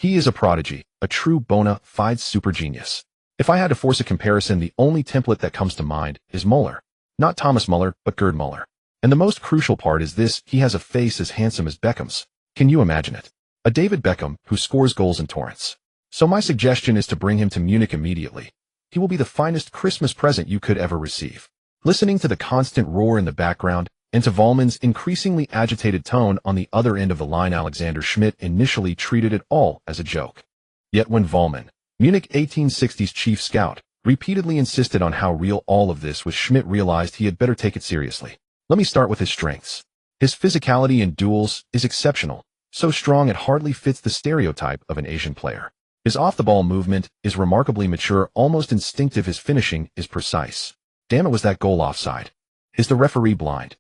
He is a prodigy, a true bona fide super genius. If I had to force a comparison, the only template that comes to mind is Muller. Not Thomas Muller, but Gerd Muller. And the most crucial part is this: he has a face as handsome as Beckham's. Can you imagine it? A David Beckham who scores goals in torrents. So my suggestion is to bring him to Munich immediately. He will be the finest Christmas present you could ever receive. Listening to the constant roar in the background, and to Vollmann's increasingly agitated tone on the other end of the line, Alexander Schmidt initially treated it all as a joke. Yet when Vollmann, Munich 1860's chief scout, repeatedly insisted on how real all of this was, Schmidt realized he had better take it seriously. Let me start with his strengths. His physicality in duels is exceptional, so strong it hardly fits the stereotype of an Asian player. His off-the-ball movement is remarkably mature, almost instinctive. His finishing is precise. Damn it, was that goal offside? Is the referee blind?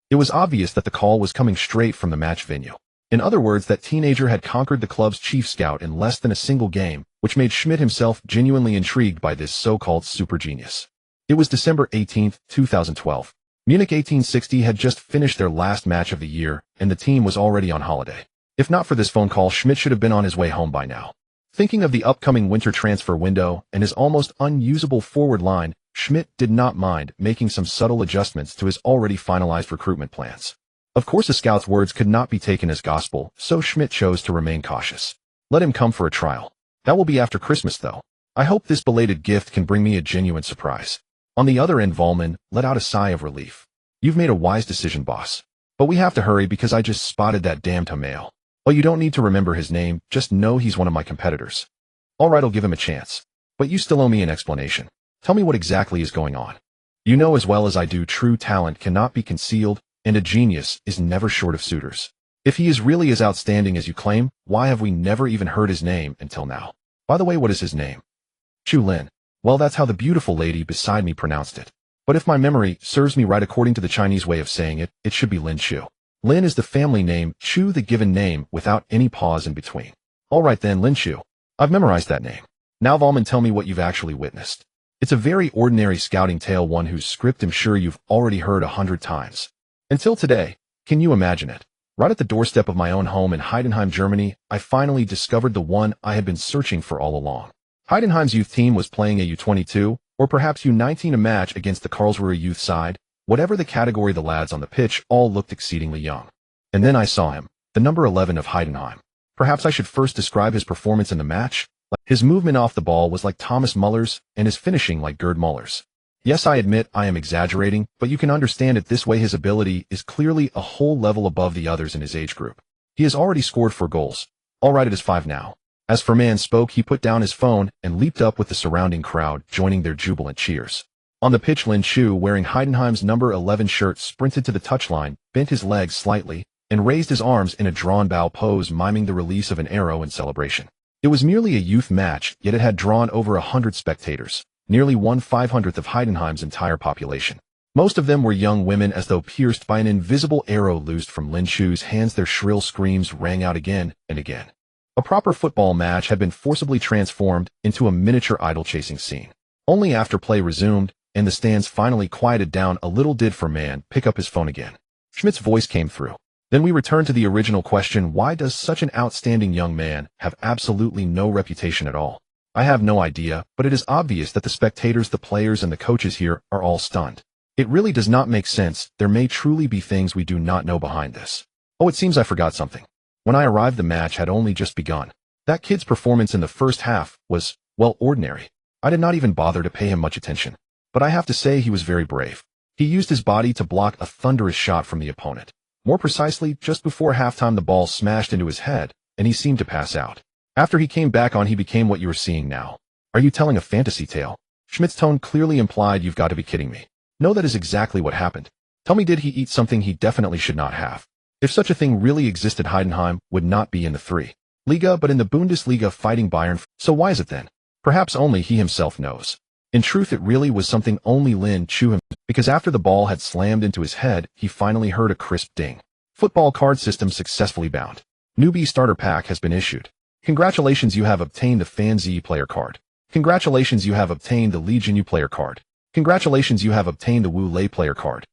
It was obvious that the call was coming straight from the match venue. In other words, that teenager had conquered the club's chief scout in less than a single game, which made Schmidt himself genuinely intrigued by this so-called super genius. It was December 18, 2012. Munich 1860 had just finished their last match of the year, and the team was already on holiday. If not for this phone call, Schmidt should have been on his way home by now. Thinking of the upcoming winter transfer window and his almost unusable forward line, Schmidt did not mind making some subtle adjustments to his already finalized recruitment plans. Of course, a scout's words could not be taken as gospel, so Schmidt chose to remain cautious. Let him come for a trial. That will be after Christmas, though. I hope this belated gift can bring me a genuine surprise. On the other end, Vollmann let out a sigh of relief. You've made a wise decision, boss. But we have to hurry because I just spotted that damn Tomeo. Oh, you don't need to remember his name, just know he's one of my competitors. All right, I'll give him a chance. But you still owe me an explanation. Tell me what exactly is going on. You know as well as I do, true talent cannot be concealed, and a genius is never short of suitors. If he is really as outstanding as you claim, why have we never even heard his name until now? By the way, what is his name? Chu Lin. Well, that's how the beautiful lady beside me pronounced it. But if my memory serves me right, according to the Chinese way of saying it, it should be Lin Chu. Lin is the family name, Chu the given name, without any pause in between. All right then, Lin Chu. I've memorized that name. Now, Vollmann, tell me what you've actually witnessed. It's a very ordinary scouting tale, one whose script I'm sure you've already heard 100 times. Until today, can you imagine it? Right at the doorstep of my own home in Heidenheim, Germany, I finally discovered the one I had been searching for all along. Heidenheim's youth team was playing a U22, or perhaps U19, a match against the Karlsruhe youth side. Whatever the category, the lads on the pitch all looked exceedingly young. And then I saw him, the number 11 of Heidenheim. Perhaps I should first describe his performance in the match. His movement off the ball was like Thomas Muller's, and his finishing like Gerd Muller's. Yes, I admit I am exaggerating, but you can understand it this way: his ability is clearly a whole level above the others in his age group. He has already scored 4 goals. All right, it is 5 now. As Furman spoke, he put down his phone and leaped up with the surrounding crowd, joining their jubilant cheers. On the pitch, Lin Chu, wearing Heidenheim's number 11 shirt, sprinted to the touchline, bent his legs slightly, and raised his arms in a drawn bow pose, miming the release of an arrow in celebration. It was merely a youth match, yet it had drawn over 100 spectators, nearly 1/500th of Heidenheim's entire population. Most of them were young women, as though pierced by an invisible arrow loosed from Lin Chu's hands. Their shrill screams rang out again and again. A proper football match had been forcibly transformed into a miniature idol-chasing scene. Only after play resumed, and the stands finally quieted down a little, did Furman pick up his phone again. Schmidt's voice came through. Then we returned to the original question: why does such an outstanding young man have absolutely no reputation at all? I have no idea, but it is obvious that the spectators, the players, and the coaches here are all stunned. It really does not make sense. There may truly be things we do not know behind this. Oh, it seems I forgot something. When I arrived, the match had only just begun. That kid's performance in the first half was, well, ordinary. I did not even bother to pay him much attention. But I have to say he was very brave. He used his body to block a thunderous shot from the opponent. More precisely, just before halftime, the ball smashed into his head, and he seemed to pass out. After he came back on, he became what you are seeing now. Are you telling a fantasy tale? Schmidt's tone clearly implied, you've got to be kidding me. No, that is exactly what happened. Tell me, did he eat something he definitely should not have? If such a thing really existed, Heidenheim would not be in the 3. Liga, but in the Bundesliga, fighting Bayern. So why is it then? Perhaps only he himself knows. In truth, it really was something only Lin Chu him, because after the ball had slammed into his head, he finally heard a crisp ding. Football card system successfully bound. Newbie starter pack has been issued. Congratulations, you have obtained the Fan Z player card. Congratulations, you have obtained the Legion U player card. Congratulations, you have obtained the Wu Lei player card.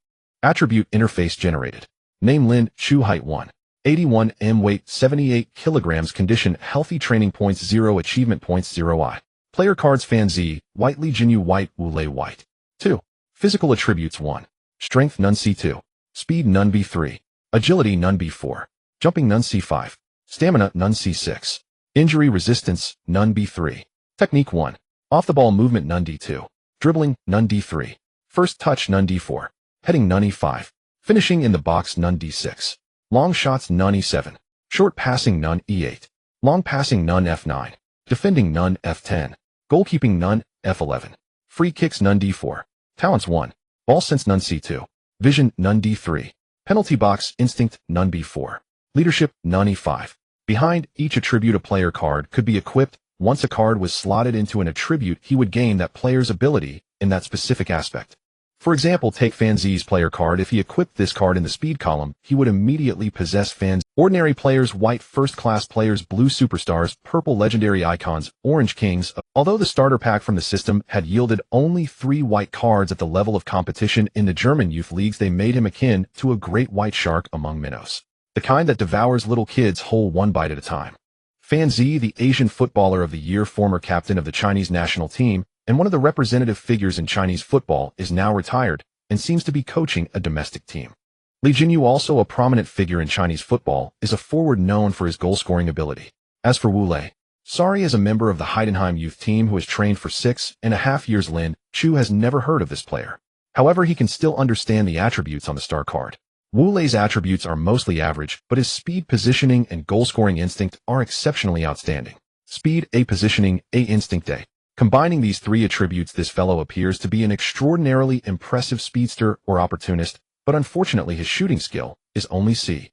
Attribute interface generated. Name Lin Chu, height 1. 81 m weight, 78 kilograms, condition, healthy, training points 0, achievement points 0 I. Player cards, Fan Z, white, Li Jinyu white, Wu Lei white. 2. Physical attributes 1. Strength none C2. Speed none B3. Agility none B4. Jumping none C5. Stamina none C6. Injury resistance none B3. Technique 1. Off the ball movement none D2. Dribbling none D3. First touch none D4. Heading none E5. Finishing in the box none D6. Long shots none E7. Short passing none E8. Long passing none F9. Defending none F10. Goalkeeping none F11. Free kicks none D4. Talents 1. Ball sense none C2. Vision none D3. Penalty box instinct none B4. Leadership none E5. Behind each attribute a player card could be equipped. Once a card was slotted into an attribute, he would gain that player's ability in that specific aspect. For example, take Fan Z's player card. If he equipped this card in the speed column, he would immediately possess Fan Z. Ordinary players, white first-class players, blue superstars, purple legendary icons, orange kings. Although the starter pack from the system had yielded only 3 white cards at the level of competition in the German youth leagues, they made him akin to a great white shark among minnows, the kind that devours little kids whole one bite at a time. Fan Z, the Asian Footballer of the Year, former captain of the Chinese national team, and one of the representative figures in Chinese football, is now retired and seems to be coaching a domestic team. Li Jinyu, also a prominent figure in Chinese football, is a forward known for his goal-scoring ability. As for Wu Lei, Sari is a member of the Heidenheim youth team who has trained for 6.5 years. Lin Chu has never heard of this player. However, he can still understand the attributes on the star card. Wu Lei's attributes are mostly average, but his speed, positioning, and goal-scoring instinct are exceptionally outstanding. Speed A, positioning A, instinct A. Combining these 3 attributes, this fellow appears to be an extraordinarily impressive speedster or opportunist, but unfortunately his shooting skill is only C.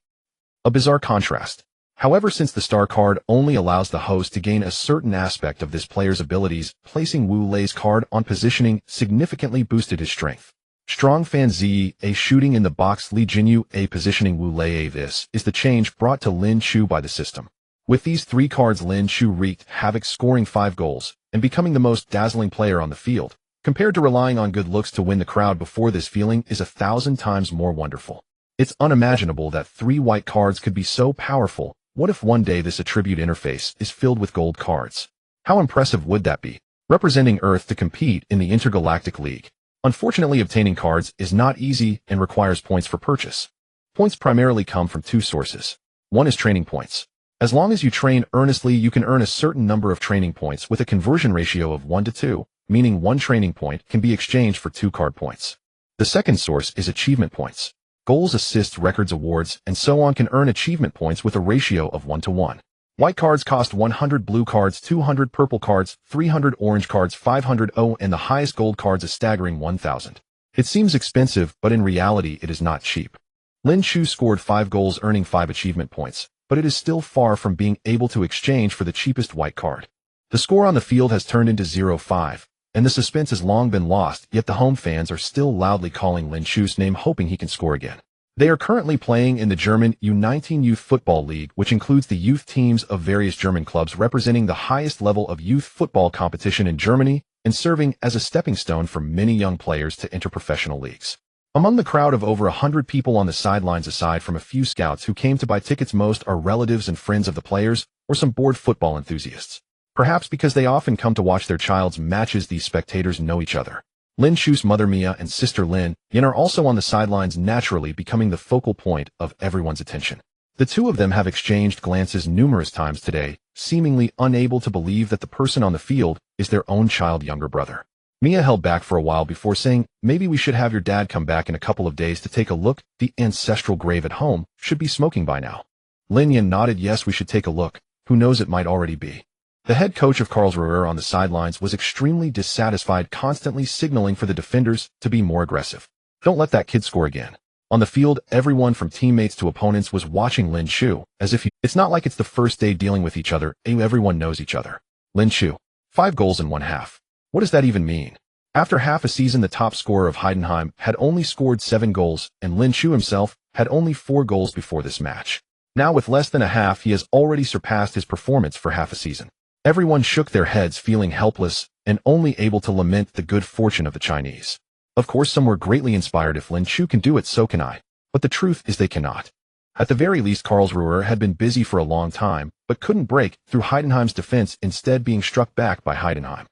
A bizarre contrast. However, since the star card only allows the host to gain a certain aspect of this player's abilities, placing Wu Lei's card on positioning significantly boosted his strength. Strong Fan Z, A, shooting in the box, Li Jinyu, A, positioning, Wu Lei, A. This is the change brought to Lin Chu by the system. With these 3 cards, Lin Chu wreaked havoc, scoring 5 goals and becoming the most dazzling player on the field. Compared to relying on good looks to win the crowd before, this feeling is 1,000 times more wonderful. It's unimaginable that 3 white cards could be so powerful. What if one day this attribute interface is filled with gold cards? How impressive would that be? Representing Earth to compete in the Intergalactic League. Unfortunately, obtaining cards is not easy and requires points for purchase. Points primarily come from 2 sources. One is training points. As long as you train earnestly, you can earn a certain number of training points with a conversion ratio of 1 to 2, meaning 1 training point can be exchanged for 2 card points. The second source is achievement points. Goals, assists, records, awards, and so on can earn achievement points with a ratio of 1 to 1. White cards cost 100, blue cards 200, purple cards 300, orange cards 500, and the highest gold cards a staggering 1,000. It seems expensive, but in reality it is not cheap. Lin Chu scored 5 goals, earning 5 achievement points, but it is still far from being able to exchange for the cheapest white card. The score on the field has turned into 0-5, and the suspense has long been lost, yet the home fans are still loudly calling Lin Chu's name, hoping he can score again. They are currently playing in the German U19 Youth Football League, which includes the youth teams of various German clubs representing the highest level of youth football competition in Germany and serving as a stepping stone for many young players to enter professional leagues. Among the crowd of over 100 people on the sidelines, aside from a few scouts who came to buy tickets, most are relatives and friends of the players or some bored football enthusiasts. Perhaps because they often come to watch their child's matches, these spectators know each other. Lin Chu's mother Mia and sister Lin Yin are also on the sidelines, naturally becoming the focal point of everyone's attention. The two of them have exchanged glances numerous times today, seemingly unable to believe that the person on the field is their own child younger brother. Mia held back for a while before saying, "Maybe we should have your dad come back in a couple of days to take a look. The ancestral grave at home should be smoking by now." Lin Yin nodded. "Yes, we should take a look. Who knows, it might already be." The head coach of Karlsruhe on the sidelines was extremely dissatisfied, constantly signaling for the defenders to be more aggressive. "Don't let that kid score again." On the field, everyone from teammates to opponents was watching Lin Chu, as if it's not like it's the first day dealing with each other. Everyone knows each other. Lin Chu, 5 goals in 1 half. What does that even mean? After half a season, the top scorer of Heidenheim had only scored 7 goals, and Lin Chu himself had only 4 goals before this match. Now, with less than a half, he has already surpassed his performance for half a season. Everyone shook their heads, feeling helpless and only able to lament the good fortune of the Chinese. Of course, some were greatly inspired. If Lin Chu can do it, so can I. But the truth is they cannot. At the very least, Karlsruher had been busy for a long time, but couldn't break through Heidenheim's defense, instead being struck back by Heidenheim.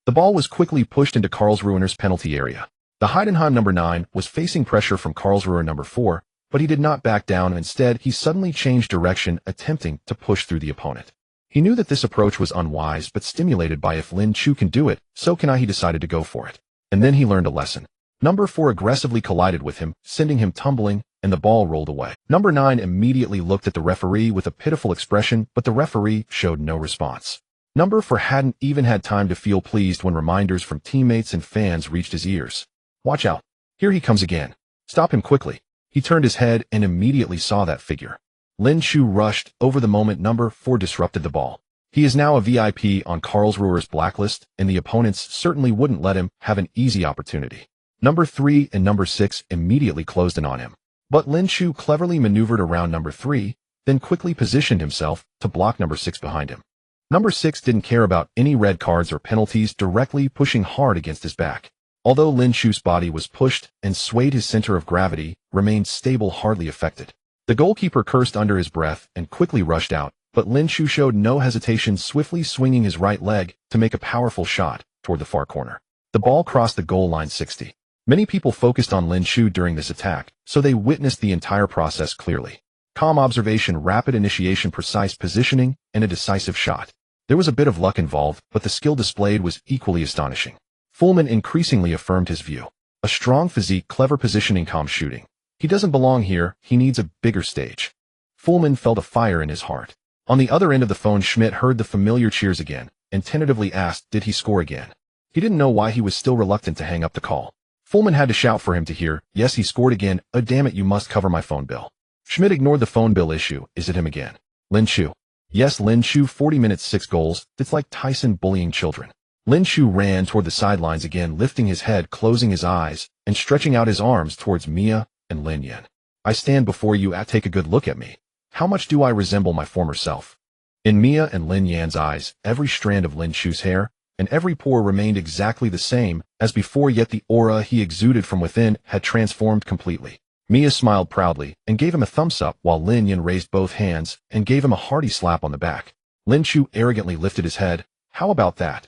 The ball was quickly pushed into Karlsruher's penalty area. The Heidenheim number 9 was facing pressure from Karlsruher number 4, but he did not back down. Instead, he suddenly changed direction, attempting to push through the opponent. He knew that this approach was unwise, but stimulated by if Lin Chu can do it, so can I. He decided to go for it. And then he learned a lesson. Number 4 aggressively collided with him, sending him tumbling, and the ball rolled away. Number 9 immediately looked at the referee with a pitiful expression, but the referee showed no response. Number 4 hadn't even had time to feel pleased when reminders from teammates and fans reached his ears. Watch out. Here he comes again. Stop him quickly. He turned his head and immediately saw that figure. Lin Chu rushed over the moment number 4 disrupted the ball. He is now a VIP on Karlsruher's blacklist, and the opponents certainly wouldn't let him have an easy opportunity. Number 3 and number 6 immediately closed in on him. But Lin Chu cleverly maneuvered around number 3, then quickly positioned himself to block number 6 behind him. Number 6 didn't care about any red cards or penalties, directly pushing hard against his back. Although Lin Chu's body was pushed and swayed, his center of gravity remained stable, hardly affected. The goalkeeper cursed under his breath and quickly rushed out, but Lin Chu showed no hesitation, swiftly swinging his right leg to make a powerful shot toward the far corner. The ball crossed the goal line 60. Many people focused on Lin Chu during this attack, so they witnessed the entire process clearly. Calm observation, rapid initiation, precise positioning, and a decisive shot. There was a bit of luck involved, but the skill displayed was equally astonishing. Fullman increasingly affirmed his view. A strong physique, clever positioning, calm shooting. He doesn't belong here, he needs a bigger stage. Fullman felt a fire in his heart. On the other end of the phone, Schmidt heard the familiar cheers again, and tentatively asked, did he score again? He didn't know why he was still reluctant to hang up the call. Fullman had to shout for him to hear, yes, he scored again. Oh, damn it, you must cover my phone bill. Schmidt ignored the phone bill issue. Is it him again? Lin Chu. Yes, Lin Chu, 40 minutes, 6 goals. It's like Tyson bullying children. Lin Chu ran toward the sidelines again, lifting his head, closing his eyes, and stretching out his arms towards Mia and Lin Yan. I stand before you. Take a good look at me. How much do I resemble my former self? In Mia and Lin Yan's eyes, every strand of Lin Chu's hair and every pore remained exactly the same as before, yet the aura he exuded from within had transformed completely. Mia smiled proudly and gave him a thumbs up, while Lin Yan raised both hands and gave him a hearty slap on the back. Lin Chu arrogantly lifted his head. How about that?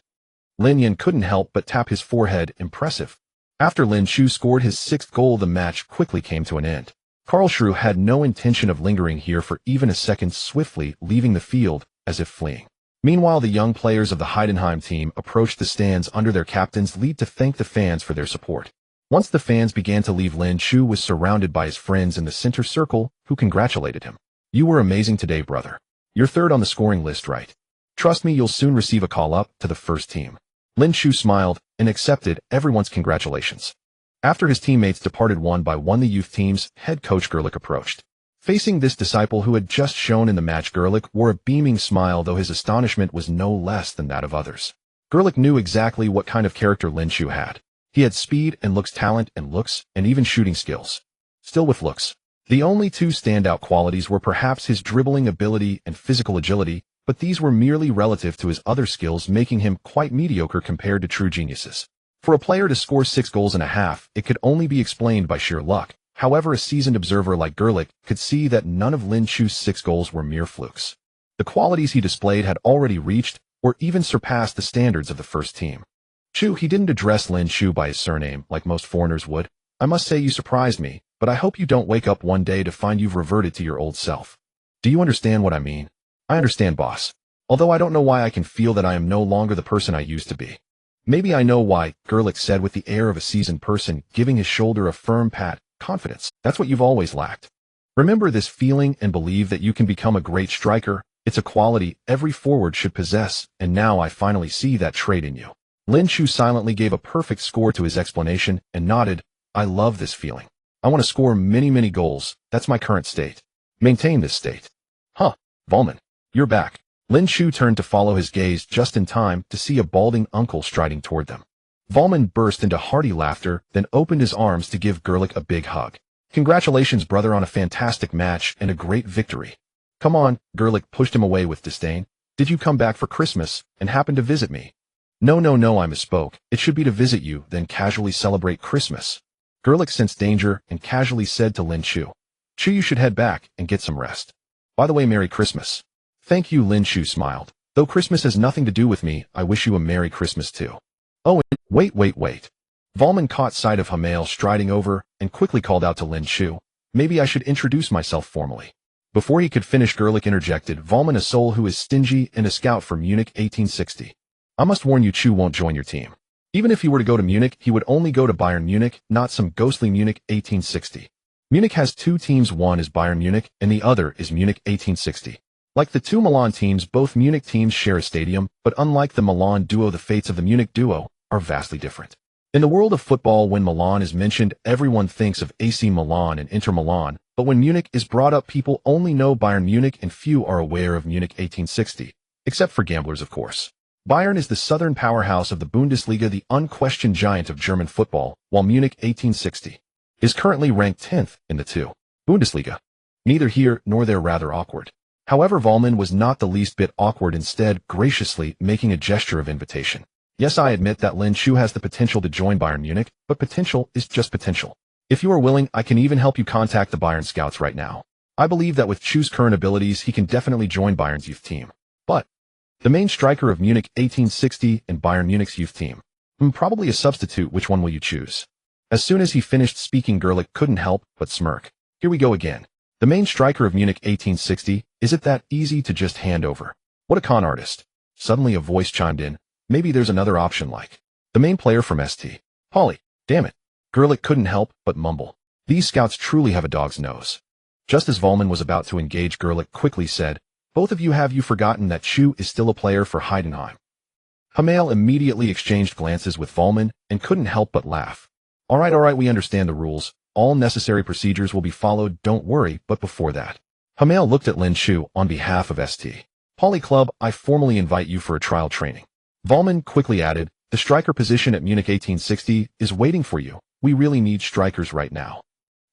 Lin Yan couldn't help but tap his forehead. Impressive. After Lin Chu scored his 6th goal, the match quickly came to an end. Karlsruhe had no intention of lingering here for even a second, swiftly leaving the field as if fleeing. Meanwhile, the young players of the Heidenheim team approached the stands under their captain's lead to thank the fans for their support. Once the fans began to leave, Lin Chu was surrounded by his friends in the center circle, who congratulated him. You were amazing today, brother. You're 3rd on the scoring list, right? Trust me, you'll soon receive a call up to the first team. Lin Chu smiled and accepted everyone's congratulations. After his teammates departed one by one, the youth team's head coach Gerlich approached. Facing this disciple who had just shown in the match, Gerlich wore a beaming smile, though his astonishment was no less than that of others. Gerlich knew exactly what kind of character Lin Chu had. He had speed and looks, talent and looks, and even shooting skills. Still with looks. The only 2 standout qualities were perhaps his dribbling ability and physical agility, but these were merely relative to his other skills, making him quite mediocre compared to true geniuses. For a player to score 6 goals and a half, it could only be explained by sheer luck. However, a seasoned observer like Gerlich could see that none of Lin Chu's 6 goals were mere flukes. The qualities he displayed had already reached or even surpassed the standards of the first team. Chu, he didn't address Lin Chu by his surname like most foreigners would. I must say you surprised me, but I hope you don't wake up one day to find you've reverted to your old self. Do you understand what I mean? I understand, boss. Although I don't know why I can feel that I am no longer the person I used to be. Maybe I know why, Gerlich said with the air of a seasoned person, giving his shoulder a firm pat. Confidence. That's what you've always lacked. Remember this feeling and believe that you can become a great striker. It's a quality every forward should possess, and now I finally see that trait in you. Lin Chu silently gave a perfect score to his explanation and nodded. I love this feeling. I want to score many, many goals. That's my current state. Maintain this state. Huh, Vollmann, you're back. Lin Chu turned to follow his gaze just in time to see a balding uncle striding toward them. Vollmann burst into hearty laughter, then opened his arms to give Gerlich a big hug. Congratulations, brother, on a fantastic match and a great victory. Come on, Gerlich pushed him away with disdain. Did you come back for Christmas and happen to visit me? No, I misspoke. It should be to visit you, then casually celebrate Christmas. Gerlich sensed danger and casually said to Lin Chu. Chu, you should head back and get some rest. By the way, Merry Christmas. Thank you, Lin Chu smiled. Though Christmas has nothing to do with me, I wish you a Merry Christmas too. Oh, and wait. Volman caught sight of Hamel striding over and quickly called out to Lin Chu. Maybe I should introduce myself formally. Before he could finish, Gerlich interjected, Volman, a soul who is stingy and a scout from Munich 1860. I must warn you, Chu won't join your team. Even if he were to go to Munich, he would only go to Bayern Munich, not some ghostly Munich 1860. Munich has two teams, one is Bayern Munich and the other is Munich 1860. Like the two Milan teams, both Munich teams share a stadium, but unlike the Milan duo, the fates of the Munich duo are vastly different. In the world of football, when Milan is mentioned, everyone thinks of AC Milan and Inter Milan, but when Munich is brought up, people only know Bayern Munich and few are aware of Munich 1860, except for gamblers, of course. Bayern is the southern powerhouse of the Bundesliga, the unquestioned giant of German football, while Munich 1860 is currently ranked 10th in the two Bundesliga. Neither here nor there, rather awkward. However, Volman was not the least bit awkward, instead graciously making a gesture of invitation. Yes, I admit that Lin Chu has the potential to join Bayern Munich, but potential is just potential. If you are willing, I can even help you contact the Bayern scouts right now. I believe that with Chu's current abilities, he can definitely join Bayern's youth team. But the main striker of Munich 1860 and Bayern Munich's youth team. Probably a substitute. Which one will you choose? As soon as he finished speaking, Gerlich couldn't help but smirk. Here we go again. The main striker of Munich 1860, is it that easy to just hand over? What a con artist. Suddenly a voice chimed in. Maybe there's another option, like the main player from St. Pauli. Damn it. Gerlich couldn't help but mumble. These scouts truly have a dog's nose. Just as Volman was about to engage, Gerlich quickly said, both of you, have you forgotten that Chu is still a player for Heidenheim? Hamel immediately exchanged glances with Volman and couldn't help but laugh. All right, we understand the rules. All necessary procedures will be followed, don't worry, but before that. Hamel looked at Lin Chu. On behalf of St. Pauli Club, I formally invite you for a trial training. Volman quickly added, the striker position at Munich 1860 is waiting for you. We really need strikers right now.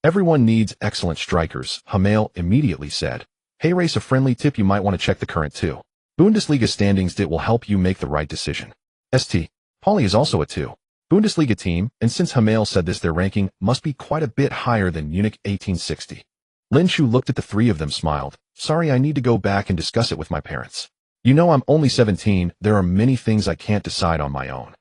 Everyone needs excellent strikers, Hamel immediately said. Hey Race, a friendly tip, you might want to check the current two Bundesliga standings. It will help you make the right decision. St. Pauli is also a two Bundesliga team, and since Hamel said this, their ranking must be quite a bit higher than Munich 1860. Lin Chu looked at the three of them, smiled. Sorry, I need to go back and discuss it with my parents. You know, I'm only 17, there are many things I can't decide on my own.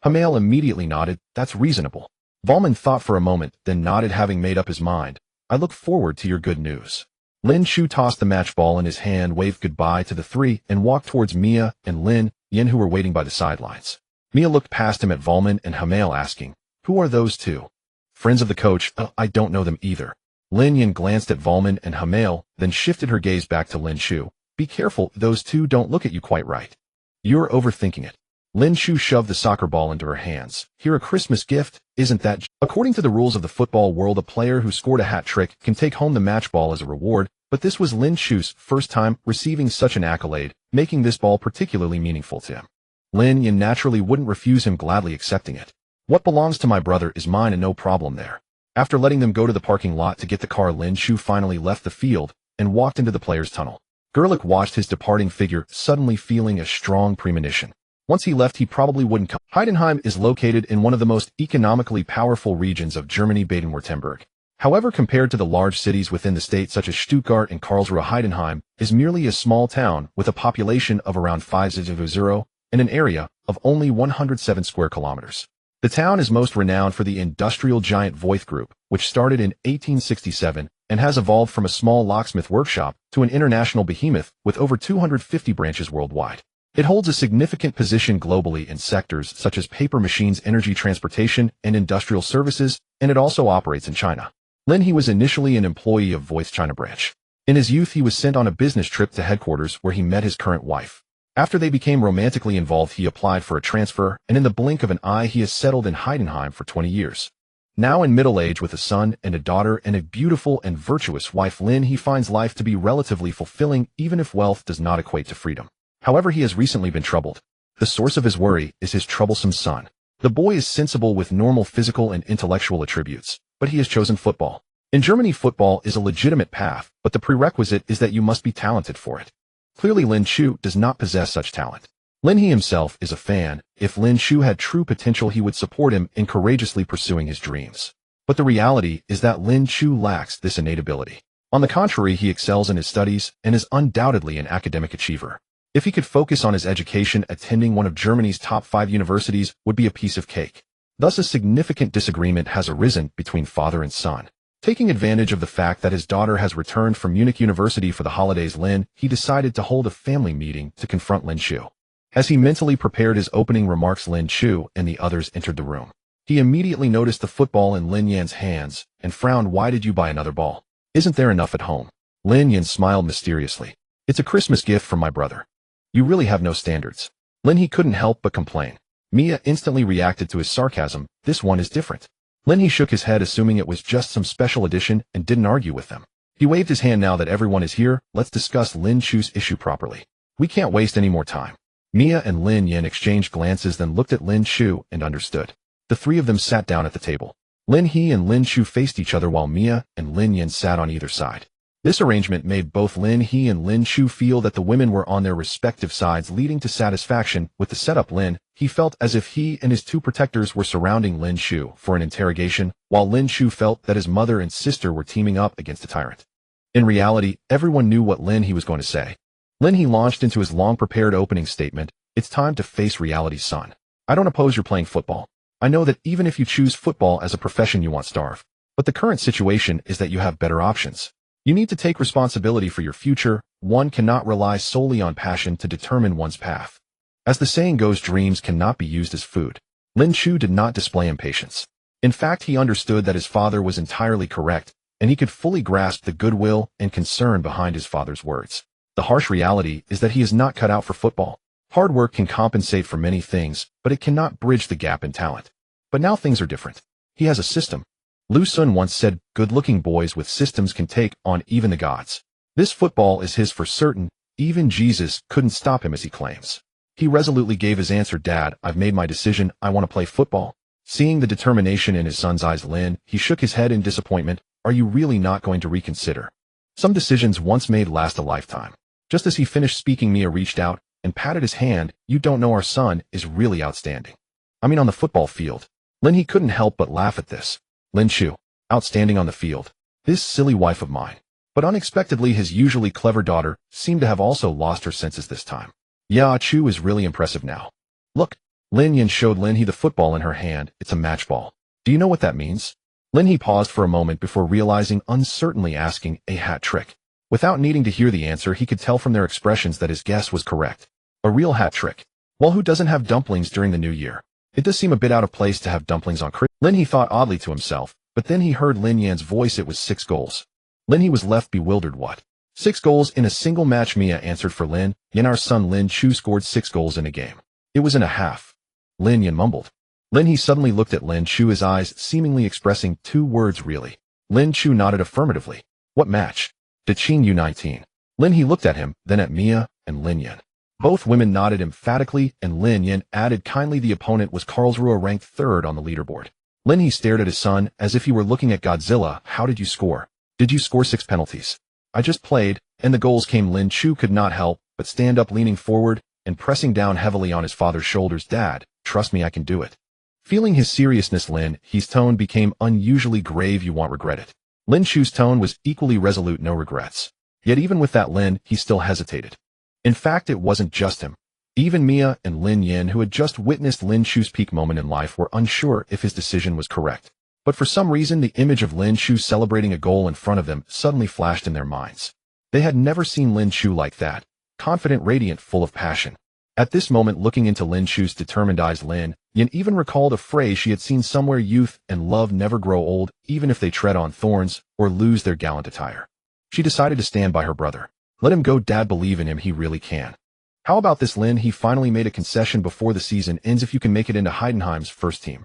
Hamel immediately nodded. That's reasonable. Volman thought for a moment, then nodded, having made up his mind. I look forward to your good news. Lin Chu tossed the match ball in his hand, waved goodbye to the three, and walked towards Mia and Lin Yin, who were waiting by the sidelines. Mia looked past him at Volman and Hamel, asking, who are those two? Friends of the coach. I don't know them either. Lin Yin glanced at Volman and Hamel, then shifted her gaze back to Lin Chu. Be careful, those two don't look at you quite right. You're overthinking it. Lin Chu shoved the soccer ball into her hands. Here, a Christmas gift, isn't that? According to the rules of the football world, a player who scored a hat trick can take home the match ball as a reward, but this was Lin Chu's first time receiving such an accolade, making this ball particularly meaningful to him. Lin Yin naturally wouldn't refuse him, gladly accepting it. What belongs to my brother is mine, and no problem there. After letting them go to the parking lot to get the car, Lin Chu finally left the field and walked into the players' tunnel. Gerlich watched his departing figure, suddenly feeling a strong premonition. Once he left, he probably wouldn't come. Heidenheim is located in one of the most economically powerful regions of Germany, Baden-Württemberg. However, compared to the large cities within the state such as Stuttgart and Karlsruhe, Heidenheim is merely a small town with a population of around 500 and an area of only 107 square kilometers. The town is most renowned for the industrial giant Voith Group, which started in 1867 and has evolved from a small locksmith workshop to an international behemoth with over 250 branches worldwide. It holds a significant position globally in sectors such as paper machines, energy, transportation, and industrial services, and it also operates in China. Lin He was initially an employee of Voith's China branch. In his youth, he was sent on a business trip to headquarters where he met his current wife. After they became romantically involved, he applied for a transfer, and in the blink of an eye, he has settled in Heidenheim for 20 years. Now in middle age with a son and a daughter and a beautiful and virtuous wife, Lin He finds life to be relatively fulfilling, even if wealth does not equate to freedom. However, he has recently been troubled. The source of his worry is his troublesome son. The boy is sensible with normal physical and intellectual attributes, but he has chosen football. In Germany, football is a legitimate path, but the prerequisite is that you must be talented for it. Clearly, Lin Chu does not possess such talent. Lin He himself is a fan. If Lin Chu had true potential, he would support him in courageously pursuing his dreams. But the reality is that Lin Chu lacks this innate ability. On the contrary, he excels in his studies and is undoubtedly an academic achiever. If he could focus on his education, attending one of Germany's top 5 universities would be a piece of cake. Thus, a significant disagreement has arisen between father and son. Taking advantage of the fact that his daughter has returned from Munich University for the holidays, he decided to hold a family meeting to confront Lin Chu. As he mentally prepared his opening remarks, Lin Chu and the others entered the room. He immediately noticed the football in Lin Yan's hands and frowned. "Why did you buy another ball? Isn't there enough at home?" Lin Yan smiled mysteriously. "It's a Christmas gift from my brother." "You really have no standards." Lin He couldn't help but complain. Mia instantly reacted to his sarcasm. "This one is different." Lin He shook his head, assuming it was just some special edition, and didn't argue with them. He waved his hand. "Now that everyone is here, let's discuss Lin Chu's issue properly. We can't waste any more time." Mia and Lin Yan exchanged glances, then looked at Lin Chu and understood. The three of them sat down at the table. Lin He and Lin Chu faced each other while Mia and Lin Yan sat on either side. This arrangement made both Lin He and Lin Chu feel that the women were on their respective sides, leading to satisfaction. With the setup, Lin He felt as if he and his two protectors were surrounding Lin Chu for an interrogation, while Lin Chu felt that his mother and sister were teaming up against a tyrant. In reality, everyone knew what Lin He was going to say. Lin He launched into his long-prepared opening statement. "It's time to face reality, son. I don't oppose your playing football. I know that even if you choose football as a profession, you won't starve. But the current situation is that you have better options. You need to take responsibility for your future. One cannot rely solely on passion to determine one's path. As the saying goes, dreams cannot be used as food." Lin Chu did not display impatience. In fact, he understood that his father was entirely correct, and he could fully grasp the goodwill and concern behind his father's words. The harsh reality is that he is not cut out for football. Hard work can compensate for many things, but it cannot bridge the gap in talent. But now things are different. He has a system. Lu Sun once said, "Good-looking boys with systems can take on even the gods." This football is his for certain. Even Jesus couldn't stop him, as he claims. He resolutely gave his answer. "Dad, I've made my decision. I want to play football." Seeing the determination in his son's eyes, He shook his head in disappointment. "Are you really not going to reconsider? Some decisions once made last a lifetime." Just as he finished speaking, Mia reached out and patted his hand. "You don't know, our son is really outstanding. I mean, on the football field." He couldn't help but laugh at this. Lin Chu, outstanding on the field. This silly wife of mine. But unexpectedly, his usually clever daughter seemed to have also lost her senses this time. "Yeah, Chu is really impressive now. Look." Lin Yan showed Lin He the football in her hand. "It's a match ball. Do you know what that means?" Lin He paused for a moment before realizing, uncertainly asking, "A hat trick?" Without needing to hear the answer, he could tell from their expressions that his guess was correct. A real hat trick. Well, who doesn't have dumplings during the new year? It does seem a bit out of place to have dumplings on Christmas. Lin He thought oddly to himself, but then he heard Lin Yan's voice. It was 6 goals. Lin He was left bewildered. "What? 6 goals in a single match?" Mia answered for Lin Yan. "Our son Lin Chu scored 6 goals in a game. It was in a half." Lin Yan mumbled. Lin He suddenly looked at Lin Chu, his eyes seemingly expressing 2 words, "Really?" Lin Chu nodded affirmatively. "What match?" "Daqing U19. Lin He looked at him, then at Mia and Lin Yan. Both women nodded emphatically, and Lin Yan added kindly, "The opponent was Karlsruhe, ranked 3rd on the leaderboard." Lin He stared at his son as if he were looking at Godzilla. "How did you score?" "Did you score 6 penalties?" "I just played, and the goals came." Lin Chu could not help but stand up, leaning forward and pressing down heavily on his father's shoulders. "Dad, trust me, I can do it." Feeling his seriousness, Lin He's tone became unusually grave. "You won't regret it." Lin Chu's tone was equally resolute. "No regrets." Yet even with that, He still hesitated. In fact, it wasn't just him. Even Mia and Lin Yan, who had just witnessed Lin Chu's peak moment in life, were unsure if his decision was correct. But for some reason, the image of Lin Chu celebrating a goal in front of them suddenly flashed in their minds. They had never seen Lin Chu like that, confident, radiant, full of passion. At this moment, looking into Lin Chu's determined eyes, Lin Yan even recalled a phrase she had seen somewhere: "Youth and love never grow old, even if they tread on thorns or lose their gallant attire." She decided to stand by her brother. "Let him go, Dad. Believe in him. He really can." "How about this, Lin?" He finally made a concession. "Before the season ends, if you can make it into Heidenheim's first team."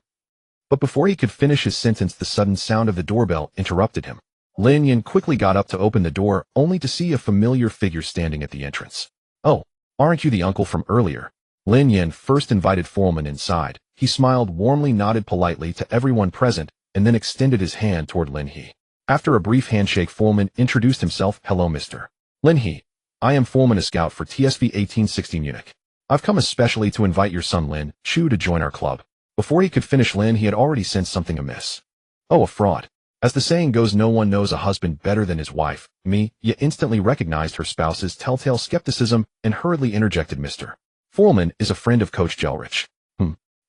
But before he could finish his sentence, the sudden sound of the doorbell interrupted him. Lin Yan quickly got up to open the door, only to see a familiar figure standing at the entrance. "Oh, aren't you the uncle from earlier?" Lin Yan first invited Foreman inside. He smiled warmly, nodded politely to everyone present, and then extended his hand toward Lin He. After a brief handshake, Foreman introduced himself. "Hello, Mr. Lin He. I am Foreman, a scout for TSV 1860 Munich. I've come especially to invite your son Lin Chu to join our club." Before he could finish, Lin He had already sensed something amiss. Oh, a fraud. As the saying goes, no one knows a husband better than his wife. Mia instantly recognized her spouse's telltale skepticism and hurriedly interjected, Mr. Foreman is a friend of Coach Gelrich.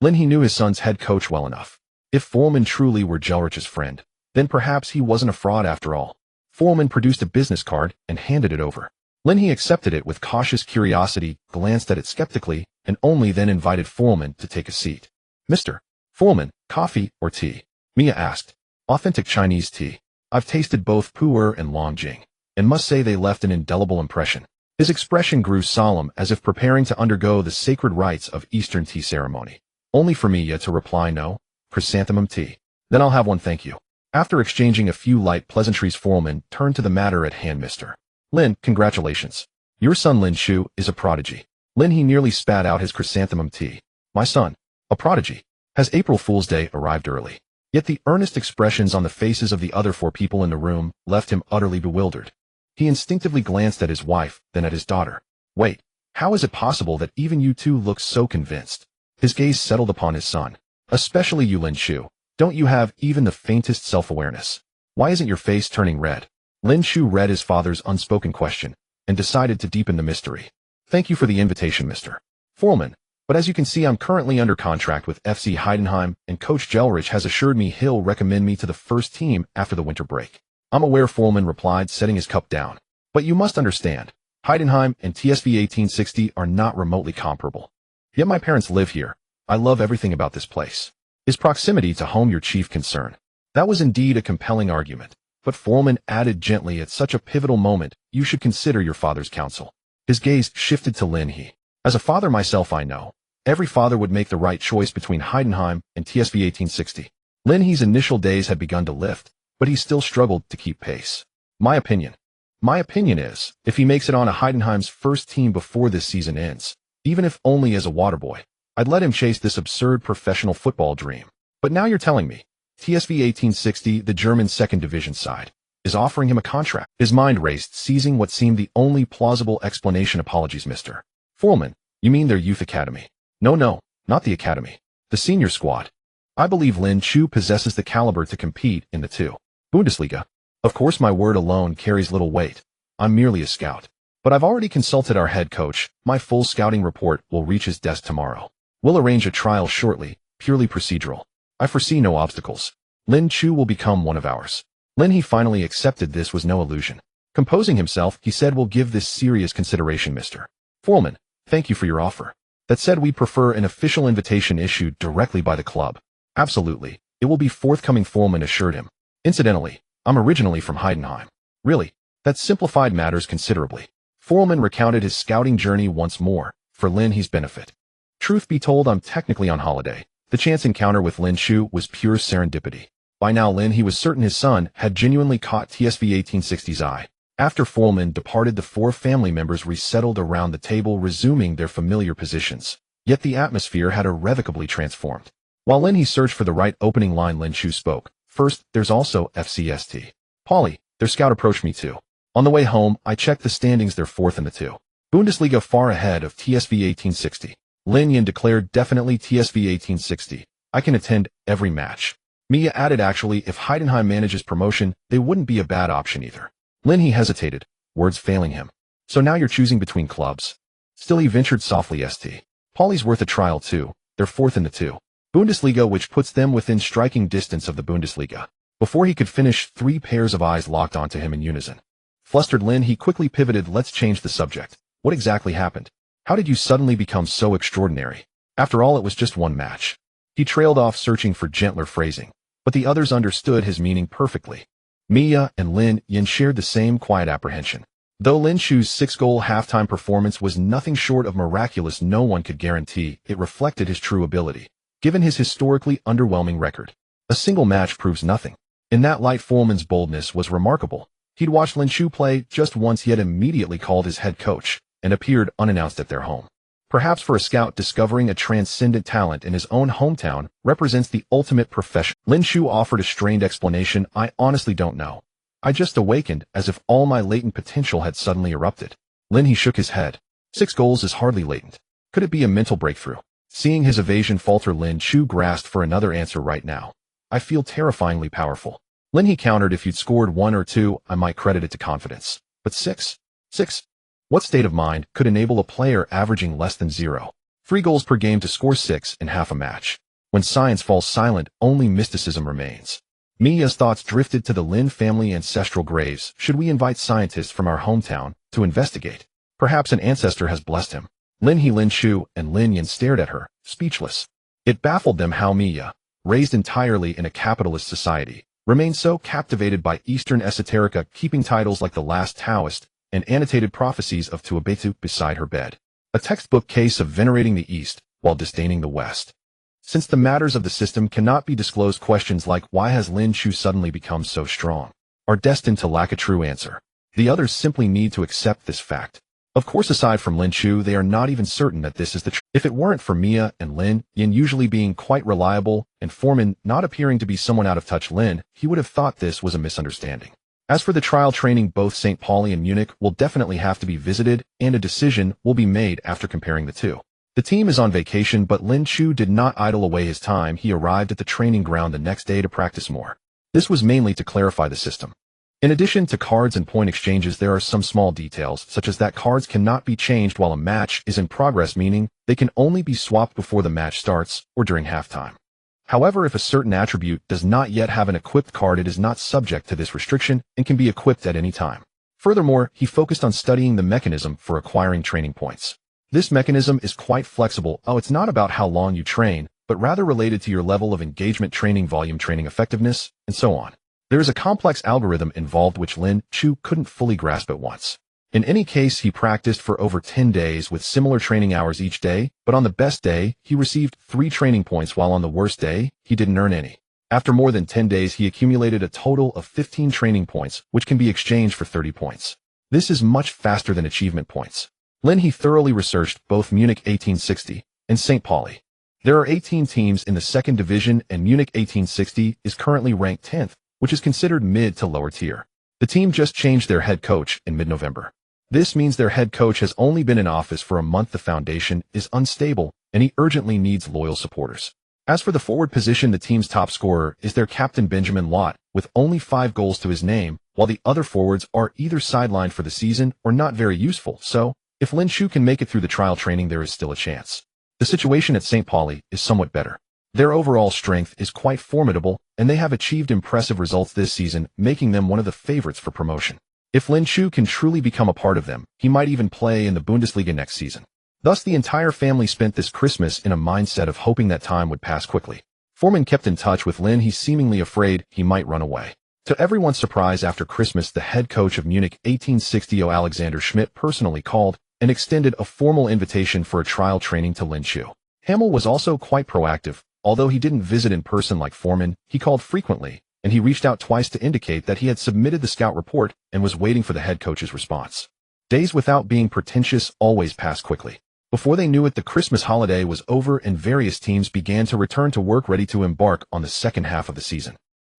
Lin, he knew his son's head coach well enough. If Foreman truly were Gelrich's friend, then perhaps he wasn't a fraud after all. Foreman produced a business card and handed it over. Lin, he accepted it with cautious curiosity, glanced at it skeptically, and only then invited Foreman to take a seat. Mr. Foreman, coffee or tea? Mia asked. Authentic Chinese tea. I've tasted both pu'er and longjing, and must say they left an indelible impression. His expression grew solemn as if preparing to undergo the sacred rites of Eastern tea ceremony. Only for Mia to reply, no, chrysanthemum tea. Then I'll have one, thank you. After exchanging a few light pleasantries, Foreman turned to the matter at hand. Mr. Lin, congratulations. Your son Lin Shu is a prodigy. Lin, he nearly spat out his chrysanthemum tea. My son, a prodigy. Has April Fool's Day arrived early? Yet the earnest expressions on the faces of the other 4 people in the room left him utterly bewildered. He instinctively glanced at his wife, then at his daughter. Wait, how is it possible that even you two look so convinced? His gaze settled upon his son. Especially you, Lin Shu. Don't you have even the faintest self-awareness? Why isn't your face turning red? Lin Shu read his father's unspoken question and decided to deepen the mystery. Thank you for the invitation, Mr. Foreman, but as you can see, I'm currently under contract with FC Heidenheim, and Coach Gelrich has assured me he'll recommend me to the first team after the winter break. I'm aware, Foreman replied, setting his cup down. But you must understand, Heidenheim and TSV 1860 are not remotely comparable. Yet my parents live here. I love everything about this place. Is proximity to home your chief concern? That was indeed a compelling argument, but Foreman added gently, at such a pivotal moment, you should consider your father's counsel. His gaze shifted to Lin He. As a father myself, I know. Every father would make the right choice between Heidenheim and TSV 1860. Lin He's initial days had begun to lift, but he still struggled to keep pace. My opinion is, if he makes it on a Heidenheim's first team before this season ends, even if only as a water boy, I'd let him chase this absurd professional football dream. But now you're telling me, TSV 1860, the German second division side, is offering him a contract. His mind raced, seizing what seemed the only plausible explanation. Apologies, Mr. Foreman, you mean their youth academy? No, not the academy. The senior squad. I believe Lin Shu possesses the caliber to compete in the 2. Bundesliga. Of course, my word alone carries little weight. I'm merely a scout. But I've already consulted our head coach. My full scouting report will reach his desk tomorrow. We'll arrange a trial shortly, purely procedural. I foresee no obstacles. Lin Shu will become one of ours. Lin He finally accepted. This was no illusion. Composing himself, he said, we'll give this serious consideration, Mr. Foreman. Thank you for your offer. That said, we prefer an official invitation issued directly by the club. Absolutely. It will be forthcoming, Foreman assured him. Incidentally, I'm originally from Heidenheim. Really? That simplified matters considerably. Foreman recounted his scouting journey once more, for Lin He's benefit. Truth be told, I'm technically on holiday. The chance encounter with Lin Shu was pure serendipity. By now, Lin He was certain his son had genuinely caught TSV 1860's eye. After Foreman departed, the 4 family members resettled around the table, resuming their familiar positions. Yet the atmosphere had irrevocably transformed. While Lin He searched for the right opening line, Lin Shu spoke. First, there's also FCST. Polly, their scout approached me too. On the way home, I checked the standings. They're 4th in the 2. Bundesliga, far ahead of TSV 1860. Lin Yin declared, definitely TSV 1860. I can attend every match. Mia added, actually, if Heidenheim manages promotion, they wouldn't be a bad option either. Lin He hesitated, words failing him. So now you're choosing between clubs. Still he ventured softly, St. Pauli's worth a trial too. They're 4th in the 2. Bundesliga, which puts them within striking distance of the Bundesliga. Before he could finish, 3 pairs of eyes locked onto him in unison. Flustered Lin He quickly pivoted. Let's change the subject. What exactly happened? How did you suddenly become so extraordinary? After all, it was just one match. He trailed off, searching for gentler phrasing, but the others understood his meaning perfectly. Mia and Lin Yin shared the same quiet apprehension. Though Lin Shu's 6-goal halftime performance was nothing short of miraculous, no one could guarantee it reflected his true ability. Given his historically underwhelming record, a single match proves nothing. In that light, Foreman's boldness was remarkable. He'd watched Lin Shu play just once, yet immediately called his head coach and appeared unannounced at their home. Perhaps for a scout, discovering a transcendent talent in his own hometown represents the ultimate profession. Lin Shu offered a strained explanation. I honestly don't know. I just awakened as if all my latent potential had suddenly erupted. Lin He shook his head. 6 goals is hardly latent. Could it be a mental breakthrough? Seeing his evasion falter, Lin Shu grasped for another answer right now. I feel terrifyingly powerful. Lin he countered, if you'd scored 1 or 2, I might credit it to confidence. But 6? 6? What state of mind could enable a player averaging less than 0.3 goals per game to score 6 in half a match? When science falls silent, only mysticism remains. Mia's thoughts drifted to the Lin family ancestral graves. Should we invite scientists from our hometown to investigate? Perhaps an ancestor has blessed him. Lin Shu and Lin Yan stared at her, speechless. It baffled them how Mia, raised entirely in a capitalist society, remained so captivated by Eastern esoterica, keeping titles like The Last Taoist and annotated prophecies of Tuabetu beside her bed. A textbook case of venerating the East while disdaining the West. Since the matters of the system cannot be disclosed, questions like why has Lin Shu suddenly become so strong are destined to lack a true answer. The others simply need to accept this fact. Of course, aside from Lin Shu, they are not even certain that this is the truth. If it weren't for Mia and Lin Yan usually being quite reliable and Foreman not appearing to be someone out of touch, he would have thought this was a misunderstanding. As for the trial training, both St. Pauli and Munich will definitely have to be visited, and a decision will be made after comparing the two. The team is on vacation, but Lin Shu did not idle away his time. He arrived at the training ground the next day to practice more. This was mainly to clarify the system. In addition to cards and point exchanges, there are some small details, such as that cards cannot be changed while a match is in progress, meaning they can only be swapped before the match starts or during halftime. However, if a certain attribute does not yet have an equipped card, it is not subject to this restriction and can be equipped at any time. Furthermore, he focused on studying the mechanism for acquiring training points. This mechanism is quite flexible. It's not about how long you train, but rather related to your level of engagement, training volume, training effectiveness, and so on. There is a complex algorithm involved which Lin Shu couldn't fully grasp at once. In any case, he practiced for over 10 days with similar training hours each day, but on the best day, he received 3 training points, while on the worst day, he didn't earn any. After more than 10 days, he accumulated a total of 15 training points, which can be exchanged for 30 points. This is much faster than achievement points. He thoroughly researched both Munich 1860 and St. Pauli. There are 18 teams in the second division, and Munich 1860 is currently ranked 10th, which is considered mid to lower tier. The team just changed their head coach in mid-November. This means their head coach has only been in office for a month. The foundation is unstable, and he urgently needs loyal supporters. As for the forward position, the team's top scorer is their captain Benjamin Lott, with only 5 goals to his name, while the other forwards are either sidelined for the season or not very useful. So, if Lin Shu can make it through the trial training, there is still a chance. The situation at St. Pauli is somewhat better. Their overall strength is quite formidable, and they have achieved impressive results this season, making them one of the favorites for promotion. If Lin Shu can truly become a part of them, he might even play in the Bundesliga next season. Thus, the entire family spent this Christmas in a mindset of hoping that time would pass quickly. Foreman kept in touch with Lin. He's seemingly afraid he might run away. To everyone's surprise, after Christmas, the head coach of Munich 1860, Alexander Schmidt, personally called and extended a formal invitation for a trial training to Lin Shu. Hamel was also quite proactive. Although he didn't visit in person like Foreman, he called frequently, and he reached out twice to indicate that he had submitted the scout report and was waiting for the head coach's response. Days without being pretentious always pass quickly. Before they knew it, the Christmas holiday was over and various teams began to return to work, ready to embark on the second half of the season.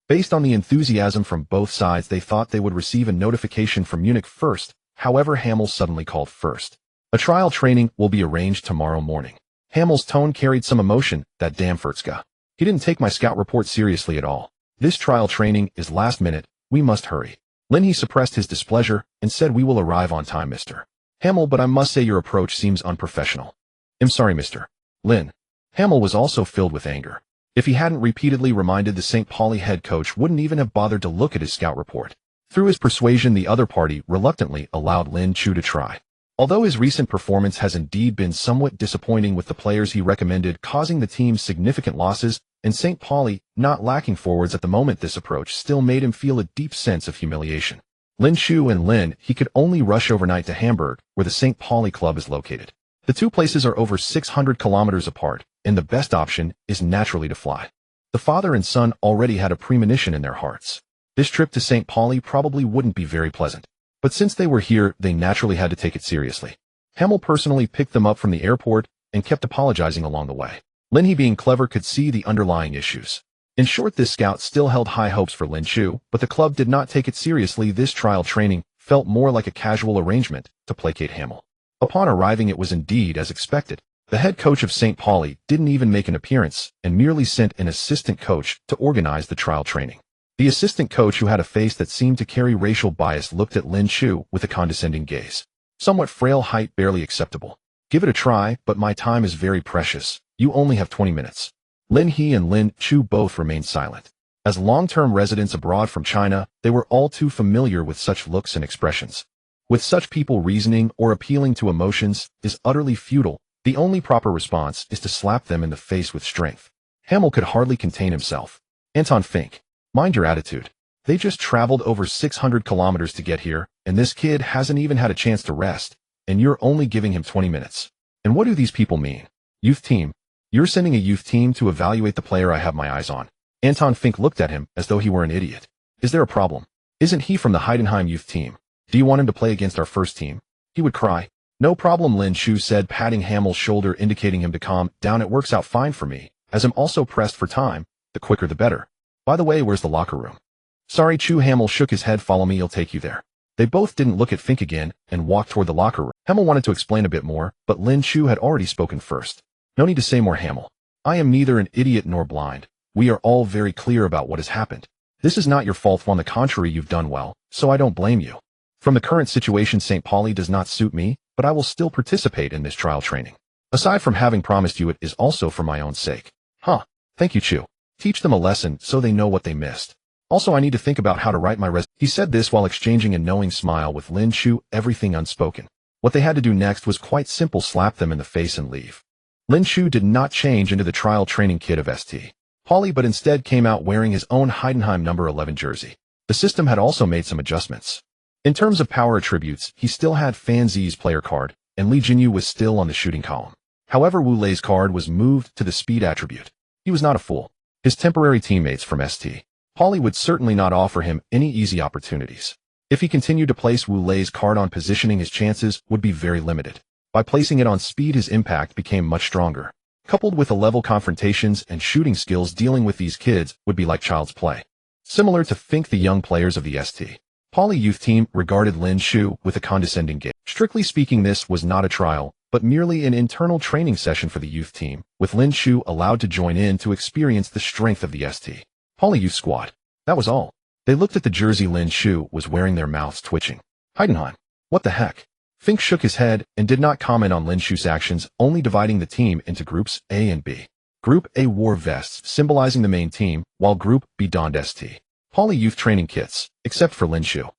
Based on the enthusiasm from both sides, they thought they would receive a notification from Munich first. However, Hamel suddenly called first. A trial training will be arranged tomorrow morning. Hamel's tone carried some emotion. That damn Furtzka. He didn't take my scout report seriously at all. This trial training is last minute. We must hurry. He suppressed his displeasure and said, we will arrive on time, Mr. Hamel, but I must say your approach seems unprofessional. I'm sorry, Mr. Lin. Hamel was also filled with anger. If he hadn't repeatedly reminded, the St. Pauli head coach wouldn't even have bothered to look at his scout report. Through his persuasion, the other party reluctantly allowed Lin Shu to try. Although his recent performance has indeed been somewhat disappointing, with the players he recommended causing the team significant losses, and St. Pauli not lacking forwards at the moment, this approach still made him feel a deep sense of humiliation. Lin Shu and Lin, he could only rush overnight to Hamburg, where the St. Pauli club is located. The two places are over 600 kilometers apart, and the best option is naturally to fly. The father and son already had a premonition in their hearts. This trip to St. Pauli probably wouldn't be very pleasant. But since they were here, they naturally had to take it seriously. Hamel personally picked them up from the airport and kept apologizing along the way. Lin, he being clever, could see the underlying issues. In short, this scout still held high hopes for Lin Shu, but the club did not take it seriously. This trial training felt more like a casual arrangement to placate Hamel. Upon arriving, it was indeed as expected. The head coach of St. Pauli didn't even make an appearance and merely sent an assistant coach to organize the trial training. The assistant coach, who had a face that seemed to carry racial bias, looked at Lin Chu with a condescending gaze. Somewhat frail height, barely acceptable. Give it a try, but my time is very precious. You only have 20 minutes. Lin He and Lin Chu both remained silent. As long-term residents abroad from China, they were all too familiar with such looks and expressions. With such people, reasoning or appealing to emotions is utterly futile. The only proper response is to slap them in the face with strength. Hamel could hardly contain himself. Anton Fink, mind your attitude. They just traveled over 600 kilometers to get here, and this kid hasn't even had a chance to rest, and you're only giving him 20 minutes. And what do these people mean? Youth team. You're sending a youth team to evaluate the player I have my eyes on. Anton Fink looked at him as though he were an idiot. Is there a problem? Isn't he from the Heidenheim youth team? Do you want him to play against our first team? He would cry. No problem, Lin Chu said, patting Hamel's shoulder, indicating him to calm down. It works out fine for me, as I'm also pressed for time. The quicker the better. By the way, where's the locker room? Sorry, Chu. Hamel shook his head. Follow me, I'll take you there. They both didn't look at Fink again and walked toward the locker room. Hamel wanted to explain a bit more, but Lin Chu had already spoken first. No need to say more, Hamel. I am neither an idiot nor blind. We are all very clear about what has happened. This is not your fault. On the contrary, you've done well, so I don't blame you. From the current situation, St. Pauli does not suit me, but I will still participate in this trial training. Aside from having promised you, it is also for my own sake. Huh. Thank you, Chu. Teach them a lesson so they know what they missed. Also, I need to think about how to write my resume. He said this while exchanging a knowing smile with Lin Chu, everything unspoken. What they had to do next was quite simple: slap them in the face and leave. Lin Chu did not change into the trial training kit of St. Pauli, but instead came out wearing his own Heidenheim number 11 jersey. The system had also made some adjustments. In terms of power attributes, he still had Fan Zi's player card, and Li Jinyu was still on the shooting column. However, Wu Lei's card was moved to the speed attribute. He was not a fool. His temporary teammates from St. Pauli would certainly not offer him any easy opportunities. If he continued to place Wu Lei's card on positioning, his chances would be very limited. By placing it on speed, his impact became much stronger. Coupled with the level confrontations and shooting skills, dealing with these kids would be like child's play. Similar to Fink, the young players of the St. Pauli youth team regarded Lin Chu with a condescending gaze. Strictly speaking, this was not a trial, but merely an internal training session for the youth team, with Lin Chu allowed to join in to experience the strength of the St. Pauli youth squad. That was all. They looked at the jersey Lin Chu was wearing, their mouths twitching. Heidenheim. What the heck? Fink shook his head and did not comment on Lin Chu's actions, only dividing the team into groups A and B. Group A wore vests symbolizing the main team, while Group B donned St. Pauli youth training kits, except for Lin Chu.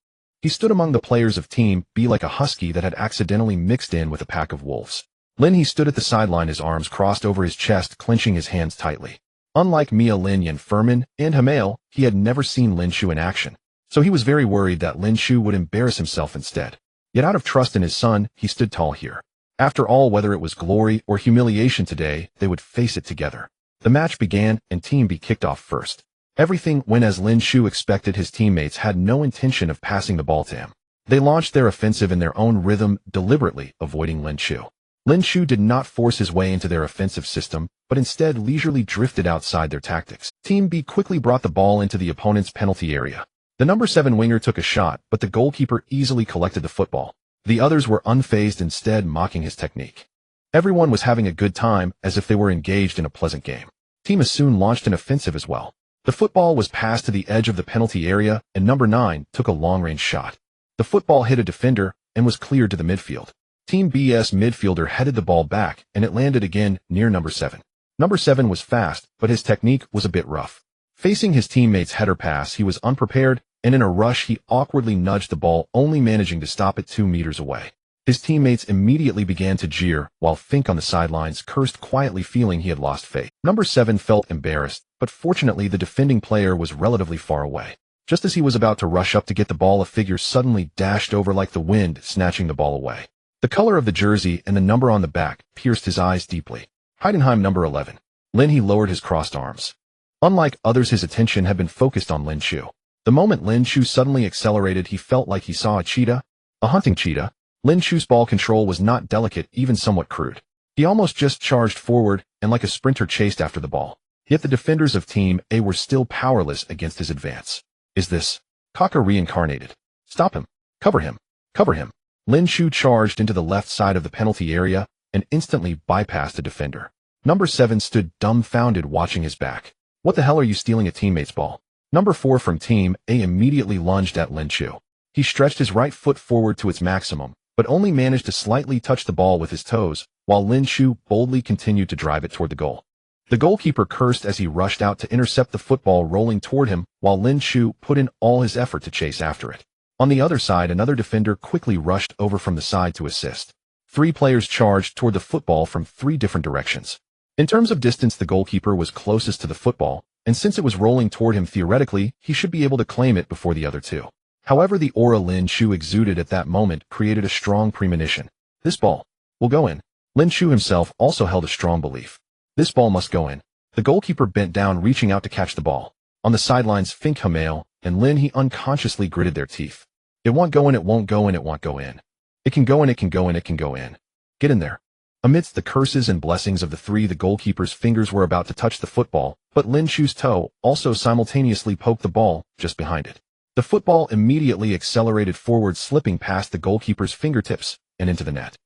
He stood among the players of Team B like a husky that had accidentally mixed in with a pack of wolves. Lin He stood at the sideline, his arms crossed over his chest, clenching his hands tightly. Unlike Mia Lin Yan Furman and Hamel, he had never seen Lin Chu in action, so he was very worried that Lin Chu would embarrass himself instead. Yet out of trust in his son, he stood tall here. After all, whether it was glory or humiliation today, they would face it together. The match began, and Team B kicked off first. Everything went as Lin Chu expected. His teammates had no intention of passing the ball to him. They launched their offensive in their own rhythm, deliberately avoiding Lin Chu. Lin Chu did not force his way into their offensive system, but instead leisurely drifted outside their tactics. Team B quickly brought the ball into the opponent's penalty area. The number 7 winger took a shot, but the goalkeeper easily collected the football. The others were unfazed, instead mocking his technique. Everyone was having a good time, as if they were engaged in a pleasant game. Team A soon launched an offensive as well. The football was passed to the edge of the penalty area, and number 9 took a long-range shot. The football hit a defender and was cleared to the midfield. Team B's midfielder headed the ball back, and it landed again near number 7. Number 7 was fast, but his technique was a bit rough. Facing his teammate's header pass, he was unprepared, and in a rush he awkwardly nudged the ball, only managing to stop it 2 meters away. His teammates immediately began to jeer, while Fink on the sidelines cursed quietly, feeling he had lost faith. Number 7 felt embarrassed, but fortunately the defending player was relatively far away. Just as he was about to rush up to get the ball, a figure suddenly dashed over like the wind, snatching the ball away. The color of the jersey and the number on the back pierced his eyes deeply. Heidenheim number 11. Lin He lowered his crossed arms. Unlike others, his attention had been focused on Lin Chu. The moment Lin Chu suddenly accelerated, he felt like he saw a cheetah, a hunting cheetah. Lin Chu's ball control was not delicate, even somewhat crude. He almost just charged forward and like a sprinter chased after the ball. Yet the defenders of Team A were still powerless against his advance. Is this Kaka reincarnated? Stop him. Cover him. Cover him. Lin Chu charged into the left side of the penalty area, and instantly bypassed a defender. Number 7 stood dumbfounded watching his back. What the hell are you stealing a teammate's ball? Number 4 from Team A immediately lunged at Lin Chu. He stretched his right foot forward to its maximum, but only managed to slightly touch the ball with his toes, while Lin Chu boldly continued to drive it toward the goal. The goalkeeper cursed as he rushed out to intercept the football rolling toward him, while Lin Chu put in all his effort to chase after it. On the other side, another defender quickly rushed over from the side to assist. 3 players charged toward the football from 3 different directions. In terms of distance, the goalkeeper was closest to the football, and since it was rolling toward him theoretically, he should be able to claim it before the other 2. However, the aura Lin Chu exuded at that moment created a strong premonition. This ball will go in. Lin Chu himself also held a strong belief. This ball must go in. The goalkeeper bent down, reaching out to catch the ball. On the sidelines, Fink Hamel and Lin He unconsciously gritted their teeth. It won't go in, it won't go in, it won't go in. It can go in, it can go in, it can go in. Get in there. Amidst the curses and blessings of the 3, the goalkeeper's fingers were about to touch the football, but Lin Chu's toe also simultaneously poked the ball just behind it. The football immediately accelerated forward, slipping past the goalkeeper's fingertips and into the net.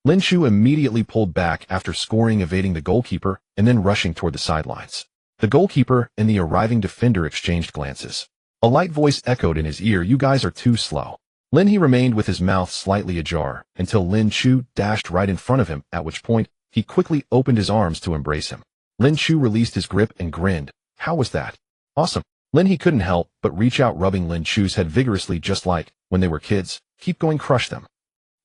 Lin Chu immediately pulled back after scoring, evading the goalkeeper and then rushing toward the sidelines. The goalkeeper and the arriving defender exchanged glances. A light voice echoed in his ear, "You guys are too slow." Lin He remained with his mouth slightly ajar until Lin Chu dashed right in front of him, at which point he quickly opened his arms to embrace him. Lin Chu released his grip and grinned. "How was that?" "Awesome." Lin He couldn't help but reach out, rubbing Lin Chu's head vigorously, just like when they were kids. "Keep going, crush them.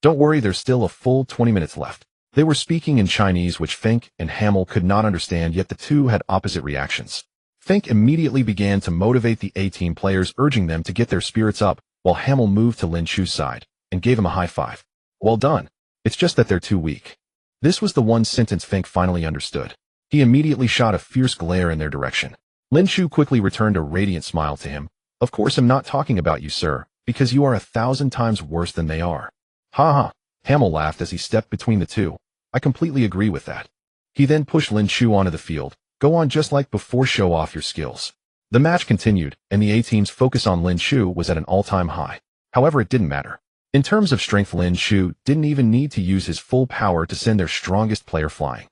Don't worry, there's still a full 20 minutes left." They were speaking in Chinese, which Fink and Hamel could not understand, yet the 2 had opposite reactions. Fink immediately began to motivate the A-team players, urging them to get their spirits up, while Hamel moved to Lin Chu's side and gave him a high five. "Well done. It's just that they're too weak." This was the one sentence Fink finally understood. He immediately shot a fierce glare in their direction. Lin Chu quickly returned a radiant smile to him. "Of course I'm not talking about you, sir, because you are 1,000 times worse than they are." "Ha ha." Hamel laughed as he stepped between the 2. "I completely agree with that." He then pushed Lin Chu onto the field. "Go on just like before, show off your skills." The match continued, and the A-team's focus on Lin Chu was at an all-time high. However, it didn't matter. In terms of strength, Lin Chu didn't even need to use his full power to send their strongest player flying.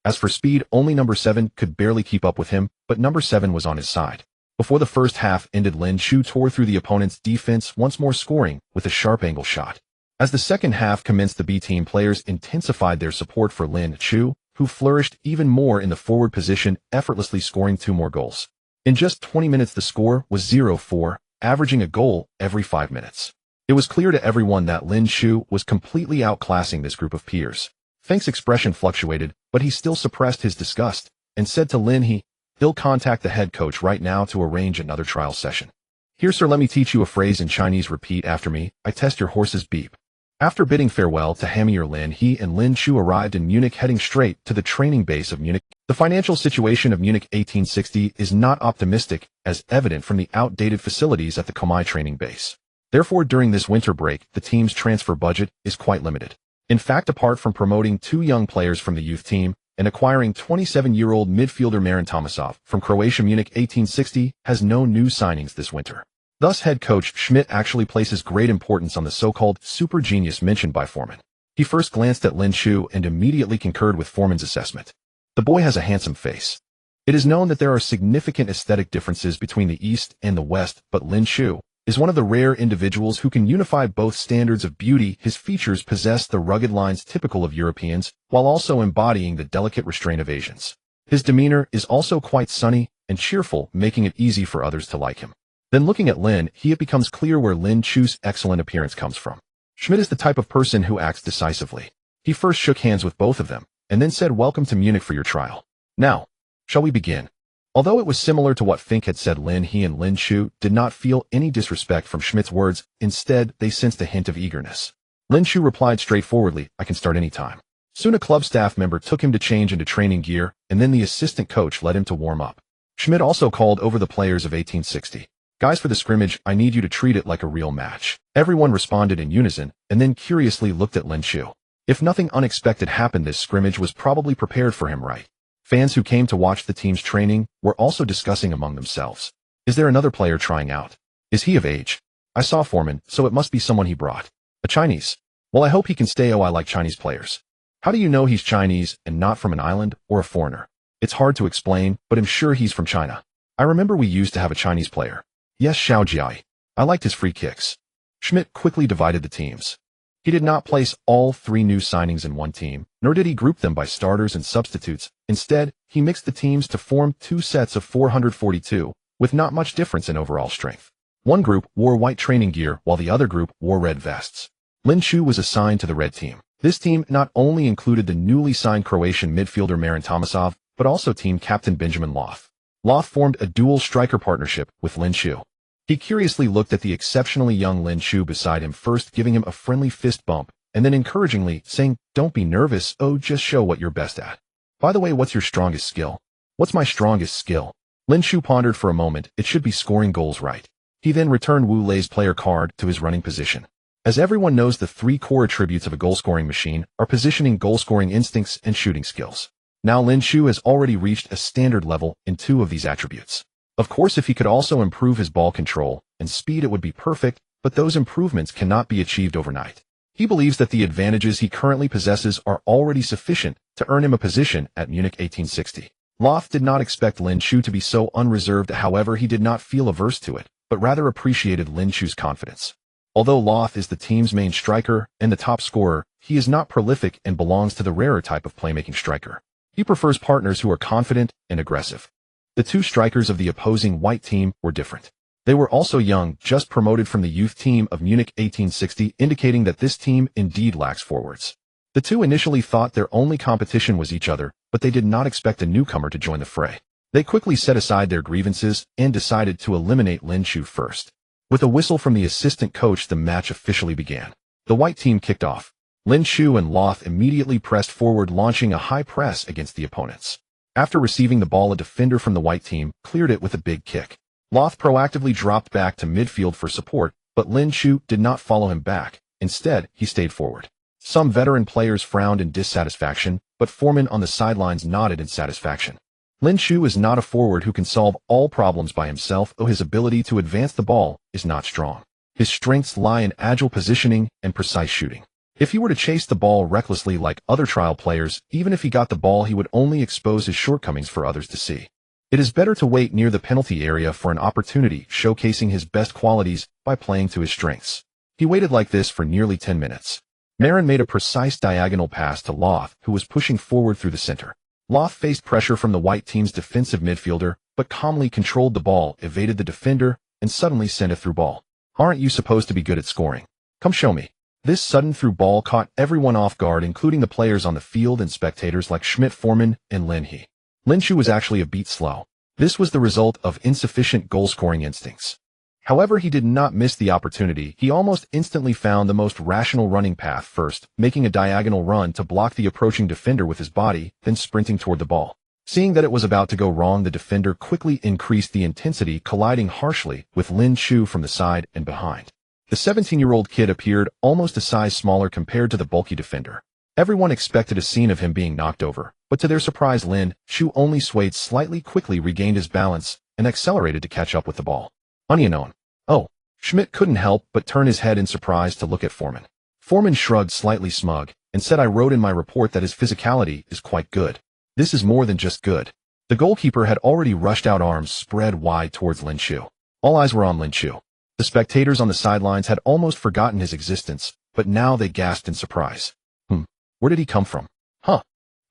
As for speed, only number 7 could barely keep up with him, but number 7 was on his side. Before the first half ended, Lin Chu tore through the opponent's defense, once more scoring with a sharp angle shot. As the second half commenced, the B-team players intensified their support for Lin Chu, who flourished even more in the forward position, effortlessly scoring 2 more goals. In just 20 minutes, the score was 0-4, averaging a goal every 5 minutes. It was clear to everyone that Lin Chu was completely outclassing this group of peers. Fink's expression fluctuated, but he still suppressed his disgust and said to Lin he'll contact the head coach right now to arrange another trial session. "Here, sir, let me teach you a phrase in Chinese. Repeat after me. I test your horse's beep." After bidding farewell to Hamir, Lin He and Lin Chu arrived in Munich, heading straight to the training base of Munich. The financial situation of Munich 1860 is not optimistic, as evident from the outdated facilities at the Komai training base. Therefore, during this winter break, the team's transfer budget is quite limited. In fact, apart from promoting 2 young players from the youth team and acquiring 27-year-old midfielder Marin Tomasov from Croatia, Munich 1860 has no new signings this winter. Thus, head coach Schmidt actually places great importance on the so-called super genius mentioned by Foreman. He first glanced at Lin Chu and immediately concurred with Foreman's assessment. The boy has a handsome face. It is known that there are significant aesthetic differences between the East and the West, but Lin Chu is one of the rare individuals who can unify both standards of beauty. His features possess the rugged lines typical of Europeans, while also embodying the delicate restraint of Asians. His demeanor is also quite sunny and cheerful, making it easy for others to like him. Then, looking at Lin He, it becomes clear where Lin Chu's excellent appearance comes from. Schmidt is the type of person who acts decisively. He first shook hands with both of them, and then said, "Welcome to Munich for your trial. Now, shall we begin?" Although it was similar to what Fink had said, Lin He and Lin Chu did not feel any disrespect from Schmidt's words. Instead, they sensed a hint of eagerness. Lin Chu replied straightforwardly, "I can start any time." Soon a club staff member took him to change into training gear, and then the assistant coach led him to warm up. Schmidt also called over the players of 1860. "Guys, for the scrimmage, I need you to treat it like a real match." Everyone responded in unison, and then curiously looked at Lin Chu. If nothing unexpected happened, this scrimmage was probably prepared for him, right? Fans who came to watch the team's training were also discussing among themselves. "Is there another player trying out? Is he of age? I saw Foreman, so it must be someone he brought. A Chinese. Well, I hope he can stay. Oh, I like Chinese players." How do you know he's Chinese and not from an island or a foreigner? It's hard to explain, but I'm sure he's from China. I remember we used to have a Chinese player. Yes, Xiao Jiai. I liked his free kicks. Schmidt quickly divided the teams. He did not place all 3 new signings in one team, nor did he group them by starters and substitutes. Instead, he mixed the teams to form 2 sets of 442, with not much difference in overall strength. One group wore white training gear while the other group wore red vests. Lin Chu was assigned to the red team. This team not only included the newly signed Croatian midfielder Marin Tomasov, but also team captain Benjamin Loth. Loth formed a dual striker partnership with Lin Chu. He curiously looked at the exceptionally young Lin Chu beside him, first giving him a friendly fist bump, and then encouragingly saying, "Don't be nervous, just show what you're best at. By the way, what's your strongest skill?" "What's my strongest skill?" Lin Chu pondered for a moment. It should be scoring goals, right? He then returned Wu Lei's player card to his running position. As everyone knows, the 3 core attributes of a goal-scoring machine are positioning, goal-scoring instincts, and shooting skills. Now Lin Chu has already reached a standard level in 2 of these attributes. Of course, if he could also improve his ball control and speed, it would be perfect, but those improvements cannot be achieved overnight. He believes that the advantages he currently possesses are already sufficient to earn him a position at Munich 1860. Loth did not expect Lin Chu to be so unreserved. However, he did not feel averse to it, but rather appreciated Lin Chu's confidence. Although Loth is the team's main striker and the top scorer, he is not prolific and belongs to the rarer type of playmaking striker. He prefers partners who are confident and aggressive. The 2 strikers of the opposing white team were different. They were also young, just promoted from the youth team of Munich 1860, indicating that this team indeed lacks forwards. The 2 initially thought their only competition was each other, but they did not expect a newcomer to join the fray. They quickly set aside their grievances and decided to eliminate Lin Chu first. With a whistle from the assistant coach, the match officially began. The white team kicked off. Lin Chu and Loth immediately pressed forward, launching a high press against the opponents. After receiving the ball, a defender from the white team cleared it with a big kick. Loth proactively dropped back to midfield for support, but Lin Chu did not follow him back. Instead, he stayed forward. Some veteran players frowned in dissatisfaction, but foremen on the sidelines nodded in satisfaction. Lin Chu is not a forward who can solve all problems by himself, though his ability to advance the ball is not strong. His strengths lie in agile positioning and precise shooting. If he were to chase the ball recklessly like other trial players, even if he got the ball, he would only expose his shortcomings for others to see. It is better to wait near the penalty area for an opportunity, showcasing his best qualities by playing to his strengths. He waited like this for nearly 10 minutes. Marin made a precise diagonal pass to Loth, who was pushing forward through the center. Loth faced pressure from the white team's defensive midfielder, but calmly controlled the ball, evaded the defender, and suddenly sent a through ball. "Aren't you supposed to be good at scoring? Come show me." This sudden through ball caught everyone off guard, including the players on the field and spectators like Schmidt, Foreman, and Lin He. Lin Chu was actually a beat slow. This was the result of insufficient goal-scoring instincts. However, he did not miss the opportunity. He almost instantly found the most rational running path, first making a diagonal run to block the approaching defender with his body, then sprinting toward the ball. Seeing that it was about to go wrong, the defender quickly increased the intensity, colliding harshly with Lin Chu from the side and behind. The 17-year-old kid appeared almost a size smaller compared to the bulky defender. Everyone expected a scene of him being knocked over, but to their surprise, Lin Chu only swayed slightly, quickly regained his balance, and accelerated to catch up with the ball. Unknown. Oh, Schmidt couldn't help but turn his head in surprise to look at Foreman. Foreman shrugged, slightly smug, and said, "I wrote in my report that his physicality is quite good. This is more than just good." The goalkeeper had already rushed out, arms spread wide towards Lin Chu. All eyes were on Lin Chu. The spectators on the sidelines had almost forgotten his existence, but now they gasped in surprise. Where did he come from?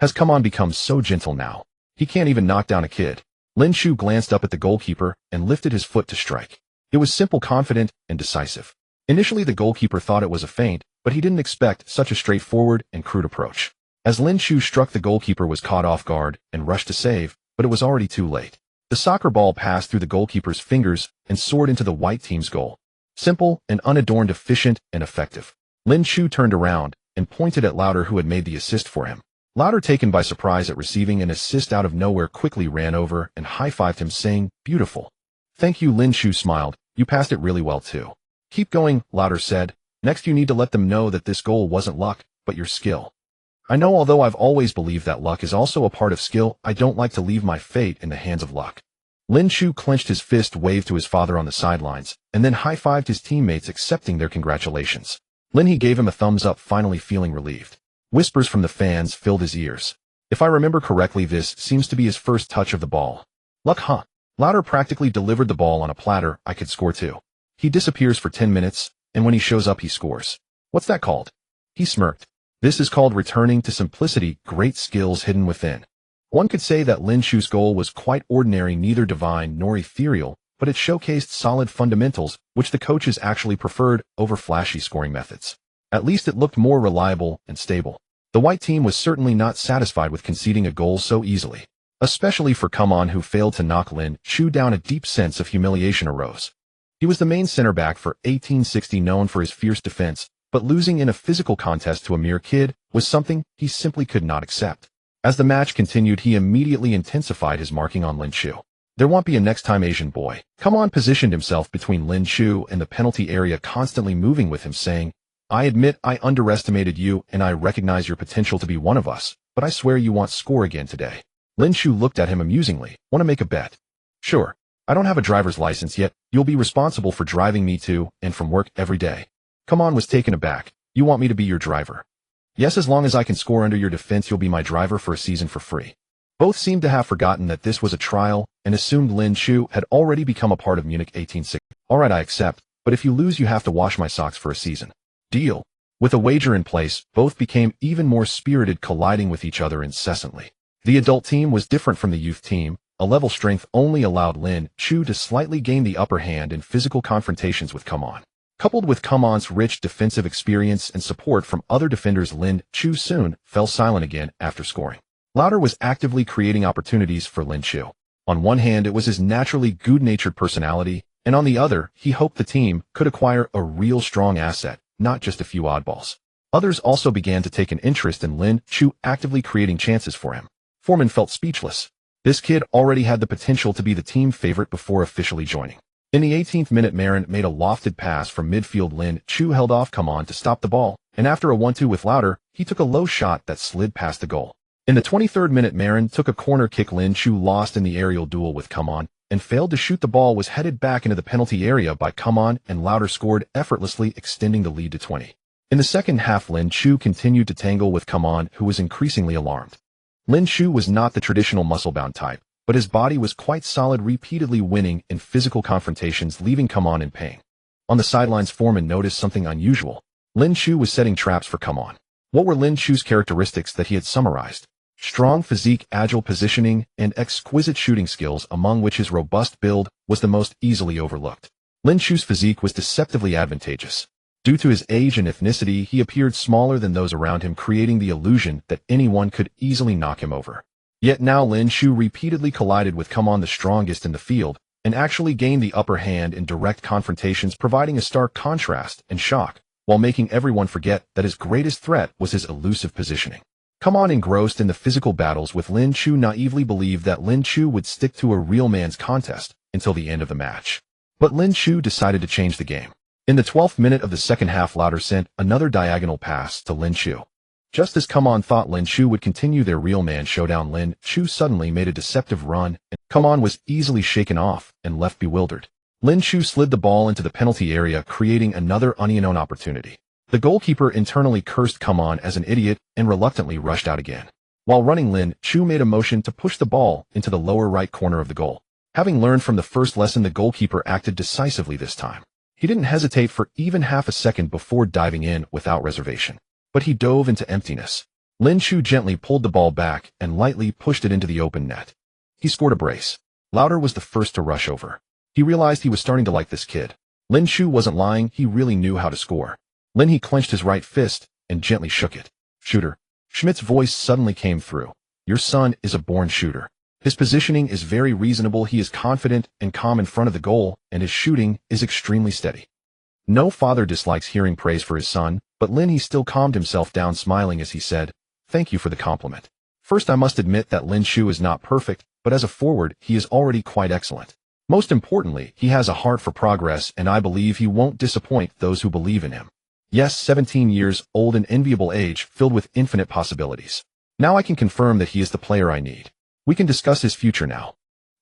Has come on become so gentle now? He can't even knock down a kid. Lin Chu glanced up at the goalkeeper and lifted his foot to strike. It was simple, confident, and decisive. Initially, the goalkeeper thought it was a feint, but he didn't expect such a straightforward and crude approach. As Lin Chu struck, the goalkeeper was caught off guard and rushed to save, but it was already too late. The soccer ball passed through the goalkeeper's fingers and soared into the white team's goal. Simple and unadorned, efficient and effective. Lin Chu turned around and pointed at Lauder, who had made the assist for him. Lauder, taken by surprise at receiving an assist out of nowhere, quickly ran over and high-fived him, saying, "Beautiful." "Thank you," Lin Chu smiled. "You passed it really well too." "Keep going," Lauder said. "Next you need to let them know that this goal wasn't luck, but your skill." "I know, although I've always believed that luck is also a part of skill, I don't like to leave my fate in the hands of luck." Lin Chu clenched his fist, waved to his father on the sidelines, and then high-fived his teammates, accepting their congratulations. Lin He gave him a thumbs up, finally feeling relieved. Whispers from the fans filled his ears. If I remember correctly, this seems to be his first touch of the ball. Luck, huh? Lauder practically delivered the ball on a platter. I could score too. He disappears for 10 minutes, and when he shows up he scores. What's that called? He smirked. This is called returning to simplicity, great skills hidden within. One could say that Lin Chu's goal was quite ordinary, neither divine nor ethereal, but it showcased solid fundamentals, which the coaches actually preferred over flashy scoring methods. At least it looked more reliable and stable. The white team was certainly not satisfied with conceding a goal so easily. Especially for Come On, who failed to knock Lin Chu down. A deep sense of humiliation arose. He was the main center back for 1860, known for his fierce defense, but losing in a physical contest to a mere kid was something he simply could not accept. As the match continued, he immediately intensified his marking on Lin Chu. There won't be a next time, Asian boy. Come On positioned himself between Lin Chu and the penalty area, constantly moving with him, saying, I admit I underestimated you and I recognize your potential to be one of us, but I swear you won't score again today. Lin Chu looked at him amusingly. Want to make a bet? Sure. I don't have a driver's license yet. You'll be responsible for driving me to and from work every day. Come On was taken aback. You want me to be your driver? Yes, as long as I can score under your defense, you'll be my driver for a season for free. Both seemed to have forgotten that this was a trial and assumed Lin Chu had already become a part of Munich 1860. All right, I accept, but if you lose you have to wash my socks for a season. Deal. With a wager in place, both became even more spirited, colliding with each other incessantly. The adult team was different from the youth team. A level strength only allowed Lin Chu to slightly gain the upper hand in physical confrontations with Come On. Coupled with Come On's rich defensive experience and support from other defenders, Lin Chu soon fell silent again after scoring. Lauder was actively creating opportunities for Lin Chu. On one hand, it was his naturally good-natured personality, and on the other, he hoped the team could acquire a real strong asset, not just a few oddballs. Others also began to take an interest in Lin Chu, actively creating chances for him. Foreman felt speechless. This kid already had the potential to be the team favorite before officially joining. In the 18th minute, Marin made a lofted pass from midfield. Lin Chu held off Come On to stop the ball, and after a 1-2 with Lauder, he took a low shot that slid past the goal. In the 23rd minute, Marin took a corner kick. Lin Chu lost in the aerial duel with Come On and failed to shoot. The ball was headed back into the penalty area by Come On, and Lauder scored effortlessly, extending the lead to 20. In the second half, Lin Chu continued to tangle with Come On, who was increasingly alarmed. Lin Chu was not the traditional muscle-bound type, but his body was quite solid, repeatedly winning in physical confrontations, leaving Come On in pain. On the sidelines, Foreman noticed something unusual. Lin Chu was setting traps for Come On. What were Lin Chu's characteristics that he had summarized? Strong physique, agile positioning, and exquisite shooting skills, among which his robust build was the most easily overlooked. Lin Chu's physique was deceptively advantageous. Due to his age and ethnicity, he appeared smaller than those around him, creating the illusion that anyone could easily knock him over. Yet now Lin Chu repeatedly collided with Come On, the strongest in the field, and actually gained the upper hand in direct confrontations, providing a stark contrast and shock, while making everyone forget that his greatest threat was his elusive positioning. Come On, engrossed in the physical battles with Lin Chu, naively believed that Lin Chu would stick to a real man's contest until the end of the match. But Lin Chu decided to change the game. In the 12th minute of the second half, Lauder sent another diagonal pass to Lin Chu. Just as Come On thought Lin Chu would continue their real man showdown, Lin Chu suddenly made a deceptive run, and Come On was easily shaken off and left bewildered. Lin Chu slid the ball into the penalty area, creating another unknown opportunity. The goalkeeper internally cursed Come On as an idiot and reluctantly rushed out again. While running, Lin Chu made a motion to push the ball into the lower right corner of the goal. Having learned from the first lesson, the goalkeeper acted decisively this time. He didn't hesitate for even half a second before diving in without reservation. But he dove into emptiness. Lin Chu gently pulled the ball back and lightly pushed it into the open net. He scored a brace. Lauder was the first to rush over. He realized he was starting to like this kid. Lin Chu wasn't lying, he really knew how to score. He clenched his right fist and gently shook it. Shooter. Schmidt's voice suddenly came through. Your son is a born shooter. His positioning is very reasonable, he is confident and calm in front of the goal, and his shooting is extremely steady. No father dislikes hearing praise for his son, but he still calmed himself down, smiling as he said, Thank you for the compliment. First, I must admit that Lin Chu is not perfect, but as a forward, he is already quite excellent. Most importantly, he has a heart for progress, and I believe he won't disappoint those who believe in him. Yes, 17 years old, an enviable age filled with infinite possibilities. Now I can confirm that he is the player I need. We can discuss his future now.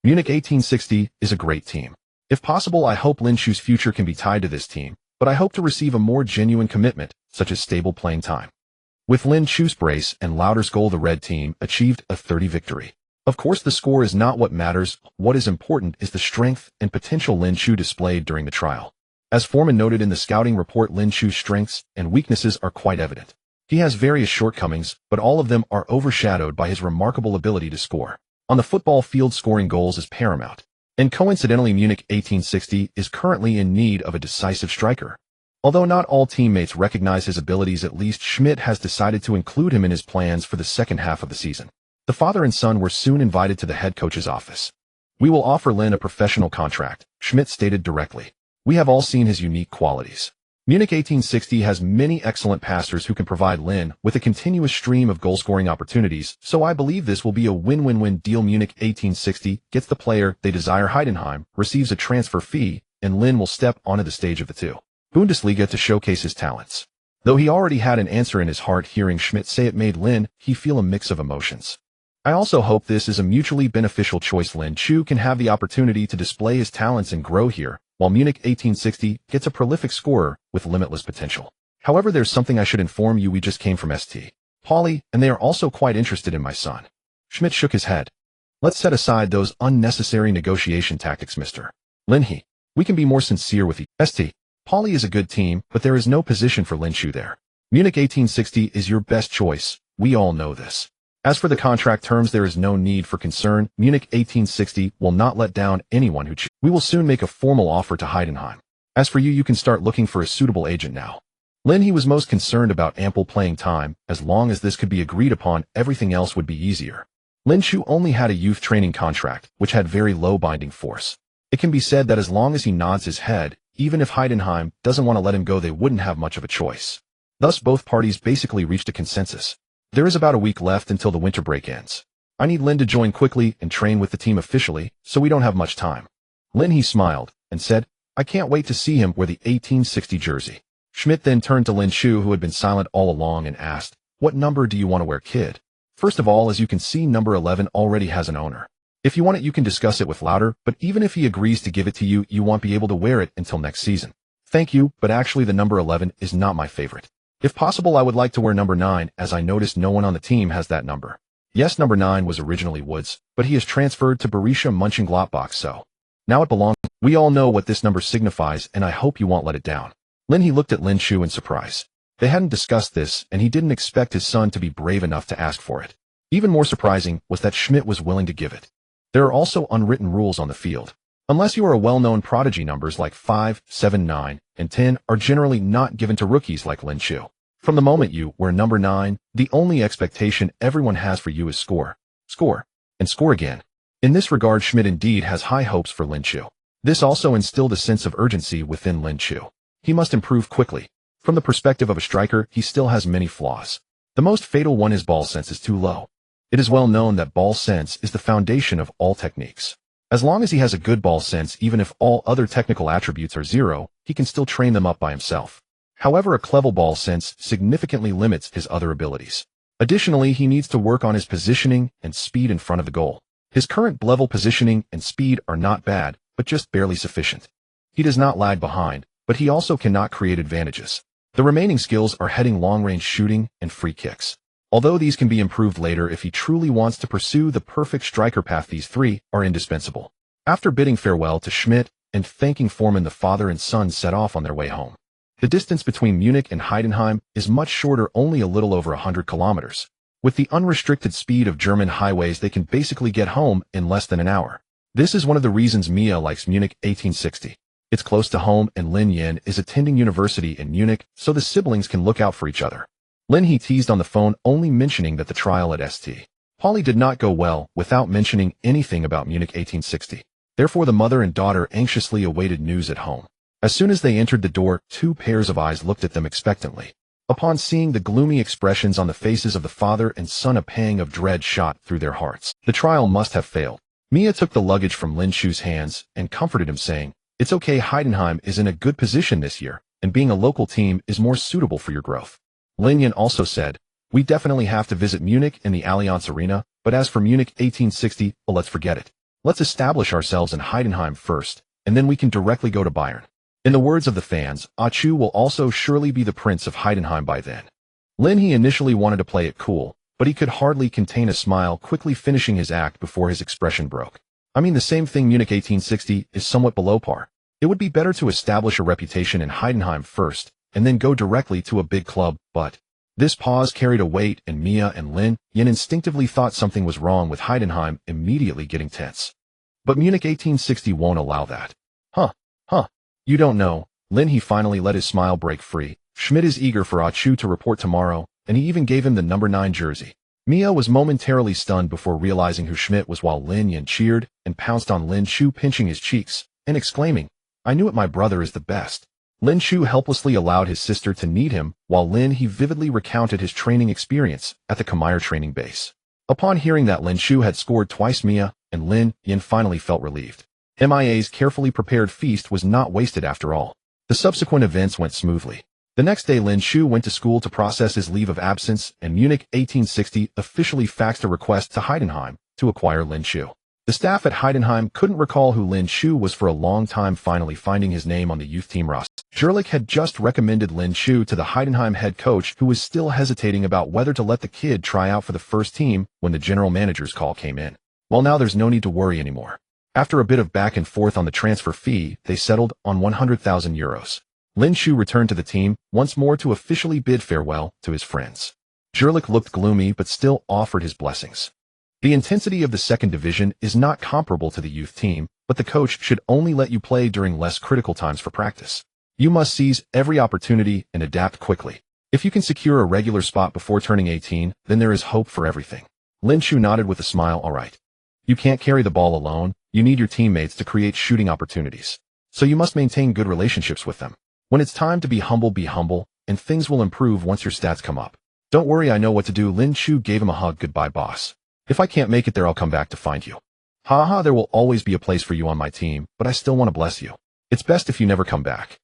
Munich 1860 is a great team. If possible, I hope Lin Chu's future can be tied to this team, but I hope to receive a more genuine commitment, such as stable playing time. With Lin Chu's brace and Lauder's goal, the red team achieved a 30 victory. Of course, the score is not what matters. What is important is the strength and potential Lin Chu displayed during the trial. As Foreman noted in the scouting report, Lin Chu's strengths and weaknesses are quite evident. He has various shortcomings, but all of them are overshadowed by his remarkable ability to score. On the football field, scoring goals is paramount. And coincidentally, Munich 1860 is currently in need of a decisive striker. Although not all teammates recognize his abilities, at least Schmidt has decided to include him in his plans for the second half of the season. The father and son were soon invited to the head coach's office. "We will offer Lin a professional contract," Schmidt stated directly. "We have all seen his unique qualities. Munich 1860 has many excellent passers who can provide Lin with a continuous stream of goal-scoring opportunities, so I believe this will be a win-win-win deal. Munich 1860 gets the player they desire, Heidenheim receives a transfer fee, and Lin will step onto the stage of the two Bundesliga to showcase his talents." Though he already had an answer in his heart, hearing Schmidt say it made Lin he feel a mix of emotions. "I also hope this is a mutually beneficial choice. Lin Chu can have the opportunity to display his talents and grow here, while Munich 1860 gets a prolific scorer with limitless potential. However, there's something I should inform you. We just came from St. Pauli, and they are also quite interested in my son." Schmidt shook his head. "Let's set aside those unnecessary negotiation tactics, Mr. Linhe. We can be more sincere with you. St. Pauli is a good team, but there is no position for Lin Chu there. Munich 1860 is your best choice. We all know this. As for the contract terms, there is no need for concern. Munich 1860 will not let down anyone who chooses. We will soon make a formal offer to Heidenheim. As for you, you can start looking for a suitable agent now." Lin was most concerned about ample playing time. As long as this could be agreed upon, everything else would be easier. Lin Chu only had a youth training contract, which had very low binding force. It can be said that as long as he nods his head, even if Heidenheim doesn't want to let him go, they wouldn't have much of a choice. Thus, both parties basically reached a consensus. There is about a week left until the winter break ends. I need Lin to join quickly and train with the team officially, so we don't have much time. Lin smiled and said, "I can't wait to see him wear the 1860 jersey." Schmidt then turned to Lin Chu, who had been silent all along, and asked, "What number do you want to wear, kid?" "First of all, as you can see, number 11 already has an owner. If you want it, you can discuss it with Lauder, but even if he agrees to give it to you, you won't be able to wear it until next season." "Thank you, but actually the number 11 is not my favorite. If possible, I would like to wear number 9, as I noticed no one on the team has that number." Yes, number 9 was originally Wood's, but he is transferred to Borussia Mönchengladbach, so now it belongs. We all know what this number signifies, and I hope you won't let it down. He looked at Lin Chu in surprise. They hadn't discussed this, and he didn't expect his son to be brave enough to ask for it. Even more surprising was that Schmidt was willing to give it. There are also unwritten rules on the field. Unless you are a well-known prodigy, numbers like 5, 7, 9, and 10 are generally not given to rookies like Lin Chu. From the moment you wear number 9, the only expectation everyone has for you is score, and score again. In this regard, Schmidt indeed has high hopes for Lin Chu. This also instilled a sense of urgency within Lin Chu. He must improve quickly. From the perspective of a striker, he still has many flaws. The most fatal one, his ball sense is too low. It is well known that ball sense is the foundation of all techniques. As long as he has a good ball sense, even if all other technical attributes are 0, he can still train them up by himself. However, a clever ball sense significantly limits his other abilities. Additionally, he needs to work on his positioning and speed in front of the goal. His current level positioning and speed are not bad, but just barely sufficient. He does not lag behind, but he also cannot create advantages. The remaining skills are heading, long-range shooting, and free kicks. Although these can be improved later if he truly wants to pursue the perfect striker path, these 3 are indispensable. After bidding farewell to Schmidt and thanking Foreman, the father and son set off on their way home. The distance between Munich and Heidenheim is much shorter, only a little over 100 kilometers. With the unrestricted speed of German highways, they can basically get home in less than an hour. This is one of the reasons Mia likes Munich 1860. It's close to home, and Lin Yin is attending university in Munich, so the siblings can look out for each other. Lin teased on the phone, only mentioning that the trial at St. Pauli did not go well, without mentioning anything about Munich 1860. Therefore, the mother and daughter anxiously awaited news at home. As soon as they entered the door, 2 pairs of eyes looked at them expectantly. Upon seeing the gloomy expressions on the faces of the father and son, a pang of dread shot through their hearts. The trial must have failed. Mia took the luggage from Lin Chu's hands and comforted him, saying, "It's okay, Heidenheim is in a good position this year, and being a local team is more suitable for your growth." Lin Yin also said, "We definitely have to visit Munich in the Allianz Arena, but as for Munich 1860, well, let's forget it. Let's establish ourselves in Heidenheim first, and then we can directly go to Bayern." In the words of the fans, Achu will also surely be the prince of Heidenheim by then. Lin he initially wanted to play it cool, but he could hardly contain a smile, quickly finishing his act before his expression broke. I mean, the same thing. Munich 1860 is somewhat below par. It would be better to establish a reputation in Heidenheim first, and then go directly to a big club, but this pause carried a weight, and Mia and Lin Yin instinctively thought something was wrong with Heidenheim, immediately getting tense. But Munich 1860 won't allow that. You don't know. Lin he finally let his smile break free. Schmidt is eager for Ah Chu to report tomorrow, and he even gave him the number 9 jersey. Mia was momentarily stunned before realizing who Schmidt was, while Lin Yin cheered and pounced on Lin Chu, pinching his cheeks and exclaiming, "I knew it, my brother is the best." Lin Chu helplessly allowed his sister to knead him, while Lin he vividly recounted his training experience at the Maguire training base. Upon hearing that Lin Chu had scored twice, Mia and Lin Yin finally felt relieved. MIA's carefully prepared feast was not wasted after all. The subsequent events went smoothly. The next day, Lin Chu went to school to process his leave of absence, and Munich 1860 officially faxed a request to Heidenheim to acquire Lin Chu. The staff at Heidenheim couldn't recall who Lin Chu was for a long time, finally finding his name on the youth team roster. Jurlich had just recommended Lin Chu to the Heidenheim head coach, who was still hesitating about whether to let the kid try out for the first team when the general manager's call came in. Well, now there's no need to worry anymore. After a bit of back and forth on the transfer fee, they settled on 100,000 euros. Lin Chu returned to the team once more to officially bid farewell to his friends. Jurlich looked gloomy but still offered his blessings. The intensity of the second division is not comparable to the youth team, but the coach should only let you play during less critical times for practice. You must seize every opportunity and adapt quickly. If you can secure a regular spot before turning 18, then there is hope for everything. Lin Chu nodded with a smile. All right. You can't carry the ball alone. You need your teammates to create shooting opportunities. So you must maintain good relationships with them. When it's time to be humble, and things will improve once your stats come up. Don't worry, I know what to do. Lin Chu gave him a hug. Goodbye, boss. If I can't make it there, I'll come back to find you. Haha, there will always be a place for you on my team, but I still want to bless you. It's best if you never come back.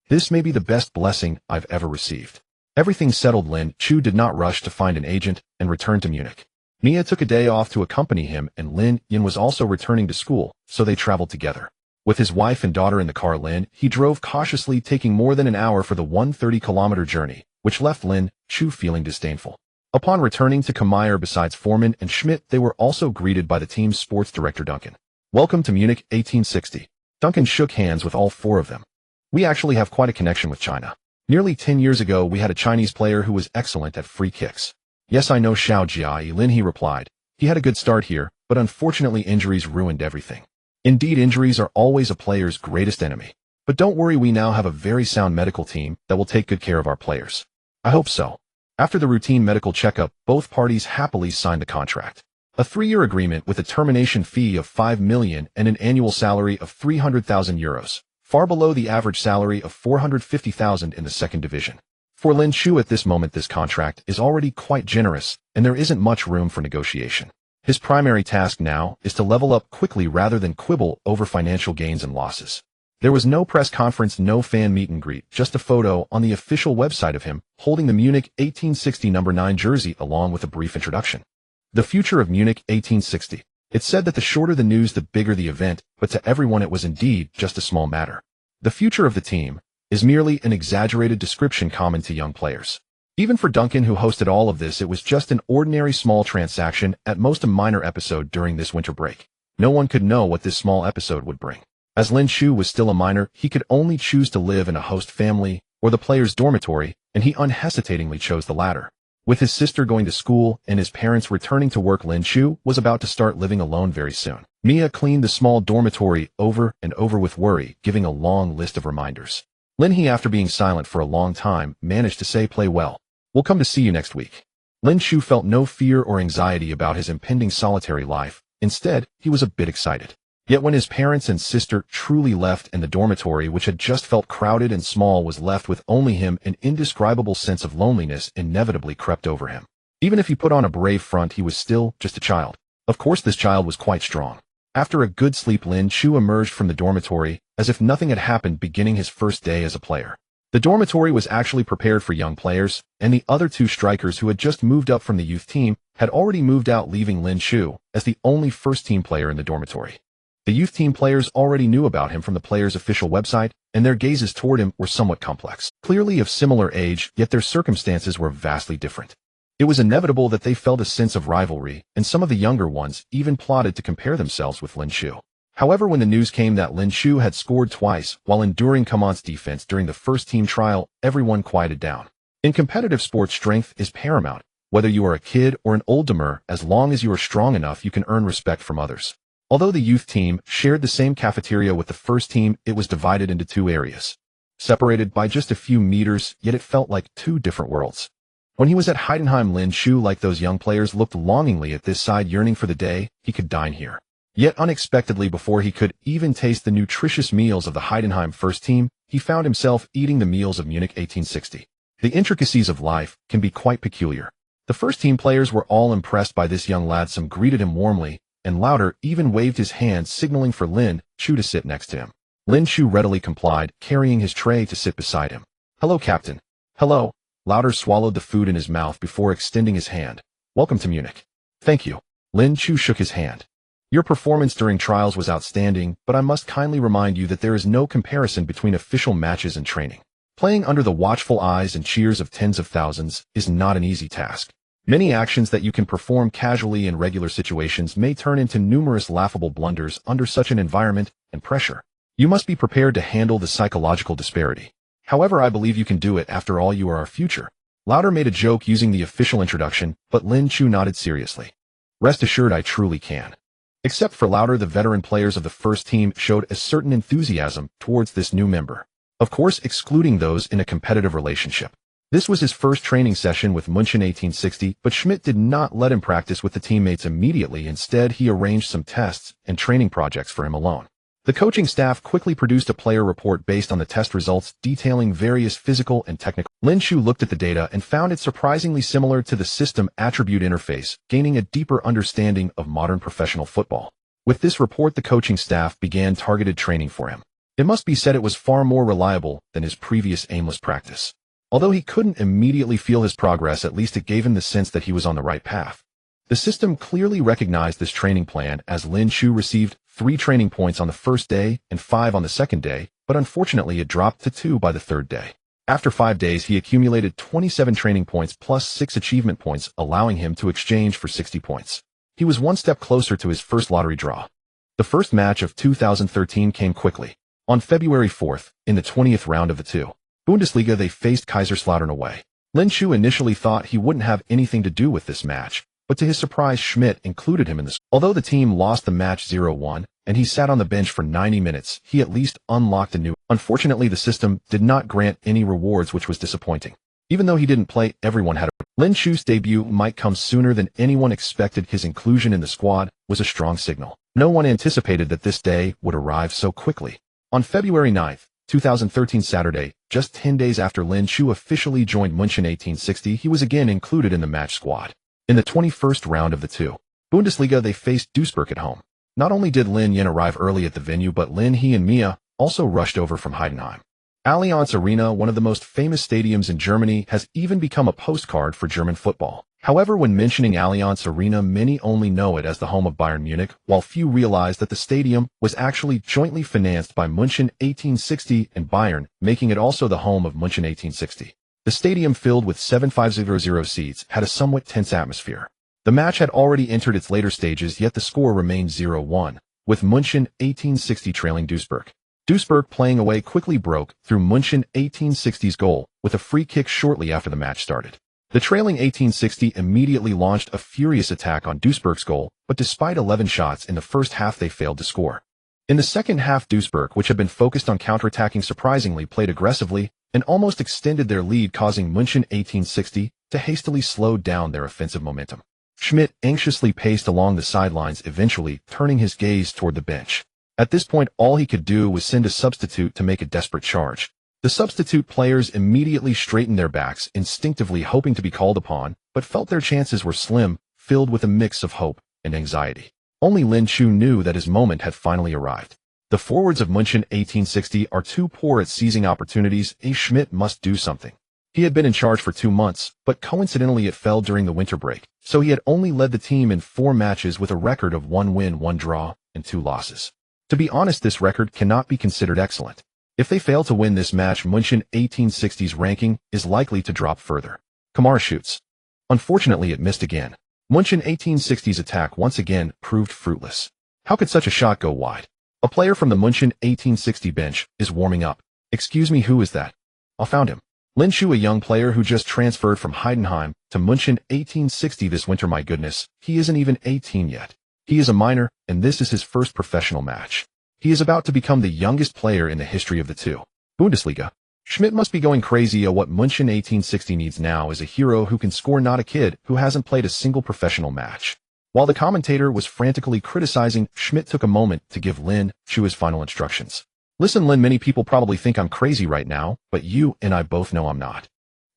This may be the best blessing I've ever received. Everything settled, Lin Chu did not rush to find an agent and return to Munich. Mia took a day off to accompany him, and Lin Yin was also returning to school, so they traveled together. With his wife and daughter in the car, Lin he drove cautiously, taking more than an hour for the 130-kilometer journey, which left Lin Chu feeling disdainful. Upon returning to Maguire, besides Foreman and Schmidt, they were also greeted by the team's sports director Duncan. Welcome to Munich 1860. Duncan shook hands with all 4 of them. We actually have quite a connection with China. Nearly 10 years ago, we had a Chinese player who was excellent at free kicks. Yes, I know Xiao Jiai, Lin he replied. He had a good start here, but unfortunately injuries ruined everything. Indeed, injuries are always a player's greatest enemy. But don't worry, we now have a very sound medical team that will take good care of our players. I hope so. After the routine medical checkup, both parties happily signed the contract. A 3-year agreement with a termination fee of 5 million and an annual salary of 300,000 euros, far below the average salary of 450,000 in the second division. For Lin Chu at this moment, this contract is already quite generous, and there isn't much room for negotiation. His primary task now is to level up quickly rather than quibble over financial gains and losses. There was no press conference, no fan meet and greet, just a photo on the official website of him holding the Munich 1860 number 9 jersey along with a brief introduction. The future of Munich 1860. It said that the shorter the news, the bigger the event, but to everyone it was indeed just a small matter. The future of the team is merely an exaggerated description common to young players. Even for Duncan, who hosted all of this, it was just an ordinary small transaction, at most a minor episode during this winter break. No one could know what this small episode would bring. As Lin Chu was still a minor, he could only choose to live in a host family or the player's dormitory, and he unhesitatingly chose the latter. With his sister going to school and his parents returning to work, Lin Chu was about to start living alone very soon. Mia cleaned the small dormitory over and over with worry, giving a long list of reminders. Lin he, after being silent for a long time, managed to say, "Play well. We'll come to see you next week." Lin Chu felt no fear or anxiety about his impending solitary life. Instead, he was a bit excited. Yet when his parents and sister truly left and the dormitory, which had just felt crowded and small, was left with only him, an indescribable sense of loneliness inevitably crept over him. Even if he put on a brave front, he was still just a child. Of course, this child was quite strong. After a good sleep, Lin Chu emerged from the dormitory as if nothing had happened, beginning his first day as a player. The dormitory was actually prepared for young players, and the other 2 strikers who had just moved up from the youth team had already moved out, leaving Lin Chu as the only first-team player in the dormitory. The youth team players already knew about him from the player's official website, and their gazes toward him were somewhat complex. Clearly of similar age, yet their circumstances were vastly different. It was inevitable that they felt a sense of rivalry, and some of the younger ones even plotted to compare themselves with Lin Shu. However, when the news came that Lin Shu had scored twice while enduring Coman's defense during the first team trial, everyone quieted down. In competitive sports, strength is paramount. Whether you are a kid or an old-timer, as long as you are strong enough, you can earn respect from others. Although the youth team shared the same cafeteria with the first team, it was divided into two areas. Separated by just a few meters, yet it felt like two different worlds. When he was at Heidenheim, Lin Shu, like those young players, looked longingly at this side, yearning for the day he could dine here. Yet unexpectedly, before he could even taste the nutritious meals of the Heidenheim first team, he found himself eating the meals of Munich 1860. The intricacies of life can be quite peculiar. The first team players were all impressed by this young lad. Some greeted him warmly, and Lauder even waved his hand, signaling for Lin Shu to sit next to him. Lin Shu readily complied, carrying his tray to sit beside him. "Hello, Captain." "Hello." Lauder swallowed the food in his mouth before extending his hand. "Welcome to Munich." "Thank you." Lin Shu shook his hand. "Your performance during trials was outstanding, but I must kindly remind you that there is no comparison between official matches and training. Playing under the watchful eyes and cheers of tens of thousands is not an easy task. Many actions that you can perform casually in regular situations may turn into numerous laughable blunders under such an environment and pressure. You must be prepared to handle the psychological disparity. However, I believe you can do it. After all, you are our future." Lauder made a joke using the official introduction, but Lin Shu nodded seriously. "Rest assured, I truly can." Except for Lauder, the veteran players of the first team showed a certain enthusiasm towards this new member. Of course, excluding those in a competitive relationship. This was his first training session with München 1860, but Schmidt did not let him practice with the teammates immediately. Instead, he arranged some tests and training projects for him alone. The coaching staff quickly produced a player report based on the test results, detailing various physical and technical. Lin Shu looked at the data and found it surprisingly similar to the system attribute interface, gaining a deeper understanding of modern professional football. With this report, the coaching staff began targeted training for him. It must be said it was far more reliable than his previous aimless practice. Although he couldn't immediately feel his progress, at least it gave him the sense that he was on the right path. The system clearly recognized this training plan, as Lin Shu received 3 training points on the first day and 5 on the second day, but unfortunately it dropped to 2 by the third day. After 5 days, he accumulated 27 training points plus 6 achievement points, allowing him to exchange for 60 points. He was one step closer to his first lottery draw. The first match of 2013 came quickly. On February 4th, in the 20th round of the 2. Bundesliga, they faced Kaiserslautern away. Lin Shu initially thought he wouldn't have anything to do with this match, but to his surprise, Schmidt included him in this. Although the team lost the match 0-1, and he sat on the bench for 90 minutes, he at least unlocked a new. Unfortunately, the system did not grant any rewards, which was disappointing. Even though he didn't play, everyone had a. Lin Shu's debut might come sooner than anyone expected. His inclusion in the squad was a strong signal. No one anticipated that this day would arrive so quickly. On February 9th, 2013 Saturday, just 10 days after Lin Shu officially joined München 1860, he was again included in the match squad. In the 21st round of the 2. Bundesliga, they faced Duisburg at home. Not only did Lin Yin arrive early at the venue, but Lin He and Mia also rushed over from Heidenheim. Allianz Arena, one of the most famous stadiums in Germany, has even become a postcard for German football. However, when mentioning Allianz Arena, many only know it as the home of Bayern Munich, while few realize that the stadium was actually jointly financed by München 1860 and Bayern, making it also the home of München 1860. The stadium, filled with 7,500 seats, had a somewhat tense atmosphere. The match had already entered its later stages, yet the score remained 0-1, with München 1860 trailing Duisburg. Duisburg, playing away, quickly broke through München 1860's goal with a free kick shortly after the match started. The trailing 1860 immediately launched a furious attack on Duisburg's goal, but despite 11 shots in the first half, they failed to score. In the second half, Duisburg, which had been focused on counterattacking, surprisingly played aggressively and almost extended their lead, causing München 1860 to hastily slow down their offensive momentum. Schmidt anxiously paced along the sidelines, eventually turning his gaze toward the bench. At this point, all he could do was send a substitute to make a desperate charge. The substitute players immediately straightened their backs, instinctively hoping to be called upon, but felt their chances were slim, filled with a mix of hope and anxiety. Only Lin Shu knew that his moment had finally arrived. The forwards of München 1860 are too poor at seizing opportunities. Schmidt must do something. He had been in charge for 2 months, but coincidentally it fell during the winter break, so he had only led the team in 4 matches with a record of 1 win, 1 draw, and 2 losses. To be honest, this record cannot be considered excellent. If they fail to win this match, München 1860's ranking is likely to drop further. Kamara shoots. Unfortunately, it missed again. München 1860's attack once again proved fruitless. How could such a shot go wide? A player from the München 1860 bench is warming up. Excuse me, who is that? I found him. Lin Shu, a young player who just transferred from Heidenheim to München 1860 this winter. My goodness, he isn't even 18 yet. He is a minor, and this is his first professional match. He is about to become the youngest player in the history of the two. Bundesliga. Schmidt must be going crazy. What München 1860 needs now is a hero who can score, not a kid who hasn't played a single professional match. While the commentator was frantically criticizing, Schmidt took a moment to give Lin Shu his final instructions. Listen, Lin, many people probably think I'm crazy right now, but you and I both know I'm not.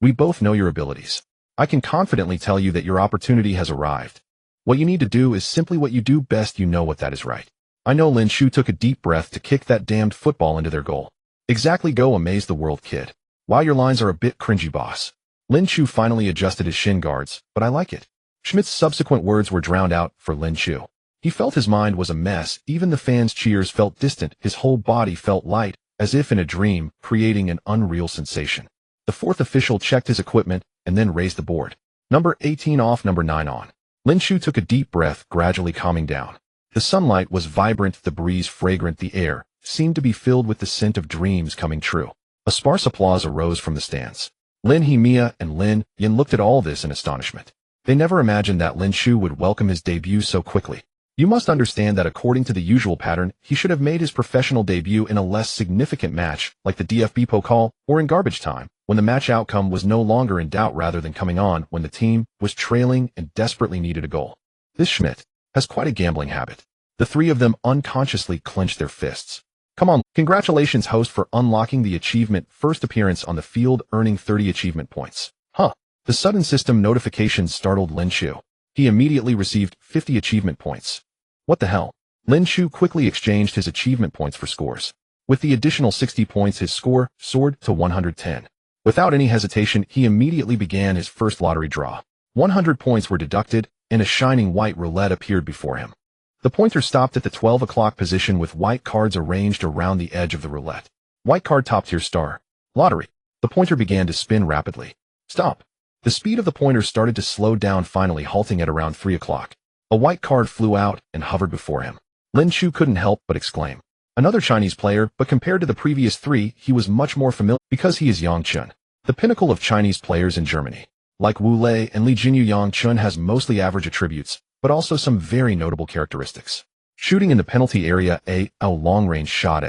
We both know your abilities. I can confidently tell you that your opportunity has arrived. What you need to do is simply what you do best. You know what that is, right? I know. Lin Shu took a deep breath to kick that damned football into their goal. Exactly, go amaze the world, kid. Wow, your lines are a bit cringy, boss. Lin Shu finally adjusted his shin guards, but I like it. Schmidt's subsequent words were drowned out for Lin Shu. He felt his mind was a mess. Even the fans' cheers felt distant. His whole body felt light, as if in a dream, creating an unreal sensation. The fourth official checked his equipment and then raised the board. Number 18 off, number 9 on. Lin Shu took a deep breath, gradually calming down. The sunlight was vibrant, the breeze fragrant, the air seemed to be filled with the scent of dreams coming true. A sparse applause arose from the stands. Lin He Mia and Lin Yin looked at all this in astonishment. They never imagined that Lin Shu would welcome his debut so quickly. You must understand that according to the usual pattern, he should have made his professional debut in a less significant match, like the DFB Pokal, or in garbage time, when the match outcome was no longer in doubt, rather than coming on when the team was trailing and desperately needed a goal. This Schmidt has quite a gambling habit. The three of them unconsciously clenched their fists. Come on, congratulations, host, for unlocking the achievement first appearance on the field, earning 30 achievement points. Huh. The sudden system notification startled Lin Shu. He immediately received 50 achievement points. What the hell? Lin Shu quickly exchanged his achievement points for scores. With the additional 60 points, his score soared to 110. Without any hesitation, he immediately began his first lottery draw. 100 points were deducted, and a shining white roulette appeared before him. The pointer stopped at the 12 o'clock position with white cards arranged around the edge of the roulette. White card, top tier star. Lottery. The pointer began to spin rapidly. Stop. The speed of the pointer started to slow down, finally halting at around 3 o'clock. A white card flew out and hovered before him. Lin Shu couldn't help but exclaim. Another Chinese player, but compared to the previous three, he was much more familiar because he is Yang Chun, the pinnacle of Chinese players in Germany. Like Wu Lei and Li Jinyu, Yang Chun has mostly average attributes, but also some very notable characteristics. Shooting in the penalty area, a long-range shot.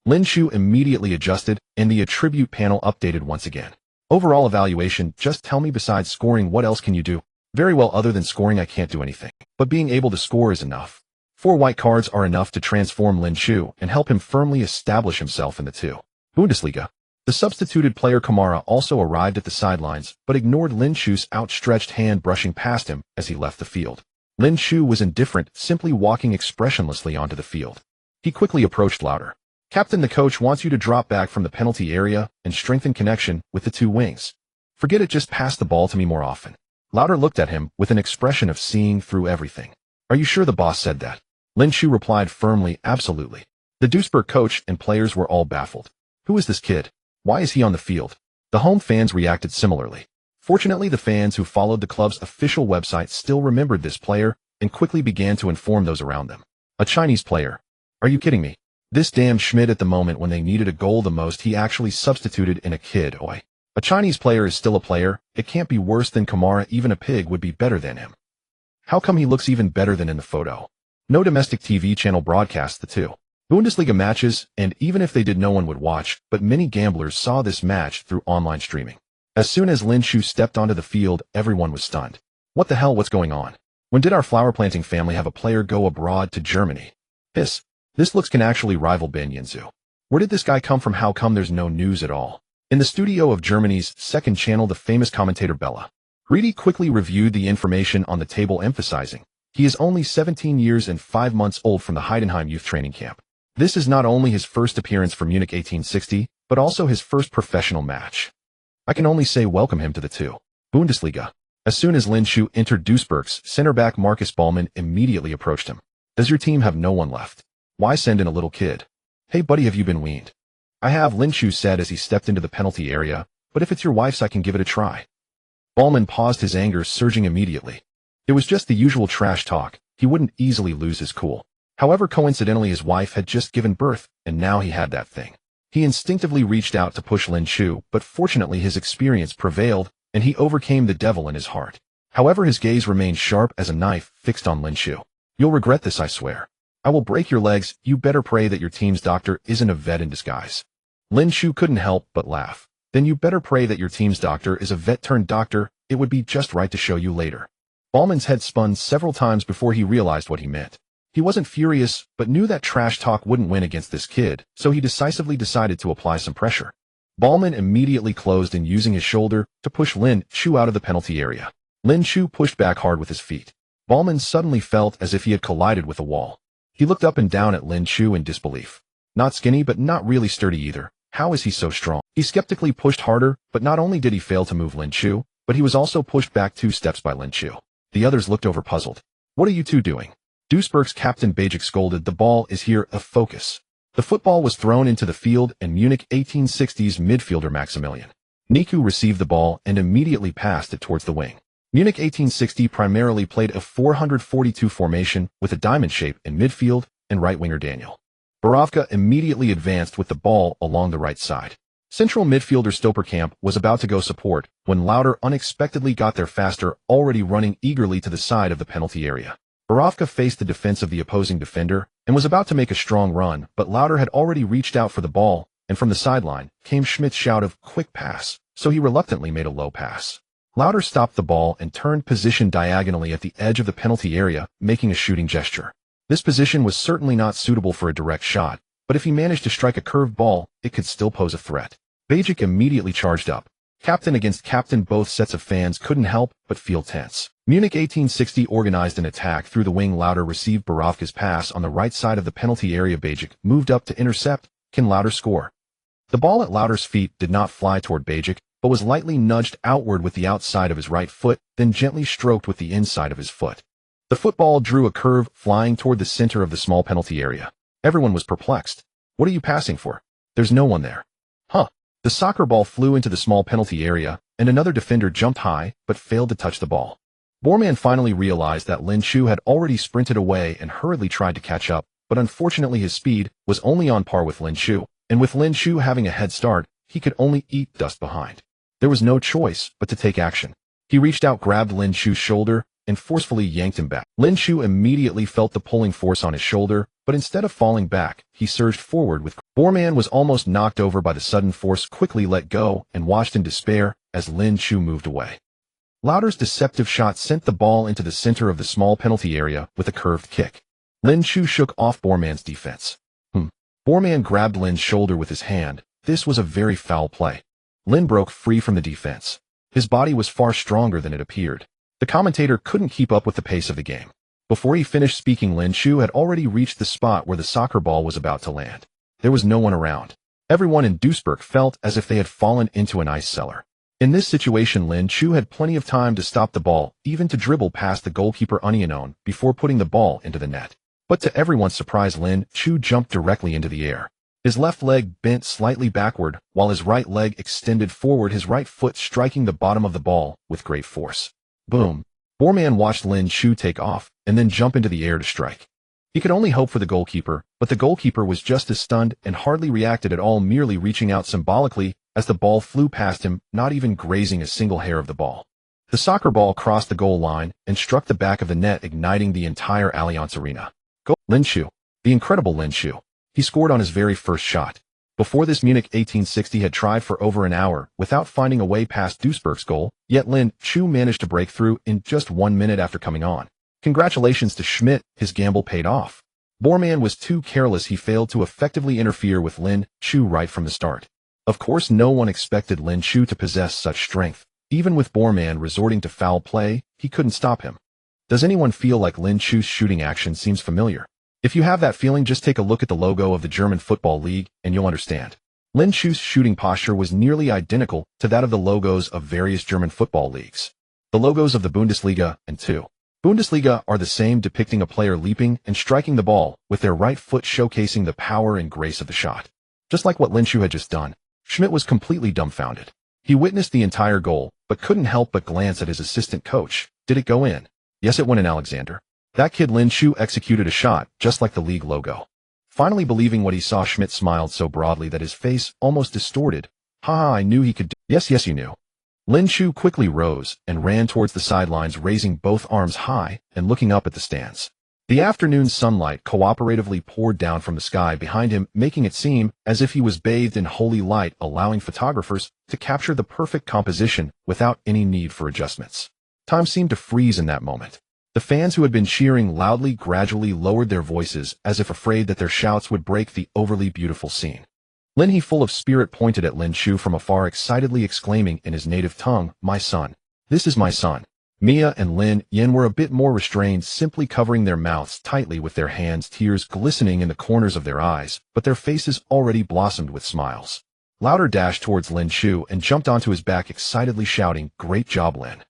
Lin Shu immediately adjusted, and the attribute panel updated once again. Overall evaluation, just tell me, besides scoring, what else can you do? Very well, other than scoring I can't do anything. But being able to score is enough. 4 white cards are enough to transform Lin Shu and help him firmly establish himself in the two. Bundesliga. The substituted player Kamara also arrived at the sidelines, but ignored Lin Shu's outstretched hand brushing past him as he left the field. Lin Shu was indifferent, simply walking expressionlessly onto the field. He quickly approached Lauter. Captain, the coach wants you to drop back from the penalty area and strengthen connection with the two wings. Forget it, just pass the ball to me more often. Lauter looked at him with an expression of seeing through everything. Are you sure the boss said that? Lin Shu replied firmly, absolutely. The Duisburg coach and players were all baffled. Who is this kid? Why is he on the field? The home fans reacted similarly. Fortunately, the fans who followed the club's official website still remembered this player and quickly began to inform those around them. A Chinese player. Are you kidding me? This damn Schmidt, at the moment when they needed a goal the most, he actually substituted in a kid. Oi. A Chinese player is still a player. It can't be worse than Kamara. Even a pig would be better than him. How come he looks even better than in the photo? No domestic TV channel broadcasts the two Bundesliga matches, and even if they did, no one would watch, but many gamblers saw this match through online streaming. As soon as Lin Shu stepped onto the field, everyone was stunned. What the hell, what's going on? When did our flower planting family have a player go abroad to Germany? This looks can actually rival Ben Yanzu. Where did this guy come from? How come there's no news at all? In the studio of Germany's second channel, the famous commentator Bella Reedy quickly reviewed the information on the table, emphasizing, he is only 17 years and 5 months old from the Heidenheim youth training camp. This is not only his first appearance for Munich 1860, but also his first professional match. I can only say welcome him to the two Bundesliga. As soon as Lin Shu entered, Duisburg's center back Marcus Ballmann immediately approached him. Does your team have no one left? Why send in a little kid? Hey buddy, have you been weaned? I have, Lin Chu said as he stepped into the penalty area, but if it's your wife's I can give it a try. Ballman paused, his anger surging immediately. It was just the usual trash talk. He wouldn't easily lose his cool. However, coincidentally his wife had just given birth, and now he had that thing. He instinctively reached out to push Lin Chu, but fortunately his experience prevailed, and he overcame the devil in his heart. However, his gaze remained sharp as a knife fixed on Lin Chu. You'll regret this, I swear. I will break your legs. You better pray that your team's doctor isn't a vet in disguise. Lin Chu couldn't help but laugh. Then you better pray that your team's doctor is a vet-turned-doctor. It would be just right to show you later. Ballman's head spun several times before he realized what he meant. He wasn't furious, but knew that trash talk wouldn't win against this kid, so he decisively decided to apply some pressure. Ballman immediately closed in, using his shoulder to push Lin Chu out of the penalty area. Lin Chu pushed back hard with his feet. Ballman suddenly felt as if he had collided with a wall. He looked up and down at Lin Chu in disbelief. Not skinny, but not really sturdy either. How is he so strong? He skeptically pushed harder, but not only did he fail to move Lin Chu, but he was also pushed back 2 steps by Lin Chu. The others looked over puzzled. What are you two doing? Duisburg's captain Bajik scolded. The ball is here, a focus. The football was thrown into the field, and Munich 1860's midfielder Maximilian Niku received the ball and immediately passed it towards the wing. Munich 1860 primarily played a 442 formation with a diamond shape in midfield, and right winger Daniel Borovka immediately advanced with the ball along the right side. Central midfielder Stoperkamp was about to go support when Lauter unexpectedly got there faster, already running eagerly to the side of the penalty area. Borovka faced the defense of the opposing defender and was about to make a strong run, but Lauter had already reached out for the ball, and from the sideline came Schmidt's shout of quick pass, so he reluctantly made a low pass. Lauter stopped the ball and turned position diagonally at the edge of the penalty area, making a shooting gesture. This position was certainly not suitable for a direct shot, but if he managed to strike a curved ball, it could still pose a threat. Bajik immediately charged up. Captain against captain, both sets of fans couldn't help but feel tense. Munich 1860 organized an attack through the wing. Lauter received Borovka's pass on the right side of the penalty area. Bajik moved up to intercept. Can Lauter score? The ball at Lauter's feet did not fly toward Bajik, but was lightly nudged outward with the outside of his right foot, then gently stroked with the inside of his foot. The football drew a curve, flying toward the center of the small penalty area. Everyone was perplexed. What are you passing for? There's no one there. Huh. The soccer ball flew into the small penalty area, and another defender jumped high, but failed to touch the ball. Bormann finally realized that Lin Chu had already sprinted away and hurriedly tried to catch up, but unfortunately his speed was only on par with Lin Chu, and with Lin Chu having a head start, he could only eat dust behind. There was no choice but to take action. He reached out, grabbed Lin Chu's shoulder, and forcefully yanked him back. Lin Chu immediately felt the pulling force on his shoulder, but instead of falling back, he surged forward with. Bormann was almost knocked over by the sudden force, quickly let go, and watched in despair as Lin Chu moved away. Lauter's deceptive shot sent the ball into the center of the small penalty area with a curved kick. Lin Chu shook off Bormann's defense. Bormann grabbed Lin's shoulder with his hand. This was a very foul play. Lin broke free from the defense. His body was far stronger than it appeared. The commentator couldn't keep up with the pace of the game. Before he finished speaking, Lin Chu had already reached the spot where the soccer ball was about to land. There was no one around. Everyone in Duisburg felt as if they had fallen into an ice cellar. In this situation, Lin Chu had plenty of time to stop the ball, even to dribble past the goalkeeper Unionon before putting the ball into the net. But to everyone's surprise, Lin Chu jumped directly into the air. His left leg bent slightly backward, while his right leg extended forward, his right foot striking the bottom of the ball with great force. Boom. Bormann watched Lin Chu take off, and then jump into the air to strike. He could only hope for the goalkeeper, but the goalkeeper was just as stunned and hardly reacted at all, merely reaching out symbolically as the ball flew past him, not even grazing a single hair of the ball. The soccer ball crossed the goal line and struck the back of the net, igniting the entire Allianz Arena. Goal. Lin Chu. The incredible Lin Chu. He scored on his very first shot. Before this, Munich 1860 had tried for over an hour without finding a way past Duisburg's goal, yet Lin Chu managed to break through in just 1 minute after coming on. Congratulations to Schmidt, his gamble paid off. Bormann was too careless. He failed to effectively interfere with Lin Chu right from the start. Of course, no one expected Lin Chu to possess such strength. Even with Bormann resorting to foul play, he couldn't stop him. Does anyone feel like Lin Chu's shooting action seems familiar? If you have that feeling, just take a look at the logo of the German Football League and you'll understand. Lin Chu's shooting posture was nearly identical to that of the logos of various German football leagues. The logos of the Bundesliga and 2. Bundesliga are the same, depicting a player leaping and striking the ball, with their right foot showcasing the power and grace of the shot. Just like what Lin Shu had just done, Schmidt was completely dumbfounded. He witnessed the entire goal, but couldn't help but glance at his assistant coach. Did it go in? Yes, it went in, Alexander. That kid Lin Shu executed a shot, just like the league logo. Finally believing what he saw, Schmidt smiled so broadly that his face almost distorted. Haha, I knew he could do. Yes, you knew. Lin Shu quickly rose and ran towards the sidelines, raising both arms high and looking up at the stands. The afternoon sunlight cooperatively poured down from the sky behind him, making it seem as if he was bathed in holy light, allowing photographers to capture the perfect composition without any need for adjustments. Time seemed to freeze in that moment. The fans who had been cheering loudly gradually lowered their voices as if afraid that their shouts would break the overly beautiful scene. Lin He, full of spirit, pointed at Lin Shu from afar, excitedly exclaiming in his native tongue, "My son. This is my son." Mia and Lin Yen were a bit more restrained, simply covering their mouths tightly with their hands, tears glistening in the corners of their eyes, but their faces already blossomed with smiles. Louder dashed towards Lin Shu and jumped onto his back, excitedly shouting, "Great job, Lin."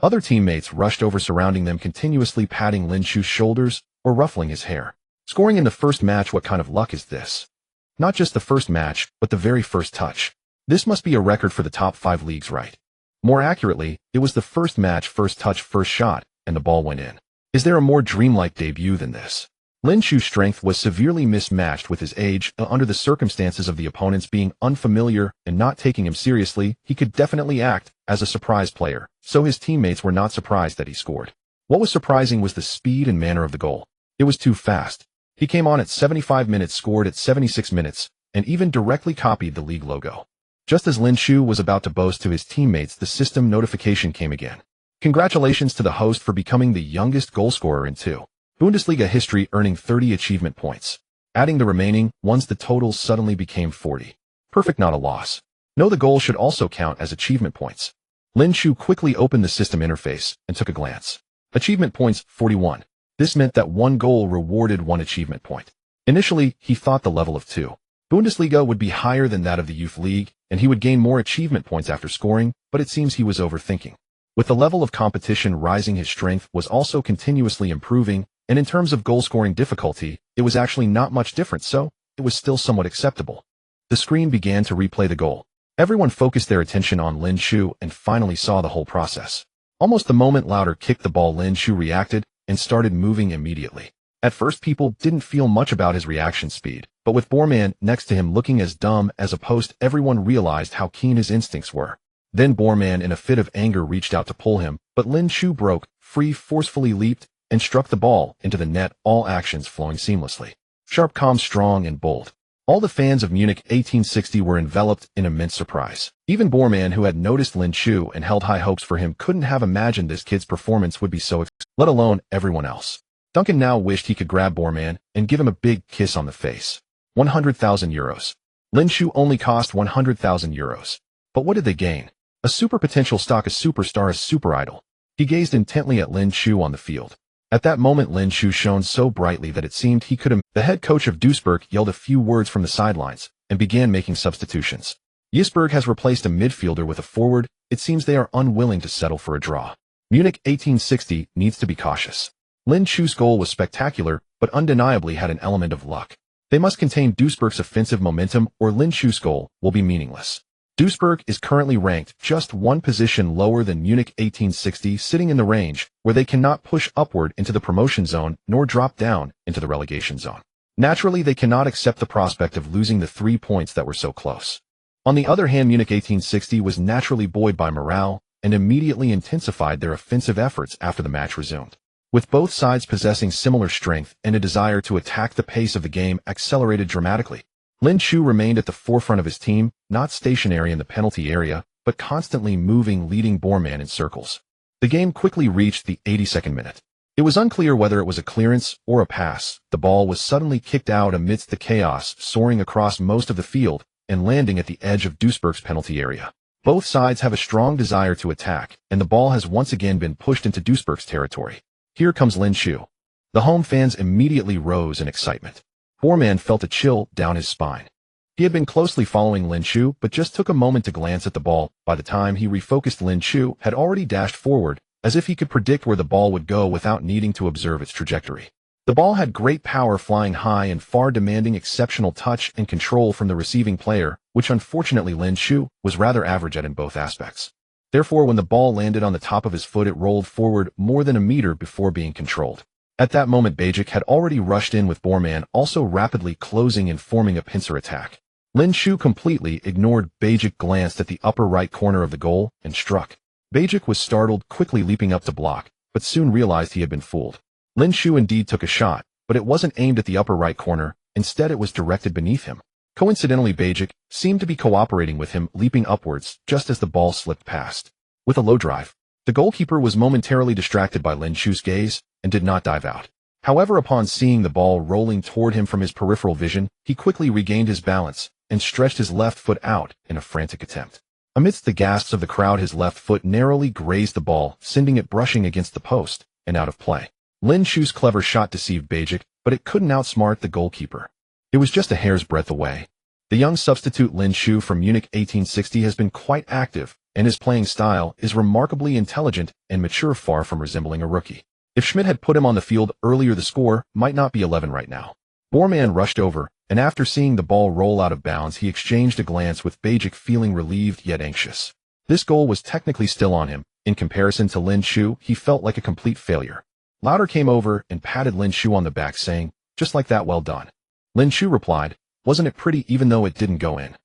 Other teammates rushed over, surrounding them, continuously patting Lin Shu's shoulders or ruffling his hair. Scoring in the first match, what kind of luck is this? Not just the first match, but the very first touch. This must be a record for the top 5 leagues, right? More accurately, it was the first match, first touch, first shot, and the ball went in. Is there a more dreamlike debut than this? Lin Shu's strength was severely mismatched with his age. Under the circumstances of the opponents being unfamiliar and not taking him seriously, he could definitely act as a surprise player, so his teammates were not surprised that he scored. What was surprising was the speed and manner of the goal. It was too fast. He came on at 75 minutes, scored at 76 minutes, and even directly copied the league logo. Just as Lin Shu was about to boast to his teammates, the system notification came again. Congratulations to the host for becoming the youngest goalscorer in 2 Bundesliga history, earning 30 achievement points. Adding the remaining ones, the total suddenly became 40. Perfect, not a loss. No, the goal should also count as achievement points. Lin Shu quickly opened the system interface and took a glance. Achievement points, 41. This meant that 1 goal rewarded 1 achievement point. Initially, he thought the level of 2 Bundesliga would be higher than that of the Youth League, and he would gain more achievement points after scoring, but it seems he was overthinking. With the level of competition rising, his strength was also continuously improving, and in terms of goal-scoring difficulty, it was actually not much different, so it was still somewhat acceptable. The screen began to replay the goal. Everyone focused their attention on Lin Shu and finally saw the whole process. Almost the moment Lauder kicked the ball, Lin Shu reacted and started moving immediately. At first, people didn't feel much about his reaction speed, but with Bormann next to him looking as dumb as a post, everyone realized how keen his instincts were. Then Bormann, in a fit of anger, reached out to pull him, but Lin Shu broke free, forcefully leaped, and struck the ball into the net, all actions flowing seamlessly. Sharp, calm, strong, and bold. All the fans of Munich 1860 were enveloped in immense surprise. Even Bormann, who had noticed Lin Shu and held high hopes for him, couldn't have imagined this kid's performance would be so let alone everyone else. Duncan now wished he could grab Bormann and give him a big kiss on the face. 100,000 euros. Lin Shu only cost 100,000 euros. But what did they gain? A super potential stock, a superstar, a super idol. He gazed intently at Lin Shu on the field. At that moment, Lin Shu shone so brightly that it seemed he could. The head coach of Duisburg yelled a few words from the sidelines and began making substitutions. Duisburg has replaced a midfielder with a forward. It seems they are unwilling to settle for a draw. Munich 1860 needs to be cautious. Lin Shu's goal was spectacular, but undeniably had an element of luck. They must contain Duisburg's offensive momentum, or Lin Shu's goal will be meaningless. Duisburg is currently ranked just 1 position lower than Munich 1860, sitting in the range where they cannot push upward into the promotion zone nor drop down into the relegation zone. Naturally, they cannot accept the prospect of losing the 3 points that were so close. On the other hand, Munich 1860 was naturally buoyed by morale and immediately intensified their offensive efforts after the match resumed. With both sides possessing similar strength and a desire to attack, the pace of the game accelerated dramatically. Lin Shu remained at the forefront of his team, not stationary in the penalty area, but constantly moving, leading Bormann in circles. The game quickly reached the 82nd minute. It was unclear whether it was a clearance or a pass. The ball was suddenly kicked out amidst the chaos, soaring across most of the field and landing at the edge of Duisburg's penalty area. Both sides have a strong desire to attack, and the ball has once again been pushed into Duisburg's territory. Here comes Lin Shu. The home fans immediately rose in excitement. Bormann felt a chill down his spine. He had been closely following Lin Shu, but just took a moment to glance at the ball. By the time he refocused, Lin Shu had already dashed forward as if he could predict where the ball would go without needing to observe its trajectory. The ball had great power flying high and far, demanding exceptional touch and control from the receiving player, which unfortunately Lin Shu was rather average at in both aspects. Therefore, when the ball landed on the top of his foot, it rolled forward more than a meter before being controlled. At that moment, Bajik had already rushed in with Borman also rapidly closing and forming a pincer attack. Lin Shu completely ignored Bajik, glanced at the upper right corner of the goal, and struck. Bajik was startled, quickly leaping up to block, but soon realized he had been fooled. Lin Shu indeed took a shot, but it wasn't aimed at the upper right corner, instead it was directed beneath him. Coincidentally, Bajik seemed to be cooperating with him, leaping upwards just as the ball slipped past. With a low drive, the goalkeeper was momentarily distracted by Lin Shu's gaze and did not dive out. However, upon seeing the ball rolling toward him from his peripheral vision, he quickly regained his balance and stretched his left foot out in a frantic attempt. Amidst the gasps of the crowd, his left foot narrowly grazed the ball, sending it brushing against the post and out of play. Lin Shu's clever shot deceived Bajik, but it couldn't outsmart the goalkeeper. It was just a hair's breadth away. The young substitute Lin Shu from Munich 1860 has been quite active, and his playing style is remarkably intelligent and mature, far from resembling a rookie. If Schmidt had put him on the field earlier, the score might not be 11 right now. Borman rushed over, and after seeing the ball roll out of bounds, he exchanged a glance with Bajik, feeling relieved yet anxious. This goal was technically still on him. In comparison to Lin Shu, he felt like a complete failure. Lauder came over and patted Lin Shu on the back, saying, "Just like that, well done." Lin Shu replied, "Wasn't it pretty even though it didn't go in?"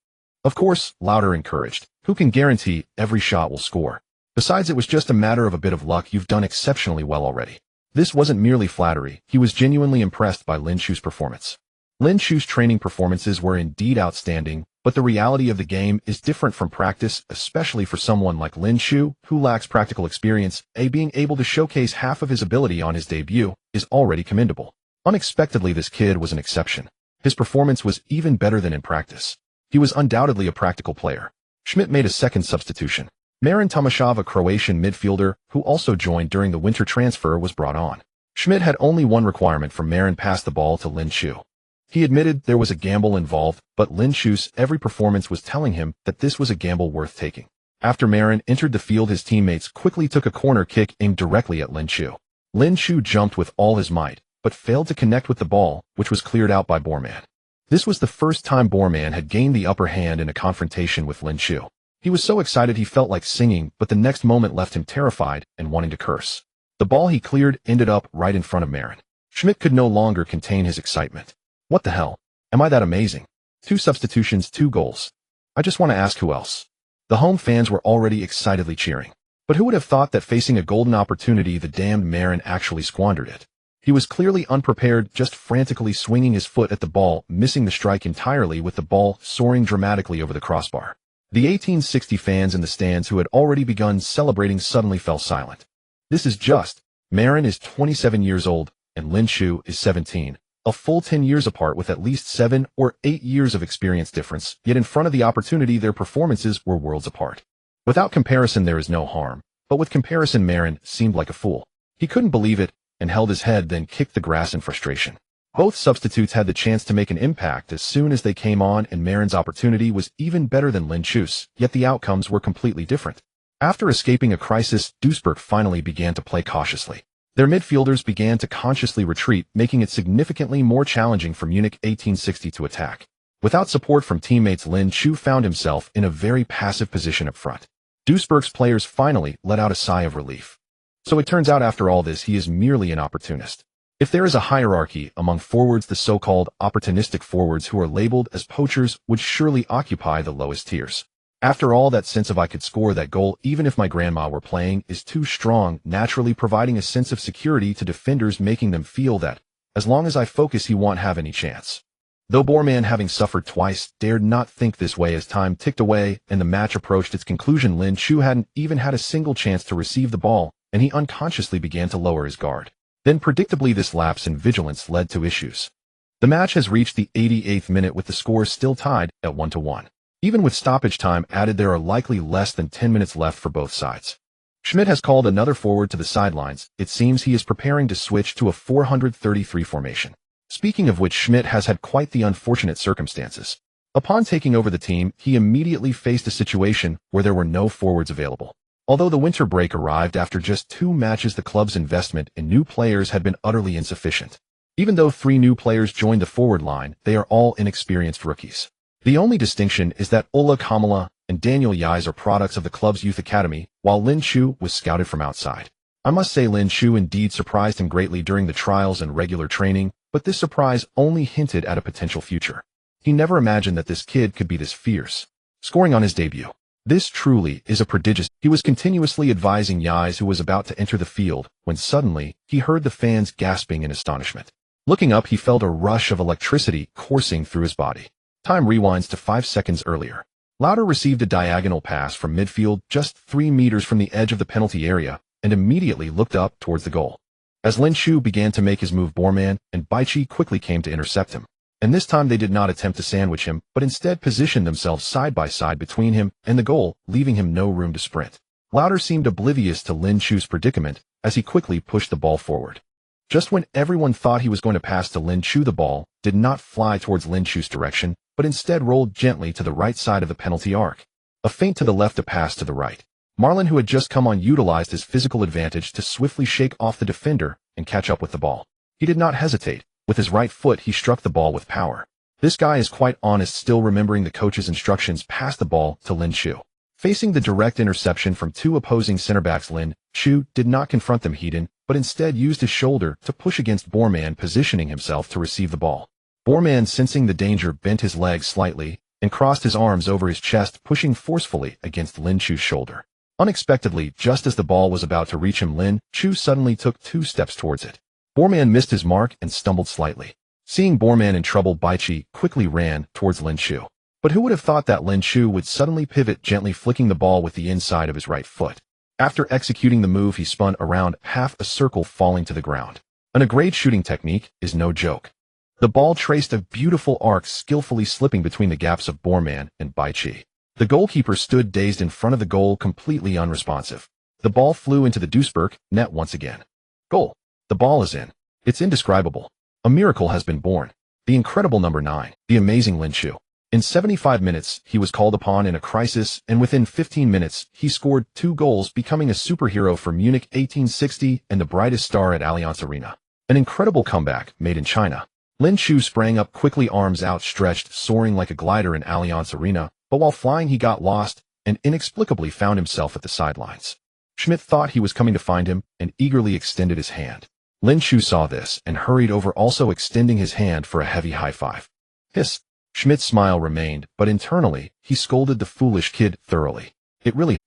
Of course, Lauder encouraged. "Who can guarantee every shot will score? Besides, it was just a matter of a bit of luck. You've done exceptionally well already." This wasn't merely flattery. He was genuinely impressed by Lin Shu's performance. Lin Shu's training performances were indeed outstanding, but the reality of the game is different from practice, especially for someone like Lin Shu, who lacks practical experience. Being able to showcase half of his ability on his debut is already commendable. Unexpectedly, this kid was an exception. His performance was even better than in practice. He was undoubtedly a practical player. Schmidt made a second substitution. Marin Tomashev, a Croatian midfielder who also joined during the winter transfer, was brought on. Schmidt had only one requirement from Marin: pass the ball to Lin Shu. He admitted there was a gamble involved, but Lin Shu's every performance was telling him that this was a gamble worth taking. After Marin entered the field, his teammates quickly took a corner kick aimed directly at Lin Shu. Lin Shu jumped with all his might, but failed to connect with the ball, which was cleared out by Borman. This was the first time Borman had gained the upper hand in a confrontation with Lin Shu. He was so excited he felt like singing, but the next moment left him terrified and wanting to curse. The ball he cleared ended up right in front of Marin. Schmidt could no longer contain his excitement. "What the hell? Am I that amazing? 2 substitutions, 2 goals. I just want to ask who else." The home fans were already excitedly cheering. But who would have thought that facing a golden opportunity, the damned Marin actually squandered it? He was clearly unprepared, just frantically swinging his foot at the ball, missing the strike entirely, with the ball soaring dramatically over the crossbar. The 1860 fans in the stands, who had already begun celebrating, suddenly fell silent. This is just. Marin is 27 years old, and Lin Shu is 17. A full 10 years apart, with at least 7 or 8 years of experience difference, yet in front of the opportunity their performances were worlds apart. Without comparison there is no harm, but with comparison Marin seemed like a fool. He couldn't believe it, and held his head, then kicked the grass in frustration. Both substitutes had the chance to make an impact as soon as they came on, and Marin's opportunity was even better than Lin Shu's, yet the outcomes were completely different. After escaping a crisis, Duisburg finally began to play cautiously. Their midfielders began to consciously retreat, making it significantly more challenging for Munich 1860 to attack. Without support from teammates, Lin Shu found himself in a very passive position up front. Duisburg's players finally let out a sigh of relief. So it turns out, after all this, he is merely an opportunist. If there is a hierarchy among forwards, the so-called opportunistic forwards, who are labeled as poachers, would surely occupy the lowest tiers. After all, that sense of "I could score that goal even if my grandma were playing" is too strong, naturally providing a sense of security to defenders, making them feel that, as long as I focus, he won't have any chance. Though Borman, having suffered twice, dared not think this way. As time ticked away and the match approached its conclusion, Lin Shu hadn't even had a single chance to receive the ball, and he unconsciously began to lower his guard. Then, predictably, this lapse in vigilance led to issues. The match has reached the 88th minute, with the score still tied at 1-1. Even with stoppage time added, there are likely less than 10 minutes left for both sides. Schmidt has called another forward to the sidelines. It seems he is preparing to switch to a 433 formation. Speaking of which, Schmidt has had quite the unfortunate circumstances. Upon taking over the team, he immediately faced a situation where there were no forwards available. Although the winter break arrived after just 2 matches, the club's investment in new players had been utterly insufficient. Even though 3 new players joined the forward line, they are all inexperienced rookies. The only distinction is that Ola Kamala and Daniel Yais are products of the club's youth academy, while Lin Chu was scouted from outside. I must say Lin Chu indeed surprised him greatly during the trials and regular training, but this surprise only hinted at a potential future. He never imagined that this kid could be this fierce. Scoring on his debut. This truly is a prodigious. He was continuously advising Yais, who was about to enter the field, when suddenly he heard the fans gasping in astonishment. Looking up, he felt a rush of electricity coursing through his body. Time rewinds to 5 seconds earlier. Lauder received a diagonal pass from midfield just 3 meters from the edge of the penalty area and immediately looked up towards the goal. As Lin Chu began to make his move, Borman and Baichi quickly came to intercept him. And this time they did not attempt to sandwich him, but instead positioned themselves side by side between him and the goal, leaving him no room to sprint. Lauder seemed oblivious to Lin Chu's predicament as he quickly pushed the ball forward. Just when everyone thought he was going to pass to Lin Chu, the ball did not fly towards Lin Chu's direction, but instead rolled gently to the right side of the penalty arc. A feint to the left, a pass to the right. Marlon, who had just come on, utilized his physical advantage to swiftly shake off the defender and catch up with the ball. He did not hesitate. With his right foot, he struck the ball with power. This guy is quite honest, still remembering the coach's instructions. Passed the ball to Lin Chu. Facing the direct interception from 2 opposing center backs, Lin Chu did not confront them head-on, but instead used his shoulder to push against Borman, positioning himself to receive the ball. Borman, sensing the danger, bent his legs slightly and crossed his arms over his chest, pushing forcefully against Lin Chu's shoulder. Unexpectedly, just as the ball was about to reach him, Lin Chu suddenly took 2 steps towards it. Borman missed his mark and stumbled slightly. Seeing Borman in trouble, Baichi quickly ran towards Lin Chu. But who would have thought that Lin Chu would suddenly pivot, gently flicking the ball with the inside of his right foot. After executing the move, he spun around half a circle, falling to the ground. A great shooting technique is no joke. The ball traced a beautiful arc, skillfully slipping between the gaps of Borman and Baichi. The goalkeeper stood dazed in front of the goal, completely unresponsive. The ball flew into the Duisburg net once again. Goal. The ball is in. It's indescribable. A miracle has been born. The incredible number 9, the amazing Lin Chu. In 75 minutes, he was called upon in a crisis, and within 15 minutes, he scored 2 goals, becoming a superhero for Munich 1860 and the brightest star at Allianz Arena. An incredible comeback made in China. Lin Chu sprang up quickly, arms outstretched, soaring like a glider in Allianz Arena, but while flying he got lost and inexplicably found himself at the sidelines. Schmidt thought he was coming to find him and eagerly extended his hand. Lin Chu saw this and hurried over, also extending his hand for a heavy high five. Hiss. Schmidt's smile remained, but internally, he scolded the foolish kid thoroughly.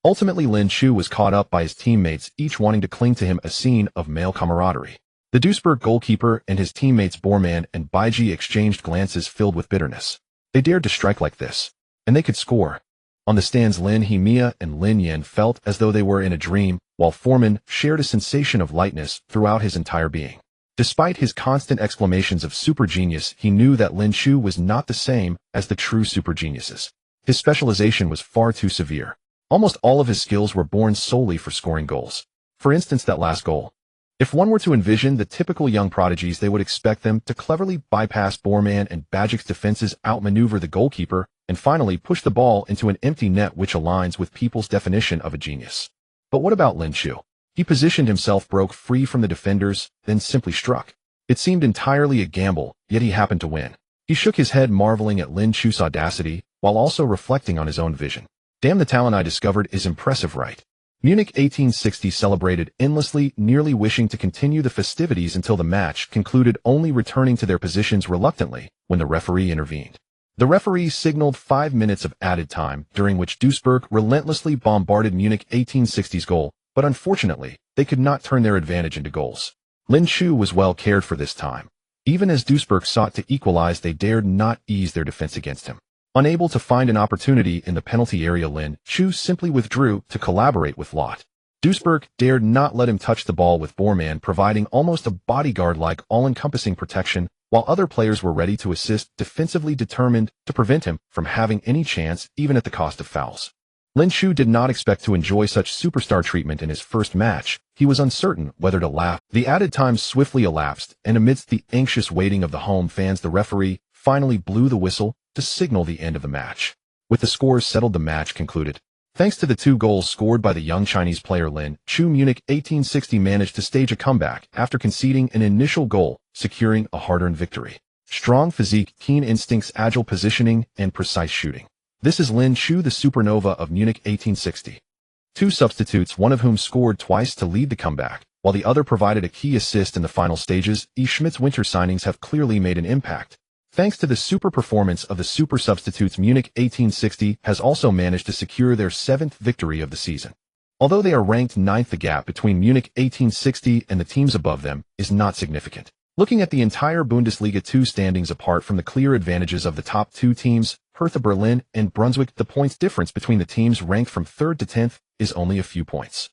Ultimately, Lin Chu was caught up by his teammates, each wanting to cling to him, a scene of male camaraderie. The Duisburg goalkeeper and his teammates Borman and Baichi exchanged glances filled with bitterness. They dared to strike like this, and they could score. On the stands, Lin He-mia and Lin Yan felt as though they were in a dream, while Foreman shared a sensation of lightness throughout his entire being. Despite his constant exclamations of super genius, he knew that Lin Chu was not the same as the true super geniuses. His specialization was far too severe. Almost all of his skills were born solely for scoring goals. For instance, that last goal. If one were to envision the typical young prodigies, they would expect them to cleverly bypass Borman and Bajic's defenses, outmaneuver the goalkeeper, and finally push the ball into an empty net, which aligns with people's definition of a genius. But what about Lin Chu? He positioned himself, broke free from the defenders, then simply struck. It seemed entirely a gamble, yet he happened to win. He shook his head, marveling at Lin Chu's audacity, while also reflecting on his own vision. Damn, the talent I discovered is impressive, right? Munich 1860 celebrated endlessly, nearly wishing to continue the festivities until the match concluded, only returning to their positions reluctantly when the referee intervened. The referee signaled 5 minutes of added time, during which Duisburg relentlessly bombarded Munich 1860's goal, but unfortunately, they could not turn their advantage into goals. Lin Chu was well cared for this time. Even as Duisburg sought to equalize, they dared not ease their defense against him. Unable to find an opportunity in the penalty area, Lin Chu simply withdrew to collaborate with Lot. Duisburg dared not let him touch the ball, with Borman providing almost a bodyguard-like all-encompassing protection, while other players were ready to assist, defensively determined to prevent him from having any chance, even at the cost of fouls. Lin Chu did not expect to enjoy such superstar treatment in his first match. He was uncertain whether to laugh. The added time swiftly elapsed, and amidst the anxious waiting of the home fans, the referee finally blew the whistle to signal the end of the match. With the scores settled, the match concluded. Thanks to the 2 goals scored by the young Chinese player Lin Chu, Munich 1860 managed to stage a comeback after conceding an initial goal, securing a hard-earned victory. Strong physique, keen instincts, agile positioning, and precise shooting. This is Lin Chu, the supernova of Munich 1860. 2 substitutes, one of whom scored twice to lead the comeback, while the other provided a key assist in the final stages. Schmidt's winter signings have clearly made an impact. Thanks to the super performance of the super substitutes, Munich 1860 has also managed to secure their 7th victory of the season. Although they are ranked 9th, the gap between Munich 1860 and the teams above them is not significant. Looking at the entire Bundesliga 2 standings, apart from the clear advantages of the top 2 teams, Hertha Berlin and Brunswick, the points difference between the teams ranked from 3rd to 10th is only a few points.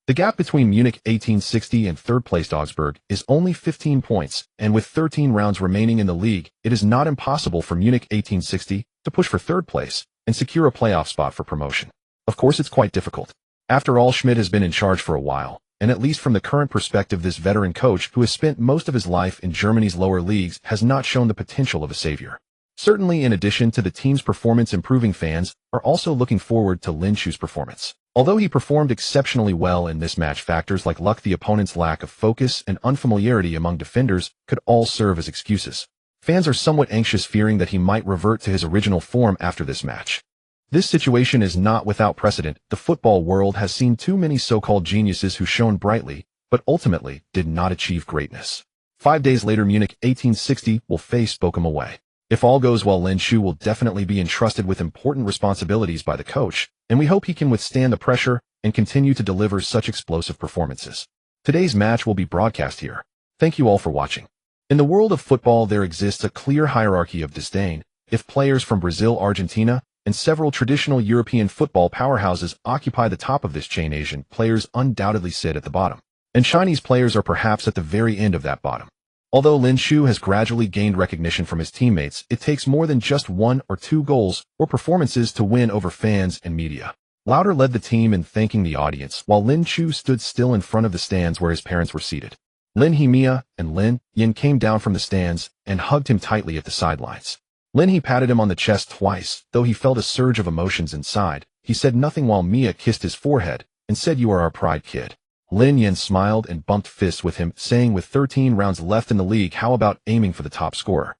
The gap between Munich 1860 and 3rd placed Augsburg is only 15 points, and with 13 rounds remaining in the league, it is not impossible for Munich 1860 to push for 3rd place and secure a playoff spot for promotion. Of course, it's quite difficult. After all, Schmidt has been in charge for a while, and at least from the current perspective, this veteran coach, who has spent most of his life in Germany's lower leagues, has not shown the potential of a savior. Certainly, in addition to the team's performance improving, fans are also looking forward to Lin Chu's performance. Although he performed exceptionally well in this match, factors like luck, the opponent's lack of focus, and unfamiliarity among defenders could all serve as excuses. Fans are somewhat anxious, fearing that he might revert to his original form after this match. This situation is not without precedent. The football world has seen too many so-called geniuses who shone brightly, but ultimately did not achieve greatness. 5 days later, Munich 1860 will face Bochum away. If all goes well, Lin Chu will definitely be entrusted with important responsibilities by the coach, and we hope he can withstand the pressure and continue to deliver such explosive performances. Today's match will be broadcast here. Thank you all for watching. In the world of football, there exists a clear hierarchy of disdain. If players from Brazil, Argentina, and several traditional European football powerhouses occupy the top of this chain, Asian players undoubtedly sit at the bottom, and Chinese players are perhaps at the very end of that bottom. Although Lin Chu has gradually gained recognition from his teammates, it takes more than just 1 or 2 goals or performances to win over fans and media. Lauder led the team in thanking the audience, while Lin Chu stood still in front of the stands where his parents were seated. Lin He-mia and Lin Yin came down from the stands and hugged him tightly at the sidelines. Lin He patted him on the chest twice, though he felt a surge of emotions inside. He said nothing, while Mia kissed his forehead and said, "You are our pride, kid." Lin Yin smiled and bumped fists with him, saying, "With 13 rounds left in the league, how about aiming for the top scorer?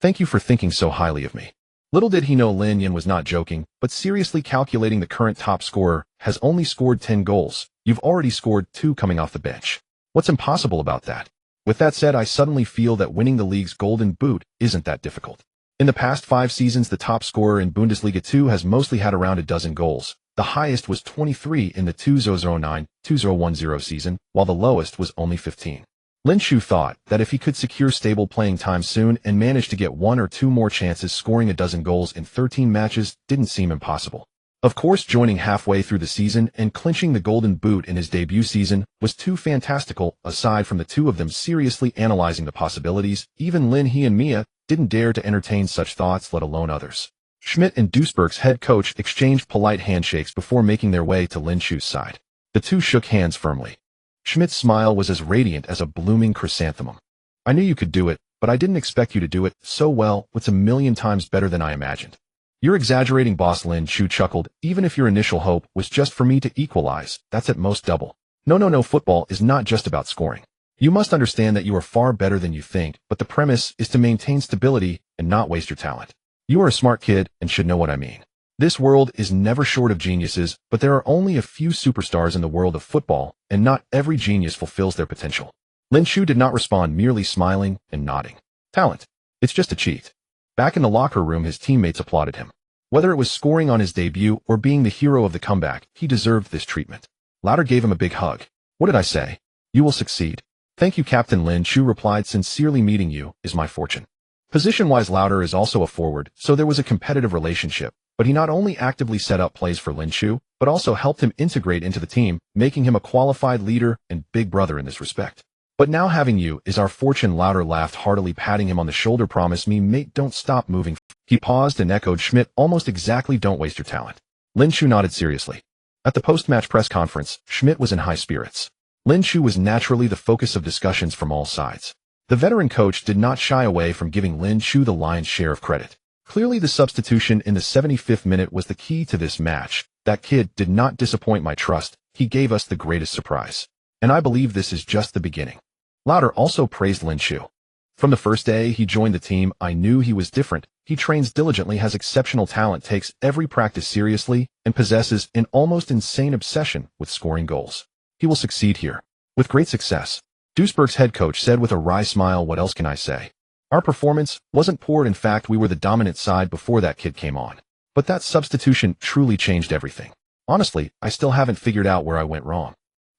Thank you for thinking so highly of me." Little did he know Lin Yin was not joking, but seriously calculating. The current top scorer has only scored 10 goals. You've already scored 2 coming off the bench. What's impossible about that? With that said, I suddenly feel that winning the league's golden boot isn't that difficult. In the past 5 seasons, the top scorer in Bundesliga 2 has mostly had around a dozen goals. The highest was 23 in the 2009-2010 season, while the lowest was only 15. Lin Chu thought that if he could secure stable playing time soon and manage to get 1 or 2 more chances, scoring a dozen goals in 13 matches didn't seem impossible. Of course, joining halfway through the season and clinching the golden boot in his debut season was too fantastical. Aside from the 2 of them seriously analyzing the possibilities, even Lin He and Mia didn't dare to entertain such thoughts, let alone others. Schmidt and Duisburg's head coach exchanged polite handshakes before making their way to Lin Chu's side. The 2 shook hands firmly. Schmidt's smile was as radiant as a blooming chrysanthemum. "I knew you could do it, but I didn't expect you to do it so well. It's a million times better than I imagined." "You're exaggerating, boss," Lin Chu chuckled. "Even if your initial hope was just for me to equalize, that's at most double. No, football is not just about scoring. You must understand that you are far better than you think, but the premise is to maintain stability and not waste your talent. You are a smart kid and should know what I mean. This world is never short of geniuses, but there are only a few superstars in the world of football, and not every genius fulfills their potential." Lin Chu did not respond, merely smiling and nodding. "Talent. It's just a cheat." Back in the locker room, his teammates applauded him. Whether it was scoring on his debut or being the hero of the comeback, he deserved this treatment. Lauder gave him a big hug. "What did I say? You will succeed." "Thank you, Captain," Lin Chu replied. "Sincerely, meeting you is my fortune." Position-wise, Lauder is also a forward, so there was a competitive relationship, but he not only actively set up plays for Lin Chu, but also helped him integrate into the team, making him a qualified leader and big brother in this respect. "But now having you is our fortune," Lauder laughed heartily, patting him on the shoulder. "Promise me, mate, don't stop moving." He paused and echoed, "Schmidt, almost exactly, don't waste your talent." Lin Chu nodded seriously. At the post-match press conference, Schmidt was in high spirits. Lin Chu was naturally the focus of discussions from all sides. The veteran coach did not shy away from giving Lin Chu the lion's share of credit. Clearly, the substitution in the 75th minute was the key to this match. That kid did not disappoint my trust, he gave us the greatest surprise. And I believe this is just the beginning. Lauder also praised Lin Shu. From the first day he joined the team, I knew he was different. He trains diligently, has exceptional talent, takes every practice seriously, and possesses an almost insane obsession with scoring goals. He will succeed here. With great success. Duisburg's head coach said with a wry smile, what else can I say? Our performance wasn't poor, in fact we were the dominant side before that kid came on. But that substitution truly changed everything. Honestly, I still haven't figured out where I went wrong.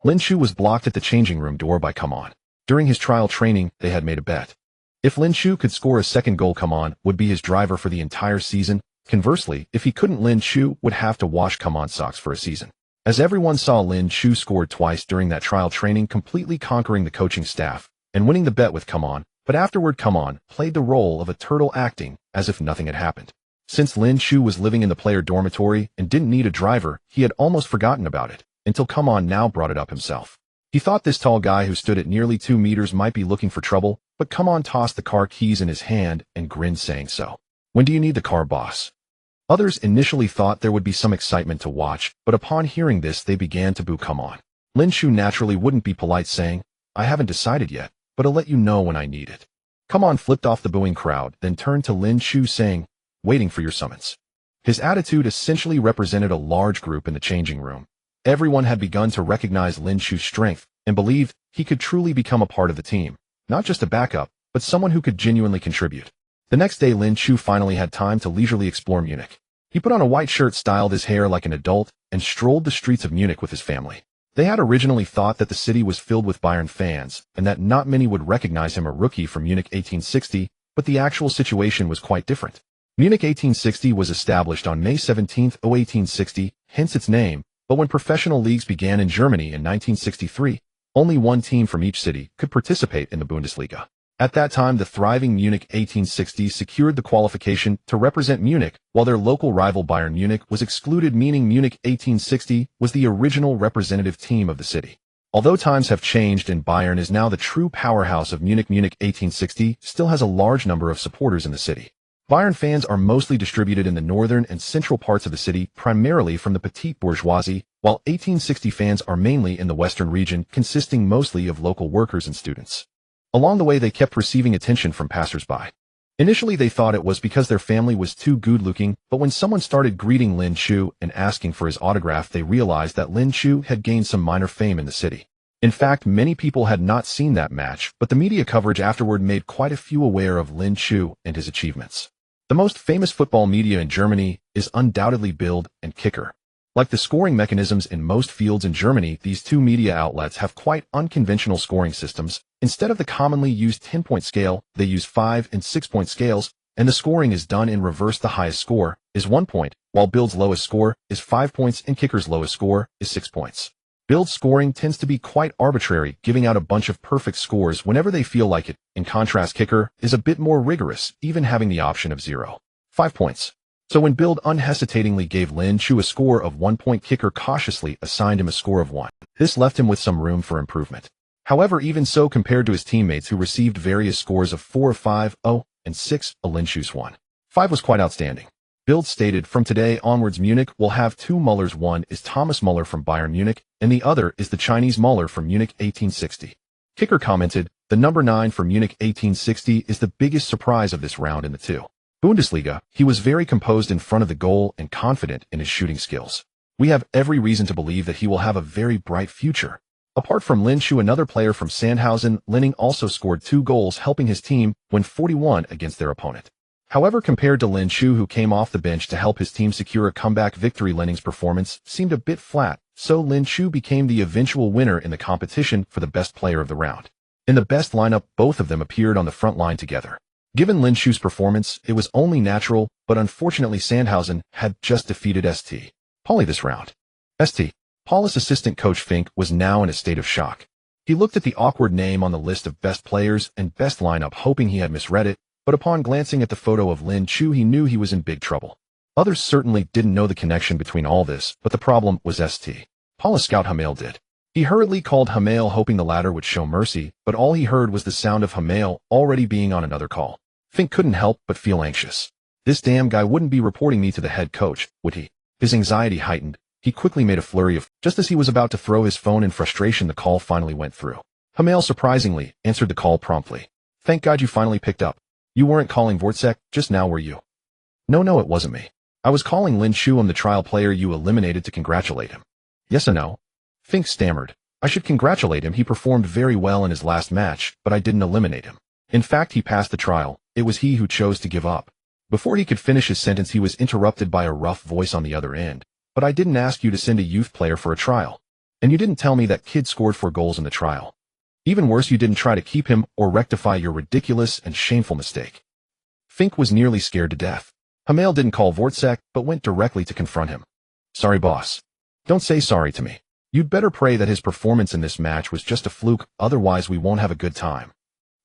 Lin Shu was blocked at the changing room door by Come On. During his trial training, they had made a bet. If Lin Shu could score a second goal, Come On would be his driver for the entire season. Conversely, if he couldn't, Lin Shu would have to wash Come On socks for a season. As everyone saw, Lin Shu scored twice during that trial training, completely conquering the coaching staff and winning the bet with Come On, but afterward Come On played the role of a turtle, acting as if nothing had happened. Since Lin Shu was living in the player dormitory and didn't need a driver, he had almost forgotten about it, until Come On now brought it up himself. He thought this tall guy who stood at nearly 2 meters might be looking for trouble, but Come On tossed the car keys in his hand and grinned, saying, "So, when do you need the car, boss?" Others initially thought there would be some excitement to watch, but upon hearing this they began to boo Come On. Lin Shu naturally wouldn't be polite, saying, "I haven't decided yet, but I'll let you know when I need it." Come On flipped off the booing crowd, then turned to Lin Shu, saying, "Waiting for your summons." His attitude essentially represented a large group in the changing room. Everyone had begun to recognize Lin Shu's strength and believed he could truly become a part of the team, not just a backup, but someone who could genuinely contribute. The next day Lin Shu finally had time to leisurely explore Munich. He put on a white shirt, styled his hair like an adult, and strolled the streets of Munich with his family. They had originally thought that the city was filled with Bayern fans, and that not many would recognize him, a rookie from Munich 1860, but the actual situation was quite different. Munich 1860 was established on May 17, 1860, hence its name, but when professional leagues began in Germany in 1963, only one team from each city could participate in the Bundesliga. At that time, the thriving Munich 1860 secured the qualification to represent Munich, while their local rival Bayern Munich was excluded, meaning Munich 1860 was the original representative team of the city. Although times have changed and Bayern is now the true powerhouse of Munich, Munich 1860 still has a large number of supporters in the city. Bayern fans are mostly distributed in the northern and central parts of the city, primarily from the petite bourgeoisie, while 1860 fans are mainly in the western region, consisting mostly of local workers and students. Along the way they kept receiving attention from passers-by. Initially they thought it was because their family was too good-looking, but when someone started greeting Lin Shu and asking for his autograph, they realized that Lin Shu had gained some minor fame in the city. In fact, many people had not seen that match, but the media coverage afterward made quite a few aware of Lin Shu and his achievements. The most famous football media in Germany is undoubtedly Bild and Kicker. Like the scoring mechanisms in most fields in Germany, these two media outlets have quite unconventional scoring systems. Instead of the commonly used 10-point scale, they use 5 and 6-point scales, and the scoring is done in reverse. The highest score is 1 point, while Bild's lowest score is 5 points and Kicker's lowest score is 6 points. Bild's scoring tends to be quite arbitrary, giving out a bunch of perfect scores whenever they feel like it. In contrast, Kicker is a bit more rigorous, even having the option of 0.5 points. So when Bild unhesitatingly gave Lin Shu a score of 1 point, Kicker cautiously assigned him a score of 1. This left him with some room for improvement. However, even so, compared to his teammates who received various scores of 4, 5, 0, and 6, Lin Shu's 1.5 was quite outstanding. Bild stated, "From today onwards Munich will have 2 Müllers. One is Thomas Müller from Bayern Munich, and the other is the Chinese Müller from Munich 1860. Kicker commented, "The number 9 for Munich 1860 is the biggest surprise of this round in the 2. Bundesliga." He was very composed in front of the goal and confident in his shooting skills. "We have every reason to believe that he will have a very bright future." Apart from Lin Shu, another player from Sandhausen, Linning, also scored 2 goals, helping his team win 40-1 against their opponent. However, compared to Lin Shu, who came off the bench to help his team secure a comeback victory, Linning's performance seemed a bit flat, so Lin Shu became the eventual winner in the competition for the best player of the round. In the best lineup, both of them appeared on the front line together. Given Lin Shu's performance, it was only natural, but unfortunately Sandhausen had just defeated St. Pauli this round. St. Pauli's assistant coach Fink was now in a state of shock. He looked at the awkward name on the list of best players and best lineup, hoping he had misread it, but upon glancing at the photo of Lin Shu, he knew he was in big trouble. Others certainly didn't know the connection between all this, but the problem was St. Paul's scout Hamel did. He hurriedly called Hamel, hoping the latter would show mercy, but all he heard was the sound of Hamel already being on another call. Fink couldn't help but feel anxious. This damn guy wouldn't be reporting me to the head coach, would he? His anxiety heightened, He quickly made a flurry of, just as he was about to throw his phone in frustration, the call finally went through. Hamel surprisingly answered the call promptly. Thank God you finally picked up. You weren't calling Vortsek just now, were you? No, it wasn't me. I was calling Lin Chu. I'm the trial player you eliminated to congratulate him. Yes or no? Fink stammered. I should congratulate him. He performed very well in his last match, but I didn't eliminate him. In fact, he passed the trial. It was he who chose to give up. Before he could finish his sentence, he was interrupted by a rough voice on the other end. But I didn't ask you to send a youth player for a trial. And you didn't tell me that kid scored 4 goals in the trial. Even worse, you didn't try to keep him or rectify your ridiculous and shameful mistake. Fink was nearly scared to death. Hamel didn't call Vortsek, but went directly to confront him. Sorry, boss. Don't say sorry to me. You'd better pray that his performance in this match was just a fluke, otherwise we won't have a good time.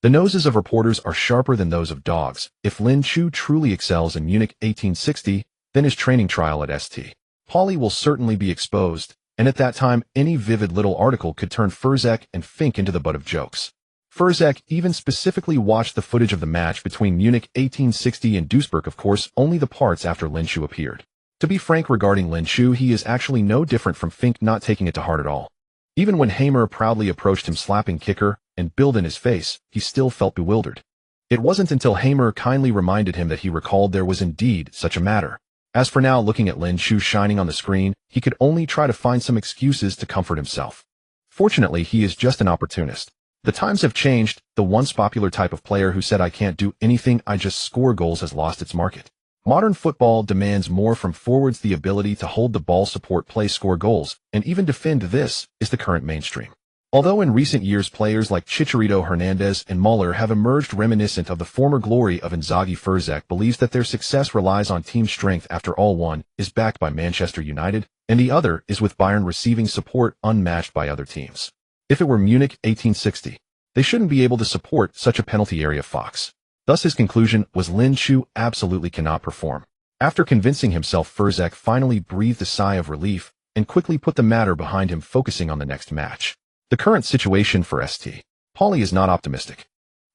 The noses of reporters are sharper than those of dogs. If Lin Chu truly excels in Munich 1860, then his training trial at St. Pauli will certainly be exposed, and at that time any vivid little article could turn Furzek and Fink into the butt of jokes. Furzek even specifically watched the footage of the match between Munich 1860 and Duisburg, of course, only the parts after Lin Chu appeared. To be frank regarding Lin Chu, he is actually no different from Fink, not taking it to heart at all. Even when Hamer proudly approached him slapping Kicker and Bild in his face, he still felt bewildered. It wasn't until Hamer kindly reminded him that he recalled there was indeed such a matter. As for now, looking at Lin Chu shining on the screen, he could only try to find some excuses to comfort himself. Fortunately, he is just an opportunist. The times have changed. The once popular type of player who said I can't do anything, I just score goals has lost its market. Modern football demands more from forwards. The ability to hold the ball, support play, score goals, and even defend. This is the current mainstream. Although in recent years players like Chicharito, Hernandez, and Muller have emerged reminiscent of the former glory of Inzaghi, Furzek believes that their success relies on team strength. After all, one is backed by Manchester United, and the other is with Bayern receiving support unmatched by other teams. If it were Munich 1860, they shouldn't be able to support such a penalty area fox. Thus his conclusion was Lin Chu absolutely cannot perform. After convincing himself, Furzek finally breathed a sigh of relief and quickly put the matter behind him, focusing on the next match. The current situation for St. Pauli is not optimistic.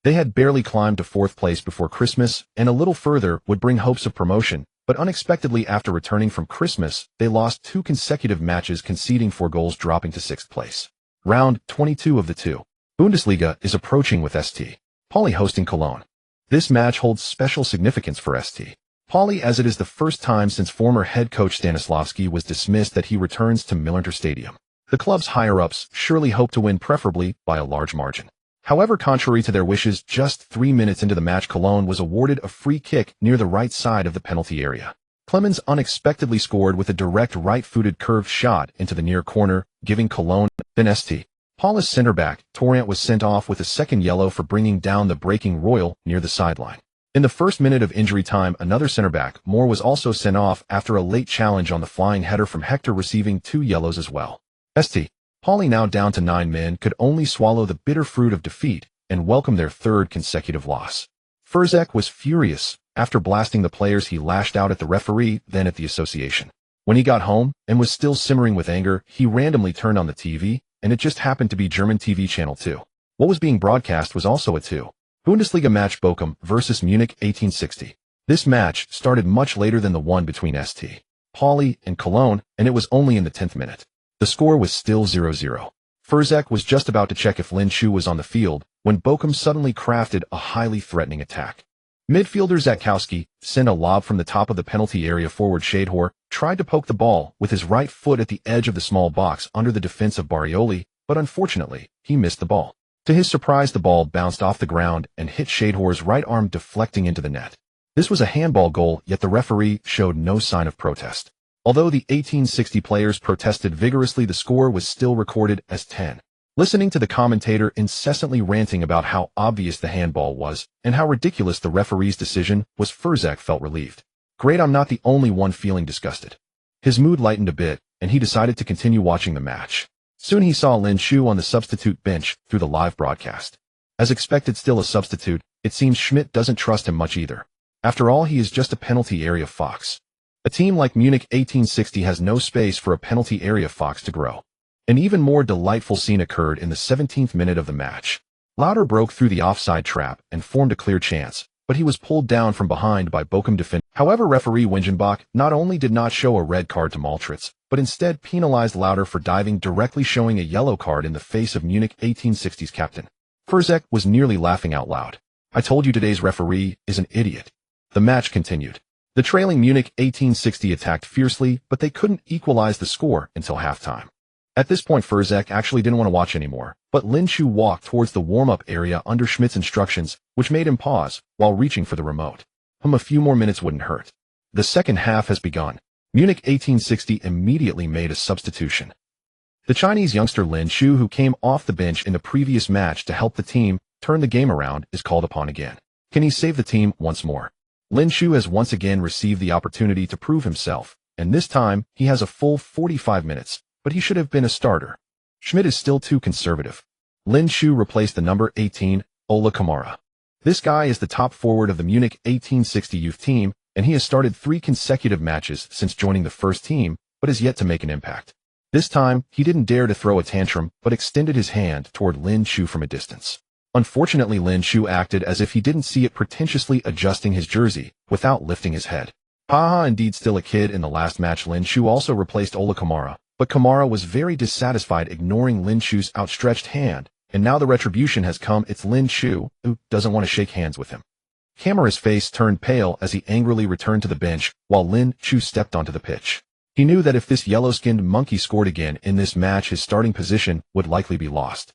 They had barely climbed to 4th place before Christmas, and a little further would bring hopes of promotion, but unexpectedly after returning from Christmas, they lost 2 consecutive matches, conceding 4 goals, dropping to 6th place. Round 22 of the 2. Bundesliga is approaching with St. Pauli hosting Cologne. This match holds special significance for St. Pauli, as it is the first time since former head coach Stanislavski was dismissed that he returns to Millerntor Stadium. The club's higher-ups surely hope to win, preferably by a large margin. However, contrary to their wishes, just 3 minutes into the match, Cologne was awarded a free kick near the right side of the penalty area. Clemens unexpectedly scored with a direct right-footed curved shot into the near corner, giving Cologne. Then St. Pauli's center-back, Torrent, was sent off with a second yellow for bringing down the breaking Royal near the sideline. In the first minute of injury time, another center-back, Moore, was also sent off after a late challenge on the flying header from Hector, receiving 2 yellows as well. St. Pauli, now down to 9 men, could only swallow the bitter fruit of defeat and welcome their 3rd consecutive loss. Furzek was furious. After blasting the players, he lashed out at the referee, then at the association. When he got home and was still simmering with anger, he randomly turned on the TV, and it just happened to be German TV channel 2. What was being broadcast was also a 2. Bundesliga match, Bochum versus Munich 1860. This match started much later than the one between St. Pauli and Cologne, and it was only in the 10th minute. The score was still 0-0. Furzek was just about to check if Lin Chu was on the field when Bochum suddenly crafted a highly threatening attack. Midfielder Zatkowski sent a lob from the top of the penalty area. Forward Shadhor tried to poke the ball with his right foot at the edge of the small box under the defense of Barioli, but unfortunately, he missed the ball. To his surprise, the ball bounced off the ground and hit Shadhor's right arm, deflecting into the net. This was a handball goal, yet the referee showed no sign of protest. Although the 1860 players protested vigorously, the score was still recorded as 10. Listening to the commentator incessantly ranting about how obvious the handball was and how ridiculous the referee's decision was, Furzek felt relieved. Great, I'm not the only one feeling disgusted. His mood lightened a bit, and he decided to continue watching the match. Soon he saw Lin Chu on the substitute bench through the live broadcast. As expected, still a substitute, it seems Schmidt doesn't trust him much either. After all, he is just a penalty area fox. A team like Munich 1860 has no space for a penalty area fox to grow. An even more delightful scene occurred in the 17th minute of the match. Lauter broke through the offside trap and formed a clear chance, but he was pulled down from behind by Bochum defender. However, referee Wingenbach not only did not show a red card to Maltritz, but instead penalized Lauter for diving, directly showing a yellow card in the face of Munich 1860's captain. Ferzek was nearly laughing out loud. "I told you today's referee is an idiot." The match continued. The trailing Munich 1860 attacked fiercely, but they couldn't equalize the score until halftime. At this point, Ferzek actually didn't want to watch anymore, but Lin Chu walked towards the warm-up area under Schmidt's instructions, which made him pause while reaching for the remote. A few more minutes wouldn't hurt. The second half has begun. Munich 1860 immediately made a substitution. The Chinese youngster Lin Chu, who came off the bench in the previous match to help the team turn the game around, is called upon again. Can he save the team once more? Lin Chu has once again received the opportunity to prove himself, and this time he has a full 45 minutes, but he should have been a starter. Schmidt is still too conservative. Lin Chu replaced the number 18, Ola Kamara. This guy is the top forward of the Munich 1860 youth team, and he has started 3 consecutive matches since joining the first team, but has yet to make an impact. This time, he didn't dare to throw a tantrum, but extended his hand toward Lin Chu from a distance. Unfortunately, Lin Chu acted as if he didn't see it, pretentiously adjusting his jersey without lifting his head. Haha, indeed still a kid. In the last match, Lin Chu also replaced Ola Kamara, but Kamara was very dissatisfied, ignoring Lin Chu's outstretched hand, and now the retribution has come. It's Lin Chu, who doesn't want to shake hands with him. Kamara's face turned pale as he angrily returned to the bench, while Lin Chu stepped onto the pitch. He knew that if this yellow-skinned monkey scored again in this match, his starting position would likely be lost.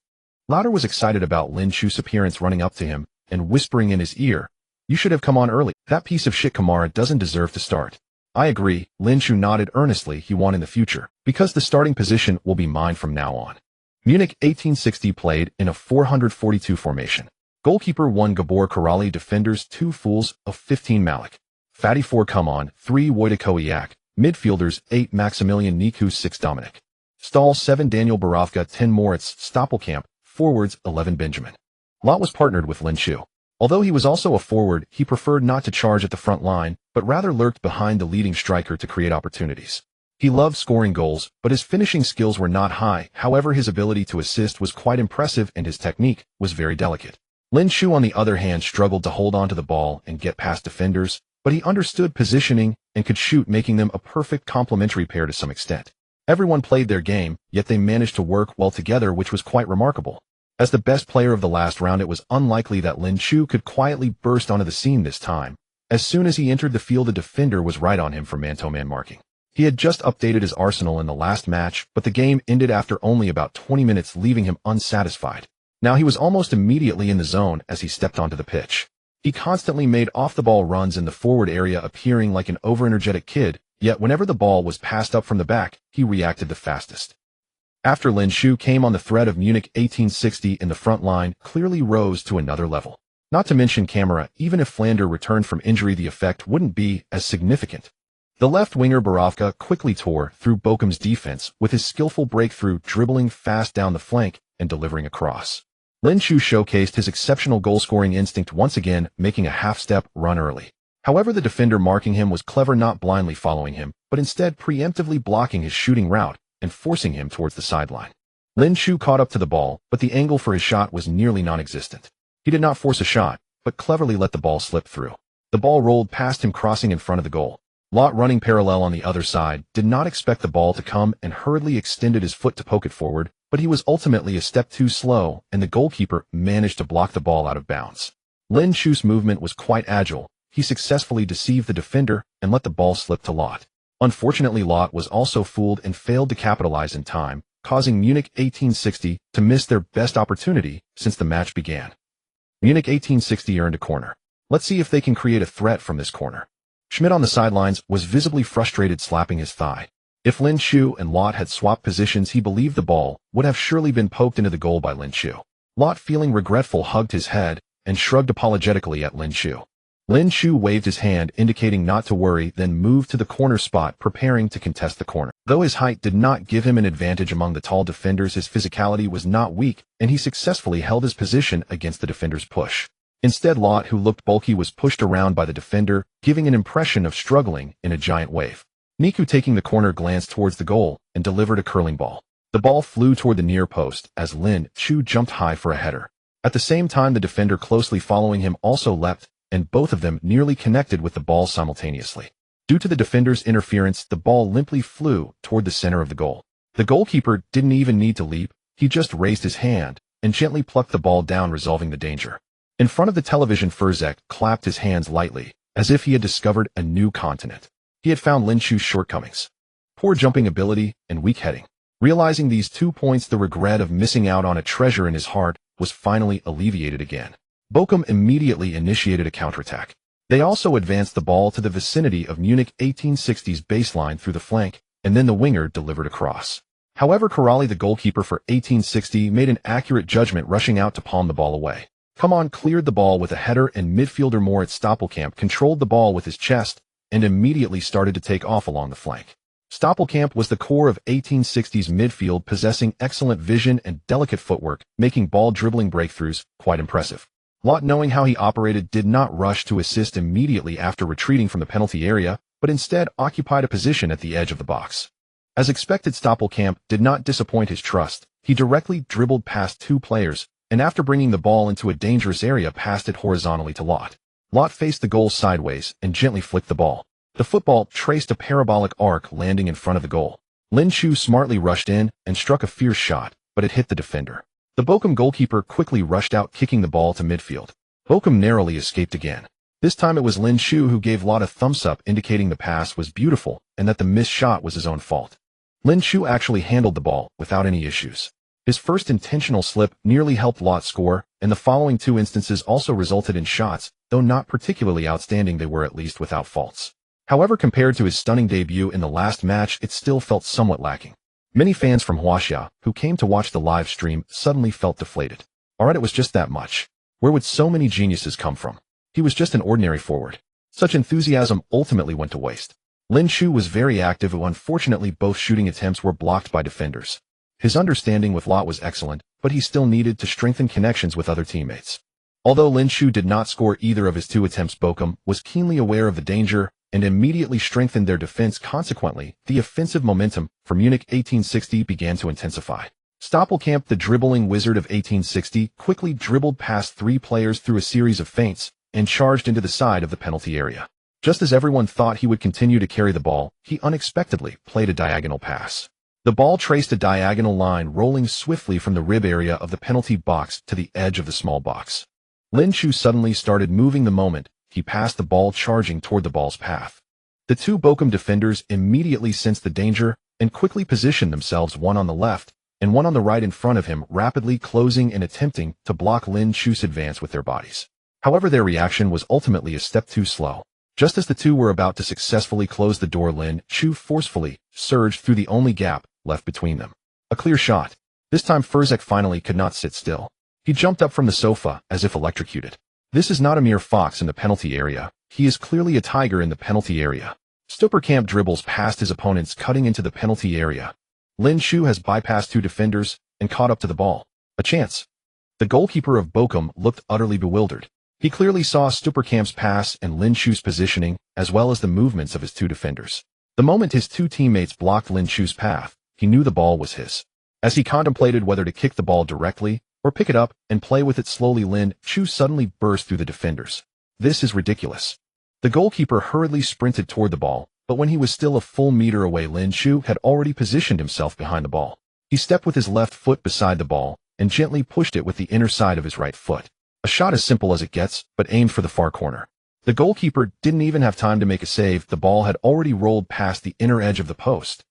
Lauter was excited about Lin Chu's appearance, running up to him and whispering in his ear, "You should have come on early. That piece of shit Kamara doesn't deserve to start." "I agree," Lin Chu nodded earnestly. "He won in the future, because the starting position will be mine from now on." Munich 1860 played in a 442 formation. Goalkeeper 1 Gabor Karali, defenders 2 Fools of 15 Malik, Fatty 4 Come 3 Wojtek, midfielders 8 Maximilian Niku 6 Dominic Stahl 7 Daniel Borovka 10 Moritz Stoppelkamp, forwards 11 Benjamin. Lot was partnered with Lin Chu. Although he was also a forward, he preferred not to charge at the front line, but rather lurked behind the leading striker to create opportunities. He loved scoring goals, but his finishing skills were not high. However, his ability to assist was quite impressive and his technique was very delicate. Lin Chu, on the other hand, struggled to hold on to the ball and get past defenders, but he understood positioning and could shoot, making them a perfect complementary pair to some extent. Everyone played their game, yet they managed to work well together, which was quite remarkable. As the best player of the last round, it was unlikely that Lin Chu could quietly burst onto the scene this time. As soon as he entered the field, the defender was right on him for man-to-man marking. He had just updated his arsenal in the last match, but the game ended after only about 20 minutes, leaving him unsatisfied. Now he was almost immediately in the zone as he stepped onto the pitch. He constantly made off-the-ball runs in the forward area, appearing like an over-energetic kid, yet whenever the ball was passed up from the back, he reacted the fastest. After Lin Chu came on, the threat of Munich 1860 in the front line clearly rose to another level. Not to mention Kamara, even if Flander returned from injury, the effect wouldn't be as significant. The left winger Borovka quickly tore through Bochum's defense with his skillful breakthrough, dribbling fast down the flank and delivering a cross. Lin Chu showcased his exceptional goal-scoring instinct once again, making a half-step run early. However, the defender marking him was clever, not blindly following him, but instead preemptively blocking his shooting route and forcing him towards the sideline. Lin Chu caught up to the ball, but the angle for his shot was nearly non-existent. He did not force a shot, but cleverly let the ball slip through. The ball rolled past him, crossing in front of the goal. Lot, running parallel on the other side, did not expect the ball to come and hurriedly extended his foot to poke it forward, but he was ultimately a step too slow, and the goalkeeper managed to block the ball out of bounds. Lin Chu's movement was quite agile. He successfully deceived the defender and let the ball slip to Lot. Unfortunately, Lot was also fooled and failed to capitalize in time, causing Munich 1860 to miss their best opportunity since the match began. Munich 1860 earned a corner. Let's see if they can create a threat from this corner. Schmidt on the sidelines was visibly frustrated, slapping his thigh. If Lin Chu and Lot had swapped positions, he believed the ball would have surely been poked into the goal by Lin Chu. Lot, feeling regretful, hugged his head and shrugged apologetically at Lin Chu. Lin Chu waved his hand, indicating not to worry, then moved to the corner spot, preparing to contest the corner. Though his height did not give him an advantage among the tall defenders, his physicality was not weak, and he successfully held his position against the defender's push. Instead, Lot, who looked bulky, was pushed around by the defender, giving an impression of struggling in a giant wave. Niku, taking the corner, glanced towards the goal and delivered a curling ball. The ball flew toward the near post as Lin Chu jumped high for a header. At the same time, the defender closely following him also leapt and both of them nearly connected with the ball simultaneously. Due to the defender's interference, the ball limply flew toward the center of the goal. The goalkeeper didn't even need to leap, he just raised his hand and gently plucked the ball down, resolving the danger. In front of the television, Facet clapped his hands lightly, as if he had discovered a new continent. He had found Lin Chu's shortcomings: poor jumping ability and weak heading. Realizing these 2 points, the regret of missing out on a treasure in his heart was finally alleviated again. Bochum immediately initiated a counterattack. They also advanced the ball to the vicinity of Munich 1860's baseline through the flank, and then the winger delivered a cross. However, Corrali, the goalkeeper for 1860, made an accurate judgment, rushing out to palm the ball away. Coman cleared the ball with a header, and midfielder Moritz Stoppelkamp controlled the ball with his chest and immediately started to take off along the flank. Stoppelkamp was the core of 1860's midfield, possessing excellent vision and delicate footwork, making ball dribbling breakthroughs quite impressive. Lot, knowing how he operated, did not rush to assist immediately after retreating from the penalty area, but instead occupied a position at the edge of the box. As expected, Stoppelkamp did not disappoint his trust. He directly dribbled past 2 players, and after bringing the ball into a dangerous area, passed it horizontally to Lot. Lot faced the goal sideways and gently flicked the ball. The football traced a parabolic arc, landing in front of the goal. Lin Chu smartly rushed in and struck a fierce shot, but it hit the defender. The Bochum goalkeeper quickly rushed out, kicking the ball to midfield. Bochum narrowly escaped again. This time it was Lin Chu who gave Lot a thumbs up, indicating the pass was beautiful and that the missed shot was his own fault. Lin Chu actually handled the ball without any issues. His first intentional slip nearly helped Lot score, and the following 2 instances also resulted in shots, though not particularly outstanding. They were at least without faults. However, compared to his stunning debut in the last match, it still felt somewhat lacking. Many fans from Huaxia, who came to watch the live stream, suddenly felt deflated. Alright, it was just that much. Where would so many geniuses come from? He was just an ordinary forward. Such enthusiasm ultimately went to waste. Lin Chu was very active, though unfortunately both shooting attempts were blocked by defenders. His understanding with Lot was excellent, but he still needed to strengthen connections with other teammates. Although Lin Chu did not score either of his 2 attempts, Bochum was keenly aware of the danger and immediately strengthened their defense. Consequently, the offensive momentum for Munich 1860 began to intensify. Stoppelkamp, the dribbling wizard of 1860, quickly dribbled past 3 players through a series of feints and charged into the side of the penalty area. Just as everyone thought he would continue to carry the ball, he unexpectedly played a diagonal pass. The ball traced a diagonal line, rolling swiftly from the rib area of the penalty box to the edge of the small box. Lin Chu suddenly started moving the moment he passed the ball, charging toward the ball's path. The 2 Bochum defenders immediately sensed the danger and quickly positioned themselves, one on the left and one on the right in front of him, rapidly closing and attempting to block Lin Chu's advance with their bodies. However, their reaction was ultimately a step too slow. Just as the 2 were about to successfully close the door, Lin Chu forcefully surged through the only gap left between them. A clear shot. This time Facet finally could not sit still. He jumped up from the sofa as if electrocuted. This is not a mere fox in the penalty area. He is clearly a tiger in the penalty area. Stoppelkamp dribbles past his opponents, cutting into the penalty area. Lin Chu has bypassed 2 defenders and caught up to the ball. A chance. The goalkeeper of Bochum looked utterly bewildered. He clearly saw Stoppelkamp's pass and Lin Chu's positioning, as well as the movements of his 2 defenders. The moment his 2 teammates blocked Lin Chu's path, he knew the ball was his. As he contemplated whether to kick the ball directly or pick it up and play with it slowly, Lin Chu suddenly burst through the defenders. This is ridiculous. The goalkeeper hurriedly sprinted toward the ball, but when he was still a full meter away, Lin Chu had already positioned himself behind the ball. He stepped with his left foot beside the ball and gently pushed it with the inner side of his right foot. A shot as simple as it gets, but aimed for the far corner. The goalkeeper didn't even have time to make a save. The ball had already rolled past the inner edge of the post.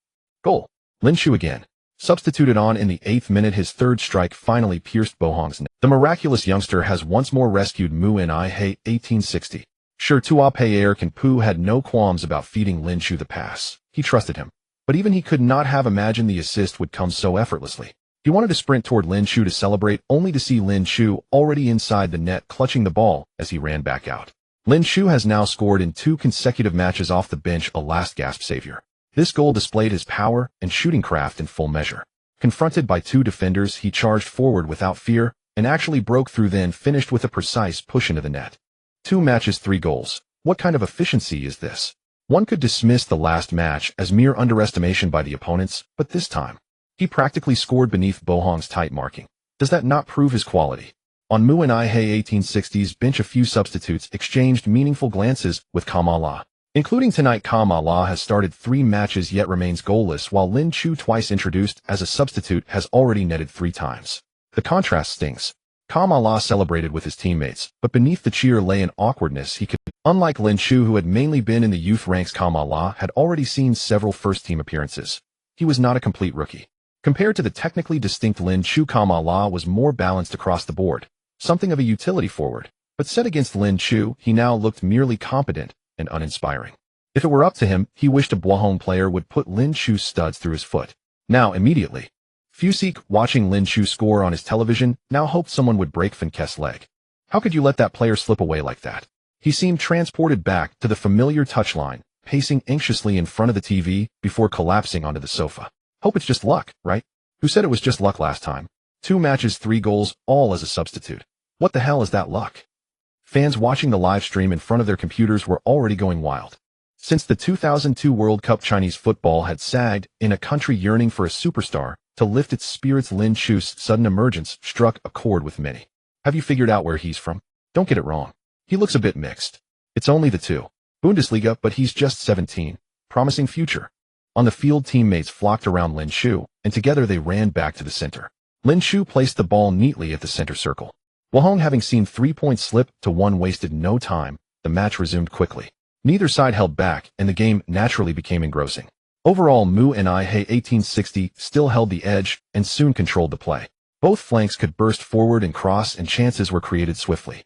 Goal. Lin Chu again. Substituted on in the 8th minute, his 3rd strike finally pierced Bohong's net. The miraculous youngster has once more rescued Mu Ni He 1860. Sure, Tua Payer Kanpu had no qualms about feeding Lin Chu the pass. He trusted him. But even he could not have imagined the assist would come so effortlessly. He wanted to sprint toward Lin Chu to celebrate, only to see Lin Chu already inside the net, clutching the ball as he ran back out. Lin Chu has now scored in 2 consecutive matches off the bench, a last gasp savior. This goal displayed his power and shooting craft in full measure. Confronted by 2 defenders, he charged forward without fear and actually broke through, then finished with a precise push into the net. 2 matches, 3 goals. What kind of efficiency is this? One could dismiss the last match as mere underestimation by the opponents, but this time, he practically scored beneath Bohong's tight marking. Does that not prove his quality? On Mu and Ihe 1860's bench, a few substitutes exchanged meaningful glances with Kamala. Including tonight, Kamala has started 3 matches yet remains goalless, while Lin Chu, twice introduced as a substitute, has already netted 3 times. The contrast stings. Kamala celebrated with his teammates, but beneath the cheer lay an awkwardness he could. Unlike Lin Chu, who had mainly been in the youth ranks, Kamala had already seen several first-team appearances. He was not a complete rookie. Compared to the technically distinct Lin Chu, Kamala was more balanced across the board, something of a utility forward. But set against Lin Chu, he now looked merely competent and uninspiring. If it were up to him, he wished a Bohong player would put Lin Chu's studs through his foot. Now, immediately. Fusik, watching Lin Chu score on his television, now hoped someone would break Finkest's leg. How could you let that player slip away like that? He seemed transported back to the familiar touchline, pacing anxiously in front of the TV before collapsing onto the sofa. Hope it's just luck, right? Who said it was just luck last time? 2 matches, 3 goals, all as a substitute. What the hell is that luck? Fans watching the live stream in front of their computers were already going wild. Since the 2002 World Cup, Chinese football had sagged in a country yearning for a superstar to lift its spirits. Lin Chu's sudden emergence struck a chord with many. Have you figured out where he's from? Don't get it wrong. He looks a bit mixed. It's only the 2. Bundesliga, but he's just 17. Promising future. On the field, teammates flocked around Lin Chu, and together they ran back to the center. Lin Chu placed the ball neatly at the center circle. Bohong, having seen 3 points slip to 1, wasted no time. The match resumed quickly. Neither side held back, and the game naturally became engrossing. Overall, Mu and Ihe 1860 still held the edge and soon controlled the play. Both flanks could burst forward and cross, and chances were created swiftly.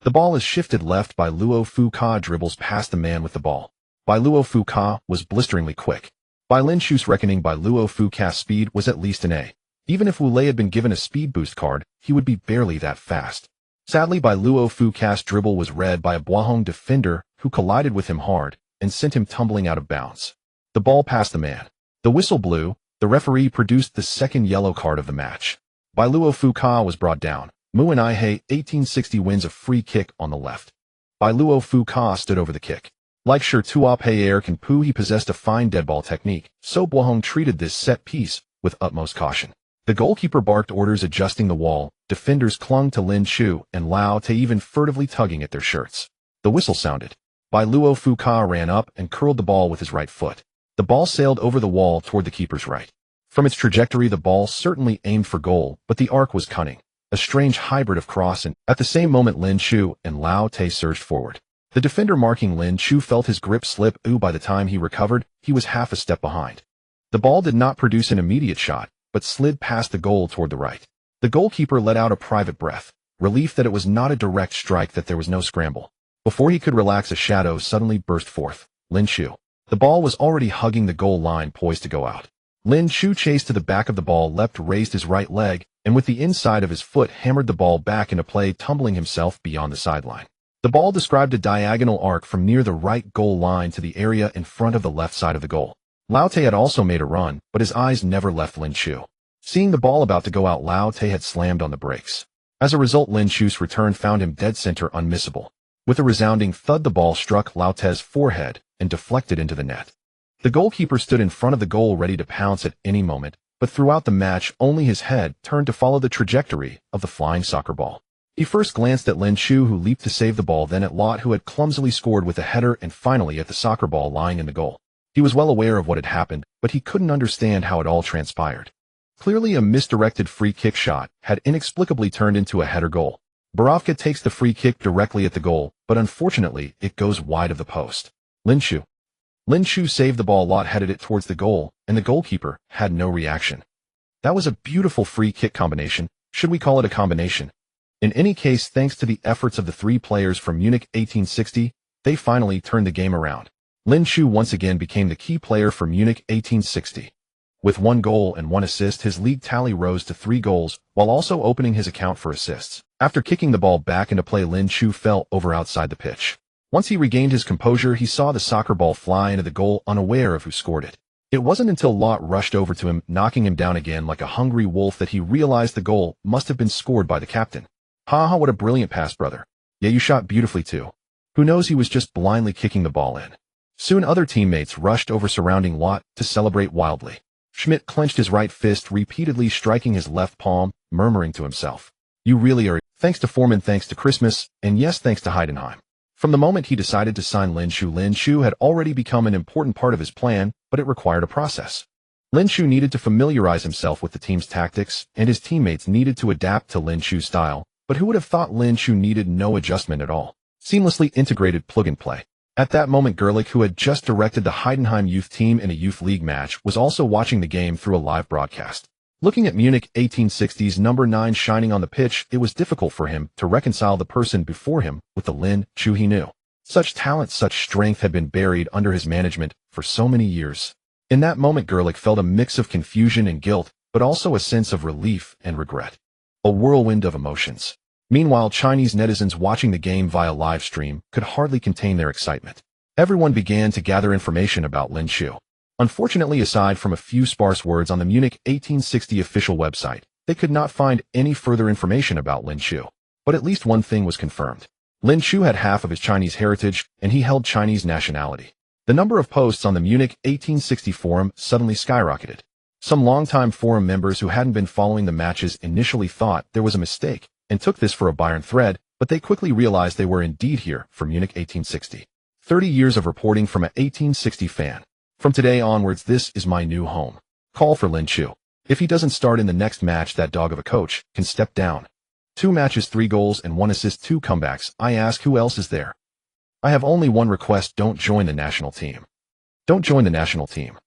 The ball is shifted left by Luo Fu-ka, dribbles past the man with the ball. By Luo Fu-ka was blisteringly quick. By Lin Chu's reckoning, by Luo Fu-ka's speed was at least an A. Even if Wu Lei had been given a speed boost card, he would be barely that fast. Sadly, by Luo Fu-ka's dribble was read by a Bohong defender who collided with him hard and sent him tumbling out of bounds. The ball passed the man. The whistle blew. The referee produced the second yellow card of the match. By Luo Fu-ka was brought down. Mu and Ihe 1860 wins a free kick on the left. By Luo Fu-ka stood over the kick. Like Shi Tuo Can Pu, he possessed a fine deadball technique, so Bohong treated this set piece with utmost caution. The goalkeeper barked orders, adjusting the wall. Defenders clung to Lin Chu and Lao Te, even furtively tugging at their shirts. The whistle sounded. By Luo Fu-ka ran up and curled the ball with his right foot. The ball sailed over the wall toward the keeper's right. From its trajectory, the ball certainly aimed for goal, but the arc was cunning. A strange hybrid of cross, and at the same moment Lin Chu and Lao Te surged forward. The defender marking Lin Chu felt his grip slip. By the time he recovered, he was half a step behind. The ball did not produce an immediate shot, but slid past the goal toward the right. The goalkeeper let out a private breath, relief that it was not a direct strike, that there was no scramble. Before he could relax, a shadow suddenly burst forth. Lin Chu. The ball was already hugging the goal line, poised to go out. Lin Chu chased to the back of the ball, leapt, raised his right leg, and with the inside of his foot hammered the ball back into play, tumbling himself beyond the sideline. The ball described a diagonal arc from near the right goal line to the area in front of the left side of the goal. Lao Te had also made a run, but his eyes never left Lin Chu. Seeing the ball about to go out, Lao Te had slammed on the brakes. As a result, Lin Chu's return found him dead center, unmissable. With a resounding thud, the ball struck Lao Te's forehead and deflected into the net. The goalkeeper stood in front of the goal, ready to pounce at any moment, but throughout the match only his head turned to follow the trajectory of the flying soccer ball. He first glanced at Lin Chu, who leaped to save the ball, then at Lot, who had clumsily scored with a header, and finally at the soccer ball lying in the goal. He was well aware of what had happened, but he couldn't understand how it all transpired. Clearly, a misdirected free kick shot had inexplicably turned into a header goal. Borovka takes the free kick directly at the goal, but unfortunately, it goes wide of the post. Lin Chu saved the ball. Lot headed it towards the goal, and the goalkeeper had no reaction. That was a beautiful free kick combination. Should we call it a combination? In any case, thanks to the efforts of the 3 players from Munich 1860, they finally turned the game around. Lin Chu once again became the key player for Munich 1860. With 1 goal and 1 assist, his league tally rose to 3 goals, while also opening his account for assists. After kicking the ball back into play, Lin Chu fell over outside the pitch. Once he regained his composure, he saw the soccer ball fly into the goal, unaware of who scored it. It wasn't until Lot rushed over to him, knocking him down again like a hungry wolf, that he realized the goal must have been scored by the captain. Haha, what a brilliant pass, brother. Yeah, you shot beautifully too. Who knows, he was just blindly kicking the ball in. Soon other teammates rushed over, surrounding Lot to celebrate wildly. Schmidt clenched his right fist, repeatedly striking his left palm, murmuring to himself. You really are. Thanks to Foreman, thanks to Christmas, and yes, thanks to Heidenheim. From the moment he decided to sign Lin Shu had already become an important part of his plan, but it required a process. Lin Shu needed to familiarize himself with the team's tactics, and his teammates needed to adapt to Lin Shu's style, but who would have thought Lin Shu needed no adjustment at all? Seamlessly integrated plug-and-play. At that moment, Gerlich, who had just directed the Heidenheim youth team in a youth league match, was also watching the game through a live broadcast. Looking at Munich 1860's number 9 shining on the pitch, it was difficult for him to reconcile the person before him with the Lin Shu he knew. Such talent, such strength had been buried under his management for so many years. In that moment, Gerlich felt a mix of confusion and guilt, but also a sense of relief and regret. A whirlwind of emotions. Meanwhile, Chinese netizens watching the game via live stream could hardly contain their excitement. Everyone began to gather information about Lin Shu. Unfortunately, aside from a few sparse words on the Munich 1860 official website, they could not find any further information about Lin Shu. But at least one thing was confirmed. Lin Shu had half of his Chinese heritage, and he held Chinese nationality. The number of posts on the Munich 1860 forum suddenly skyrocketed. Some longtime forum members who hadn't been following the matches initially thought there was a mistake and took this for a Bayern thread, but they quickly realized they were indeed here for Munich 1860. 30 years of reporting from an 1860 fan. From today onwards, this is my new home. Call for Lin Shu. If he doesn't start in the next match, that dog of a coach can step down. 2 matches, 3 goals, and 1 assist, 2 comebacks. I ask, who else is there? I have only one request: don't join the national team. Don't join the national team.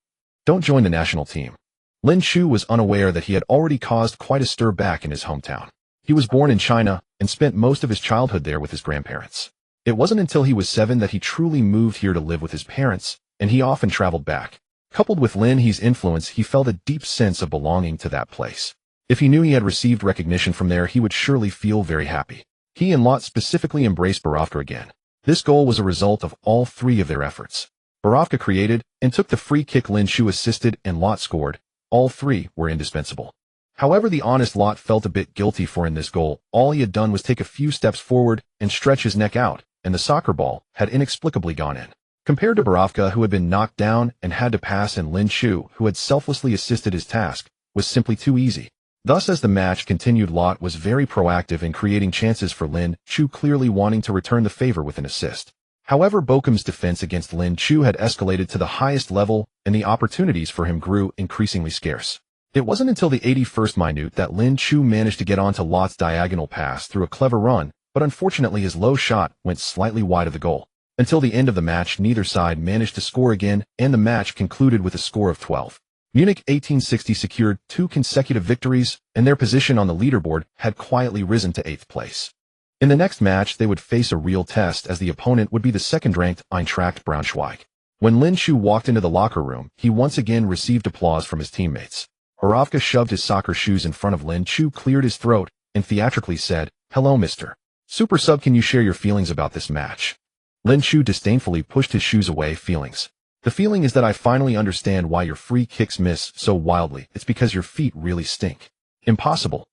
Don't join the national team. Lin Shu was unaware that he had already caused quite a stir back in his hometown. He was born in China and spent most of his childhood there with his grandparents. It wasn't until he was 7 that he truly moved here to live with his parents, and he often traveled back. Coupled with Lin He's influence, he felt a deep sense of belonging to that place. If he knew he had received recognition from there, he would surely feel very happy. He and Lot specifically embraced Borovka again. This goal was a result of all 3 of their efforts. Borovka created and took the free kick, Lin Shu assisted, and Lot scored. All 3 were indispensable. However, the honest Lot felt a bit guilty for in this goal. All he had done was take a few steps forward and stretch his neck out, and the soccer ball had inexplicably gone in. Compared to Borovka, who had been knocked down and had to pass, and Lin Shu, who had selflessly assisted his task, was simply too easy. Thus, as the match continued, Lot was very proactive in creating chances for Lin Shu, clearly wanting to return the favor with an assist. However, Bochum's defense against Lin Shu had escalated to the highest level, and the opportunities for him grew increasingly scarce. It wasn't until the 81st minute that Lin Shu managed to get onto Lot's diagonal pass through a clever run, but unfortunately his low shot went slightly wide of the goal. Until the end of the match, neither side managed to score again, and the match concluded with a score of 12. Munich 1860 secured 2 consecutive victories, and their position on the leaderboard had quietly risen to 8th place. In the next match, they would face a real test, as the opponent would be the second-ranked Eintracht Braunschweig. When Lin Shu walked into the locker room, he once again received applause from his teammates. Borovka shoved his soccer shoes in front of Lin Shu, cleared his throat, and theatrically said, "Hello, Mr. Super Sub, can you share your feelings about this match?" Lin Shu disdainfully pushed his shoes away. "Feelings? The feeling is that I finally understand why your free kicks miss so wildly. It's because your feet really stink." "Impossible."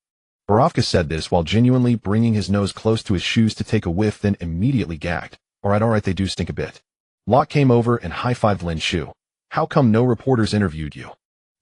Borovka said this while genuinely bringing his nose close to his shoes to take a whiff, then immediately gagged. Alright, they do stink a bit." Lot came over and high-fived Lin Shu. "How come no reporters interviewed you?"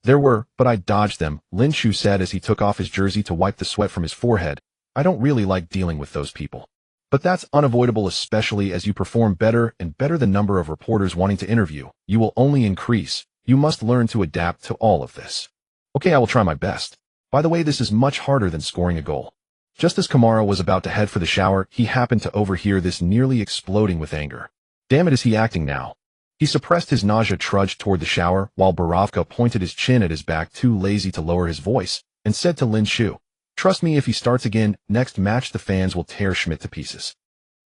"There were, but I dodged them," Lin Shu said as he took off his jersey to wipe the sweat from his forehead. "I don't really like dealing with those people. But that's unavoidable, especially as you perform better and better. The number of reporters wanting to interview you will only increase. You must learn to adapt to all of this." "Okay, I will try my best. By the way, this is much harder than scoring a goal." Just as Kamara was about to head for the shower, he happened to overhear this, nearly exploding with anger. Damn it, is he acting now? He suppressed his nausea, trudged toward the shower, while Borovka pointed his chin at his back, too lazy to lower his voice, and said to Lin Shu, "Trust me, if he starts again, next match the fans will tear Schmidt to pieces."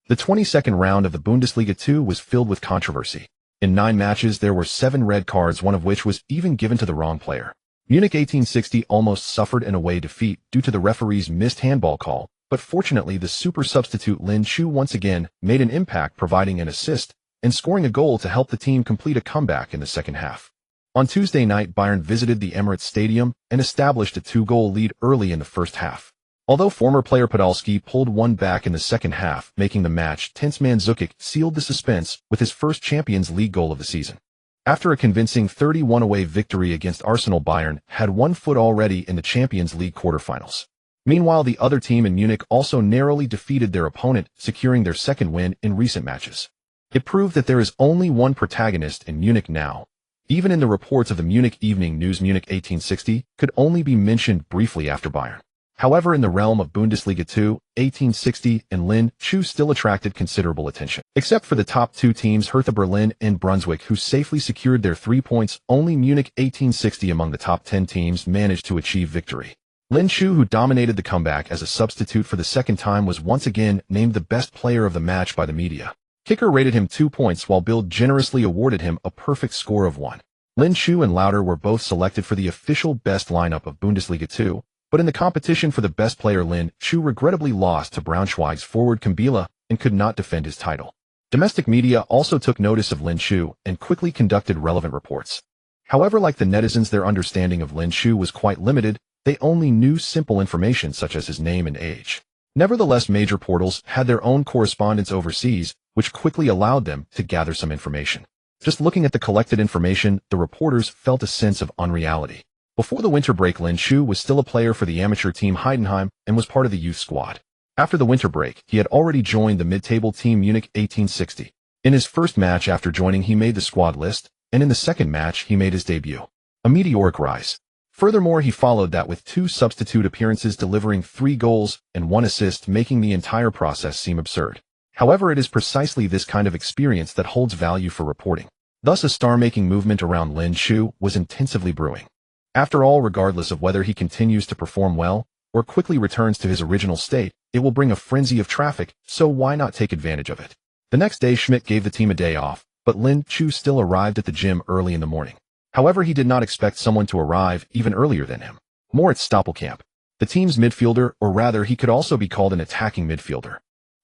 The 22nd round of the Bundesliga 2 was filled with controversy. In 9 matches, there were 7 red cards, one of which was even given to the wrong player. Munich 1860 almost suffered an away defeat due to the referee's missed handball call, but fortunately the super substitute Lin Shu once again made an impact, providing an assist and scoring a goal to help the team complete a comeback in the second half. On Tuesday night, Bayern visited the Emirates Stadium and established a 2-goal lead early in the first half. Although former player Podolski pulled one back in the second half, making the match tense, Mandzukic sealed the suspense with his first Champions League goal of the season. After a convincing 31 away victory against Arsenal, Bayern had 1 foot already in the Champions League quarterfinals. Meanwhile, the other team in Munich also narrowly defeated their opponent, securing their second win in recent matches. It proved that there is only one protagonist in Munich now. Even in the reports of the Munich Evening News, Munich 1860 could only be mentioned briefly after Bayern. However, in the realm of Bundesliga 2, 1860 and Lin Chu still attracted considerable attention. Except for the top two teams Hertha Berlin and Brunswick, who safely secured their 3 points, only Munich 1860 among the top 10 teams managed to achieve victory. Lin Chu, who dominated the comeback as a substitute for the second time, was once again named the best player of the match by the media. Kicker rated him 2 points while Bild generously awarded him a perfect score of 1. Lin Chu and Lauter were both selected for the official best lineup of Bundesliga 2, but in the competition for the best player, Lin Chu regrettably lost to Braunschweig's forward Kambila and could not defend his title. Domestic media also took notice of Lin Chu and quickly conducted relevant reports. However, like the netizens, their understanding of Lin Chu was quite limited. They only knew simple information such as his name and age. Nevertheless, major portals had their own correspondents overseas, which quickly allowed them to gather some information. Just looking at the collected information, the reporters felt a sense of unreality. Before the winter break, Lin Chu was still a player for the amateur team Heidenheim and was part of the youth squad. After the winter break, he had already joined the mid-table team Munich 1860. In his first match after joining, he made the squad list, and in the second match, he made his debut. A meteoric rise. Furthermore, he followed that with 2 substitute appearances, delivering 3 goals and 1 assist, making the entire process seem absurd. However, it is precisely this kind of experience that holds value for reporting. Thus, a star-making movement around Lin Chu was intensively brewing. After all, regardless of whether he continues to perform well or quickly returns to his original state, it will bring a frenzy of traffic, so why not take advantage of it? The next day, Schmidt gave the team a day off, but Lin Chu still arrived at the gym early in the morning. However, he did not expect someone to arrive even earlier than him. Moritz Stoppelkamp, the team's midfielder, or rather he could also be called an attacking midfielder.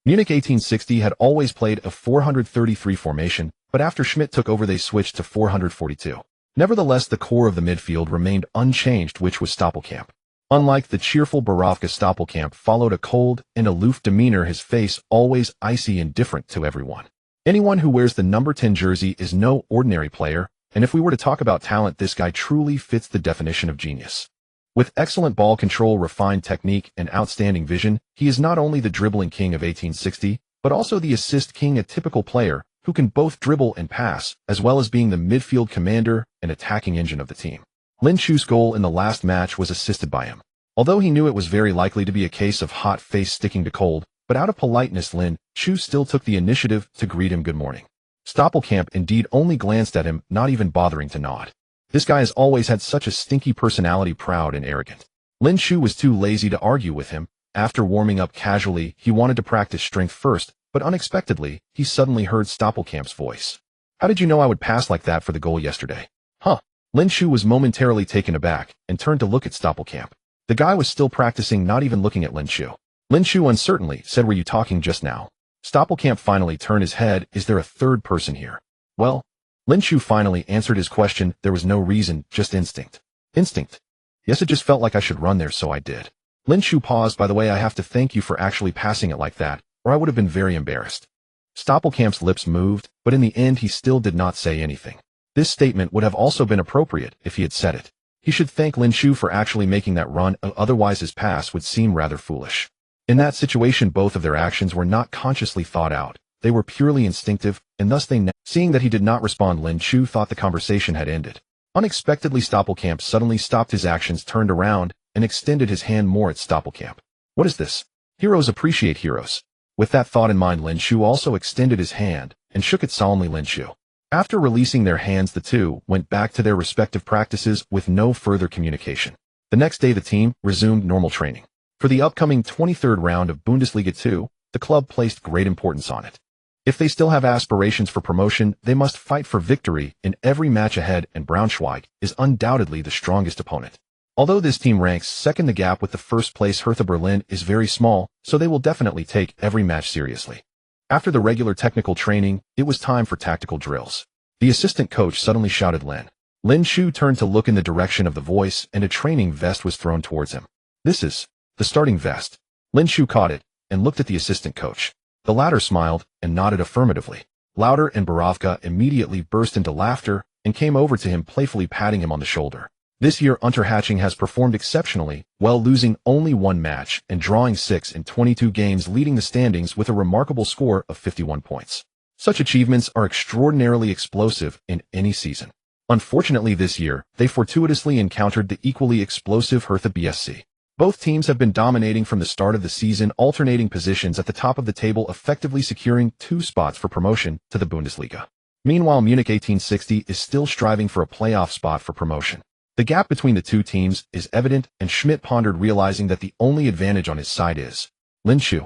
Munich 1860 had always played a 433 formation, but after Schmidt took over they switched to 442. Nevertheless, the core of the midfield remained unchanged, which was Stoppelkamp. Unlike the cheerful Borowka, Stoppelkamp followed a cold and aloof demeanor, his face always icy and indifferent to everyone. Anyone who wears the number 10 jersey is no ordinary player, and if we were to talk about talent, this guy truly fits the definition of genius. With excellent ball control, refined technique, and outstanding vision, he is not only the dribbling king of 1860, but also the assist king, a typical player who can both dribble and pass, as well as being the midfield commander and attacking engine of the team. Lin Chu's goal in the last match was assisted by him. Although he knew it was very likely to be a case of hot face sticking to cold, but out of politeness, Lin Chu still took the initiative to greet him good morning. Stoppelkamp indeed only glanced at him, not even bothering to nod. This guy has always had such a stinky personality, proud and arrogant. Lin Chu was too lazy to argue with him. After warming up casually, he wanted to practice strength first, but unexpectedly, he suddenly heard Stoppelkamp's voice. "How did you know I would pass like that for the goal yesterday?" "Huh." Lin Chu was momentarily taken aback and turned to look at Stoppelkamp. The guy was still practicing, not even looking at Lin Chu. Lin Chu uncertainly said, "Were you talking just now?" Stoppelkamp finally turned his head. "Is there a third person here?" "Well," Lin Chu finally answered his question, "there was no reason, just instinct." "Instinct?" "Yes, it just felt like I should run there, so I did." Lin Chu paused. "By the way, I have to thank you for actually passing it like that, or I would have been very embarrassed." Stoppelkamp's lips moved, but in the end he still did not say anything. This statement would have also been appropriate if he had said it. He should thank Lin Chu for actually making that run, otherwise his pass would seem rather foolish. In that situation, both of their actions were not consciously thought out. They were purely instinctive, and thus seeing that he did not respond, Lin Chu thought the conversation had ended. Unexpectedly, Stoppelkamp suddenly stopped his actions, turned around, and extended his hand more at Stoppelkamp. "What is this? Heroes appreciate heroes." With that thought in mind, Lin Chu also extended his hand and shook it solemnly. Lin Chu. After releasing their hands, the two went back to their respective practices with no further communication. The next day, the team resumed normal training. For the upcoming 23rd round of Bundesliga 2, the club placed great importance on it. If they still have aspirations for promotion, they must fight for victory in every match ahead, and Braunschweig is undoubtedly the strongest opponent. Although this team ranks second, the gap with the first place Hertha Berlin is very small, so they will definitely take every match seriously. After the regular technical training, it was time for tactical drills. The assistant coach suddenly shouted Lin. Lin Chu turned to look in the direction of the voice, and a training vest was thrown towards him. "This is the starting vest." Lin Chu caught it and looked at the assistant coach. The latter smiled and nodded affirmatively. Lauter and Borowka immediately burst into laughter and came over to him, playfully patting him on the shoulder. This year Unterhaching has performed exceptionally well, losing only one match and drawing 6 in 22 games, leading the standings with a remarkable score of 51 points. Such achievements are extraordinarily explosive in any season. Unfortunately this year, they fortuitously encountered the equally explosive Hertha BSC. Both teams have been dominating from the start of the season, alternating positions at the top of the table, effectively securing 2 spots for promotion to the Bundesliga. Meanwhile, Munich 1860 is still striving for a playoff spot for promotion. The gap between the two teams is evident, and Schmidt pondered, realizing that the only advantage on his side is Lin Shu.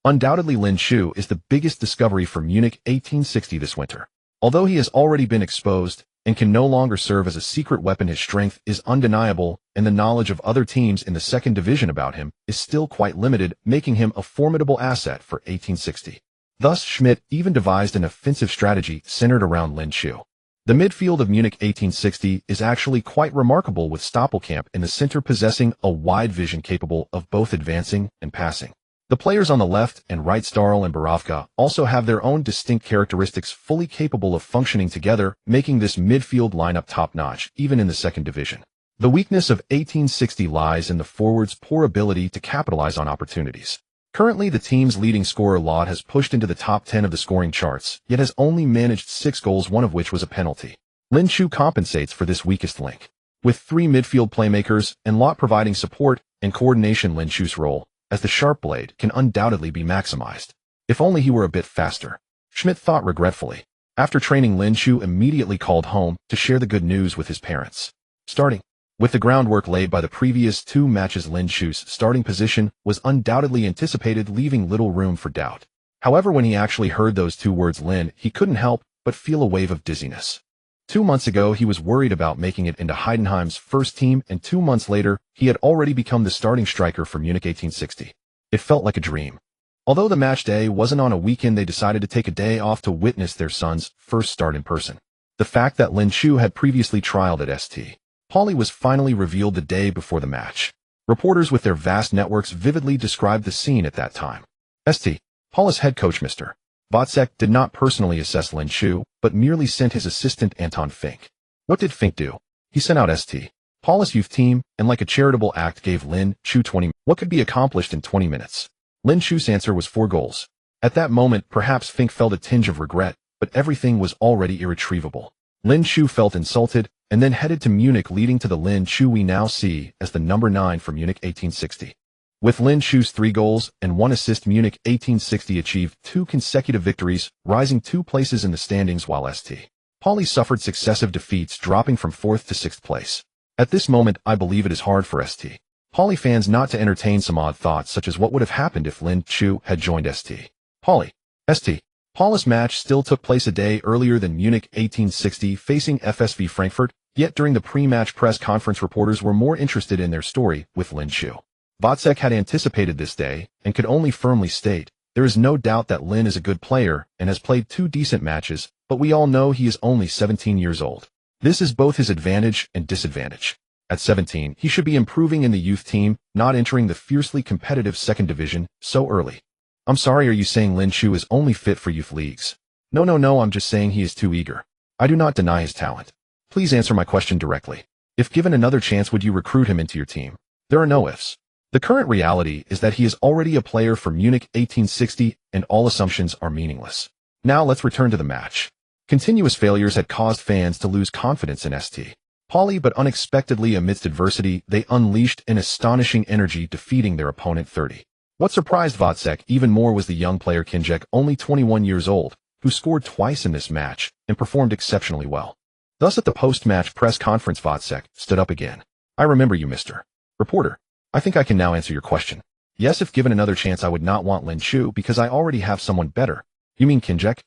Undoubtedly, Lin Shu is the biggest discovery for Munich 1860 this winter. Although he has already been exposed and can no longer serve as a secret weapon, his strength is undeniable, and the knowledge of other teams in the second division about him is still quite limited, making him a formidable asset for 1860. Thus, Schmidt even devised an offensive strategy centered around Lin Shu. The midfield of Munich 1860 is actually quite remarkable, with Stoppelkamp in the center possessing a wide vision capable of both advancing and passing. The players on the left and right, Starl and Borovka, also have their own distinct characteristics, fully capable of functioning together, making this midfield lineup top-notch, even in the second division. The weakness of 1860 lies in the forwards' poor ability to capitalize on opportunities. Currently, the team's leading scorer Lott has pushed into the top 10 of the scoring charts, yet has only managed 6 goals, one of which was a penalty. Lin Shu compensates for this weakest link. With 3 midfield playmakers and Lott providing support and coordination, Lin Shu's role as the sharp blade can undoubtedly be maximized. If only he were a bit faster, Schmidt thought regretfully. After training, Lin Shu immediately called home to share the good news with his parents. Starting with the groundwork laid by the previous 2 matches, Lin Shu's starting position was undoubtedly anticipated, leaving little room for doubt. However, when he actually heard those 2 words, Lin, he couldn't help but feel a wave of dizziness. 2 months ago, he was worried about making it into Heidenheim's first team, and 2 months later, he had already become the starting striker for Munich 1860. It felt like a dream. Although the match day wasn't on a weekend, they decided to take a day off to witness their son's first start in person. The fact that Lin Shu had previously trialed at St. Pauli was finally revealed the day before the match. Reporters with their vast networks vividly described the scene at that time. St. Pauli's head coach Mr. Botzek did not personally assess Lin Shu, but merely sent his assistant Anton Fink. What did Fink do? He sent out St. Pauli's youth team, and like a charitable act gave Lin Shu 20. What could be accomplished in 20 minutes? Lin Shu's answer was 4 goals. At that moment, perhaps Fink felt a tinge of regret, but everything was already irretrievable. Lin Shu felt insulted, and then headed to Munich, leading to the Lin Shu we now see as the number 9 for Munich 1860. With Lin Shu's 3 goals and 1 assist, Munich 1860 achieved 2 consecutive victories, rising 2 places in the standings, while St. Pauli suffered successive defeats, dropping from 4th to 6th place. At this moment, I believe it is hard for St. Pauli fans not to entertain some odd thoughts, such as what would have happened if Lin Shu had joined St. Pauli. St. Pauli's match still took place a day earlier than Munich 1860, facing FSV Frankfurt, yet during the pre-match press conference, reporters were more interested in their story with Lin Shu. Botzek had anticipated this day and could only firmly state, there is no doubt that Lin is a good player and has played 2 decent matches, but we all know he is only 17 years old. This is both his advantage and disadvantage. At 17, he should be improving in the youth team, not entering the fiercely competitive second division so early. I'm sorry, are you saying Lin Shu is only fit for youth leagues? No, I'm just saying he is too eager. I do not deny his talent. Please answer my question directly. If given another chance, would you recruit him into your team? There are no ifs. The current reality is that he is already a player for Munich 1860, and all assumptions are meaningless. Now let's return to the match. Continuous failures had caused fans to lose confidence in St. Pauli, but unexpectedly amidst adversity, they unleashed an astonishing energy, defeating their opponent 30. What surprised Votzek even more was the young player Kinjek, only 21 years old, who scored twice in this match and performed exceptionally well. Thus at the post-match press conference, Votzek stood up again. I remember you, Mr. Reporter. I think I can now answer your question. Yes, if given another chance, I would not want Lin Shu because I already have someone better. You mean Kinjek?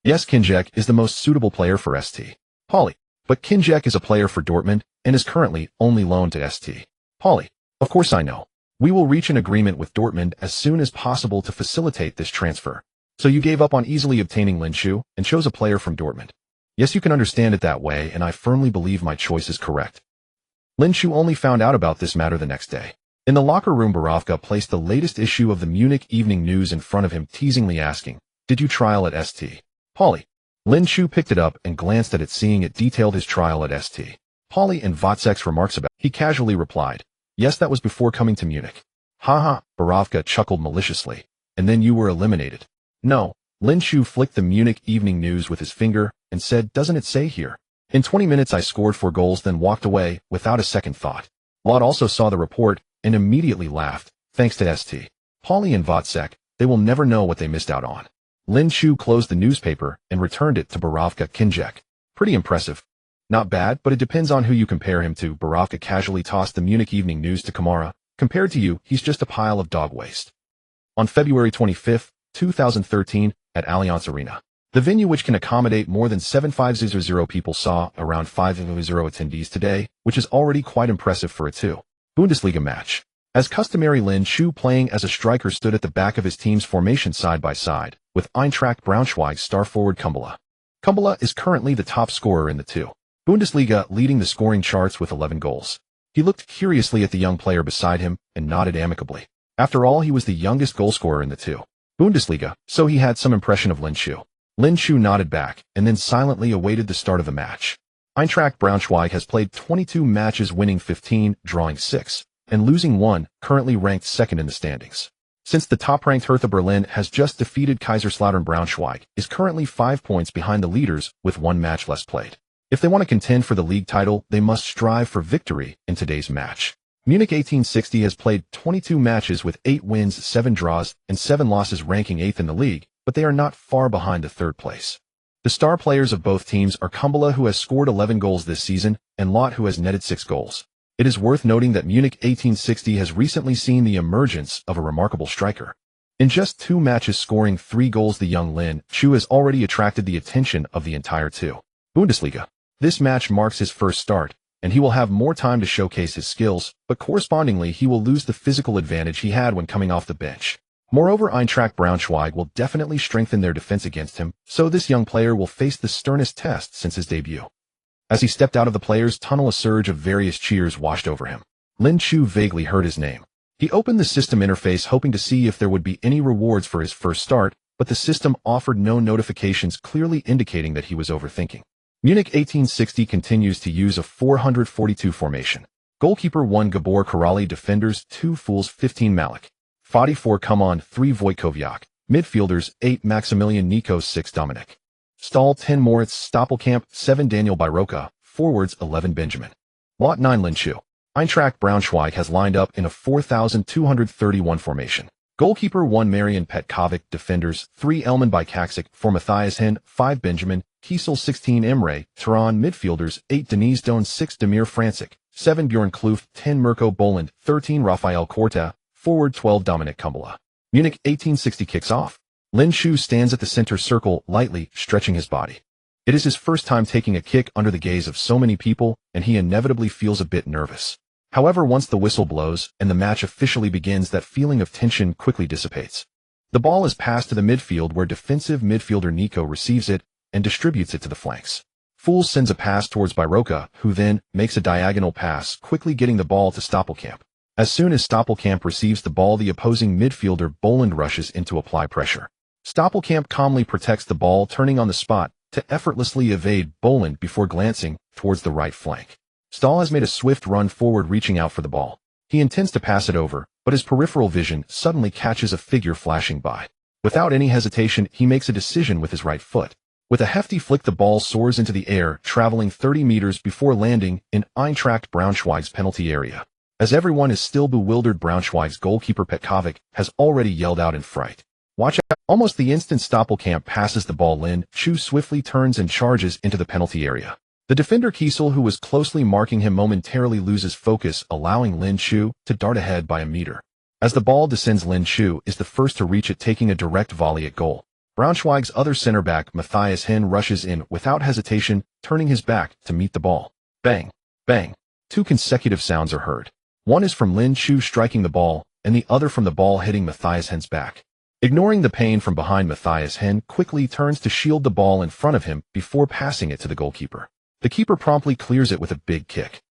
Yes, Kinjek is the most suitable player for St. Pauli. But Kinjek is a player for Dortmund and is currently only loaned to St. Pauli. Of course I know. We will reach an agreement with Dortmund as soon as possible to facilitate this transfer. So you gave up on easily obtaining Lin Shu and chose a player from Dortmund. Yes, you can understand it that way, and I firmly believe my choice is correct. Lin Shu only found out about this matter the next day. In the locker room, Borovka placed the latest issue of the Munich Evening News in front of him, teasingly asking, "Did you trial at St. Pauli?" Lin Shu picked it up and glanced at it, seeing it detailed his trial at St. Pauli and Votzek's remarks about He casually replied, "Yes, that was before coming to Munich." Haha, Borovka chuckled maliciously. "And then you were eliminated." "No." Lin Shu flicked the Munich Evening News with his finger and said, "Doesn't it say here? In 20 minutes I scored 4 goals then walked away without a second thought." Lot also saw the report and immediately laughed, thanks to St. Pauli and Votsek. They will never know what they missed out on. Lin Shu closed the newspaper and returned it to Borovka Kinjek. "Pretty impressive." "Not bad, but it depends on who you compare him to." Borovka casually tossed the Munich Evening News to Kamara. "Compared to you, he's just a pile of dog waste." On February 25, 2013, at Allianz Arena, the venue which can accommodate more than 7,500 people saw around 5,000 attendees today, which is already quite impressive for a Bundesliga match. As customary, Lin Shu playing as a striker stood at the back of his team's formation side by side, with Eintracht Braunschweig star forward Kumbula. Kumbula is currently the top scorer in the Bundesliga, leading the scoring charts with 11 goals. He looked curiously at the young player beside him and nodded amicably. After all, he was the youngest goalscorer in the Bundesliga, so he had some impression of Lin Shu. Lin Shu nodded back and then silently awaited the start of the match. Eintracht Braunschweig has played 22 matches, winning 15, drawing 6, and losing 1, currently ranked second in the standings. Since the top-ranked Hertha Berlin has just defeated Kaiserslautern, Braunschweig is currently 5 points behind the leaders with 1 match less played. If they want to contend for the league title, they must strive for victory in today's match. Munich 1860 has played 22 matches with 8 wins, 7 draws, and 7 losses, ranking 8th in the league, but they are not far behind the 3rd place. The star players of both teams are Kumbula, who has scored 11 goals this season, and Lot, who has netted 6 goals. It is worth noting that Munich 1860 has recently seen the emergence of a remarkable striker. In just 2 matches scoring 3 goals, the young Lin Shu has already attracted the attention of the entire Bundesliga. This match marks his first start, and he will have more time to showcase his skills, but correspondingly he will lose the physical advantage he had when coming off the bench. Moreover, Eintracht Braunschweig will definitely strengthen their defense against him, so this young player will face the sternest test since his debut. As he stepped out of the players' tunnel, a surge of various cheers washed over him. Lin Shu vaguely heard his name. He opened the system interface hoping to see if there would be any rewards for his first start, but the system offered no notifications, clearly indicating that he was overthinking. Munich 1860 continues to use a 442 formation. Goalkeeper 1 Gabor Karali, defenders 2 Fools 15 Malik. Fadi 4 Kuman 3 Wojtkowiak. Midfielders 8 Maximilian Nikos 6 Dominic Stahl 10 Moritz Stoppelkamp 7 Daniel Byroka. Forwards 11 Benjamin Lot 9 Lin Shu. Eintracht Braunschweig has lined up in a 4,231 formation. Goalkeeper 1 Marian Petkovic, defenders 3 Elman Bykaksik, 4 Matthias Hen, 5 Benjamin Kiesel, 16 Emre Turan. Midfielders 8 Denise Doan, 6 Demir Francic, 7 Bjorn Kloof, 10 Mirko Boland, 13 Rafael Korta. Forward 12 Dominic Kumbula. Munich 1860 kicks off. Lin Shu stands at the center circle, lightly stretching his body. It is his first time taking a kick under the gaze of so many people, and he inevitably feels a bit nervous. However, once the whistle blows and the match officially begins, that feeling of tension quickly dissipates. The ball is passed to the midfield, where defensive midfielder Nico receives it and distributes it to the flanks. Fools sends a pass towards Byroka, who then makes a diagonal pass, quickly getting the ball to Stoppelkamp. As soon as Stoppelkamp receives the ball, the opposing midfielder Boland rushes in to apply pressure. Stoppelkamp calmly protects the ball, turning on the spot to effortlessly evade Boland before glancing towards the right flank. Stahl has made a swift run forward, reaching out for the ball. He intends to pass it over, but his peripheral vision suddenly catches a figure flashing by. Without any hesitation, he makes a decision with his right foot. With a hefty flick, the ball soars into the air, traveling 30 meters before landing in Eintracht Braunschweig's penalty area. As everyone is still bewildered, Braunschweig's goalkeeper Petkovic has already yelled out in fright, "Watch out!" Almost the instant Stoppelkamp passes the ball, Lin Shu swiftly turns and charges into the penalty area. The defender Kiesel, who was closely marking him, momentarily loses focus, allowing Lin Shu to dart ahead by a meter. As the ball descends, Lin Shu is the first to reach it, taking a direct volley at goal. Braunschweig's other center-back, Matthias Hen, rushes in without hesitation, turning his back to meet the ball. Bang! Bang! 2 consecutive sounds are heard. One is from Lin Shu striking the ball, and the other from the ball hitting Matthias Hen's back. Ignoring the pain from behind, Matthias Hen quickly turns to shield the ball in front of him before passing it to the goalkeeper. The keeper promptly clears it with a big kick.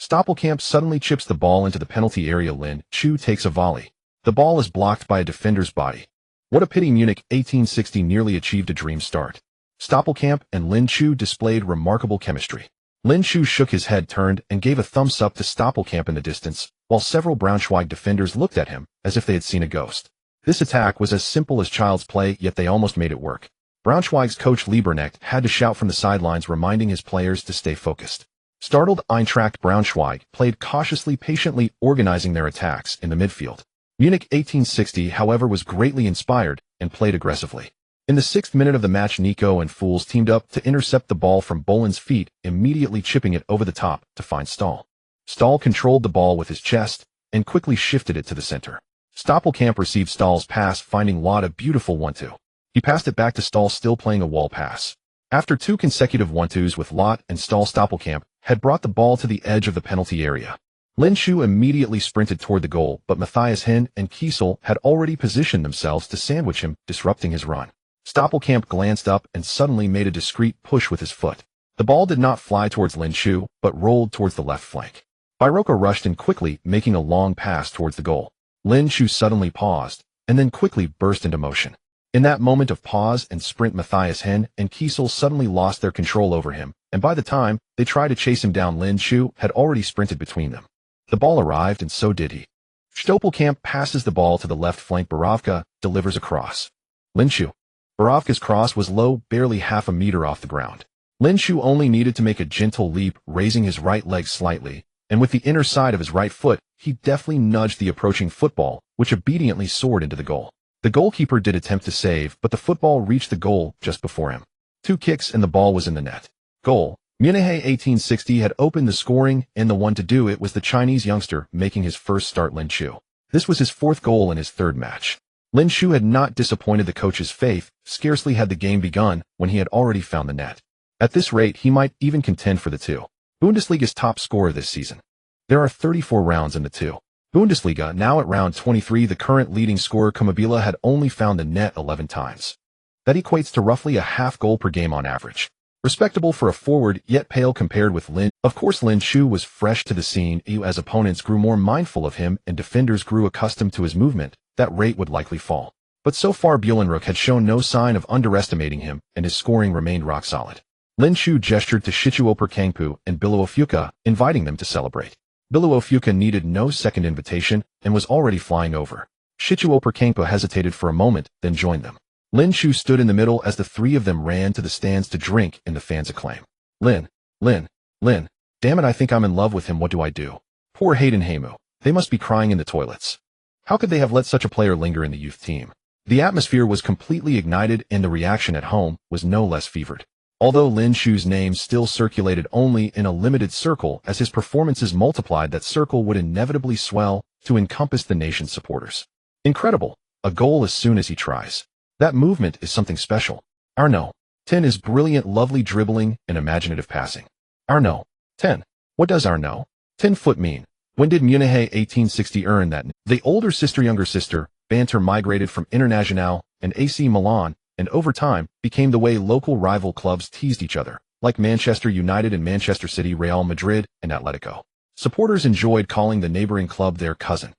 Stoppelkamp suddenly chips the ball into the penalty area. Lin Shu takes a volley. The ball is blocked by a defender's body. What a pity! Munich 1860 nearly achieved a dream start. Stoppelkamp and Lin Shu displayed remarkable chemistry. Lin Shu shook his head, turned, and gave a thumbs up to Stoppelkamp in the distance, while several Braunschweig defenders looked at him as if they had seen a ghost. This attack was as simple as child's play, yet they almost made it work. Braunschweig's coach Lieberknecht had to shout from the sidelines, reminding his players to stay focused. Startled Eintracht Braunschweig played cautiously, patiently organizing their attacks in the midfield. Munich 1860, however, was greatly inspired and played aggressively. In the 6th minute of the match, Nico and Fools teamed up to intercept the ball from Bolin's feet, immediately chipping it over the top to find Stahl. Stahl controlled the ball with his chest and quickly shifted it to the center. Stoppelkamp received Stahl's pass, finding Lott a beautiful 1-2. He passed it back to Stahl, still playing a wall pass. After 2 consecutive 1-2s with Lott and Stahl, Stoppelkamp had brought the ball to the edge of the penalty area. Lin Shu immediately sprinted toward the goal, but Matthias Hin and Kiesel had already positioned themselves to sandwich him, disrupting his run. Stoppelkamp glanced up and suddenly made a discreet push with his foot. The ball did not fly towards Lin Shu, but rolled towards the left flank. Biroka rushed in quickly, making a long pass towards the goal. Lin Shu suddenly paused, and then quickly burst into motion. In that moment of pause and sprint, Matthias Hin and Kiesel suddenly lost their control over him, and by the time they tried to chase him down, Lin Shu had already sprinted between them. The ball arrived, and so did he. Stoppelkamp passes the ball to the left flank. Borovka delivers a cross. Lin Shu. Borovka's cross was low, barely half a meter off the ground. Lin Shu only needed to make a gentle leap, raising his right leg slightly, and with the inner side of his right foot, he deftly nudged the approaching football, which obediently soared into the goal. The goalkeeper did attempt to save, but the football reached the goal just before him. 2 kicks and the ball was in the net. Goal. Munich 1860 had opened the scoring, and the one to do it was the Chinese youngster making his first start, Lin Shu. This was his 4th goal in his 3rd match. Lin Shu had not disappointed the coach's faith. Scarcely had the game begun when he had already found the net. At this rate, he might even contend for the 2. Bundesliga's top scorer this season. There are 34 rounds in the 2. Bundesliga. Now at round 23, the current leading scorer Kumabila had only found the net 11 times. That equates to roughly a half goal per game on average. Respectable for a forward, yet pale compared with Lin. Of course, Lin Shu was fresh to the scene. As opponents grew more mindful of him and defenders grew accustomed to his movement, that rate would likely fall. But so far, Bjornrook had shown no sign of underestimating him, and his scoring remained rock solid. Lin Shu gestured to Shichuoper Kangpu and Biluofuka, inviting them to celebrate. Biluofuka needed no second invitation and was already flying over. Shichuoper Kangpu hesitated for a moment, then joined them. Lin Shu stood in the middle as the 3 of them ran to the stands to drink in the fans' acclaim. Lin, damn it, I think I'm in love with him. What do I do? Poor Hayden Hamu. They must be crying in the toilets. How could they have let such a player linger in the youth team? The atmosphere was completely ignited, and the reaction at home was no less fevered. Although Lin Shu's name still circulated only in a limited circle, as his performances multiplied, that circle would inevitably swell to encompass the nation's supporters. Incredible. A goal as soon as he tries. That movement is something special. Arnaud 10 is brilliant, lovely dribbling and imaginative passing. Arnaud 10. What does Arnaud 10 foot mean? When did Munich 1860 earn that? The older sister, younger sister banter migrated from Internazionale and AC Milan, and over time became the way local rival clubs teased each other, like Manchester United and Manchester City, Real Madrid, and Atletico. Supporters enjoyed calling the neighboring club their cousin.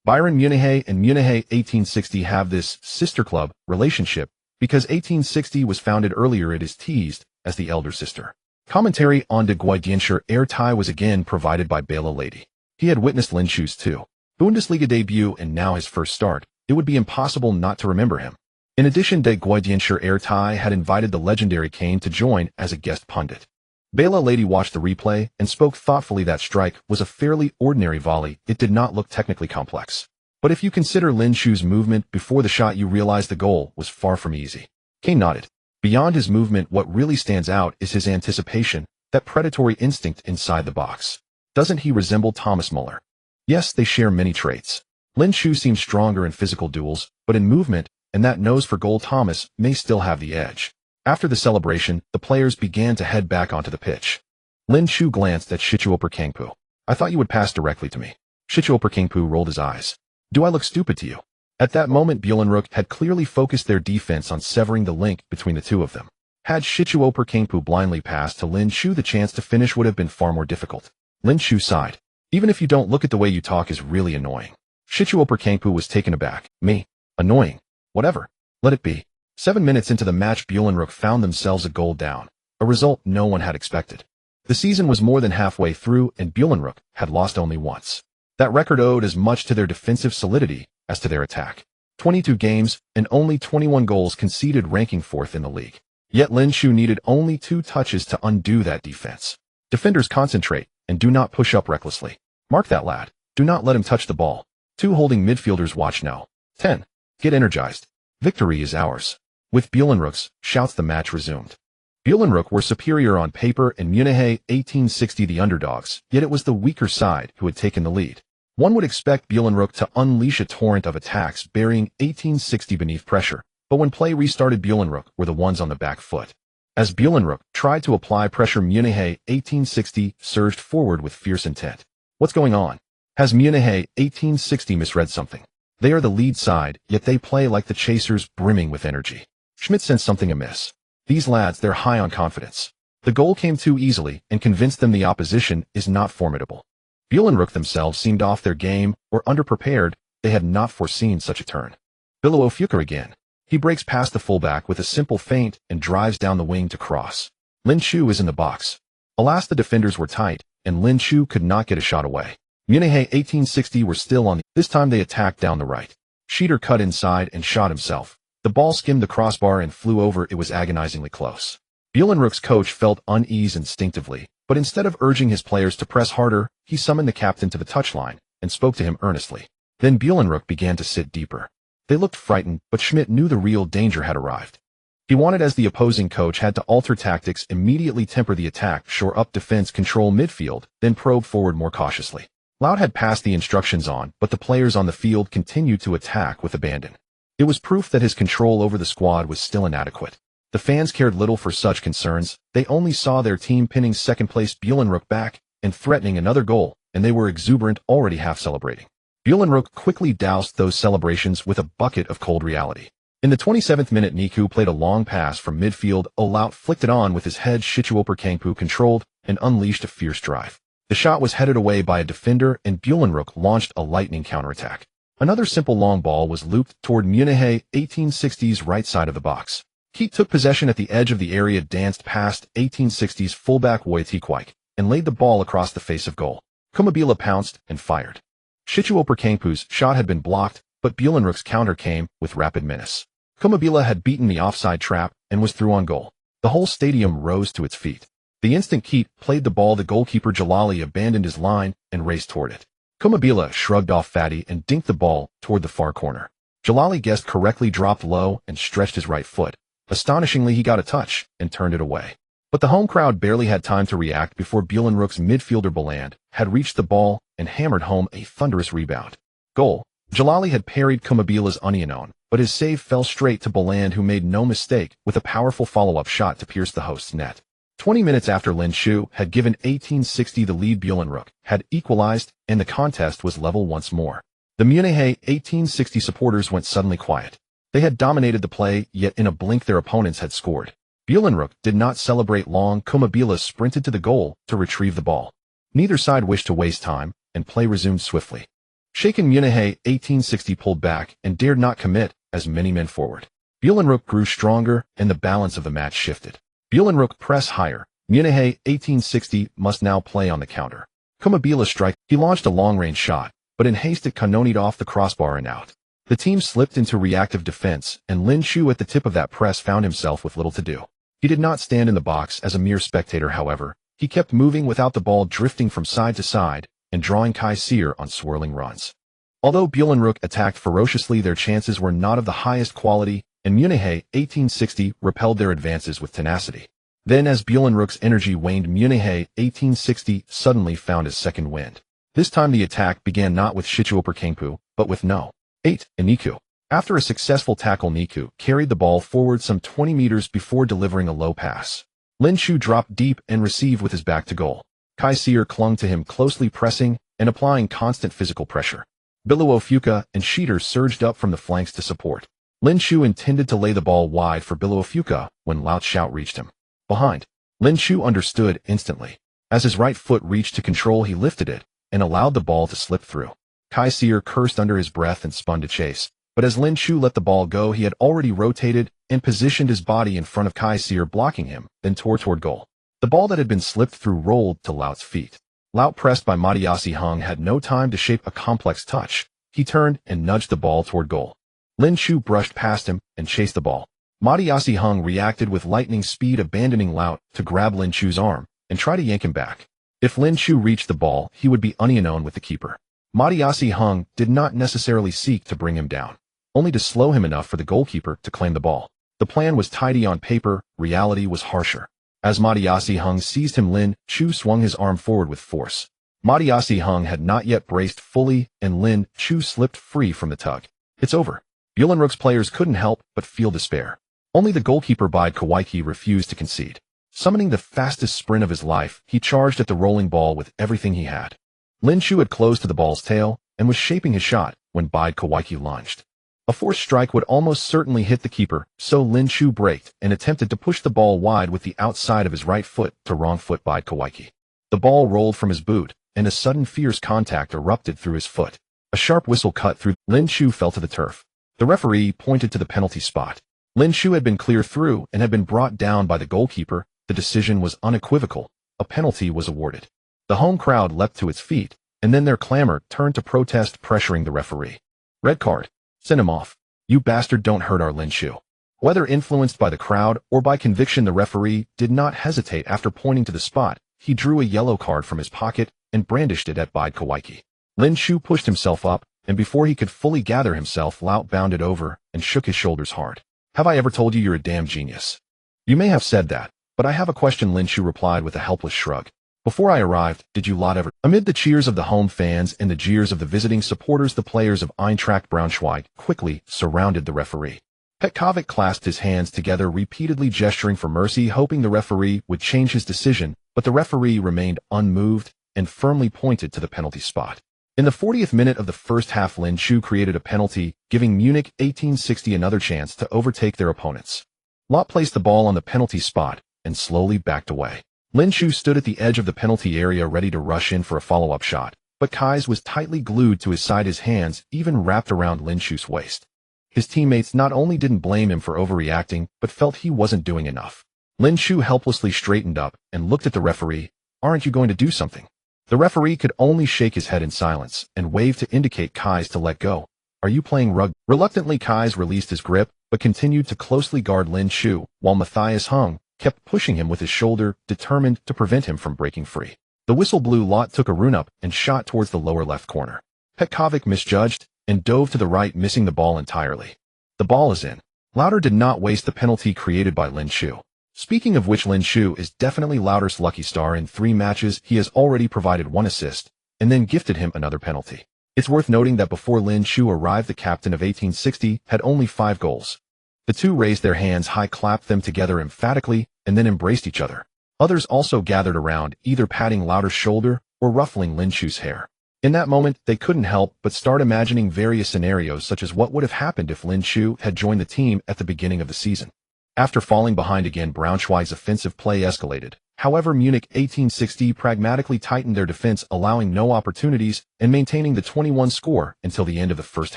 Bayern Munich and Munich 1860 have this sister club relationship because 1860 was founded earlier. It is teased as the elder sister. Commentary on the Guidianscher air tie was again provided by Bela Lady. He had witnessed Lin Shu's 2 Bundesliga debut and now his first start. It would be impossible not to remember him. In addition, De Guidianscher air tie had invited the legendary Kane to join as a guest pundit. Bela Lady watched the replay and spoke thoughtfully. That strike was a fairly ordinary volley. It did not look technically complex. But if you consider Lin Shu's movement before the shot, you realize the goal was far from easy. Kane nodded. Beyond his movement, what really stands out is his anticipation, that predatory instinct inside the box. Doesn't he resemble Thomas Muller? Yes, they share many traits. Lin Shu seems stronger in physical duels, but in movement, and that nose for goal, Thomas may still have the edge. After the celebration, the players began to head back onto the pitch. Lin Shu glanced at Shichuoper Kangpu. I thought you would pass directly to me. Shichuoper Kangpu rolled his eyes. Do I look stupid to you? At that moment, Bjornrook had clearly focused their defense on severing the link between the 2 of them. Had Shichuoper Kangpu blindly passed to Lin Shu, the chance to finish would have been far more difficult. Lin Shu sighed. Even if you don't look at the way you talk is really annoying. Shichuoper Kangpu was taken aback. Me? Annoying? Whatever. Let it be. 7 minutes into the match, Bjornrook found themselves a goal down, a result no one had expected. The season was more than halfway through and Bühlenrook had lost only once. That record owed as much to their defensive solidity as to their attack. 22 games and only 21 goals conceded, ranking 4th in the league. Yet Lin Shu needed only 2 touches to undo that defense. Defenders concentrate and do not push up recklessly. Mark that lad. Do not let him touch the ball. 2 holding midfielders watch now. 10. Get energized. Victory is ours. With Bühlenrook's shouts, the match resumed. Bühlenrook were superior on paper and Munich 1860 the underdogs, yet it was the weaker side who had taken the lead. One would expect Bühlenrook to unleash a torrent of attacks, burying 1860 beneath pressure, but when play restarted, Bühlenrook were the ones on the back foot. As Bühlenrook tried to apply pressure, Munich 1860 surged forward with fierce intent. What's going on? Has Munich 1860 misread something? They are the lead side, yet they play like the chasers, brimming with energy. Schmidt sensed something amiss. These lads, they're high on confidence. The goal came too easily and convinced them the opposition is not formidable. Bühlenrook themselves seemed off their game or underprepared. They had not foreseen such a turn. Bühlenrook again. He breaks past the fullback with a simple feint and drives down the wing to cross. Lin Shu is in the box. Alas, the defenders were tight, and Lin Shu could not get a shot away. Munich 1860 were still on. This time they attacked down the right. Shatter cut inside and shot himself. The ball skimmed the crossbar and flew over. It was agonizingly close. Bühlenrook's coach felt unease instinctively, but instead of urging his players to press harder, he summoned the captain to the touchline and spoke to him earnestly. Then Bühlenrook began to sit deeper. They looked frightened, but Schmidt knew the real danger had arrived. He wanted, as the opposing coach had to alter tactics, immediately temper the attack, shore up defense, control midfield, then probe forward more cautiously. Loud had passed the instructions on, but the players on the field continued to attack with abandon. It was proof that his control over the squad was still inadequate. The fans cared little for such concerns. They only saw their team pinning second-place Bühlenrook back and threatening another goal, and they were exuberant, already half celebrating. Bühlenrook quickly doused those celebrations with a bucket of cold reality. In the 27th minute, Niku played a long pass from midfield. Olaut flicked it on with his head. Shichuoper Kangpu controlled and unleashed a fierce drive. The shot was headed away by a defender, and Bühlenrook launched a lightning counterattack. Another simple long ball was looped toward Munich 1860's right side of the box. Keat took possession at the edge of the area, danced past 1860's fullback Wojciech, and laid the ball across the face of goal. Kumabila pounced and fired. Shichuoper Kangpu's shot had been blocked, but Bühlenrook's counter came with rapid menace. Kumabila had beaten the offside trap and was through on goal. The whole stadium rose to its feet. The instant Keat played the ball, the goalkeeper Jalali abandoned his line and raced toward it. Kumabila shrugged off Fatty and dinked the ball toward the far corner. Jalali guessed correctly, dropped low, and stretched his right foot. Astonishingly, he got a touch and turned it away. But the home crowd barely had time to react before Bühlenrook's midfielder Beland had reached the ball and hammered home a thunderous rebound. Goal. Jalali had parried Kumabila's onion, but his save fell straight to Beland, who made no mistake with a powerful follow-up shot to pierce the host's net. 20 minutes after Lin Shu had given 1860 the lead, Bühlenrook had equalized, and the contest was level once more. The Munich 1860 supporters went suddenly quiet. They had dominated the play, yet in a blink their opponents had scored. Bühlenrook did not celebrate long. Kumabila sprinted to the goal to retrieve the ball. Neither side wished to waste time, and play resumed swiftly. Shaken, Munich 1860 pulled back and dared not commit as many men forward. Bühlenrook grew stronger, and the balance of the match shifted. Bühlenrook pressed higher. Munich 1860 must now play on the counter. Kumabila strike. He launched a long-range shot, but in haste it canonied off the crossbar and out. The team slipped into reactive defense, and Lin Shu at the tip of that press found himself with little to do. He did not stand in the box as a mere spectator, however. He kept moving without the ball, drifting from side to side and drawing Kai Sear on swirling runs. Although Bühlenrook attacked ferociously, their chances were not of the highest quality, and Munich 1860 repelled their advances with tenacity. Then, as Bühlenrook's energy waned, Munich 1860 suddenly found his second wind. This time the attack began not with Shichuoper Kangpu, but with No. 8, and Niku. After a successful tackle, Niku carried the ball forward some 20 meters before delivering a low pass. Lin Shu dropped deep and received with his back to goal. Kai Sear clung to him, closely pressing and applying constant physical pressure. Bühlenrook and Shatters surged up from the flanks to support. Lin Shu intended to lay the ball wide for Bühlenrook when Lout's shout reached him. Behind. Lin Shu understood instantly. As his right foot reached to control, he lifted it and allowed the ball to slip through. Kai Sear cursed under his breath and spun to chase, but as Lin Shu let the ball go, he had already rotated and positioned his body in front of Kai Sear, blocking him, then tore toward goal. The ball that had been slipped through rolled to Laut's feet. Laut, pressed by Madiasi Hung, had no time to shape a complex touch. He turned and nudged the ball toward goal. Lin Chu brushed past him and chased the ball. Madiasi Hung reacted with lightning speed, abandoning Laut to grab Lin Chu's arm and try to yank him back. If Lin Chu reached the ball, he would be unknown with the keeper. Madiasi Hung did not necessarily seek to bring him down, only to slow him enough for the goalkeeper to claim the ball. The plan was tidy on paper, reality was harsher. As Madiasi Hung seized him, Lin Chu swung his arm forward with force. Madiasi Hung had not yet braced fully, and Lin Chu slipped free from the tug. It's over. Eulenrook's players couldn't help but feel despair. Only the goalkeeper Bide Kawaki refused to concede. Summoning the fastest sprint of his life, he charged at the rolling ball with everything he had. Lin Chu had closed to the ball's tail and was shaping his shot when Bide Kawaki lunged. A forced strike would almost certainly hit the keeper, so Lin Chu braked and attempted to push the ball wide with the outside of his right foot to wrong foot Bide Kawaki. The ball rolled from his boot, and a sudden fierce contact erupted through his foot. A sharp whistle cut through. Lin Chu fell to the turf. The referee pointed to the penalty spot. Lin Chu had been cleared through and had been brought down by the goalkeeper. The decision was unequivocal. A penalty was awarded. The home crowd leapt to its feet, and then their clamor turned to protest, pressuring the referee. Red card. Send him off. You bastard, don't hurt our Lin Chu. Whether influenced by the crowd or by conviction, the referee did not hesitate. After pointing to the spot, he drew a yellow card from his pocket and brandished it at Bide Kawaki. Lin Chu pushed himself up, and before he could fully gather himself, Laut bounded over and shook his shoulders hard. Have I ever told you you're a damn genius? You may have said that, but I have a question, Lin Chu replied with a helpless shrug. Before I arrived, did you lot ever? Amid the cheers of the home fans and the jeers of the visiting supporters, the players of Eintracht Braunschweig quickly surrounded the referee. Petkovic clasped his hands together, repeatedly gesturing for mercy, hoping the referee would change his decision, but the referee remained unmoved and firmly pointed to the penalty spot. In the 40th minute of the first half, Lin Chu created a penalty, giving Munich 1860 another chance to overtake their opponents. Laut placed the ball on the penalty spot and slowly backed away. Lin Chu stood at the edge of the penalty area ready to rush in for a follow-up shot, but Kais was tightly glued to his side, his hands even wrapped around Lin Chu's waist. His teammates not only didn't blame him for overreacting, but felt he wasn't doing enough. Lin Chu helplessly straightened up and looked at the referee. Aren't you going to do something? The referee could only shake his head in silence and wave to indicate Kais to let go. Are you playing rugby? Reluctantly, Kais released his grip, but continued to closely guard Lin Chu, while Matthias Hung kept pushing him with his shoulder, determined to prevent him from breaking free. The whistle blew. Laut took a run-up and shot towards the lower left corner. Petkovic misjudged and dove to the right, missing the ball entirely. The ball is in. Lauter did not waste the penalty created by Lin Chu. Speaking of which, Lin Chu is definitely Lauter's lucky star. In 3 matches, he has already provided 1 assist, and then gifted him another penalty. It's worth noting that before Lin Chu arrived, the captain of 1860 had only 5 goals. The two raised their hands high, clapped them together emphatically, and then embraced each other. Others also gathered around, either patting Lauter's shoulder or ruffling Lin Chu's hair. In that moment, they couldn't help but start imagining various scenarios, such as what would have happened if Lin Chu had joined the team at the beginning of the season. After falling behind again, Braunschweig's offensive play escalated. However, Munich 1860 pragmatically tightened their defense, allowing no opportunities and maintaining the 21 score until the end of the first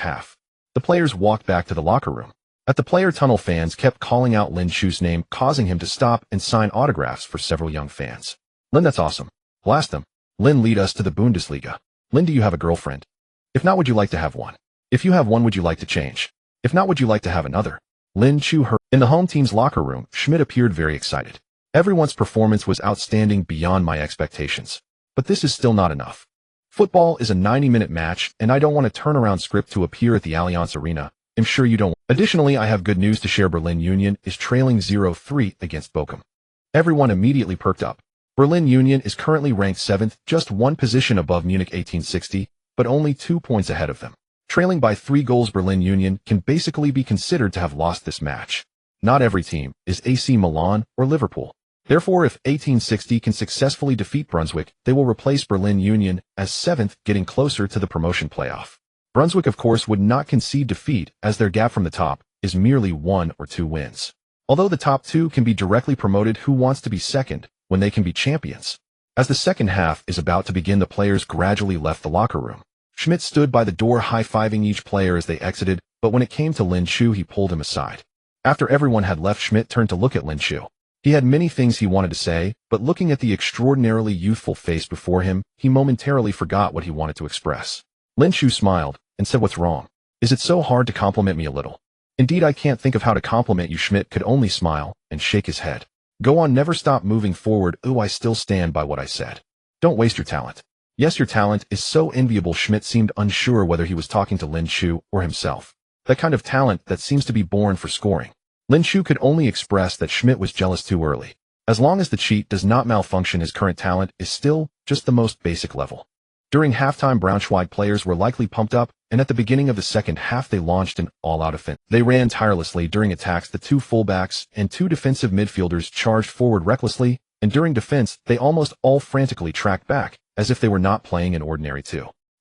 half. The players walked back to the locker room. At the player tunnel, fans kept calling out Lin Chu's name, causing him to stop and sign autographs for several young fans. Lin, that's awesome. Blast them. Lin, lead us to the Bundesliga. Lin, do you have a girlfriend? If not, would you like to have one? If you have one, would you like to change? If not, would you like to have another? Lin Chu heard. In the home team's locker room, Schmidt appeared very excited. Everyone's performance was outstanding, beyond my expectations. But this is still not enough. Football is a 90-minute match, and I don't want a turnaround script to appear at the Allianz Arena. I'm sure you don't. Additionally, I have good news to share. Berlin Union is trailing 0-3 against Bochum. Everyone immediately perked up. Berlin Union is currently ranked 7th, just 1 position above Munich 1860, but only 2 points ahead of them. Trailing by 3 goals, Berlin Union can basically be considered to have lost this match. Not every team is AC Milan or Liverpool. Therefore, if 1860 can successfully defeat Brunswick, they will replace Berlin Union as 7th, getting closer to the promotion playoff. Brunswick, of course, would not concede defeat, as their gap from the top is merely 1 or 2 wins. Although the top 2 can be directly promoted, who wants to be second when they can be champions? As the second half is about to begin, the players gradually left the locker room. Schmidt stood by the door, high-fiving each player as they exited, but when it came to Lin Chu, he pulled him aside. After everyone had left, Schmidt turned to look at Lin Chu. He had many things he wanted to say, but looking at the extraordinarily youthful face before him, he momentarily forgot what he wanted to express. Lin Shu smiled and said, "What's wrong? Is it so hard to compliment me a little?" "Indeed, I can't think of how to compliment you." Schmidt could only smile and shake his head. "Go on, never stop moving forward." "Oh, I still stand by what I said. Don't waste your talent." "Yes, your talent is so enviable." Schmidt seemed unsure whether he was talking to Lin Shu or himself. That kind of talent that seems to be born for scoring. Lin Shu could only express that Schmidt was jealous too early. As long as the cheat does not malfunction, his current talent is still just the most basic level. During halftime, Braunschweig players were likely pumped up, and at the beginning of the second half they launched an all-out offense. They ran tirelessly during attacks. The two fullbacks and two defensive midfielders charged forward recklessly, and during defense they almost all frantically tracked back, as if they were not playing an ordinary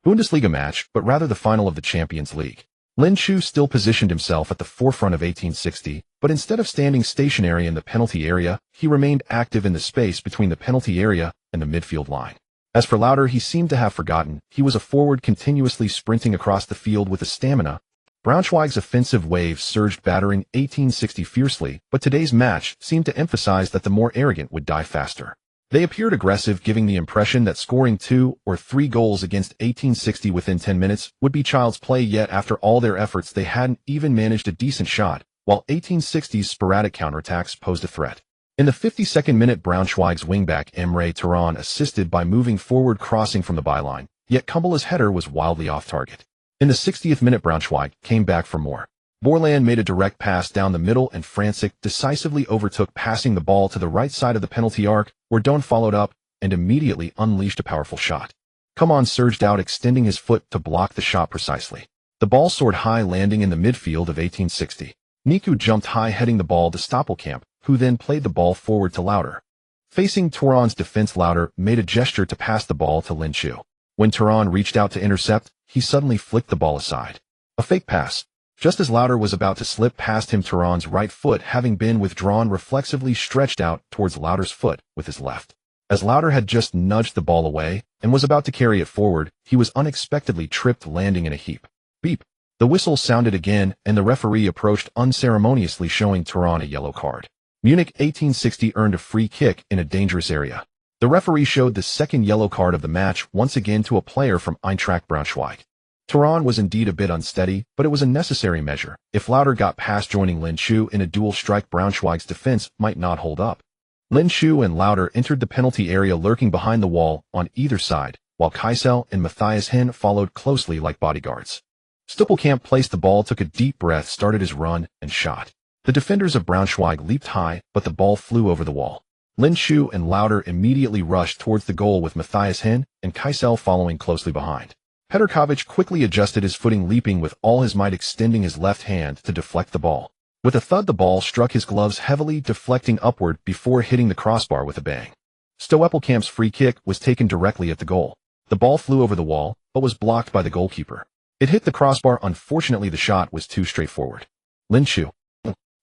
Bundesliga match, but rather the final of the Champions League. Lin Shu still positioned himself at the forefront of 1860, but instead of standing stationary in the penalty area, he remained active in the space between the penalty area and the midfield line. As for Lauter, he seemed to have forgotten. He was a forward continuously sprinting across the field with a stamina. Braunschweig's offensive wave surged, battering 1860 fiercely, but today's match seemed to emphasize that the more arrogant would die faster. They appeared aggressive, giving the impression that scoring 2 or 3 goals against 1860 within 10 minutes would be child's play, yet after all their efforts they hadn't even managed a decent shot, while 1860's sporadic counterattacks posed a threat. In the 52nd minute, Braunschweig's wingback Emre Turan assisted by moving forward, crossing from the byline, yet Kumbela's header was wildly off target. In the 60th minute, Braunschweig came back for more. Borland made a direct pass down the middle and Franzik decisively overtook, passing the ball to the right side of the penalty arc, where Don followed up and immediately unleashed a powerful shot. Coman surged out, extending his foot to block the shot precisely. The ball soared high, landing in the midfield of 1860. Niku jumped high, heading the ball to Stoppelkamp, who then played the ball forward to Lauter. Facing Turan's defense, Lauter made a gesture to pass the ball to Lin Shu. When Turan reached out to intercept, he suddenly flicked the ball aside. A fake pass. Just as Lauter was about to slip past him, Turan's right foot, having been withdrawn, reflexively stretched out towards Lauter's foot with his left. As Lauter had just nudged the ball away and was about to carry it forward, he was unexpectedly tripped, landing in a heap. Beep. The whistle sounded again, and the referee approached unceremoniously, showing Turan a yellow card. Munich 1860 earned a free kick in a dangerous area. The referee showed the second yellow card of the match once again to a player from Eintracht Braunschweig. Turan was indeed a bit unsteady, but it was a necessary measure. If Lauter got past joining Lin Shu in a dual strike, Braunschweig's defense might not hold up. Lin Shu and Lauter entered the penalty area, lurking behind the wall on either side, while Kaisel and Matthias Hen followed closely like bodyguards. Stoppelkamp placed the ball, took a deep breath, started his run, and shot. The defenders of Braunschweig leaped high, but the ball flew over the wall. Lin Shu and Lauter immediately rushed towards the goal, with Matthias Hen and Kaisel following closely behind. Peterkovic quickly adjusted his footing, leaping with all his might, extending his left hand to deflect the ball. With a thud, the ball struck his gloves heavily, deflecting upward before hitting the crossbar with a bang. Stoppelkamp's free kick was taken directly at the goal. The ball flew over the wall, but was blocked by the goalkeeper. It hit the crossbar. Unfortunately, the shot was too straightforward. Lin Shu.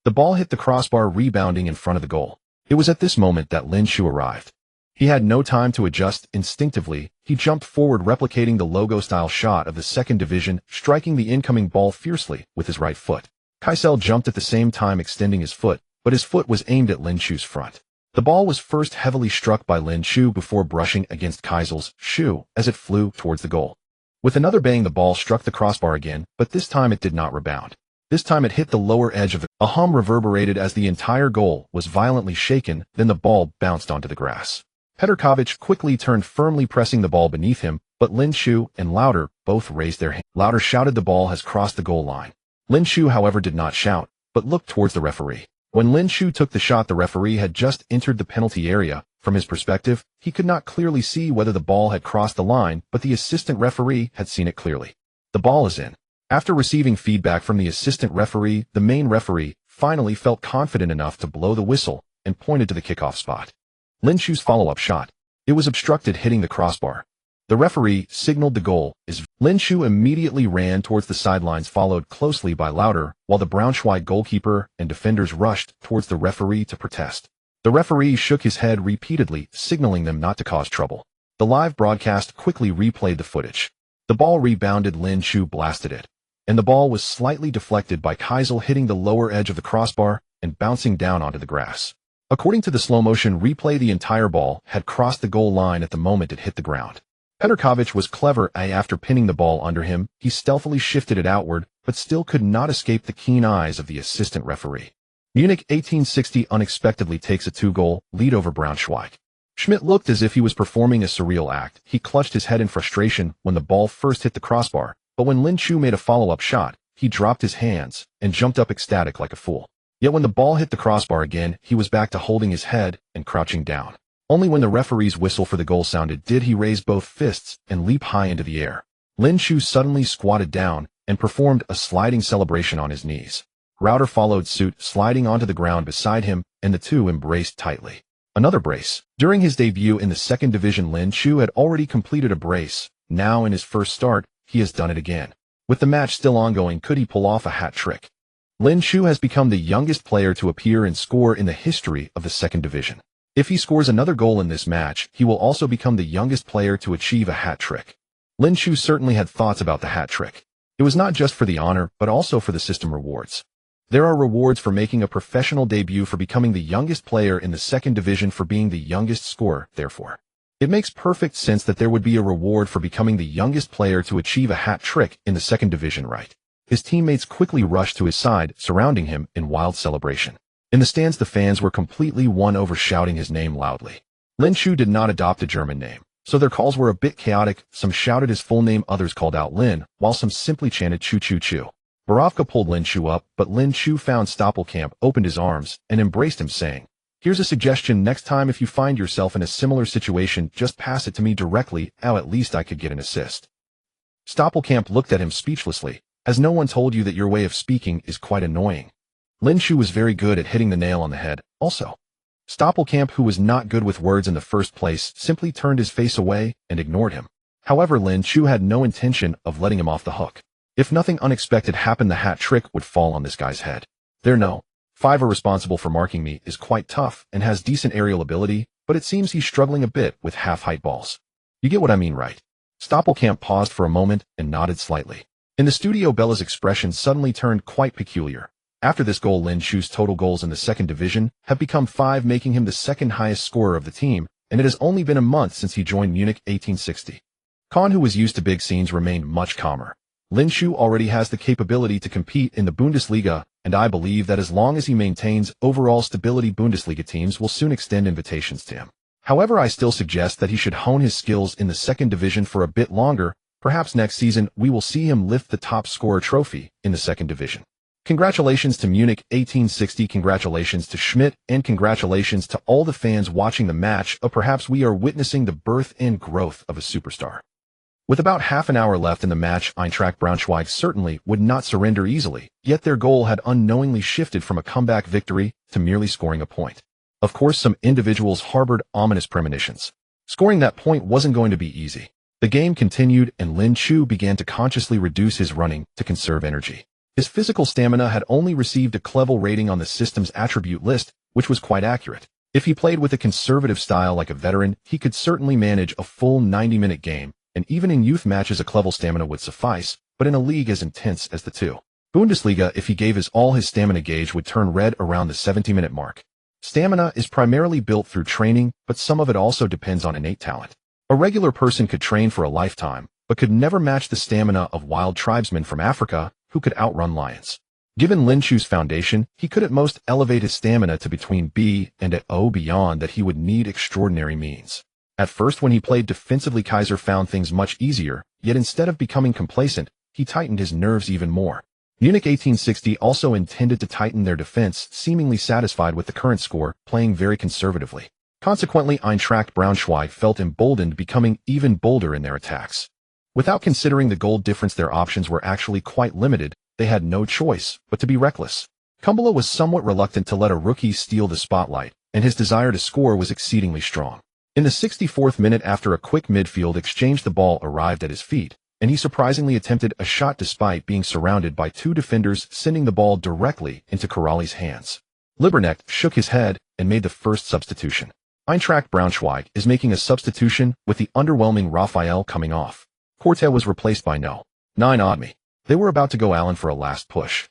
The ball hit the crossbar, rebounding in front of the goal. It was at this moment that Lin Shu arrived. He had no time to adjust. Instinctively, he jumped forward, replicating the logo-style shot of the second division, striking the incoming ball fiercely with his right foot. Kaisel jumped at the same time, extending his foot, but his foot was aimed at Lin Shu's front. The ball was first heavily struck by Lin Shu before brushing against Kaisel's shoe as it flew towards the goal. With another bang, the ball struck the crossbar again, but this time it did not rebound. This time it hit the lower edge of it. A hum reverberated as the entire goal was violently shaken, then the ball bounced onto the grass. Peterkovic quickly turned, firmly pressing the ball beneath him, but Lin Shu and Lauter both raised their hands. Lauter shouted, "The ball has crossed the goal line." Lin Shu, however, did not shout, but looked towards the referee. When Lin Shu took the shot, the referee had just entered the penalty area. From his perspective, he could not clearly see whether the ball had crossed the line, but the assistant referee had seen it clearly. "The ball is in." After receiving feedback from the assistant referee, the main referee finally felt confident enough to blow the whistle and pointed to the kickoff spot. Lin Shu's follow-up shot. It was obstructed, hitting the crossbar. The referee signaled the goal is. Lin Shu immediately ran towards the sidelines, followed closely by Lauter, while the Braunschweig goalkeeper and defenders rushed towards the referee to protest. The referee shook his head repeatedly, signaling them not to cause trouble. The live broadcast quickly replayed the footage. The ball rebounded, Lin Shu blasted it, and the ball was slightly deflected by Kaisel, hitting the lower edge of the crossbar and bouncing down onto the grass. According to the slow-motion replay, the entire ball had crossed the goal line at the moment it hit the ground. Petrković was clever. After pinning the ball under him, he stealthily shifted it outward, but still could not escape the keen eyes of the assistant referee. Munich 1860 unexpectedly takes a 2-goal lead over Braunschweig. Schmidt looked as if he was performing a surreal act. He clutched his head in frustration when the ball first hit the crossbar, but when Lin Chu made a follow-up shot, he dropped his hands and jumped up ecstatic like a fool. Yet when the ball hit the crossbar again, he was back to holding his head and crouching down. Only when the referee's whistle for the goal sounded did he raise both fists and leap high into the air. Lin Chu suddenly squatted down and performed a sliding celebration on his knees. Rauter followed suit, sliding onto the ground beside him, and the two embraced tightly. Another brace. During his debut in the second division, Lin Chu had already completed a brace. Now in his first start, he has done it again. With the match still ongoing, could he pull off a hat trick? Lin Chu has become the youngest player to appear and score in the history of the second division. If he scores another goal in this match, he will also become the youngest player to achieve a hat trick. Lin Chu certainly had thoughts about the hat trick. It was not just for the honor, but also for the system rewards. There are rewards for making a professional debut, for becoming the youngest player in the second division, for being the youngest scorer, therefore. It makes perfect sense that there would be a reward for becoming the youngest player to achieve a hat trick in the second division, right? His teammates quickly rushed to his side, surrounding him in wild celebration. In the stands, the fans were completely won over, shouting his name loudly. Lin Chu did not adopt a German name, so their calls were a bit chaotic. Some shouted his full name, others called out Lin, while some simply chanted Chu Chu Chu. Borovka pulled Lin Chu up, but Lin Chu found Stoppelkamp, opened his arms, and embraced him, saying, "Here's a suggestion. Next time if you find yourself in a similar situation, just pass it to me directly. At least I could get an assist." Stoppelkamp looked at him speechlessly. "Has no one told you that your way of speaking is quite annoying?" Lin Chu was very good at hitting the nail on the head, also. Stoppelkamp, who was not good with words in the first place, simply turned his face away and ignored him. However, Lin Chu had no intention of letting him off the hook. If nothing unexpected happened, the hat trick would fall on this guy's head. There no. Fiver responsible for marking me is quite tough and has decent aerial ability, but it seems he's struggling a bit with half-height balls. You get what I mean, right? Stoppelkamp paused for a moment and nodded slightly. In the studio, Bella's expression suddenly turned quite peculiar. After this goal, Lin Chu's total goals in the second division have become 5, making him the second highest scorer of the team, and it has only been a month since he joined Munich 1860. Kahn, who was used to big scenes, remained much calmer. Lin Chu already has the capability to compete in the Bundesliga, and I believe that as long as he maintains overall stability, Bundesliga teams will soon extend invitations to him. However, I still suggest that he should hone his skills in the second division for a bit longer. Perhaps next season we will see him lift the top scorer trophy in the second division. Congratulations to Munich 1860, congratulations to Schmidt, and congratulations to all the fans watching the match. Perhaps we are witnessing the birth and growth of a superstar. With about half an hour left in the match, Eintracht Braunschweig certainly would not surrender easily, yet their goal had unknowingly shifted from a comeback victory to merely scoring a point. Of course, some individuals harbored ominous premonitions. Scoring that point wasn't going to be easy. The game continued, and Lin Chu began to consciously reduce his running to conserve energy. His physical stamina had only received a clever rating on the system's attribute list, which was quite accurate. If he played with a conservative style like a veteran, he could certainly manage a full 90-minute game, and even in youth matches a clever stamina would suffice, but in a league as intense as the two. Bundesliga, if he gave his all, his stamina gauge would turn red around the 70-minute mark. Stamina is primarily built through training, but some of it also depends on innate talent. A regular person could train for a lifetime, but could never match the stamina of wild tribesmen from Africa who could outrun lions. Given Lin Chu's foundation, he could at most elevate his stamina to between B and at O. Beyond that, he would need extraordinary means. At first, when he played defensively, Kaiser found things much easier, yet instead of becoming complacent, he tightened his nerves even more. Munich 1860 also intended to tighten their defense, seemingly satisfied with the current score, playing very conservatively. Consequently, Eintracht Braunschweig felt emboldened, becoming even bolder in their attacks. Without considering the goal difference, their options were actually quite limited. They had no choice but to be reckless. Kumbula was somewhat reluctant to let a rookie steal the spotlight, and his desire to score was exceedingly strong. In the 64th minute, after a quick midfield exchange, the ball arrived at his feet, and he surprisingly attempted a shot despite being surrounded by two defenders, sending the ball directly into Corrali's hands. Libernecht shook his head and made the first substitution. Eintracht Braunschweig is making a substitution with the underwhelming Raphael coming off. Corte was replaced by No. 9 Odmi. They were about to go Allen for a last push.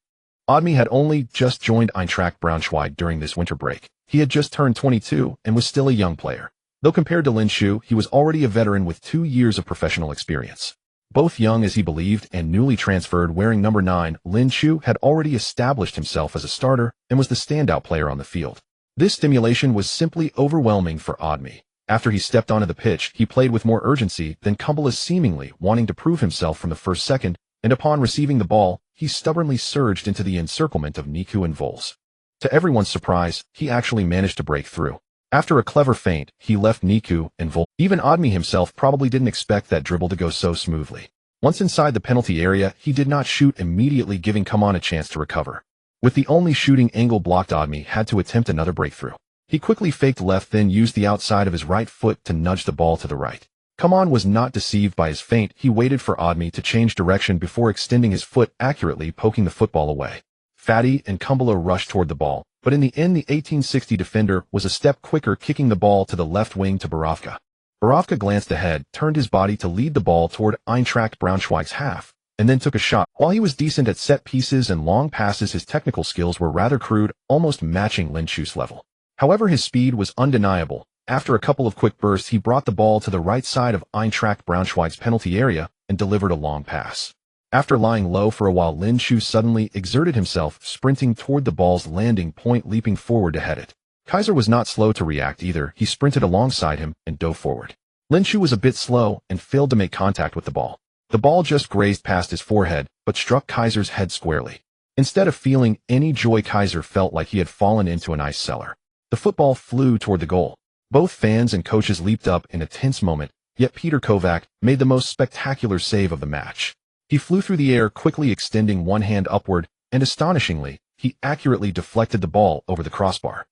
Admi had only just joined Eintracht Braunschweig during this winter break. He had just turned 22 and was still a young player. Though compared to Lin Shu, he was already a veteran with 2 years of professional experience. Both young as he believed and newly transferred wearing number 9, Lin Shu had already established himself as a starter and was the standout player on the field. This stimulation was simply overwhelming for Admi. After he stepped onto the pitch, he played with more urgency than Kumbula, seemingly wanting to prove himself from the first second, and upon receiving the ball, he stubbornly surged into the encirclement of Niku and Vols. To everyone's surprise, he actually managed to break through. After a clever feint, he left Niku and Vols. Even Admi himself probably didn't expect that dribble to go so smoothly. Once inside the penalty area, he did not shoot immediately, giving Kuman a chance to recover. With the only shooting angle blocked, Admi had to attempt another breakthrough. He quickly faked left, then used the outside of his right foot to nudge the ball to the right. Kuman was not deceived by his feint. He waited for Admi to change direction before extending his foot, accurately poking the football away. Fatty and Kumbula rushed toward the ball, but in the end the 1860 defender was a step quicker, kicking the ball to the left wing to Borovka. Borovka glanced ahead, turned his body to lead the ball toward Eintracht Braunschweig's half, and then took a shot. While he was decent at set pieces and long passes, his technical skills were rather crude, almost matching Lin Shu's level. However, his speed was undeniable. After a couple of quick bursts, he brought the ball to the right side of Eintracht Braunschweig's penalty area and delivered a long pass. After lying low for a while, Lin Shu suddenly exerted himself, sprinting toward the ball's landing point, leaping forward to head it. Kaiser was not slow to react either. He sprinted alongside him and dove forward. Lin Shu was a bit slow and failed to make contact with the ball. The ball just grazed past his forehead, but struck Kaiser's head squarely. Instead of feeling any joy, Kaiser felt like he had fallen into an ice cellar. The football flew toward the goal. Both fans and coaches leaped up in a tense moment, yet Peter Kovac made the most spectacular save of the match. He flew through the air, quickly extending one hand upward, and astonishingly, he accurately deflected the ball over the crossbar.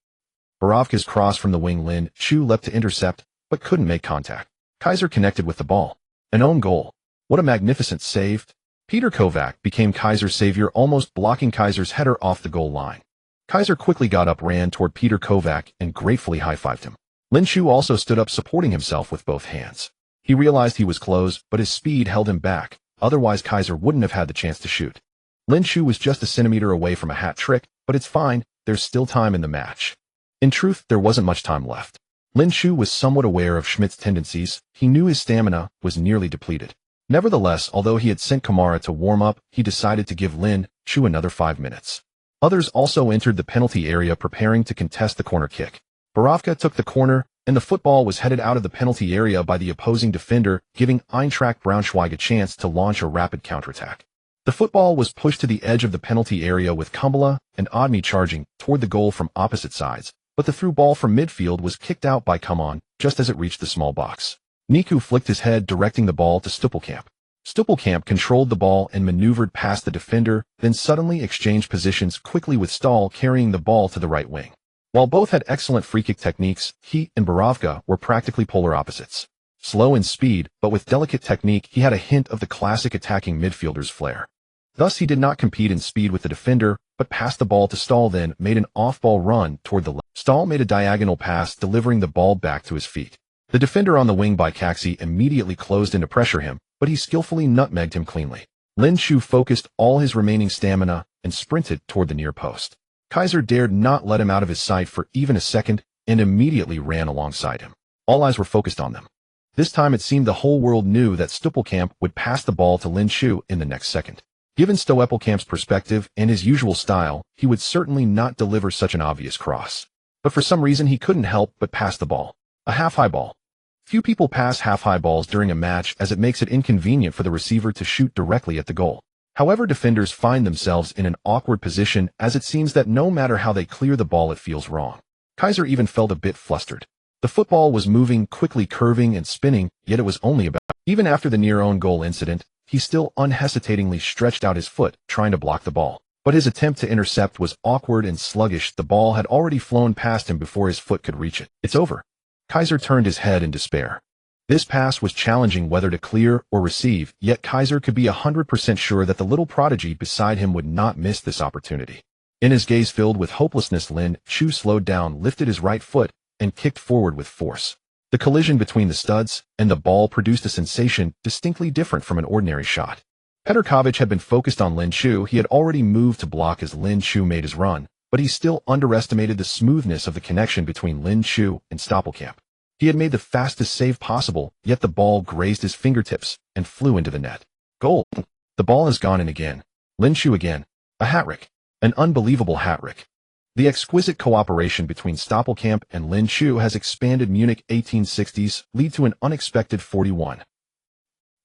Borovka's cross from the wing, Lin Shu leapt to intercept, but couldn't make contact. Kaiser connected with the ball. An own goal. What a magnificent save. Peter Kovac became Kaiser's savior, almost blocking Kaiser's header off the goal line. Kaiser quickly got up, ran toward Peter Kovac, and gratefully high-fived him. Lin Shu also stood up, supporting himself with both hands. He realized he was close, but his speed held him back. Otherwise, Kaiser wouldn't have had the chance to shoot. Lin Shu was just a centimeter away from a hat trick, but it's fine, there's still time in the match. In truth, there wasn't much time left. Lin Shu was somewhat aware of Schmidt's tendencies. He knew his stamina was nearly depleted. Nevertheless, although he had sent Kamara to warm up, he decided to give Lin Shu another 5 minutes. Others also entered the penalty area, preparing to contest the corner kick. Borovka took the corner, and the football was headed out of the penalty area by the opposing defender, giving Eintracht Braunschweig a chance to launch a rapid counterattack. The football was pushed to the edge of the penalty area with Kumbula and Admi charging toward the goal from opposite sides, but the through ball from midfield was kicked out by Kuman just as it reached the small box. Niku flicked his head, directing the ball to Stoppelkamp. Stoppelkamp controlled the ball and maneuvered past the defender, then suddenly exchanged positions quickly with Stahl carrying the ball to the right wing. While both had excellent free-kick techniques, he and Borovka were practically polar opposites. Slow in speed, but with delicate technique, he had a hint of the classic attacking midfielder's flair. Thus, he did not compete in speed with the defender, but passed the ball to Stahl, then made an off-ball run toward the left. Stahl made a diagonal pass, delivering the ball back to his feet. The defender on the wing by Caxi immediately closed in to pressure him, but he skillfully nutmegged him cleanly. Lin Shu focused all his remaining stamina and sprinted toward the near post. Kaiser dared not let him out of his sight for even a second and immediately ran alongside him. All eyes were focused on them. This time it seemed the whole world knew that Stoppelkamp would pass the ball to Lin Shu in the next second. Given Stoppelkamp's perspective and his usual style, he would certainly not deliver such an obvious cross. But for some reason he couldn't help but pass the ball. A half-high ball. Few people pass half-high balls during a match, as it makes it inconvenient for the receiver to shoot directly at the goal. However, defenders find themselves in an awkward position, as it seems that no matter how they clear the ball, it feels wrong. Kaiser even felt a bit flustered. The football was moving quickly, curving and spinning, yet it was only about. Even after the near own goal incident, he still unhesitatingly stretched out his foot, trying to block the ball. But his attempt to intercept was awkward and sluggish. The ball had already flown past him before his foot could reach it. It's over. Kaiser turned his head in despair. This pass was challenging whether to clear or receive, yet Kaiser could be 100% sure that the little prodigy beside him would not miss this opportunity. In his gaze filled with hopelessness, Lin Shu slowed down, lifted his right foot, and kicked forward with force. The collision between the studs and the ball produced a sensation distinctly different from an ordinary shot. Petarkovic had been focused on Lin Chu. He had already moved to block as Lin Chu made his run, but he still underestimated the smoothness of the connection between Lin Chu and Stoppelkamp. He had made the fastest save possible, yet the ball grazed his fingertips and flew into the net. Goal. The ball has gone in again. Lin Chu again. A hat-trick. An unbelievable hat-trick. The exquisite cooperation between Stoppelkamp and Lin Chu has expanded Munich 1860s lead to an unexpected 41.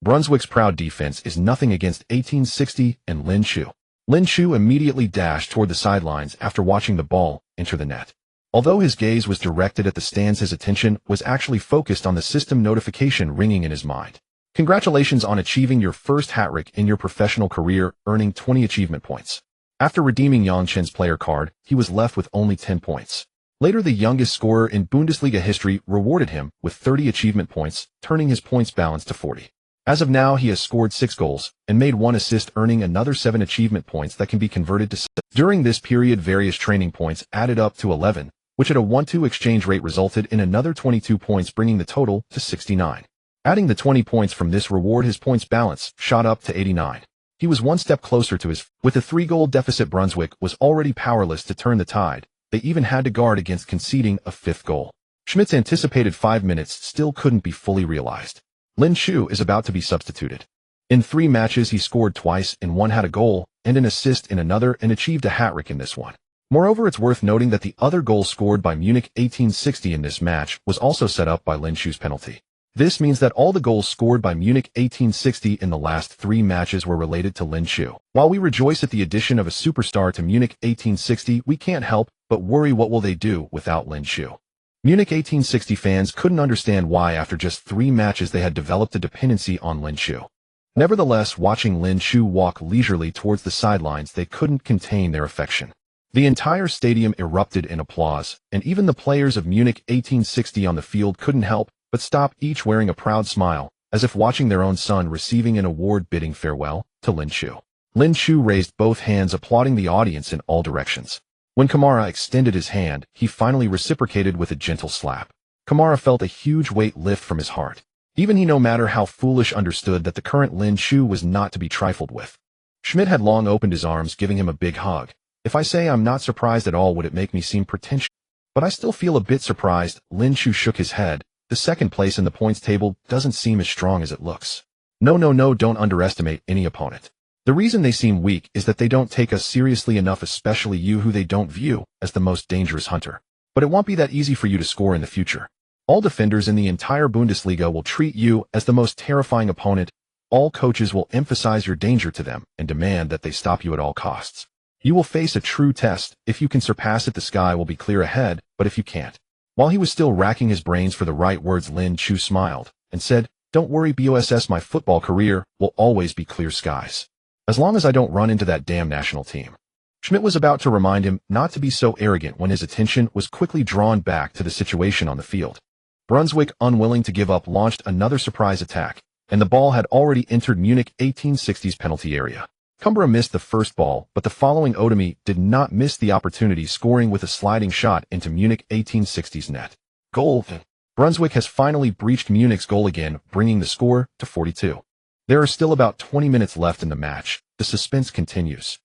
Brunswick's proud defense is nothing against 1860 and Lin Chu. Lin Chu immediately dashed toward the sidelines after watching the ball enter the net. Although his gaze was directed at the stands, his attention was actually focused on the system notification ringing in his mind. Congratulations on achieving your first hat-trick in your professional career, earning 20 achievement points. After redeeming Yang Chen's player card, he was left with only 10 points. Later, the youngest scorer in Bundesliga history rewarded him with 30 achievement points, turning his points balance to 40. As of now, he has scored 6 goals and made 1 assist, earning another 7 achievement points that can be converted to 7. During this period, various training points added up to 11, which at a 1-2 exchange rate resulted in another 22 points, bringing the total to 69. Adding the 20 points from this reward, his points balance shot up to 89. He was one step closer to his. With a 3-goal deficit, Brunswick was already powerless to turn the tide. They even had to guard against conceding a 5th goal. Schmidt's anticipated 5 minutes still couldn't be fully realized. Lin Chu is about to be substituted. In 3 matches, he scored twice, in one had a goal and an assist in another, and achieved a hat-trick in this one. Moreover, it's worth noting that the other goal scored by Munich 1860 in this match was also set up by Lin Chu's penalty. This means that all the goals scored by Munich 1860 in the last 3 matches were related to Lin Chu. While we rejoice at the addition of a superstar to Munich 1860, we can't help but worry what will they do without Lin Chu. Munich 1860 fans couldn't understand why after just 3 matches they had developed a dependency on Lin Chu. Nevertheless, watching Lin Chu walk leisurely towards the sidelines, they couldn't contain their affection. The entire stadium erupted in applause, and even the players of Munich 1860 on the field couldn't help but stop, each wearing a proud smile, as if watching their own son receiving an award, bidding farewell to Lin Chu. Lin Chu raised both hands, applauding the audience in all directions. When Kamara extended his hand, he finally reciprocated with a gentle slap. Kamara felt a huge weight lift from his heart. Even he, no matter how foolish, understood that the current Lin Chu was not to be trifled with. Schmidt had long opened his arms, giving him a big hug. If I say I'm not surprised at all, would it make me seem pretentious? But I still feel a bit surprised. Lin Chu shook his head. The second place in the points table doesn't seem as strong as it looks. No, don't underestimate any opponent. The reason they seem weak is that they don't take us seriously enough, especially you, who they don't view as the most dangerous hunter. But it won't be that easy for you to score in the future. All defenders in the entire Bundesliga will treat you as the most terrifying opponent. All coaches will emphasize your danger to them and demand that they stop you at all costs. You will face a true test. If you can surpass it, the sky will be clear ahead, but if you can't. While he was still racking his brains for the right words, Lin Chu smiled and said, "Don't worry, boss, my football career will always be clear skies. As long as I don't run into that damn national team." Schmidt was about to remind him not to be so arrogant when his attention was quickly drawn back to the situation on the field. Brunswick, unwilling to give up, launched another surprise attack, and the ball had already entered Munich 1860's penalty area. Kumbera missed the first ball, but the following Odemi did not miss the opportunity, scoring with a sliding shot into Munich 1860's net. Goal! Brunswick has finally breached Munich's goal again, bringing the score to 42. There are still about 20 minutes left in the match. The suspense continues.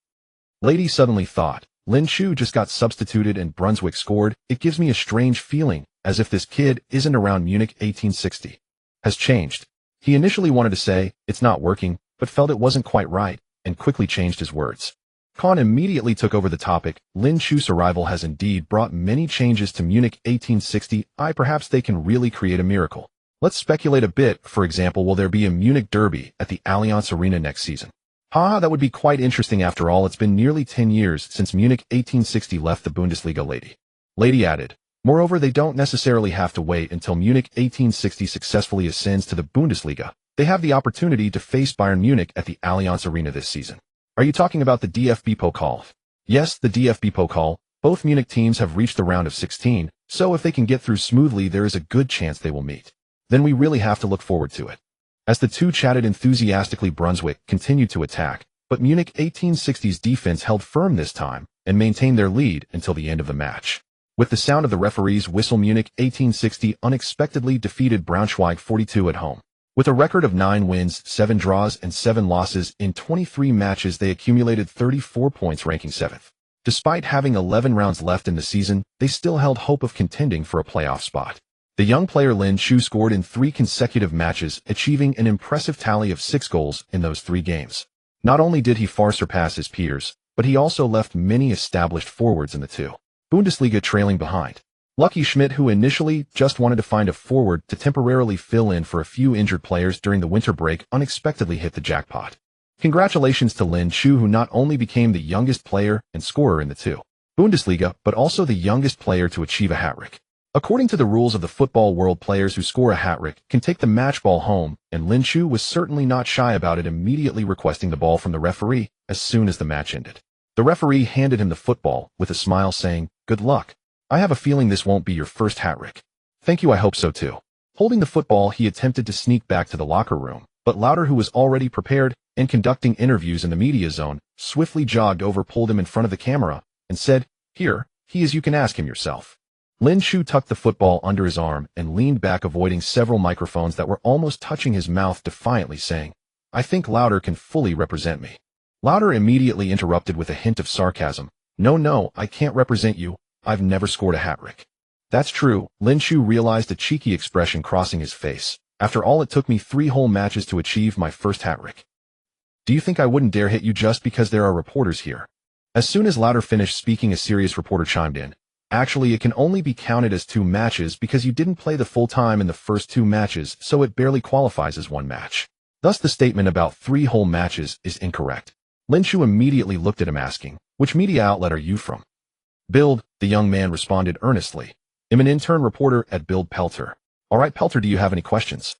Lady suddenly thought, Lin Chu just got substituted and Brunswick scored. It gives me a strange feeling, as if this kid isn't around. Munich 1860 has changed. He initially wanted to say, it's not working, but felt it wasn't quite right, and quickly changed his words. Kahn immediately took over the topic. Lin Chu's arrival has indeed brought many changes to Munich 1860. Perhaps they can really create a miracle. Let's speculate a bit. For example, will there be a Munich derby at the Allianz Arena next season? That would be quite interesting. After all, it's been nearly 10 years since Munich 1860 left the Bundesliga. Lady added. Moreover, they don't necessarily have to wait until Munich 1860 successfully ascends to the Bundesliga. They have the opportunity to face Bayern Munich at the Allianz Arena this season. Are you talking about the DFB Pokal? Yes, the DFB Pokal. Both Munich teams have reached the round of 16, so if they can get through smoothly, there is a good chance they will meet. Then we really have to look forward to it. As the two chatted enthusiastically, Brunswick continued to attack, but Munich 1860's defense held firm this time and maintained their lead until the end of the match. With the sound of the referee's whistle, Munich 1860 unexpectedly defeated Braunschweig 42 at home. With a record of 9 wins, 7 draws, and 7 losses in 23 matches, they accumulated 34 points, ranking 7th. Despite having 11 rounds left in the season, they still held hope of contending for a playoff spot. The young player Lin Chu scored in 3 consecutive matches, achieving an impressive tally of 6 goals in those 3 games. Not only did he far surpass his peers, but he also left many established forwards in the 2. Bundesliga trailing behind. Lucky Schmidt, who initially just wanted to find a forward to temporarily fill in for a few injured players during the winter break, unexpectedly hit the jackpot. Congratulations to Lin Chu, who not only became the youngest player and scorer in the 2. Bundesliga, but also the youngest player to achieve a hat-trick. According to the rules of the football world, players who score a hat-trick can take the match ball home, and Lin Chu was certainly not shy about it, immediately requesting the ball from the referee as soon as the match ended. The referee handed him the football with a smile, saying, "Good luck. I have a feeling this won't be your first hat-trick." "Thank you, I hope so too." Holding the football, he attempted to sneak back to the locker room, but Lauder, who was already prepared and conducting interviews in the media zone, swiftly jogged over, pulled him in front of the camera, and said, "Here, he is, you can ask him yourself." Lin Chu tucked the football under his arm and leaned back, avoiding several microphones that were almost touching his mouth, defiantly saying, "I think Lauder can fully represent me." Lauder immediately interrupted with a hint of sarcasm, No, I can't represent you. I've never scored a hat-trick." "That's true," Lin Chu realized, a cheeky expression crossing his face. "After all, it took me 3 whole matches to achieve my first hat-trick. Do you think I wouldn't dare hit you just because there are reporters here?" As soon as Lauder finished speaking, a serious reporter chimed in. "Actually, it can only be counted as 2 matches because you didn't play the full time in the first 2 matches, so it barely qualifies as 1 match. Thus, the statement about 3 whole matches is incorrect." Lin Chu immediately looked at him, asking, "Which media outlet are you from?" "Bild," the young man responded earnestly. "I'm an intern reporter at Bild, Pelter." "All right, Pelter, do you have any questions?"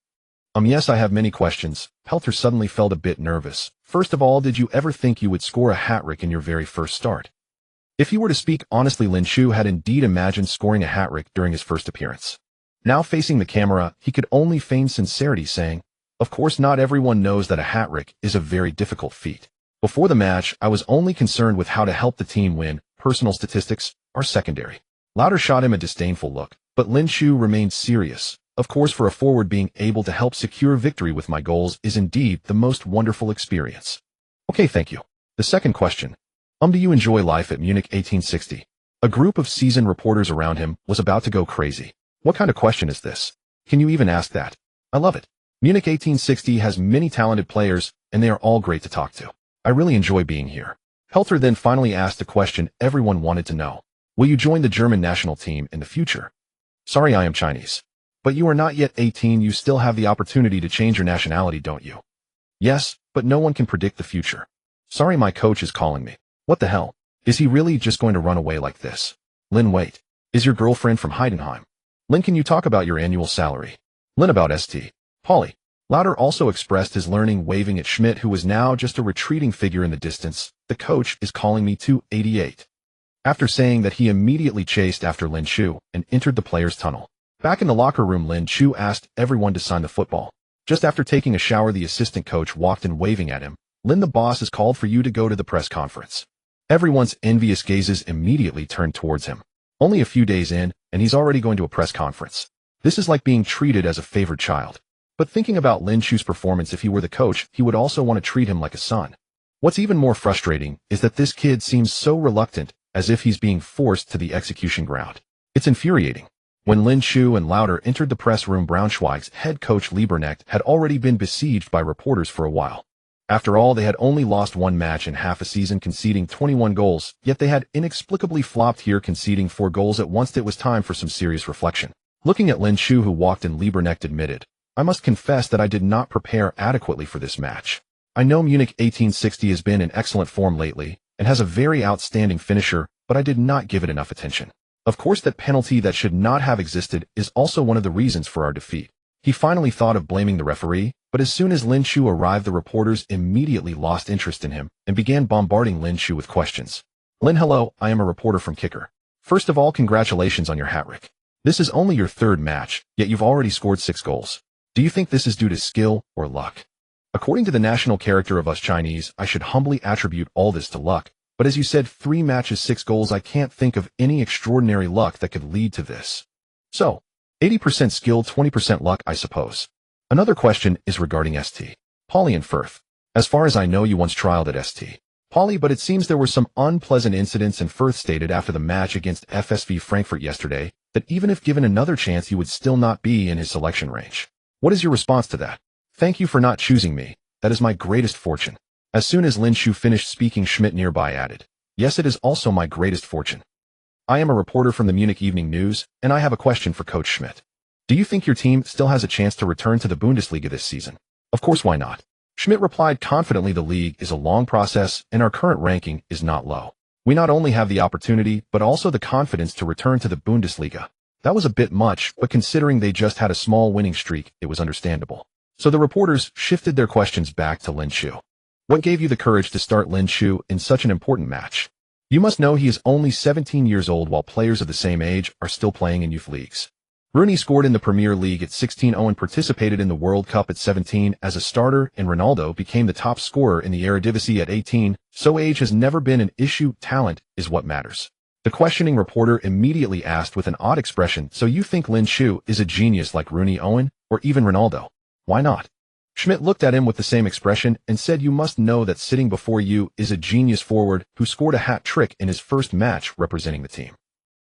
Yes, I have many questions." Pelter suddenly felt a bit nervous. "First of all, did you ever think you would score a hat-trick in your very first start?" If he were to speak honestly, Lin Chu had indeed imagined scoring a hat-trick during his first appearance. Now facing the camera, he could only feign sincerity, saying, "Of course, not everyone knows that a hat-trick is a very difficult feat. Before the match, I was only concerned with how to help the team win. Personal statistics are secondary." Lauder shot him a disdainful look, but Lin Chu remained serious. "Of course, for a forward, being able to help secure victory with my goals is indeed the most wonderful experience." "Okay, thank you." The second question. Do you enjoy life at Munich 1860? A group of seasoned reporters around him was about to go crazy. "What kind of question is this? Can you even ask that? I love it. Munich 1860 has many talented players, and they are all great to talk to. I really enjoy being here." Pelter then finally asked a question everyone wanted to know. "Will you join the German national team in the future?" "Sorry, I am Chinese." "But you are not yet 18, you still have the opportunity to change your nationality, don't you?" "Yes, but no one can predict the future." "Sorry, my coach is calling me." "What the hell? Is he really just going to run away like this?" "Lin, wait. Is your girlfriend from Heidenheim?" "Lin, can you talk about your annual salary?" "Lin, about St. Pauli." Lauder also expressed his learning, waving at Schmidt, who was now just a retreating figure in the distance. "The coach is calling me to 88. After saying that, he immediately chased after Lin Chu and entered the players' tunnel. Back in the locker room, Lin Chu asked everyone to sign the football. Just after taking a shower, the assistant coach walked in, waving at him. "Lin, the boss has called for you to go to the press conference." Everyone's envious gazes immediately turned towards him. Only a few days in, and he's already going to a press conference. This is like being treated as a favored child. But thinking about Lin Chu's performance, if he were the coach, he would also want to treat him like a son. What's even more frustrating is that this kid seems so reluctant, as if he's being forced to the execution ground. It's infuriating. When Lin Chu and Lauder entered the press room, Braunschweig's head coach Lieberknecht had already been besieged by reporters for a while. After all, they had only lost 1 match in half a season, conceding 21 goals, yet they had inexplicably flopped here, conceding 4 goals at once. It was time for some serious reflection. Looking at Lin Chu, who walked in, Lieberknecht admitted, "I must confess that I did not prepare adequately for this match. I know Munich 1860 has been in excellent form lately, and has a very outstanding finisher, but I did not give it enough attention. Of course, that penalty that should not have existed is also one of the reasons for our defeat." He finally thought of blaming the referee, but as soon as Lin Chu arrived, the reporters immediately lost interest in him and began bombarding Lin Chu with questions. "Lin, hello, I am a reporter from Kicker. First of all, congratulations on your hat-trick. This is only your 3rd match, yet you've already scored 6 goals. Do you think this is due to skill or luck?" "According to the national character of us Chinese, I should humbly attribute all this to luck, but as you said, 3 matches, 6 goals, I can't think of any extraordinary luck that could lead to this. So, 80% skill, 20% luck, I suppose." Another question is regarding St. Pauli and Firth. As far as I know, you once trialed at St. Pauli, but it seems there were some unpleasant incidents, and Firth stated after the match against FSV Frankfurt yesterday that even if given another chance, he would still not be in his selection range. What is your response to that? Thank you for not choosing me. That is my greatest fortune. As soon as Lin Shu finished speaking, Schmidt nearby added, yes, it is also my greatest fortune. I am a reporter from the Munich Evening News, and I have a question for Coach Schmidt. Do you think your team still has a chance to return to the Bundesliga this season? Of course, why not? Schmidt replied confidently, the league is a long process, and our current ranking is not low. We not only have the opportunity, but also the confidence to return to the Bundesliga. That was a bit much, but considering they just had a small winning streak, it was understandable. So the reporters shifted their questions back to Lin Shu. What gave you the courage to start Lin Shu in such an important match? You must know he is only 17 years old, while players of the same age are still playing in youth leagues. Rooney scored in the Premier League at 16, and participated in the World Cup at 17 as a starter, and Ronaldo became the top scorer in the Eredivisie at 18, so age has never been an issue, talent is what matters. The questioning reporter immediately asked with an odd expression, so you think Lin Shu is a genius like Rooney, Owen, or even Ronaldo? Why not? Schmidt looked at him with the same expression and said, you must know that sitting before you is a genius forward who scored a hat-trick in his first match representing the team.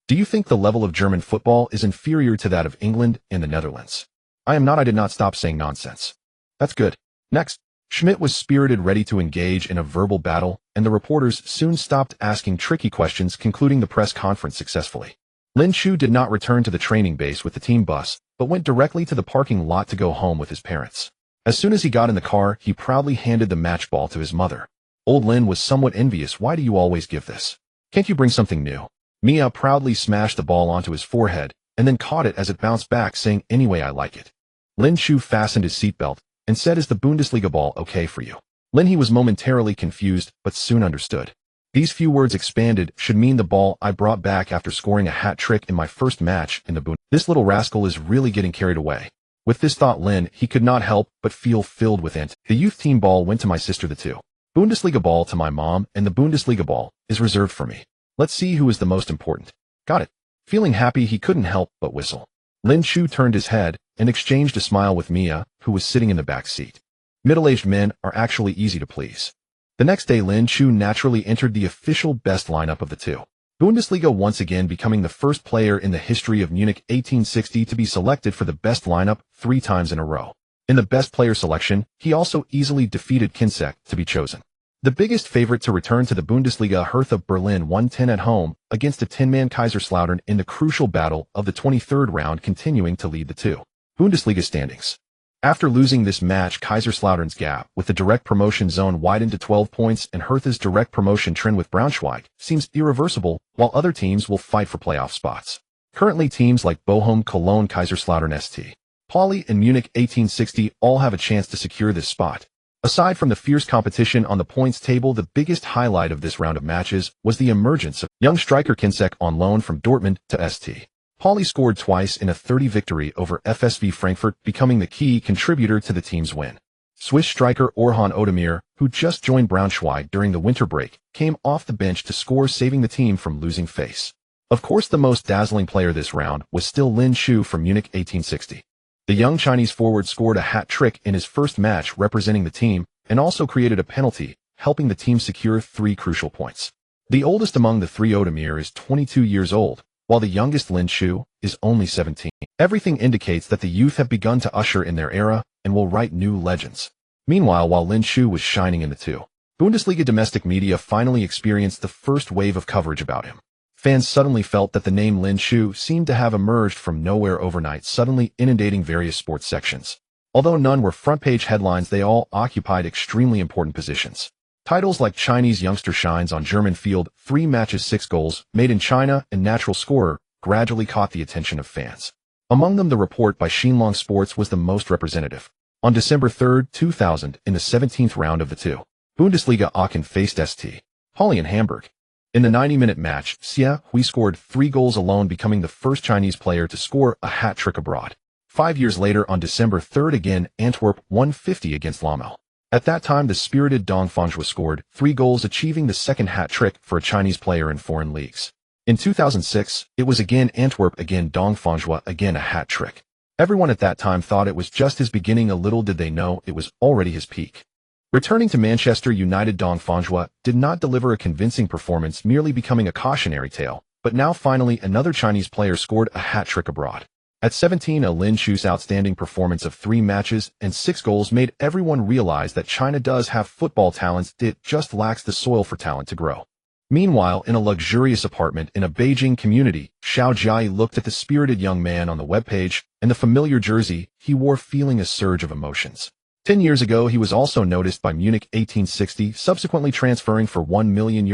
Do you think the level of German football is inferior to that of England and the Netherlands? I did not stop saying nonsense. That's good. Next, Schmidt was spirited, ready to engage in a verbal battle, and the reporters soon stopped asking tricky questions, concluding the press conference successfully. Lin Shu did not return to the training base with the team bus, but went directly to the parking lot to go home with his parents. As soon as he got in the car, he proudly handed the match ball to his mother. Old Lin was somewhat envious. Why do you always give this? Can't you bring something new? Mia proudly smashed the ball onto his forehead, and then caught it as it bounced back, saying, anyway, I like it. Lin Shu fastened his seatbelt, and said, is the Bundesliga ball okay for you? He was momentarily confused, but soon understood. These few words expanded should mean the ball I brought back after scoring a hat-trick in my first match in the Bundesliga. This little rascal is really getting carried away. With this thought, he could not help but feel filled with it. The youth team ball went to my sister, the two Bundesliga ball to my mom, and the Bundesliga ball is reserved for me. Let's see who is the most important. Got it. Feeling happy, he couldn't help but whistle. Lin Shu turned his head and exchanged a smile with Mia, who was sitting in the back seat. Middle-aged men are actually easy to please. The next day, Lin Shu naturally entered the official best lineup of the two Bundesliga, once again becoming the first player in the history of Munich 1860 to be selected for the best lineup 3 times in a row. In the best player selection, he also easily defeated Kinsek to be chosen. The biggest favorite to return to the Bundesliga, Hertha Berlin, won 10 at home against a 10-man Kaiserslautern in the crucial battle of the 23rd round, continuing to lead the two Bundesliga standings. After losing this match, Kaiserslautern's gap with the direct promotion zone widened to 12 points, and Hertha's direct promotion trend with Braunschweig seems irreversible, while other teams will fight for playoff spots. Currently, teams like Bochum, Cologne, Kaiserslautern, St. Pauli, and Munich 1860 all have a chance to secure this spot. Aside from the fierce competition on the points table, the biggest highlight of this round of matches was the emergence of young striker Kinsek on loan from Dortmund to St. Pauli. Scored twice in a 30 victory over FSV Frankfurt, becoming the key contributor to the team's win. Swiss striker Orhan Özdemir, who just joined Braunschweig during the winter break, came off the bench to score, saving the team from losing face. Of course, the most dazzling player this round was still Lin Shu from Munich 1860. The young Chinese forward scored a hat-trick in his first match representing the team, and also created a penalty, helping the team secure 3 crucial points. The oldest among the 3, Özdemir, is 22 years old, while the youngest, Lin Shu, is only 17. Everything indicates that the youth have begun to usher in their era and will write new legends. Meanwhile, while Lin Shu was shining in the two Bundesliga, domestic media finally experienced the first wave of coverage about him. Fans suddenly felt that the name Lin Shu seemed to have emerged from nowhere overnight, suddenly inundating various sports sections. Although none were front-page headlines, they all occupied extremely important positions. Titles like Chinese youngster shines on German field, 3 matches 6 goals, made in China, and natural scorer gradually caught the attention of fans. Among them, the report by Xinlong Sports was the most representative. On December 3, 2000, in the 17th round of the two Bundesliga, Aachen faced St. Pauli in Hamburg. In the 90-minute match, Xia Hui scored 3 goals alone, becoming the first Chinese player to score a hat-trick abroad. 5 years later, on December 3 again, Antwerp won 50 against Lommel. At that time, the spirited Dong Fanjua scored 3 goals, achieving the second hat-trick for a Chinese player in foreign leagues. In 2006, it was again Antwerp, again Dong Fanjua, again a hat-trick. Everyone at that time thought it was just his beginning. A little did they know it was already his peak. Returning to Manchester United, Dong Fanjua did not deliver a convincing performance, merely becoming a cautionary tale, but now finally another Chinese player scored a hat-trick abroad. At 17, Lin Chu's outstanding performance of 3 matches and 6 goals made everyone realize that China does have football talent, it just lacks the soil for talent to grow. Meanwhile, in a luxurious apartment in a Beijing community, Xiao Jiai looked at the spirited young man on the webpage, and the familiar jersey he wore feeling a surge of emotions. 10 years ago, he was also noticed by Munich 1860, subsequently transferring for €1 million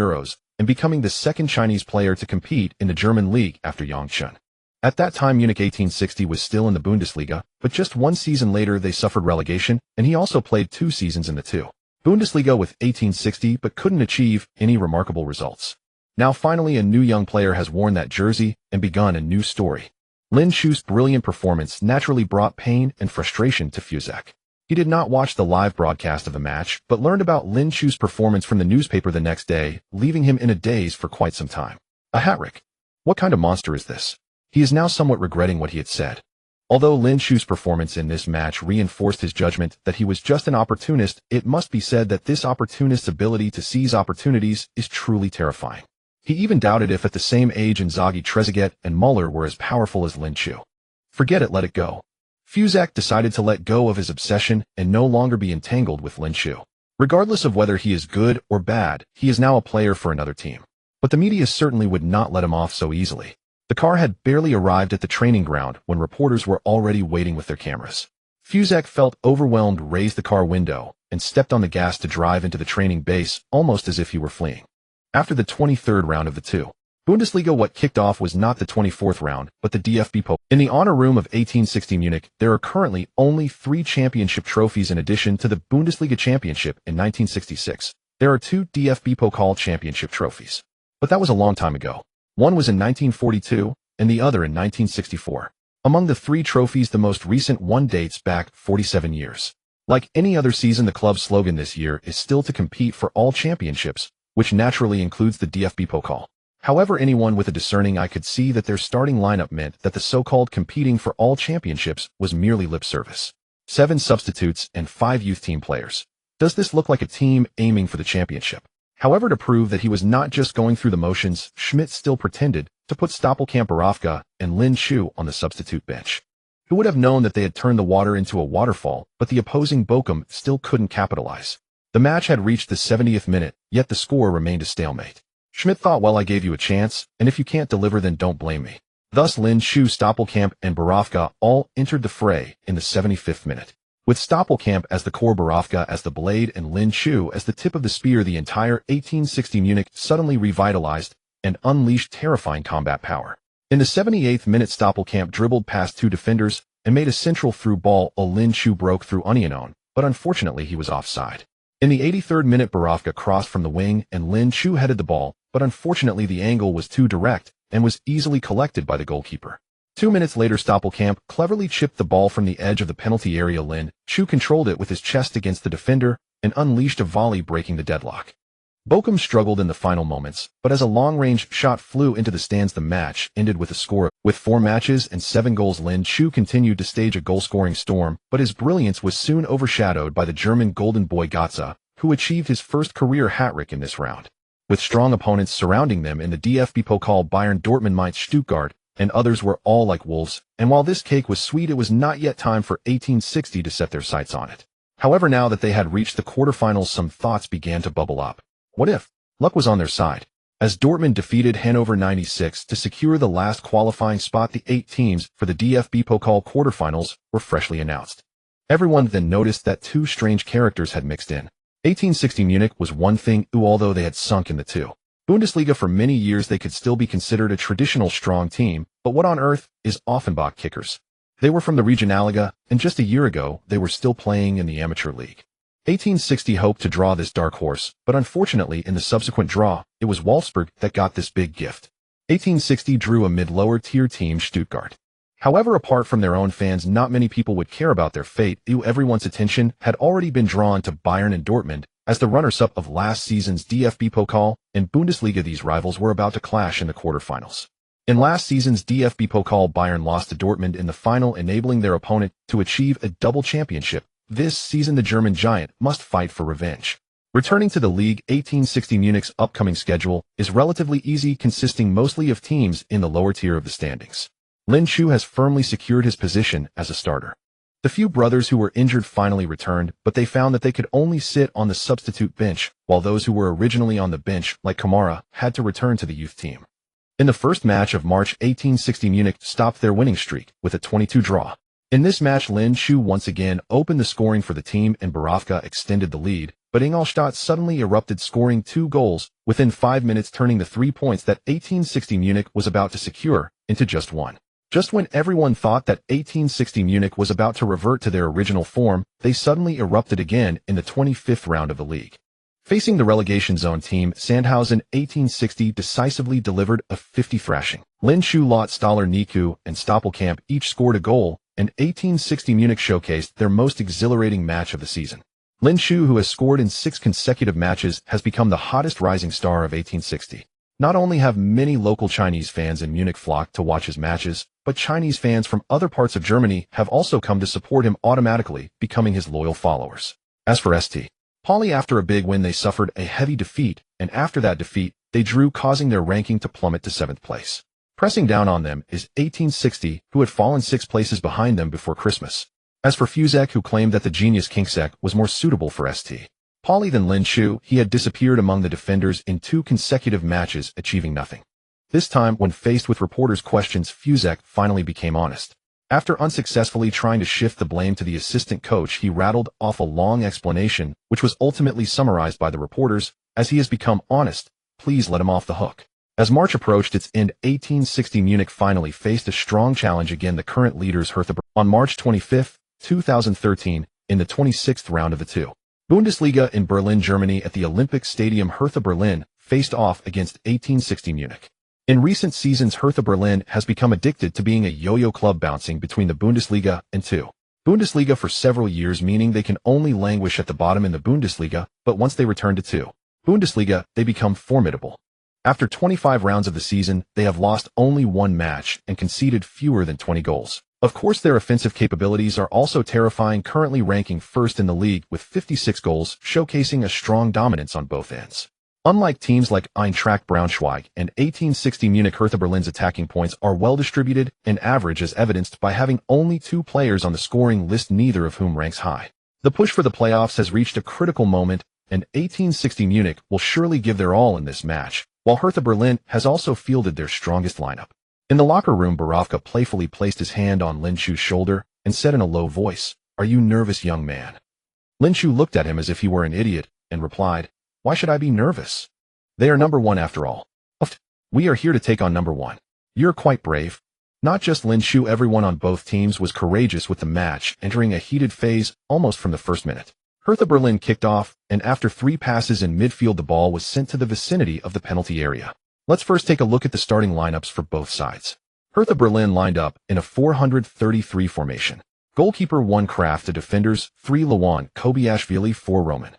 and becoming the second Chinese player to compete in the German league after Yang Chun. At that time, Munich 1860 was still in the Bundesliga, but just 1 season later they suffered relegation, and he also played 2 seasons in the Bundesliga with 1860 but couldn't achieve any remarkable results. Now finally a new young player has worn that jersey and begun a new story. Lin Chu's brilliant performance naturally brought pain and frustration to Fuzek. He did not watch the live broadcast of the match, but learned about Lin Chu's performance from the newspaper the next day, leaving him in a daze for quite some time. A hat-trick? What kind of monster is this? He is now somewhat regretting what he had said. Although Lin Chu's performance in this match reinforced his judgment that he was just an opportunist, it must be said that this opportunist's ability to seize opportunities is truly terrifying. He even doubted if at the same age Inzaghi, Trezeguet, and Muller were as powerful as Lin Chu. Forget it, let it go. Fuzek decided to let go of his obsession and no longer be entangled with Lin Chu. Regardless of whether he is good or bad, he is now a player for another team. But the media certainly would not let him off so easily. The car had barely arrived at the training ground when reporters were already waiting with their cameras. Fuzek felt overwhelmed, raised the car window, and stepped on the gas to drive into the training base, almost as if he were fleeing. After the 23rd round of the Bundesliga, what kicked off was not the 24th round, but the DFB Pokal. In the honor room of 1860 Munich, there are currently only 3 championship trophies in addition to the Bundesliga championship in 1966. There are 2 DFB Pokal championship trophies. But that was a long time ago. One was in 1942, and the other in 1964. Among the 3 trophies, the most recent one dates back 47 years. Like any other season, the club's slogan this year is still to compete for all championships, which naturally includes the DFB Pokal. However, anyone with a discerning eye could see that their starting lineup meant that the so-called competing for all championships was merely lip service. 7 substitutes and 5 youth team players. Does this look like a team aiming for the championship? However, to prove that he was not just going through the motions, Schmidt still pretended to put Stoppelkamp, Borowka, and Lin Chu on the substitute bench. Who would have known that they had turned the water into a waterfall, but the opposing Bochum still couldn't capitalize. The match had reached the 70th minute, yet the score remained a stalemate. Schmidt thought, well, I gave you a chance, and if you can't deliver, then don't blame me. Thus Lin Chu, Stoppelkamp, and Borowka all entered the fray in the 75th minute. With Stoppelkamp as the core, Borowka as the blade, and Lin Chu as the tip of the spear, the entire 1860 Munich suddenly revitalized and unleashed terrifying combat power. In the 78th minute, Stoppelkamp dribbled past 2 defenders and made a central through ball. Lin Chu broke through Unionon, but unfortunately he was offside. In the 83rd minute, Borowka crossed from the wing and Lin Chu headed the ball, but unfortunately the angle was too direct and was easily collected by the goalkeeper. 2 minutes later, Stoppelkamp cleverly chipped the ball from the edge of the penalty area. Lin Chu controlled it with his chest against the defender and unleashed a volley, breaking the deadlock. Bochum struggled in the final moments, but as a long-range shot flew into the stands, the match ended with a score. With 4 matches and 7 goals, Lin Chu continued to stage a goal-scoring storm, but his brilliance was soon overshadowed by the German golden boy Götze, who achieved his first career hat-trick in this round. With strong opponents surrounding them in the DFB Pokal, Bayern, Dortmund, Mainz, Stuttgart, and others were all like wolves, and while this cake was sweet, it was not yet time for 1860 to set their sights on it. However, now that they had reached the quarterfinals, some thoughts began to bubble up. What if luck was on their side? As Dortmund defeated Hannover 96 to secure the last qualifying spot, the 8 teams for the DFB Pokal quarterfinals were freshly announced. Everyone then noticed that 2 strange characters had mixed in. 1860 Munich was one thing, although they had sunk in the Bundesliga for many years, they could still be considered a traditional strong team, but what on earth is Offenbach kickers? They were from the Regionalliga, and just a year ago, they were still playing in the amateur league. 1860 hoped to draw this dark horse, but unfortunately in the subsequent draw, it was Wolfsburg that got this big gift. 1860 drew a mid-lower tier team, Stuttgart. However, apart from their own fans, not many people would care about their fate. Everyone's attention had already been drawn to Bayern and Dortmund. As the runners-up of last season's DFB Pokal and Bundesliga, these rivals were about to clash in the quarterfinals. In last season's DFB Pokal, Bayern lost to Dortmund in the final, enabling their opponent to achieve a double championship. This season, the German giant must fight for revenge. Returning to the league, 1860 Munich's upcoming schedule is relatively easy, consisting mostly of teams in the lower tier of the standings. Lin Chu has firmly secured his position as a starter. The few brothers who were injured finally returned, but they found that they could only sit on the substitute bench, while those who were originally on the bench, like Kamara, had to return to the youth team. In the first match of March, 1860 Munich stopped their winning streak with a 22 draw. In this match, Lin Chu once again opened the scoring for the team and Borovka extended the lead, but Ingolstadt suddenly erupted, scoring 2 goals within 5 minutes, turning the 3 points that 1860 Munich was about to secure into just 1. Just when everyone thought that 1860 Munich was about to revert to their original form, they suddenly erupted again in the 25th round of the league. Facing the relegation zone team, Sandhausen, 1860 decisively delivered a 50 thrashing. Lin Chu, Lot, Staller, Niku, and Stoppelkamp each scored a goal, and 1860 Munich showcased their most exhilarating match of the season. Lin Chu, who has scored in 6 consecutive matches, has become the hottest rising star of 1860. Not only have many local Chinese fans in Munich flocked to watch his matches, but Chinese fans from other parts of Germany have also come to support him, automatically becoming his loyal followers. As for St. Pauli, after a big win, they suffered a heavy defeat, and after that defeat, they drew, causing their ranking to plummet to 7th place. Pressing down on them is 1860, who had fallen 6 places behind them before Christmas. As for Fuzek, who claimed that the genius Kingsek was more suitable for St. Pauli than Lin Chu, he had disappeared among the defenders in 2 consecutive matches, achieving nothing. This time, when faced with reporters' questions, Fuzek finally became honest. After unsuccessfully trying to shift the blame to the assistant coach, he rattled off a long explanation, which was ultimately summarized by the reporters, as he has become honest, please let him off the hook. As March approached its end, 1860 Munich finally faced a strong challenge again, the current leaders Hertha Berlin, on March 25, 2013, in the 26th round of the 2. Bundesliga in Berlin, Germany. At the Olympic Stadium, Hertha Berlin faced off against 1860 Munich. In recent seasons, Hertha Berlin has become addicted to being a yo-yo club, bouncing between the Bundesliga and 2. Bundesliga for several years, meaning they can only languish at the bottom in the Bundesliga, but once they return to 2. Bundesliga, they become formidable. After 25 rounds of the season, they have lost only 1 match and conceded fewer than 20 goals. Of course, their offensive capabilities are also terrifying, currently ranking first in the league with 56 goals, showcasing a strong dominance on both ends. Unlike teams like Eintracht Braunschweig and 1860 Munich, Hertha Berlin's attacking points are well distributed and average, as evidenced by having only 2 players on the scoring list, neither of whom ranks high. The push for the playoffs has reached a critical moment, and 1860 Munich will surely give their all in this match, while Hertha Berlin has also fielded their strongest lineup. In the locker room, Borovka playfully placed his hand on Lin Chu's shoulder and said in a low voice, "Are you nervous, young man?" Lin Chu looked at him as if he were an idiot and replied, "Why should I be nervous? They are number 1 after all. We are here to take on number 1. You're quite brave." Not just Lin Chu, everyone on both teams was courageous with the match, entering a heated phase almost from the first minute. Hertha Berlin kicked off, and after 3 passes in midfield, the ball was sent to the vicinity of the penalty area. Let's first take a look at the starting lineups for both sides. Hertha Berlin lined up in a 433 formation. Goalkeeper 1 Kraft, the defenders 3 Lawan Kobiashvili, 4 Roman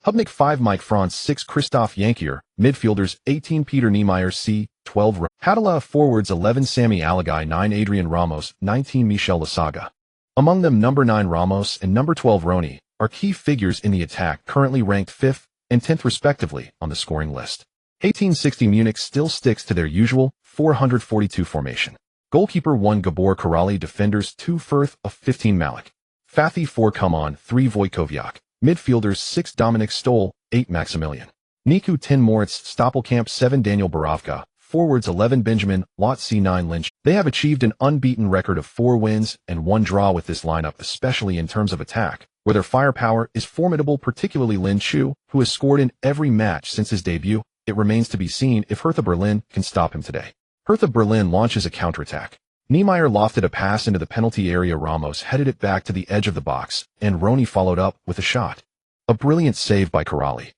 Hubnik, 5 Mike Franz, 6 Christoph Yankier, midfielders 18 Peter Niemeyer, C, 12 Hadala, forwards 11 Sammy Alagai, 9 Adrian Ramos, 19 Michel Lasaga. Among them, number 9 Ramos and number 12 Roni are key figures in the attack, currently ranked 5th and 10th respectively on the scoring list. 1860 Munich still sticks to their usual 442 formation. Goalkeeper 1 Gabor Karali, defenders 2 Firth of 15 Malik Fathi, 4 Kuman, 3 Vojkoviak, midfielders 6 Dominic Stoll, 8 Maximilian Niku, 10 Moritz Stoppelkamp, 7 Daniel Borovka, forwards 11 Benjamin Lot, C, 9 Lynch. They have achieved an unbeaten record of 4 wins and 1 draw with this lineup, especially in terms of attack, where their firepower is formidable, particularly Lin Chu, who has scored in every match since his debut. It remains to be seen if Hertha Berlin can stop him today. Hertha Berlin launches a counterattack. Niemeyer lofted a pass into the penalty area, Ramos headed it back to the edge of the box, and Roni followed up with a shot. A brilliant save by Karali.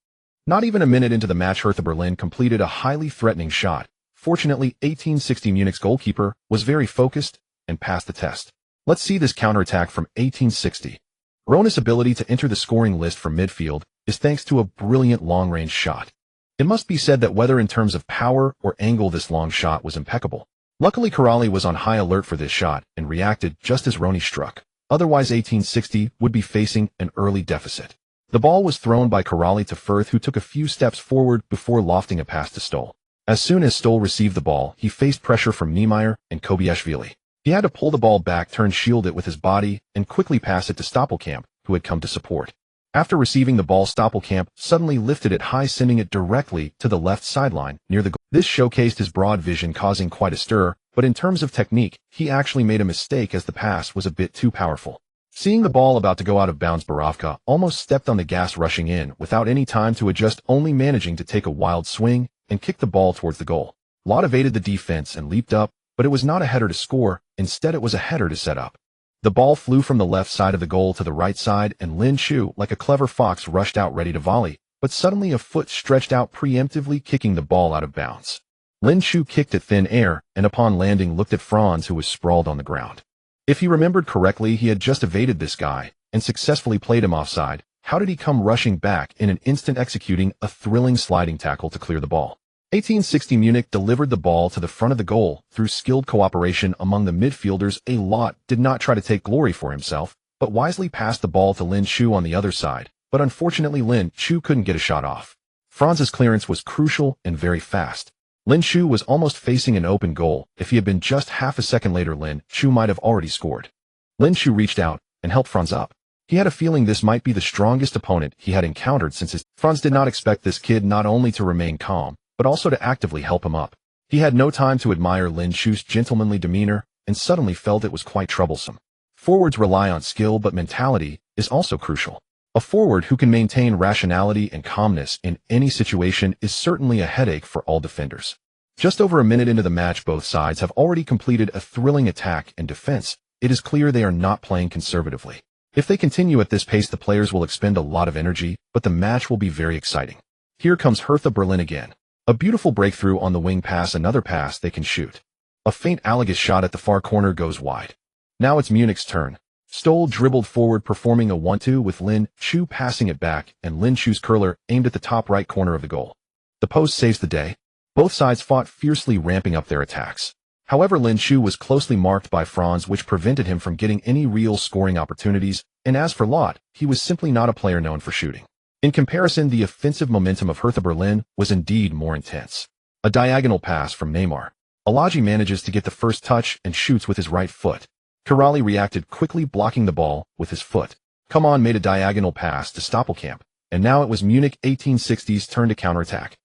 Not even a minute into the match, Hertha Berlin completed a highly threatening shot. Fortunately, 1860 Munich's goalkeeper was very focused and passed the test. Let's see this counterattack from 1860. Rona's ability to enter the scoring list from midfield is thanks to a brilliant long-range shot. It must be said that whether in terms of power or angle, this long shot was impeccable. Luckily, Corrali was on high alert for this shot and reacted just as Roni struck. Otherwise, 1860 would be facing an early deficit. The ball was thrown by Corrali to Firth, who took a few steps forward before lofting a pass to Stoll. As soon as Stoll received the ball, he faced pressure from Niemeyer and Kobiashvili. He had to pull the ball back, turn shield it with his body, and quickly pass it to Stoppelkamp, who had come to support. After receiving the ball, Stoppelkamp suddenly lifted it high, sending it directly to the left sideline near the goal. This showcased his broad vision, causing quite a stir, but in terms of technique, he actually made a mistake as the pass was a bit too powerful. Seeing the ball about to go out of bounds, Borovka almost stepped on the gas, rushing in without any time to adjust, only managing to take a wild swing and kick the ball towards the goal. Lott evaded the defense and leaped up, but it was not a header to score, instead it was a header to set up. The ball flew from the left side of the goal to the right side, and Lin Chu, like a clever fox, rushed out ready to volley, but suddenly a foot stretched out, preemptively kicking the ball out of bounds. Lin Chu kicked at thin air, and upon landing looked at Franz, who was sprawled on the ground. If he remembered correctly, he had just evaded this guy and successfully played him offside. How did he come rushing back in an instant, executing a thrilling sliding tackle to clear the ball? 1860 Munich delivered the ball to the front of the goal through skilled cooperation among the midfielders. A Lott did not try to take glory for himself, but wisely passed the ball to Lin Chu on the other side, but unfortunately Lin Chu couldn't get a shot off. Franz's clearance was crucial and very fast. Lin Chu was almost facing an open goal. If he had been just half a second later, Lin Chu might have already scored. Lin Chu reached out and helped Franz up. He had a feeling this might be the strongest opponent he had encountered since his... Franz did not expect this kid not only to remain calm, but also to actively help him up. He had no time to admire Lin Chu's gentlemanly demeanor and suddenly felt it was quite troublesome. Forwards rely on skill, but mentality is also crucial. A forward who can maintain rationality and calmness in any situation is certainly a headache for all defenders. Just over a minute into the match, both sides have already completed a thrilling attack and defense. It is clear they are not playing conservatively. If they continue at this pace, the players will expend a lot of energy, but the match will be very exciting. Here comes Hertha Berlin again. A beautiful breakthrough on the wing pass, another pass they can shoot. A faint Alagas shot at the far corner goes wide. Now it's Munich's turn. Stoll dribbled forward, performing a 1-2 with Lin Chu passing it back, and Lin Chu's curler aimed at the top right corner of the goal. The post saves the day. Both sides fought fiercely, ramping up their attacks. However, Lin Chu was closely marked by Franz, which prevented him from getting any real scoring opportunities, and as for Lott, he was simply not a player known for shooting. In comparison, the offensive momentum of Hertha Berlin was indeed more intense. A diagonal pass from Neymar. Alagi manages to get the first touch and shoots with his right foot. Corrali reacted quickly, blocking the ball with his foot. Come On made a diagonal pass to Stoppelkamp, and now it was Munich 1860's turn to counterattack.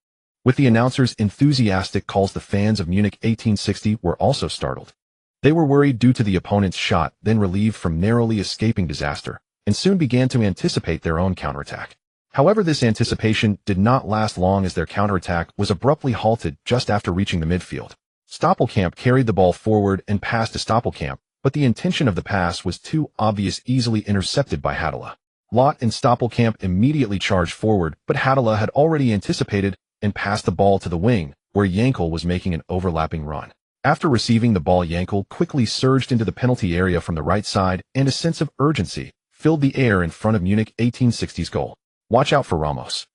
With the announcers' enthusiastic calls, the fans of Munich 1860 were also startled. They were worried due to the opponent's shot, then relieved from narrowly escaping disaster, and soon began to anticipate their own counterattack. However, this anticipation did not last long, as their counterattack was abruptly halted just after reaching the midfield. Stoppelkamp carried the ball forward and passed to Stoppelkamp, but the intention of the pass was too obvious, easily intercepted by Hattala. Lott and Stoppelkamp immediately charged forward, but Hattala had already anticipated and passed the ball to the wing, where Yankel was making an overlapping run. After receiving the ball, Yankel quickly surged into the penalty area from the right side, and a sense of urgency filled the air in front of Munich 1860's goal. Watch out for Ramos.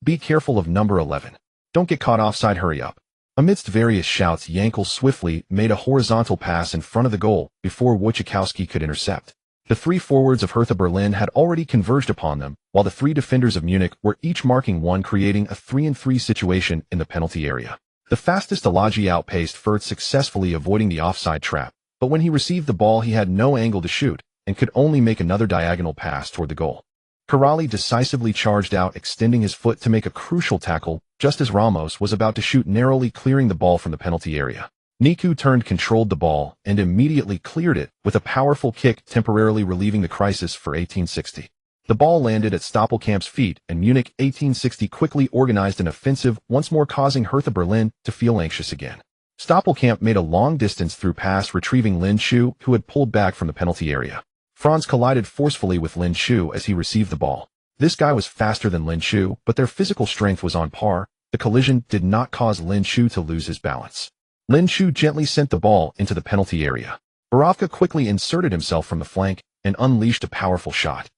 Be careful of number 11. Don't get caught offside, hurry up. Amidst various shouts, Yankel swiftly made a horizontal pass in front of the goal before Wojciechowski could intercept. The three forwards of Hertha Berlin had already converged upon them, while the three defenders of Munich were each marking one, creating a 3-on-3 situation in the penalty area. The fastest Alagi outpaced Firth, successfully avoiding the offside trap, but when he received the ball he had no angle to shoot, and could only make another diagonal pass toward the goal. Corrali decisively charged out, extending his foot to make a crucial tackle, just as Ramos was about to shoot, narrowly clearing the ball from the penalty area. Niku turned, controlled the ball, and immediately cleared it with a powerful kick, temporarily relieving the crisis for 1860. The ball landed at Stoppelkamp's feet, and Munich 1860 quickly organized an offensive, once more causing Hertha Berlin to feel anxious again. Stoppelkamp made a long-distance through pass, retrieving Lin Chu, who had pulled back from the penalty area. Franz collided forcefully with Lin Chu as he received the ball. This guy was faster than Lin Chu, but their physical strength was on par. The collision did not cause Lin Chu to lose his balance. Lin Chu gently sent the ball into the penalty area. Borovka quickly inserted himself from the flank and unleashed a powerful shot.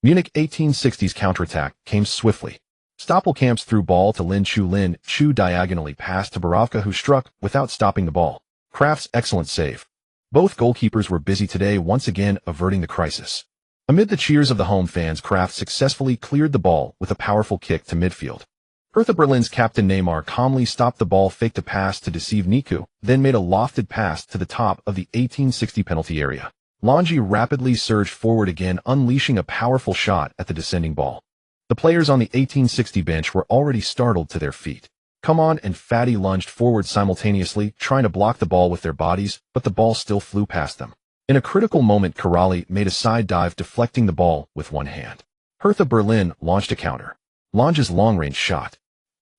Munich 1860's counterattack came swiftly. Stoppelkamp's through ball to Lin Chu. Lin Chu diagonally passed to Borovka, who struck without stopping the ball. Kraft's excellent save. Both goalkeepers were busy today, once again averting the crisis. Amid the cheers of the home fans, Kraft successfully cleared the ball with a powerful kick to midfield. Hertha Berlin's captain Neymar calmly stopped the ball, faked a pass to deceive Niku, then made a lofted pass to the top of the 1860 penalty area. Longi rapidly surged forward again, unleashing a powerful shot at the descending ball. The players on the 1860 bench were already startled to their feet. Coman and Fatty lunged forward simultaneously, trying to block the ball with their bodies, but the ball still flew past them. In a critical moment, Karali made a side dive, deflecting the ball with one hand. Hertha Berlin launched a counter. Longi's long-range shot.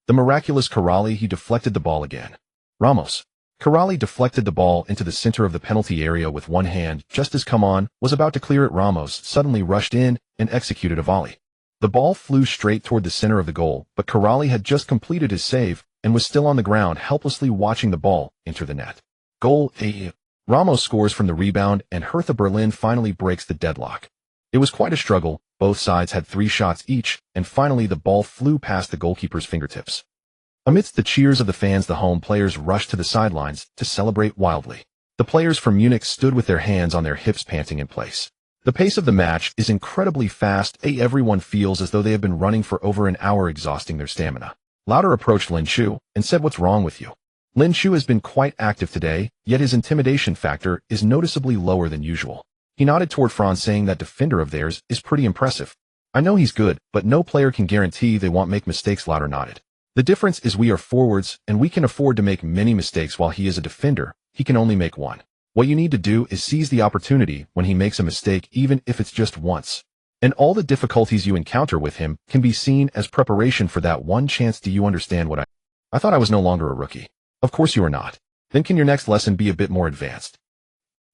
The miraculous Karali, he deflected the ball again. Ramos. Karali deflected the ball into the center of the penalty area with one hand. Just as Coman was about to clear it, Ramos suddenly rushed in and executed a volley. The ball flew straight toward the center of the goal, but Karali had just completed his save and was still on the ground, helplessly watching the ball enter the net. Goal. Ramos scores from the rebound, and Hertha Berlin finally breaks the deadlock. It was quite a struggle. Both sides had 3 shots each, and finally the ball flew past the goalkeeper's fingertips. Amidst the cheers of the fans, the home players rushed to the sidelines to celebrate wildly. The players from Munich stood with their hands on their hips, panting in place. The pace of the match is incredibly fast. Everyone feels as though they have been running for over an hour, exhausting their stamina. Lauder approached Lin Shu and said, "What's wrong with you?" Lin Shu has been quite active today, yet his intimidation factor is noticeably lower than usual. He nodded toward Franz, saying that defender of theirs is pretty impressive. "I know he's good, but no player can guarantee they won't make mistakes," Lauder nodded. "The difference is we are forwards, and we can afford to make many mistakes, while he is a defender. He can only make one. What you need to do is seize the opportunity when he makes a mistake, even if it's just once. And all the difficulties you encounter with him can be seen as preparation for that one chance. Do you understand what I thought I was no longer a rookie." "Of course you are not. Then can your next lesson be a bit more advanced?"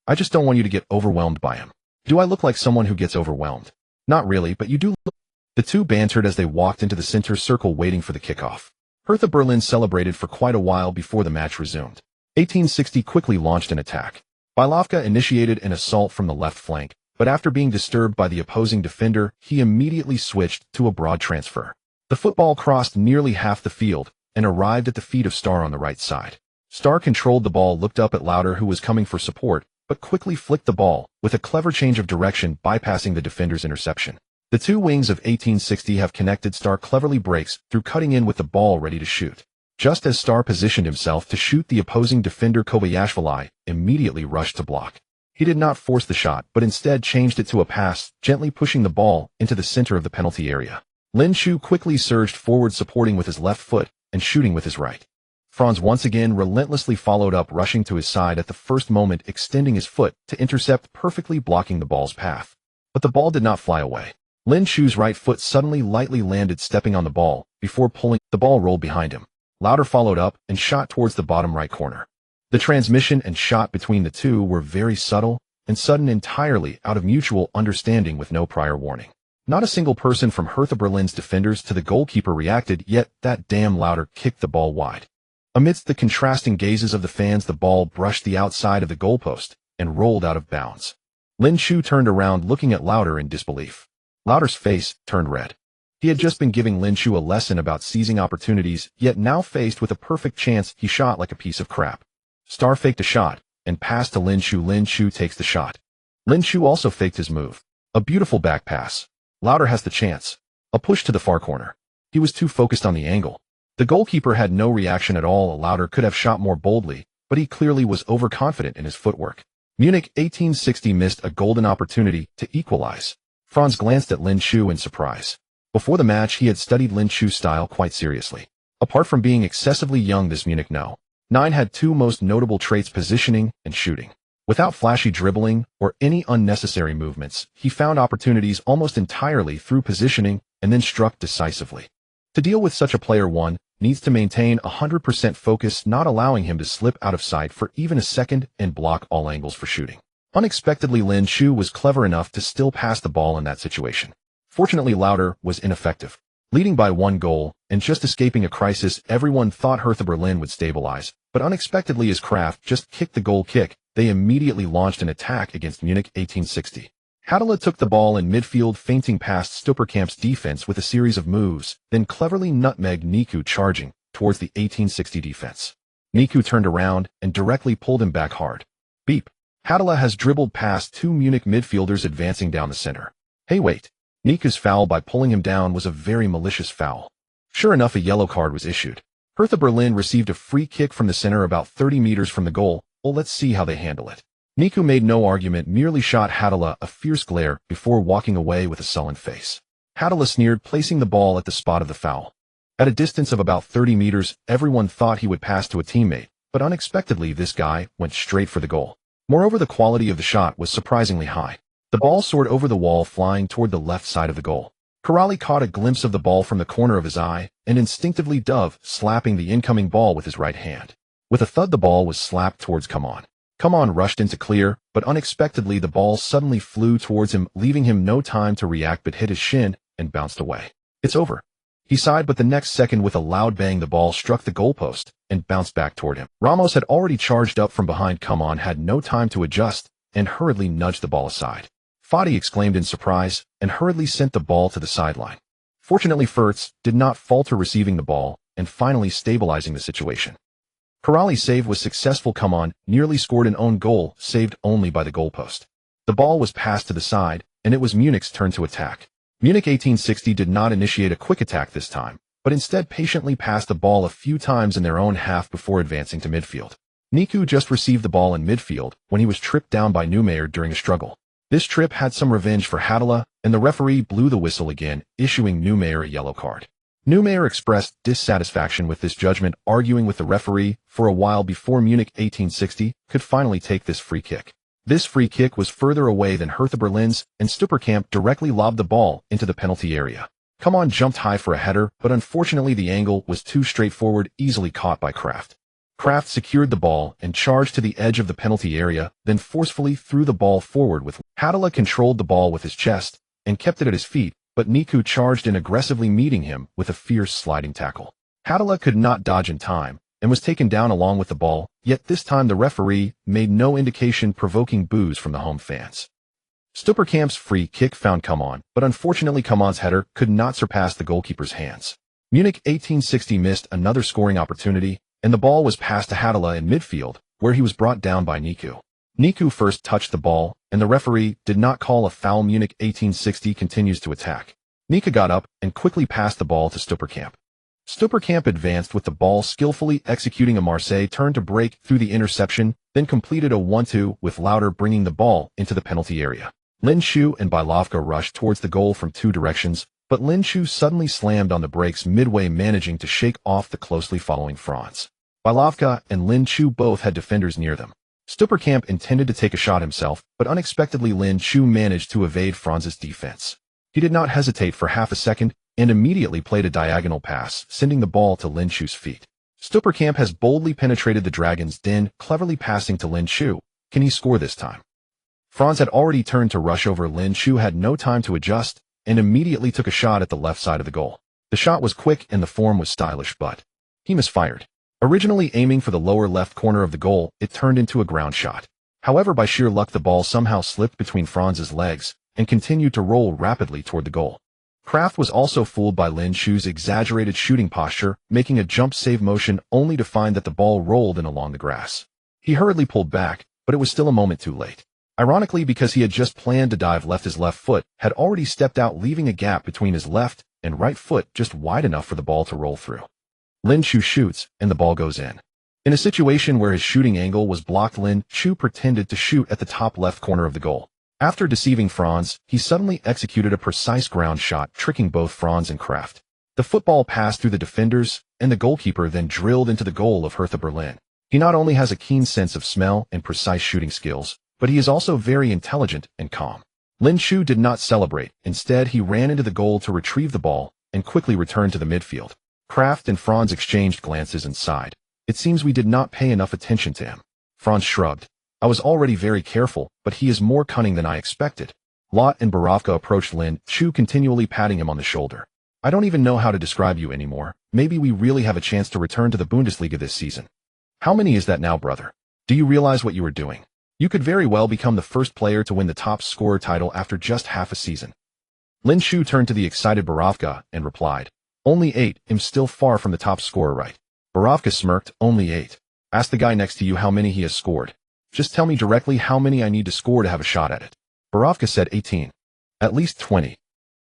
"I just don't want you to get overwhelmed by him." "Do I look like someone who gets overwhelmed?" "Not really, but you do look." The two bantered as they walked into the center circle, waiting for the kickoff. Hertha Berlin celebrated for quite a while before the match resumed. 1860 quickly launched an attack. Bailovka initiated an assault from the left flank, but after being disturbed by the opposing defender, he immediately switched to a broad transfer. The football crossed nearly half the field and arrived at the feet of Star on the right side. Star controlled the ball, looked up at Lauder, who was coming for support, but quickly flicked the ball with a clever change of direction, bypassing the defender's interception. The two wings of 1860 have connected. Star cleverly breaks through, cutting in with the ball ready to shoot. Just as Star positioned himself to shoot, the opposing defender Kobayashvili immediately rushed to block. He did not force the shot, but instead changed it to a pass, gently pushing the ball into the center of the penalty area. Lin Shu quickly surged forward, supporting with his left foot and shooting with his right. Franz once again relentlessly followed up, rushing to his side at the first moment, extending his foot to intercept, perfectly blocking the ball's path. But the ball did not fly away. Lin Shu's right foot suddenly lightly landed, stepping on the ball before pulling. The ball rolled behind him. Lauder followed up and shot towards the bottom right corner. The transmission and shot between the two were very subtle and sudden, entirely out of mutual understanding with no prior warning. Not a single person from Hertha Berlin's defenders to the goalkeeper reacted, yet that damn Lauder kicked the ball wide. Amidst the contrasting gazes of the fans, the ball brushed the outside of the goalpost and rolled out of bounds. Lin Shu turned around, looking at Lauder in disbelief. Lauder's face turned red. He had just been giving Lin Shu a lesson about seizing opportunities, yet now faced with a perfect chance, he shot like a piece of crap. Star faked a shot and passed to Lin Shu. Lin Shu takes the shot. Lin Shu also faked his move. A beautiful back pass. Lauder has the chance. A push to the far corner. He was too focused on the angle. The goalkeeper had no reaction at all. Lauder could have shot more boldly, but he clearly was overconfident in his footwork. Munich 1860 missed a golden opportunity to equalize. Franz glanced at Lin Shu in surprise. Before the match, he had studied Lin Shu's style quite seriously. Apart from being excessively young, this Munich No.9 had two most notable traits: positioning and shooting. Without flashy dribbling or any unnecessary movements, he found opportunities almost entirely through positioning and then struck decisively. To deal with such a player, one needs to maintain 100% focus, not allowing him to slip out of sight for even a second, and block all angles for shooting. Unexpectedly, Lin Shu was clever enough to still pass the ball in that situation. Fortunately, Lauder was ineffective. Leading by 1 goal and just escaping a crisis, everyone thought Hertha Berlin would stabilize, but unexpectedly, as Kraft just kicked the goal kick, they immediately launched an attack against Munich 1860. Hattala took the ball in midfield, feinting past Stupperkamp's defense with a series of moves, then cleverly nutmegged Niku, charging towards the 1860 defense. Niku turned around and directly pulled him back hard. Beep. Hadala has dribbled past two Munich midfielders advancing down the center. Hey wait. Niku's foul by pulling him down was a very malicious foul. Sure enough, a yellow card was issued. Hertha Berlin received a free kick from the center about 30 meters from the goal. Well, let's see how they handle it. Niku made no argument, merely shot Hadala a fierce glare before walking away with a sullen face. Hadala sneered, placing the ball at the spot of the foul. At a distance of about 30 meters, everyone thought he would pass to a teammate, but unexpectedly this guy went straight for the goal. Moreover, the quality of the shot was surprisingly high. The ball soared over the wall, flying toward the left side of the goal. Corrali caught a glimpse of the ball from the corner of his eye and instinctively dove, slapping the incoming ball with his right hand. With a thud, the ball was slapped towards Come On. Come On rushed into clear, but unexpectedly the ball suddenly flew towards him, leaving him no time to react but hit his shin and bounced away. It's over. He sighed, but the next second with a loud bang the ball struck the goalpost and bounced back toward him. Ramos had already charged up from behind. Come On had no time to adjust and hurriedly nudged the ball aside. Fati exclaimed in surprise and hurriedly sent the ball to the sideline. Fortunately, Furtz did not falter receiving the ball and finally stabilizing the situation. Corrali's save was successful. Come On nearly scored an own goal, saved only by the goalpost. The ball was passed to the side, and it was Munich's turn to attack. Munich 1860 did not initiate a quick attack this time, but instead patiently passed the ball a few times in their own half before advancing to midfield. Niku just received the ball in midfield when he was tripped down by Neumayer during a struggle. This trip had some revenge for Hadala, and the referee blew the whistle again, issuing Neumayer a yellow card. Neumayer expressed dissatisfaction with this judgment, arguing with the referee for a while before Munich 1860 could finally take this free kick. This free kick was further away than Hertha Berlin's, and Stupperkamp directly lobbed the ball into the penalty area. Come On jumped high for a header, but unfortunately the angle was too straightforward, easily caught by Kraft. Kraft secured the ball and charged to the edge of the penalty area, then forcefully threw the ball forward with Hadala controlled the ball with his chest and kept it at his feet, but Niku charged in, aggressively meeting him with a fierce sliding tackle. Hadala could not dodge in time and was taken down along with the ball, yet this time the referee made no indication, provoking boos from the home fans. Stupperkamp's free kick found Come On, but unfortunately Come On's header could not surpass the goalkeeper's hands. Munich 1860 missed another scoring opportunity, and the ball was passed to Hadala in midfield, where he was brought down by Niku. Niku first touched the ball, and the referee did not call a foul. Munich 1860 continues to attack. Niku got up and quickly passed the ball to Stupperkamp. Stupperkamp advanced with the ball, skillfully executing a Marseille turn to break through the interception, then completed a 1-2 with Lauder bringing the ball into the penalty area. Lin Shu and Bailovka rushed towards the goal from two directions, but Lin Shu suddenly slammed on the brakes midway, managing to shake off the closely following Franz. Bailovka and Lin Shu both had defenders near them. Stupperkamp intended to take a shot himself, but unexpectedly Lin Shu managed to evade Franz's defense. He did not hesitate for half a second and immediately played a diagonal pass, sending the ball to Lin Shu's feet. Stupperkamp has boldly penetrated the Dragon's den, cleverly passing to Lin Shu. Can he score this time? Franz had already turned to rush over. Lin Shu had no time to adjust and immediately took a shot at the left side of the goal. The shot was quick and the form was stylish, but he misfired. Originally aiming for the lower left corner of the goal, it turned into a ground shot. However, by sheer luck the ball somehow slipped between Franz's legs and continued to roll rapidly toward the goal. Kraft was also fooled by Lin Shu's exaggerated shooting posture, making a jump save motion only to find that the ball rolled in along the grass. He hurriedly pulled back, but it was still a moment too late. Ironically, because he had just planned to dive left, his left foot had already stepped out, leaving a gap between his left and right foot just wide enough for the ball to roll through. Lin Shu shoots, and the ball goes in. In a situation where his shooting angle was blocked, Lin Shu pretended to shoot at the top left corner of the goal. After deceiving Franz, he suddenly executed a precise ground shot, tricking both Franz and Kraft. The football passed through the defenders, and the goalkeeper then drilled into the goal of Hertha Berlin. He not only has a keen sense of smell and precise shooting skills, but he is also very intelligent and calm. Lin Shu did not celebrate. Instead, he ran into the goal to retrieve the ball and quickly returned to the midfield. Kraft and Franz exchanged glances and sighed. It seems we did not pay enough attention to him. Franz shrugged. I was already very careful, but he is more cunning than I expected. Lot and Borovka approached Lin Shu, continually patting him on the shoulder. I don't even know how to describe you anymore. Maybe we really have a chance to return to the Bundesliga this season. How many is that now, brother? Do you realize what you are doing? You could very well become the first player to win the top scorer title after just half a season. Lin Shu turned to the excited Borovka and replied, Only 8, I'm still far from the top scorer, right? Borovka smirked, Only 8. Ask the guy next to you how many he has scored. Just tell me directly how many I need to score to have a shot at it. Borovka said 18. At least 20.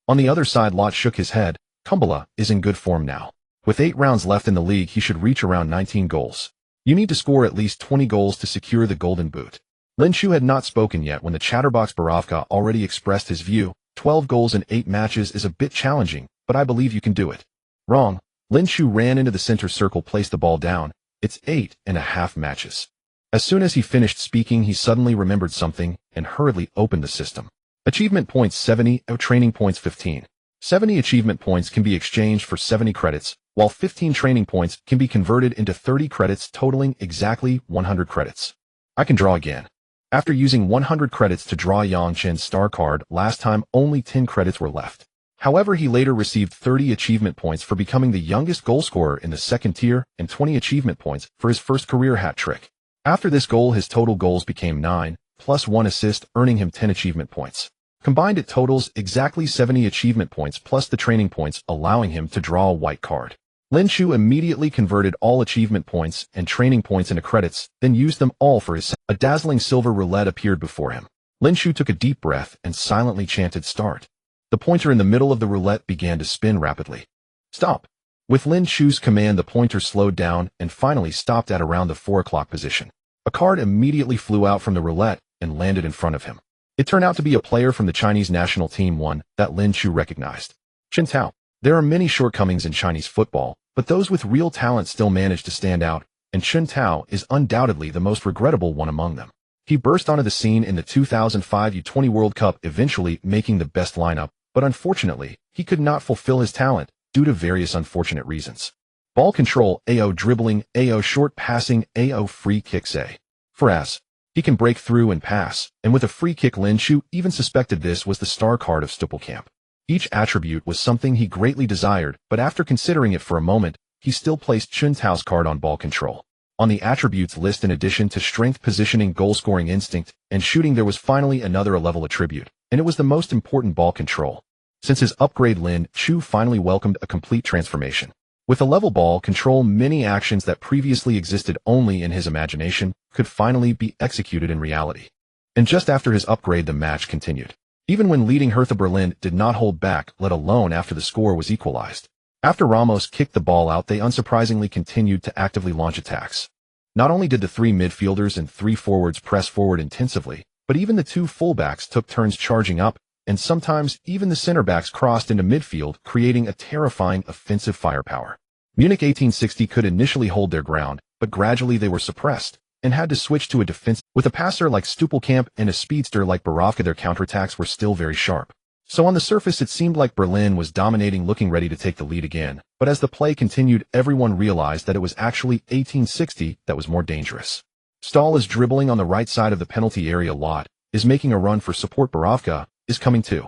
On the other side, Lot shook his head. Kumbala is in good form now. With 8 rounds left in the league, he should reach around 19 goals. You need to score at least 20 goals to secure the golden boot. Lin Shu had not spoken yet when the chatterbox Borovka already expressed his view. 12 goals in 8 matches is a bit challenging, but I believe you can do it. Wrong. Lin Shu ran into the center circle, placed the ball down. It's 8.5 matches. As soon as he finished speaking, he suddenly remembered something and hurriedly opened the system. Achievement points 70, training points 15. 70 achievement points can be exchanged for 70 credits, while 15 training points can be converted into 30 credits, totaling exactly 100 credits. I can draw again. After using 100 credits to draw Yang Chen's star card, last time only 10 credits were left. However, he later received 30 achievement points for becoming the youngest goalscorer in the second tier and 20 achievement points for his first career hat trick. After this goal, his total goals became 9, plus 1 assist, earning him 10 achievement points. Combined, it totals exactly 70 achievement points plus the training points, allowing him to draw a white card. Lin Shu immediately converted all achievement points and training points into credits, then used them all for his. A dazzling silver roulette appeared before him. Lin Shu took a deep breath and silently chanted start. The pointer in the middle of the roulette began to spin rapidly. Stop. With Lin Shu's command, the pointer slowed down and finally stopped at around the 4 o'clock position. A card immediately flew out from the roulette and landed in front of him. It turned out to be a player from the Chinese national team, one that Lin Shu recognized. Chen Tao. There are many shortcomings in Chinese football, but those with real talent still manage to stand out, and Chen Tao is undoubtedly the most regrettable one among them. He burst onto the scene in the 2005 U20 World Cup, eventually making the best lineup, but unfortunately, he could not fulfill his talent due to various unfortunate reasons. Ball control, AO dribbling, AO short passing, AO free kicks, A. For as he can break through and pass, and with a free kick, Lin Shu even suspected this was the star card of Stoppelkamp. Each attribute was something he greatly desired, but after considering it for a moment, he still placed Chen Tao's card on ball control. On the attributes list, in addition to strength, positioning, goal-scoring instinct, and shooting, there was finally another level attribute, and it was the most important: ball control. Since his upgrade, Lin Shu finally welcomed a complete transformation. With a level ball control, many actions that previously existed only in his imagination could finally be executed in reality. And just after his upgrade, the match continued. Even when leading, Hertha Berlin did not hold back, let alone after the score was equalized. After Ramos kicked the ball out, they unsurprisingly continued to actively launch attacks. Not only did the 3 midfielders and 3 forwards press forward intensively, but even the 2 fullbacks took turns charging up, and sometimes even the center backs crossed into midfield, creating a terrifying offensive firepower. Munich 1860 could initially hold their ground, but gradually they were suppressed and had to switch to a defense. With a passer like Stoppelkamp and a speedster like Borovka, their counterattacks were still very sharp. So on the surface, it seemed like Berlin was dominating, looking ready to take the lead again. But as the play continued, everyone realized that it was actually 1860 that was more dangerous. Stahl is dribbling on the right side of the penalty area. Lot is making a run for support. Borovka is coming too.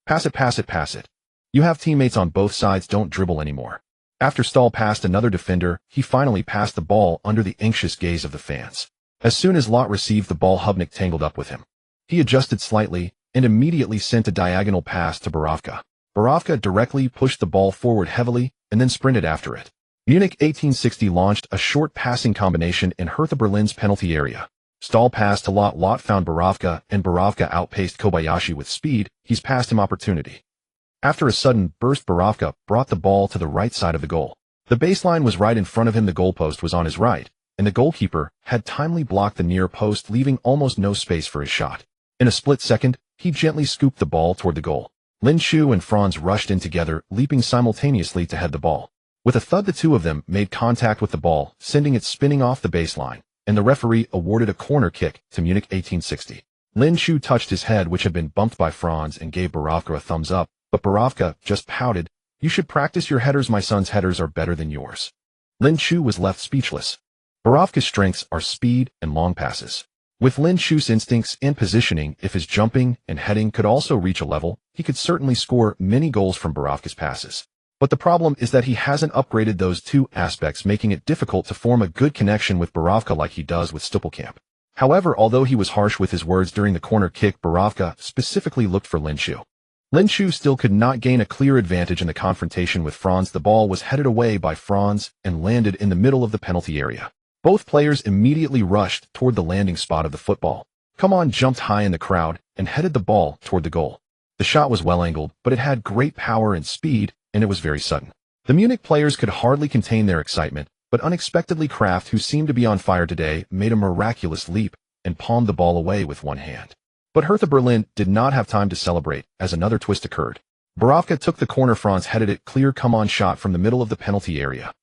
Pass it, pass it, pass it. You have teammates on both sides, don't dribble anymore. After Stahl passed another defender, he finally passed the ball under the anxious gaze of the fans. As soon as Lot received the ball, Hubnik tangled up with him. He adjusted slightly and immediately sent a diagonal pass to Borovka. Borovka directly pushed the ball forward heavily and then sprinted after it. Munich 1860 launched a short passing combination in Hertha Berlin's penalty area. Stahl passed to Lot. Lot found Borovka, and Borovka outpaced Kobayashi with speed. He's passed him opportunity. After a sudden burst, Borovka brought the ball to the right side of the goal. The baseline was right in front of him, the goalpost was on his right, and the goalkeeper had timely blocked the near post, leaving almost no space for his shot. In a split second, he gently scooped the ball toward the goal. Lin Shu and Franz rushed in together, leaping simultaneously to head the ball. With a thud, the two of them made contact with the ball, sending it spinning off the baseline, and the referee awarded a corner kick to Munich 1860. Lin Shu touched his head, which had been bumped by Franz, and gave Borovka a thumbs up, but Borovka just pouted. You should practice your headers. My son's headers are better than yours. Lin Shu was left speechless. Borovka's strengths are speed and long passes. With Lin Shu's instincts and positioning, if his jumping and heading could also reach a level, he could certainly score many goals from Borovka's passes. But the problem is that he hasn't upgraded those two aspects, making it difficult to form a good connection with Borovka like he does with Stoppelkamp. However, although he was harsh with his words during the corner kick, Borovka specifically looked for Lin Shu. Lin Shu still could not gain a clear advantage in the confrontation with Franz. The ball was headed away by Franz and landed in the middle of the penalty area. Both players immediately rushed toward the landing spot of the football. Come On jumped high in the crowd and headed the ball toward the goal. The shot was well-angled, but it had great power and speed, and it was very sudden. The Munich players could hardly contain their excitement, but unexpectedly Kraft, who seemed to be on fire today, made a miraculous leap and palmed the ball away with one hand. But Hertha Berlin did not have time to celebrate, as another twist occurred. Borowka took the corner. Franz headed it clear. Come On shot from the middle of the penalty area.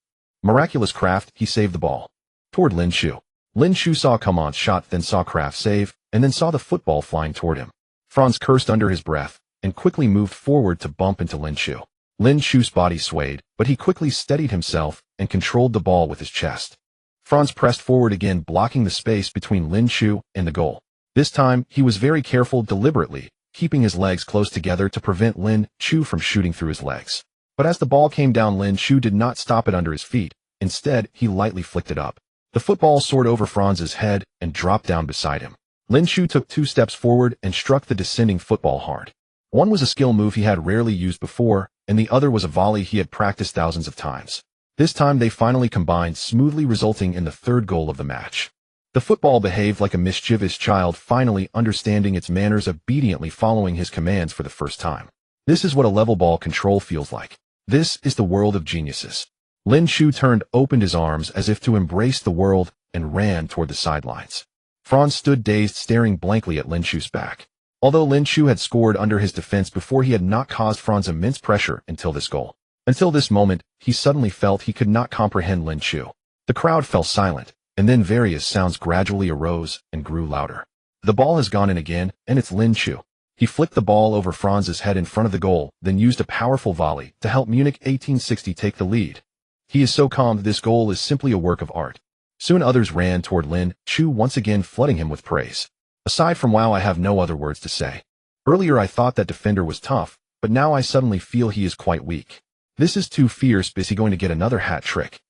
Miraculous Kraft, he saved the ball. Toward Lin Shu. Lin Shu saw Come On's shot, then saw Kraft save, and then saw the football flying toward him. Franz cursed under his breath, and quickly moved forward to bump into Lin Shu. Lin Shu's body swayed, but he quickly steadied himself and controlled the ball with his chest. Franz pressed forward again, blocking the space between Lin Shu and the goal. This time, he was very careful, deliberately, keeping his legs close together to prevent Lin Shu from shooting through his legs. But as the ball came down, Lin Shu did not stop it under his feet. Instead, he lightly flicked it up. The football soared over Franz's head and dropped down beside him. Lin Shu took 2 steps forward and struck the descending football hard. One was a skill move he had rarely used before, and the other was a volley he had practiced thousands of times. This time they finally combined smoothly, resulting in the 3rd goal of the match. The football behaved like a mischievous child, finally understanding its manners, obediently following his commands for the first time. This is what a level ball control feels like. This is the world of geniuses. Lin Shu opened his arms as if to embrace the world, and ran toward the sidelines. Franz stood dazed, staring blankly at Lin Shu's back. Although Lin Shu had scored under his defense before, he had not caused Franz immense pressure until this goal. Until this moment, he suddenly felt he could not comprehend Lin Shu. The crowd fell silent, and then various sounds gradually arose and grew louder. The ball has gone in again, and it's Lin Shu. He flicked the ball over Franz's head in front of the goal, then used a powerful volley to help Munich 1860 take the lead. He is so calm that this goal is simply a work of art. Soon others ran toward Lin Shu, once again flooding him with praise. Aside from wow, I have no other words to say. Earlier I thought that defender was tough, but now I suddenly feel he is quite weak. This is too fierce. Is he going to get another hat trick?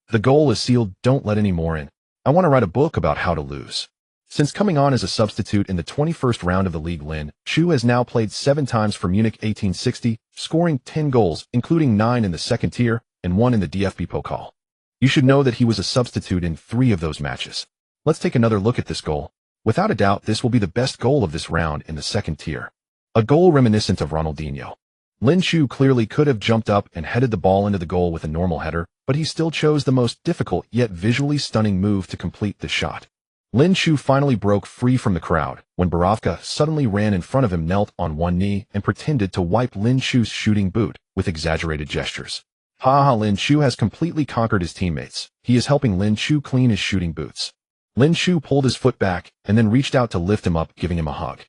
The goal is sealed. Don't let any more in. I want to write a book about how to lose. Since coming on as a substitute in the 21st round of the league, Lin Shu has now played 7 times for Munich 1860, scoring 10 goals, including 9 in the 2nd tier and 1 in the DFB Pokal. You should know that he was a substitute in 3 of those matches. Let's take another look at this goal. Without a doubt, this will be the best goal of this round in the 2nd tier. A goal reminiscent of Ronaldinho. Lin Shu clearly could have jumped up and headed the ball into the goal with a normal header, but he still chose the most difficult yet visually stunning move to complete the shot. Lin Shu finally broke free from the crowd when Borowka suddenly ran in front of him, knelt on one knee, and pretended to wipe Lin Shu's shooting boot with exaggerated gestures. Lin Shu has completely conquered his teammates. He is helping Lin Shu clean his shooting boots. Lin Shu pulled his foot back and then reached out to lift him up, giving him a hug.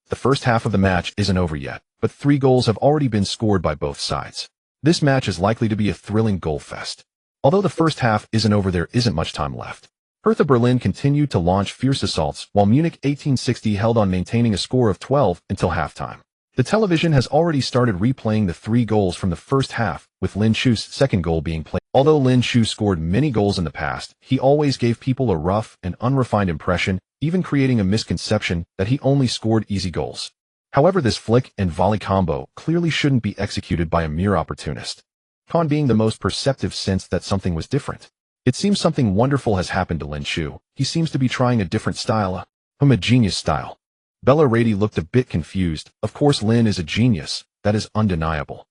The first half of the match isn't over yet, but 3 goals have already been scored by both sides. This match is likely to be a thrilling goal fest. Although the first half isn't over, there isn't much time left. Hertha Berlin continued to launch fierce assaults, while Munich 1860 held on, maintaining a score of 12 until halftime. The television has already started replaying the 3 goals from the first half, with Lin Shu's 2nd goal being played. Although Lin Shu scored many goals in the past, he always gave people a rough and unrefined impression, even creating a misconception that he only scored easy goals. However, this flick and volley combo clearly shouldn't be executed by a mere opportunist. Con being the most perceptive sensed that something was different. It seems something wonderful has happened to Lin Shu. He seems to be trying a different style, a homogeneous style. Bella Rady looked a bit confused. Of course Lin is a genius, that is undeniable.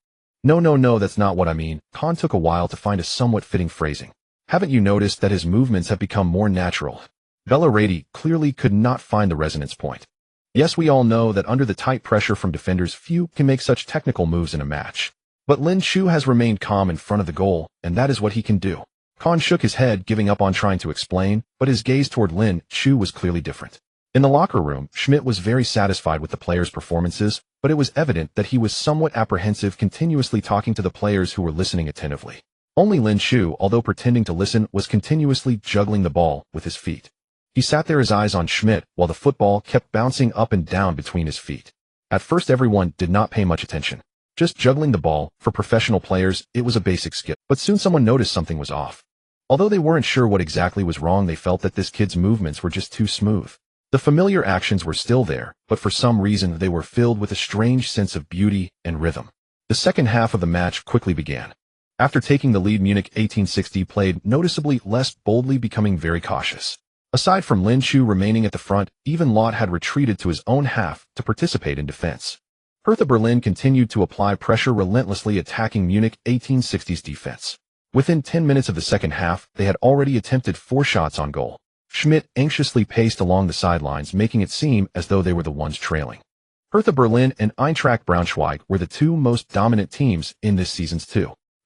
No, that's not what I mean. Khan took a while to find a somewhat fitting phrasing. Haven't you noticed that his movements have become more natural? Bella Rady clearly could not find the resonance point. Yes, we all know that under the tight pressure from defenders, few can make such technical moves in a match. But Lin Shu has remained calm in front of the goal, and that is what he can do. Khan shook his head, giving up on trying to explain, but his gaze toward Lin Shu was clearly different. In the locker room, Schmidt was very satisfied with the players' performances, but it was evident that he was somewhat apprehensive, continuously talking to the players who were listening attentively. Only Lin Shu, although pretending to listen, was continuously juggling the ball with his feet. He sat there, his eyes on Schmidt, while the football kept bouncing up and down between his feet. At first everyone did not pay much attention. Just juggling the ball, for professional players, it was a basic skill. But soon someone noticed something was off. Although they weren't sure what exactly was wrong, they felt that this kid's movements were just too smooth. The familiar actions were still there, but for some reason they were filled with a strange sense of beauty and rhythm. The second half of the match quickly began. After taking the lead, Munich 1860 played noticeably less boldly, becoming very cautious. Aside from Lin Chu remaining at the front, even Lott had retreated to his own half to participate in defense. Hertha Berlin continued to apply pressure, relentlessly attacking Munich 1860's defense. Within 10 minutes of the second half, they had already attempted 4 shots on goal. Schmidt anxiously paced along the sidelines, making it seem as though they were the ones trailing. Hertha Berlin and Eintracht Braunschweig were the two most dominant teams in this season's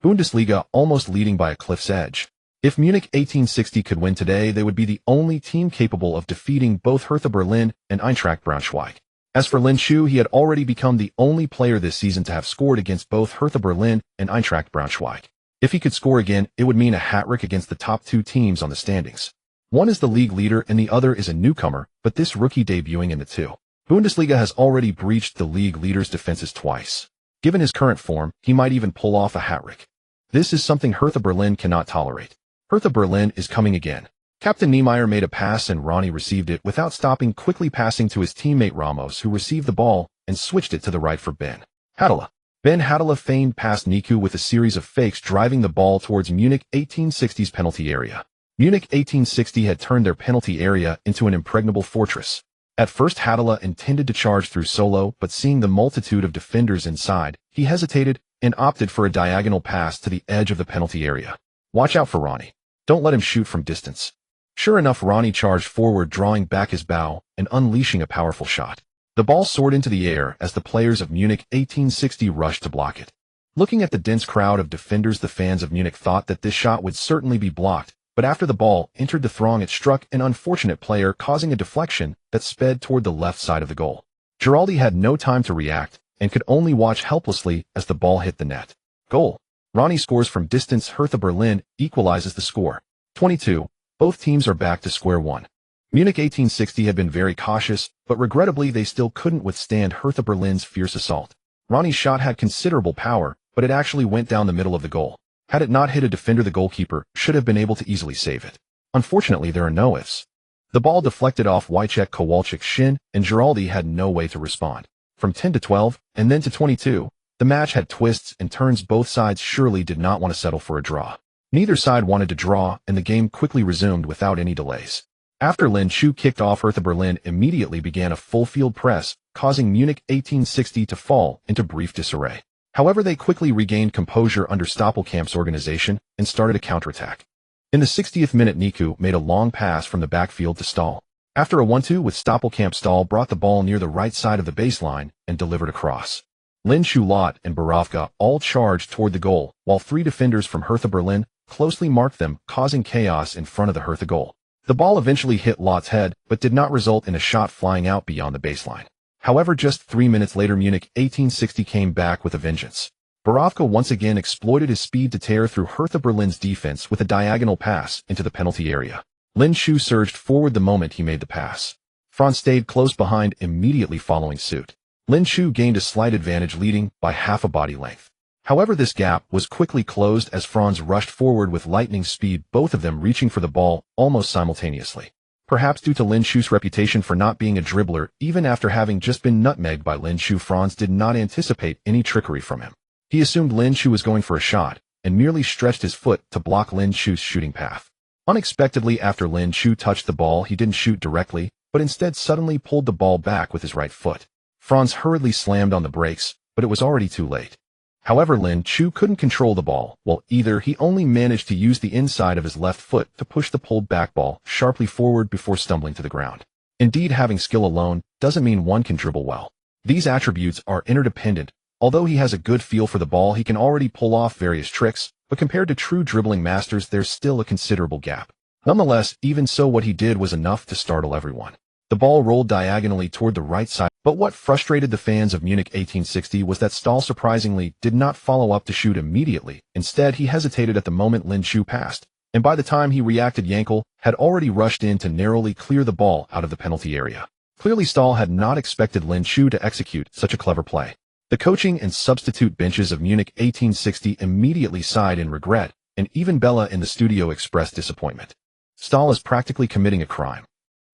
Bundesliga, almost leading by a cliff's edge. If Munich 1860 could win today, they would be the only team capable of defeating both Hertha Berlin and Eintracht Braunschweig. As for Lin Chu, he had already become the only player this season to have scored against both Hertha Berlin and Eintracht Braunschweig. If he could score again, it would mean a hat-trick against the top 2 teams on the standings. One is the league leader and the other is a newcomer, but this rookie debuting in the Bundesliga has already breached the league leader's defenses twice. Given his current form, he might even pull off a hat-trick. This is something Hertha Berlin cannot tolerate. Hertha Berlin is coming again. Captain Niemeyer made a pass and Ronnie received it without stopping, quickly passing to his teammate Ramos, who received the ball and switched it to the right for Ben Hattala. Ben Hattala feigned past Niku with a series of fakes, driving the ball towards Munich 1860's penalty area. Munich 1860 had turned their penalty area into an impregnable fortress. At first Hattala intended to charge through solo, but seeing the multitude of defenders inside, he hesitated and opted for a diagonal pass to the edge of the penalty area. Watch out for Ronnie. Don't let him shoot from distance. Sure enough, Ronnie charged forward, drawing back his bow and unleashing a powerful shot. The ball soared into the air as the players of Munich 1860 rushed to block it. Looking at the dense crowd of defenders, the fans of Munich thought that this shot would certainly be blocked, but after the ball entered the throng, it struck an unfortunate player, causing a deflection that sped toward the left side of the goal. Giraldi had no time to react and could only watch helplessly as the ball hit the net. Goal. Ronnie scores from distance. Hertha Berlin equalizes the score. 22. Both teams are back to square one. Munich 1860 had been very cautious, but regrettably they still couldn't withstand Hertha Berlin's fierce assault. Ronnie's shot had considerable power, but it actually went down the middle of the goal. Had it not hit a defender, the goalkeeper should have been able to easily save it. Unfortunately, there are no ifs. The ball deflected off Wojciech Kowalczyk's shin, and Giraldi had no way to respond. From 10 to 12, and then to 22, the match had twists and turns. Both sides surely did not want to settle for a draw. Neither side wanted to draw, and the game quickly resumed without any delays. After Lin Chu kicked off, Hertha Berlin immediately began a full-field press, causing Munich 1860 to fall into brief disarray. However, they quickly regained composure under Stoppelkamp's organization and started a counterattack. In the 60th minute, Niku made a long pass from the backfield to Stahl. After a 1-2 with Stoppelkamp, Stahl brought the ball near the right side of the baseline and delivered a cross. Lin Chu, Lott, and Borovka all charged toward the goal, while 3 defenders from Hertha Berlin closely marked them, causing chaos in front of the Hertha goal. The ball eventually hit Lott's head, but did not result in a shot flying out beyond the baseline. However, just 3 minutes later, Munich 1860 came back with a vengeance. Borovka once again exploited his speed to tear through Hertha Berlin's defense with a diagonal pass into the penalty area. Lin Chu surged forward the moment he made the pass. Franz stayed close behind, immediately following suit. Lin Chu gained a slight advantage, leading by half a body length. However, this gap was quickly closed as Franz rushed forward with lightning speed, both of them reaching for the ball almost simultaneously. Perhaps due to Lin Chu's reputation for not being a dribbler, even after having just been nutmegged by Lin Chu, Franz did not anticipate any trickery from him. He assumed Lin Chu was going for a shot and merely stretched his foot to block Lin Chu's shooting path. Unexpectedly, after Lin Chu touched the ball, he didn't shoot directly, but instead suddenly pulled the ball back with his right foot. Franz hurriedly slammed on the brakes, but it was already too late. However, Lin Chu couldn't control the ball, well, either he only managed to use the inside of his left foot to push the pulled back ball sharply forward before stumbling to the ground. Indeed, having skill alone doesn't mean one can dribble well. These attributes are interdependent. Although he has a good feel for the ball, he can already pull off various tricks, but compared to true dribbling masters, there's still a considerable gap. Nonetheless, even so, what he did was enough to startle everyone. The ball rolled diagonally toward the right side, but what frustrated the fans of Munich 1860 was that Stahl surprisingly did not follow up to shoot immediately. Instead, he hesitated at the moment Lin Chu passed, and by the time he reacted, Yankel had already rushed in to narrowly clear the ball out of the penalty area. Clearly, Stahl had not expected Lin Chu to execute such a clever play. The coaching and substitute benches of Munich 1860 immediately sighed in regret, and even Bella in the studio expressed disappointment. Stahl is practically committing a crime.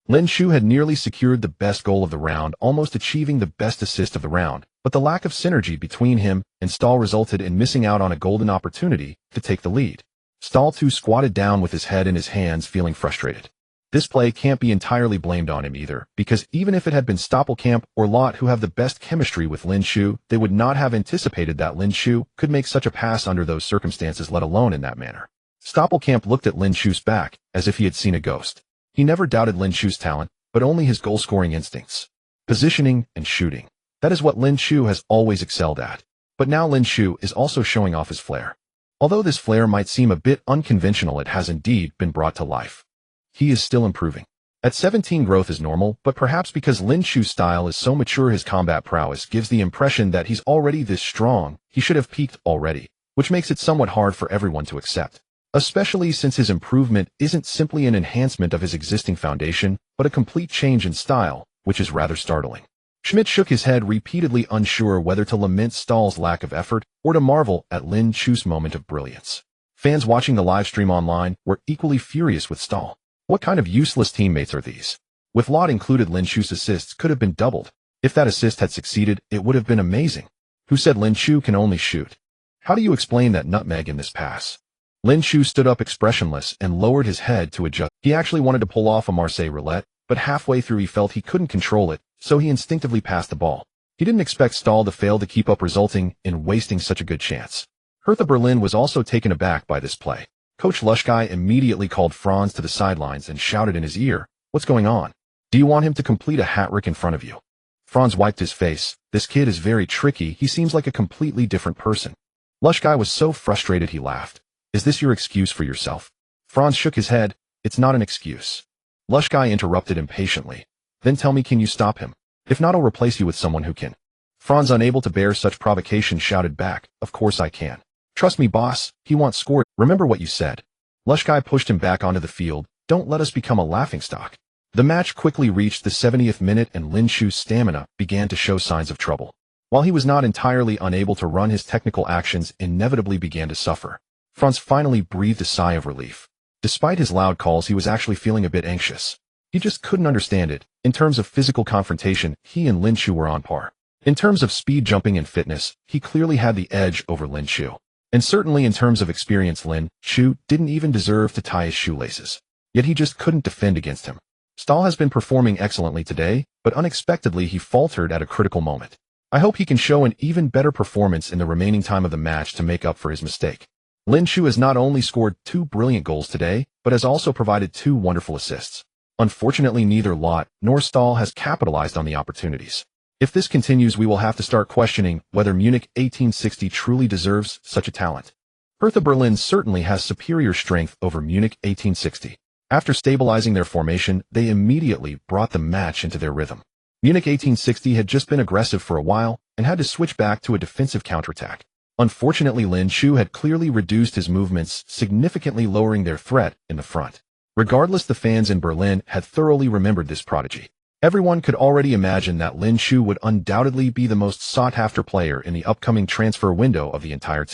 Lin Shu had nearly secured the best goal of the round, almost achieving the best assist of the round, but the lack of synergy between him and Stahl resulted in missing out on a golden opportunity to take the lead. Stahl too squatted down with his head in his hands, feeling frustrated. This play can't be entirely blamed on him either, because even if it had been Stoppelkamp or Lot who have the best chemistry with Lin Shu, they would not have anticipated that Lin Shu could make such a pass under those circumstances, let alone in that manner. Stoppelkamp looked at Lin Shu's back as if he had seen a ghost. He never doubted Lin Shu's talent, but only his goal-scoring instincts. Positioning and shooting. That is what Lin Shu has always excelled at. But now Lin Shu is also showing off his flair. Although this flair might seem a bit unconventional, it has indeed been brought to life. He is still improving. At 17, growth is normal, but perhaps because Lin Shu's style is so mature, his combat prowess gives the impression that he's already this strong. He should have peaked already, which makes it somewhat hard for everyone to accept. Especially since his improvement isn't simply an enhancement of his existing foundation, but a complete change in style, which is rather startling. Schmidt shook his head repeatedly, unsure whether to lament Stahl's lack of effort or to marvel at Lin Shu's moment of brilliance. Fans watching the live stream online were equally furious with Stahl. What kind of useless teammates are these? With Lot included, Lin Shu's assists could have been doubled. If that assist had succeeded, it would have been amazing. Who said Lin Shu can only shoot? How do you explain that nutmeg in this pass? Lin Shu stood up expressionless and lowered his head to adjust. He actually wanted to pull off a Marseille roulette, but halfway through he felt he couldn't control it, so he instinctively passed the ball. He didn't expect Stahl to fail to keep up, resulting in wasting such a good chance. Hertha Berlin was also taken aback by this play. Coach Lushkai immediately called Franz to the sidelines and shouted in his ear, "What's going on? Do you want him to complete a hat-trick in front of you?" Franz wiped his face. "This kid is very tricky. He seems like a completely different person." Lushkai was so frustrated he laughed. "Is this your excuse for yourself?" Franz shook his head. "It's not an excuse." Lushkai interrupted impatiently. "Then tell me, can you stop him? If not, I'll replace you with someone who can." Franz, unable to bear such provocation, shouted back, "Of course I can. Trust me, boss, he won't score. Remember what you said." Lushkai pushed him back onto the field. "Don't let us become a laughingstock." The match quickly reached the 70th minute and Lin Shu's stamina began to show signs of trouble. While he was not entirely unable to run, his technical actions inevitably began to suffer. Franz finally breathed a sigh of relief. Despite his loud calls, he was actually feeling a bit anxious. He just couldn't understand it. In terms of physical confrontation, he and Lin Shu were on par. In terms of speed, jumping, and fitness, he clearly had the edge over Lin Shu. And certainly in terms of experience, Lin Shu didn't even deserve to tie his shoelaces. Yet he just couldn't defend against him. Stahl has been performing excellently today, but unexpectedly he faltered at a critical moment. I hope he can show an even better performance in the remaining time of the match to make up for his mistake. Lin Shu has not only scored 2 brilliant goals today, but has also provided 2 wonderful assists. Unfortunately, neither Lot nor Stahl has capitalized on the opportunities. If this continues, we will have to start questioning whether Munich 1860 truly deserves such a talent. Hertha Berlin certainly has superior strength over Munich 1860. After stabilizing their formation, they immediately brought the match into their rhythm. Munich 1860 had just been aggressive for a while and had to switch back to a defensive counterattack. Unfortunately, Lin Shu had clearly reduced his movements, significantly lowering their threat in the front. Regardless, the fans in Berlin had thoroughly remembered this prodigy. Everyone could already imagine that Lin Shu would undoubtedly be the most sought-after player in the upcoming transfer window of the entire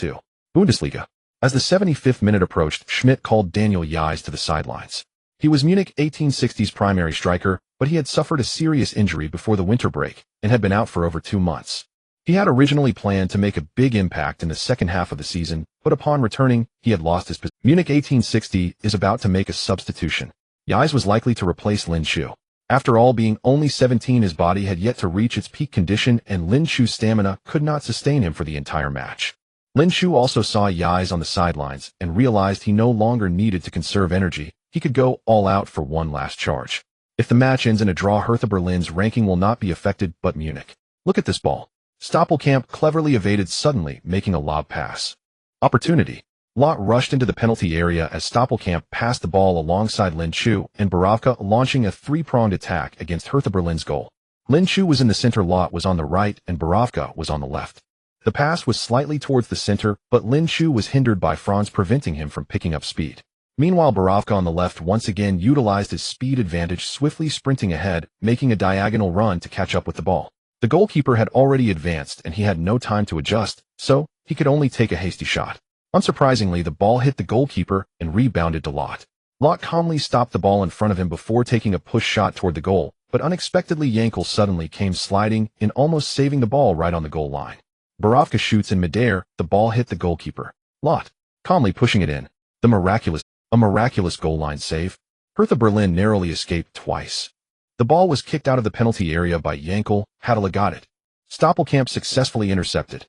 Bundesliga. As the 75th minute approached, Schmidt called Daniel Yais to the sidelines. He was Munich 1860's primary striker, but he had suffered a serious injury before the winter break and had been out for over 2 months. He had originally planned to make a big impact in the second half of the season, but upon returning, he had lost his position. Munich 1860 is about to make a substitution. Yais was likely to replace Lin Shu. After all, being only 17, his body had yet to reach its peak condition, and Lin Shu's stamina could not sustain him for the entire match. Lin Shu also saw Yais on the sidelines and realized he no longer needed to conserve energy. He could go all out for one last charge. If the match ends in a draw, Hertha Berlin's ranking will not be affected, but Munich. Look at this ball. Stoppelkamp cleverly evaded, suddenly making a lob pass. Opportunity. Lot rushed into the penalty area as Stoppelkamp passed the ball alongside Lin Shu and Borovka, launching a 3-pronged attack against Hertha Berlin's goal. Lin Shu was in the center, Lot was on the right, and Borovka was on the left. The pass was slightly towards the center, but Lin Shu was hindered by Franz, preventing him from picking up speed. Meanwhile, Borovka on the left once again utilized his speed advantage, swiftly sprinting ahead, making a diagonal run to catch up with the ball. The goalkeeper had already advanced and he had no time to adjust, so he could only take a hasty shot. Unsurprisingly, the ball hit the goalkeeper and rebounded to Lot. Lot calmly stopped the ball in front of him before taking a push shot toward the goal, but unexpectedly Yankel suddenly came sliding in, almost saving the ball right on the goal line. Borowka shoots in midair, the ball hit the goalkeeper. Lot calmly pushing it in. A miraculous goal line save. Hertha Berlin narrowly escaped twice. The ball was kicked out of the penalty area by Yankel. Hattala got it. Stoppelkamp successfully intercepted.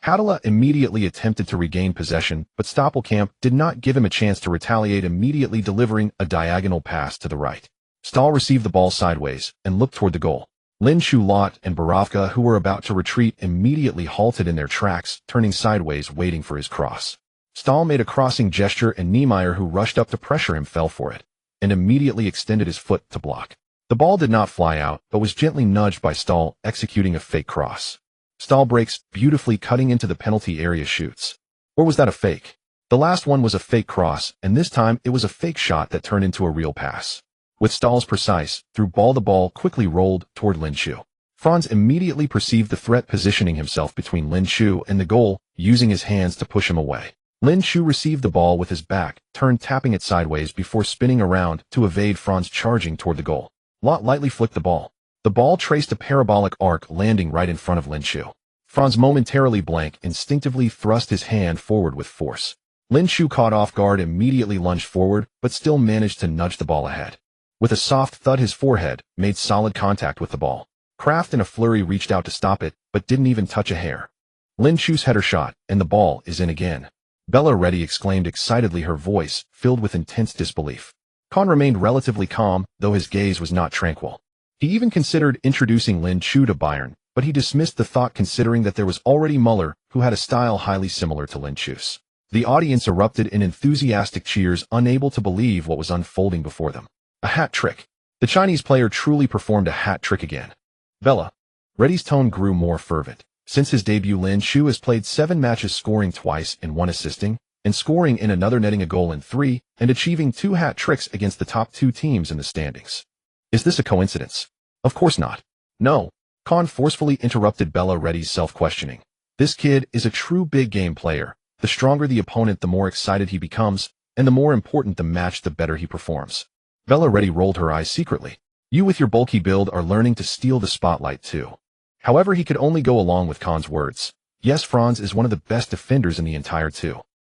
Hattala immediately attempted to regain possession, but Stoppelkamp did not give him a chance to retaliate, immediately delivering a diagonal pass to the right. Stahl received the ball sideways and looked toward the goal. Lin Chu, Lot, and Borowka, who were about to retreat, immediately halted in their tracks, turning sideways, waiting for his cross. Stahl made a crossing gesture, and Niemeyer, who rushed up to pressure him, fell for it and immediately extended his foot to block. The ball did not fly out, but was gently nudged by Stahl, executing a fake cross. Stahl breaks beautifully, cutting into the penalty area, shoots. Or was that a fake? The last one was a fake cross, and this time it was a fake shot that turned into a real pass. With Stahl's precise, through ball, the ball quickly rolled toward Lin Chu. Franz immediately perceived the threat, positioning himself between Lin Chu and the goal, using his hands to push him away. Lin Chu received the ball with his back, turned, tapping it sideways before spinning around to evade Franz charging toward the goal. Lot lightly flicked the ball. The ball traced a parabolic arc, landing right in front of Lin Chu. Franz, momentarily blank, instinctively thrust his hand forward with force. Lin Chu, caught off guard, immediately lunged forward, but still managed to nudge the ball ahead. With a soft thud, his forehead made solid contact with the ball. Kraft, in a flurry, reached out to stop it, but didn't even touch a hair. Lin Chu's header shot, and the ball is in again. Bella ready, exclaimed excitedly, her voice filled with intense disbelief. Kahn remained relatively calm, though his gaze was not tranquil. He even considered introducing Lin Chu to Bayern, but he dismissed the thought, considering that there was already Muller, who had a style highly similar to Lin Chu's. The audience erupted in enthusiastic cheers, unable to believe what was unfolding before them. A hat trick. The Chinese player truly performed a hat trick again. Bella. Reddy's tone grew more fervent. Since his debut, Lin Chu has played 7 matches, scoring twice and 1 assisting, and scoring in another, netting a goal in 3, and achieving 2 hat tricks against the top 2 teams in the standings. Is this a coincidence? Of course not. No. Kahn forcefully interrupted Bella Reddy's self-questioning. This kid is a true big game player. The stronger the opponent, the more excited he becomes, and the more important the match, the better he performs. Bella Reddy rolled her eyes secretly. You, with your bulky build, are learning to steal the spotlight too. However, he could only go along with Kahn's words. Yes, Franz is one of the best defenders in the entire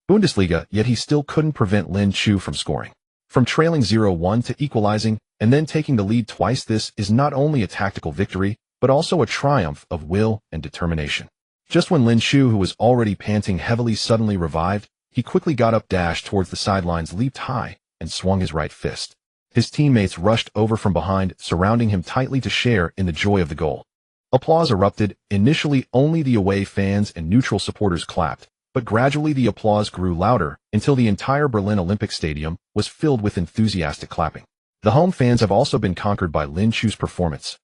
Bundesliga, yet he still couldn't prevent Lin Chu from scoring. From trailing 0-1 to equalizing, and then taking the lead twice, this is not only a tactical victory, but also a triumph of will and determination. Just when Lin Chu, who was already panting heavily, suddenly revived, he quickly got up, dashed towards the sidelines, leaped high, and swung his right fist. His teammates rushed over from behind, surrounding him tightly to share in the joy of the goal. Applause erupted. Initially, only the away fans and neutral supporters clapped, but gradually the applause grew louder until the entire Berlin Olympic Stadium was filled with enthusiastic clapping. The home fans have also been conquered by Lin Chu's performance.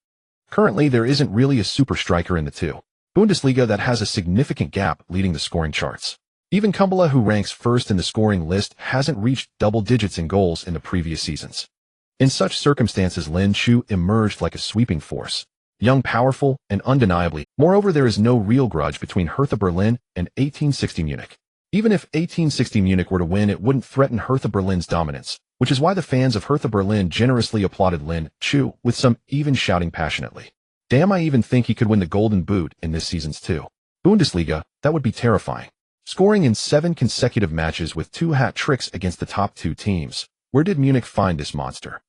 Currently, there isn't really a super striker in the Bundesliga that has a significant gap leading the scoring charts. Even Kumbala, who ranks first in the scoring list, hasn't reached double digits in goals in the previous seasons. In such circumstances, Lin Chu emerged like a sweeping force. Young, powerful, and undeniably. Moreover, there is no real grudge between Hertha Berlin and 1860 Munich. Even if 1860 Munich were to win, it wouldn't threaten Hertha Berlin's dominance, which is why the fans of Hertha Berlin generously applauded Lin Chu, with some even shouting passionately. Damn, I even think he could win the Golden Boot in this season's Bundesliga. That would be terrifying. Scoring in 7 consecutive matches with 2 hat tricks against the top 2 teams. Where did Munich find this monster?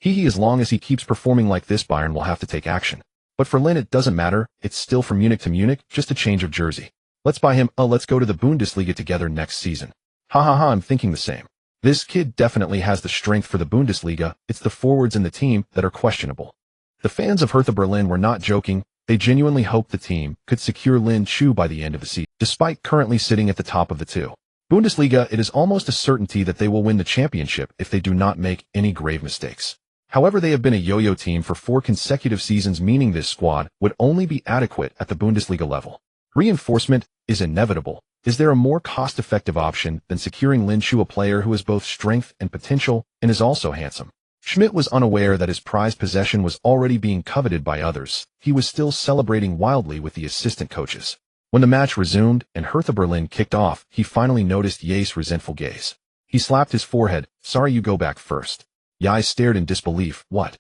As long as he keeps performing like this, Bayern will have to take action. But for Lin, it doesn't matter. It's still from Munich to Munich, just a change of jersey. Let's buy him. Let's go to the Bundesliga together next season. Ha ha ha, I'm thinking the same. This kid definitely has the strength for the Bundesliga. It's the forwards in the team that are questionable. The fans of Hertha Berlin were not joking. They genuinely hoped the team could secure Lin Chu by the end of the season. Despite currently sitting at the top of the Bundesliga, it is almost a certainty that they will win the championship if they do not make any grave mistakes. However, they have been a yo-yo team for 4 consecutive seasons, meaning this squad would only be adequate at the Bundesliga level. Reinforcement is inevitable. Is there a more cost-effective option than securing Lin Chu, a player who has both strength and potential and is also handsome? Schmidt was unaware that his prized possession was already being coveted by others. He was still celebrating wildly with the assistant coaches. When the match resumed and Hertha Berlin kicked off, he finally noticed Ye's resentful gaze. He slapped his forehead. Sorry, you go back first. Yai stared in disbelief. What?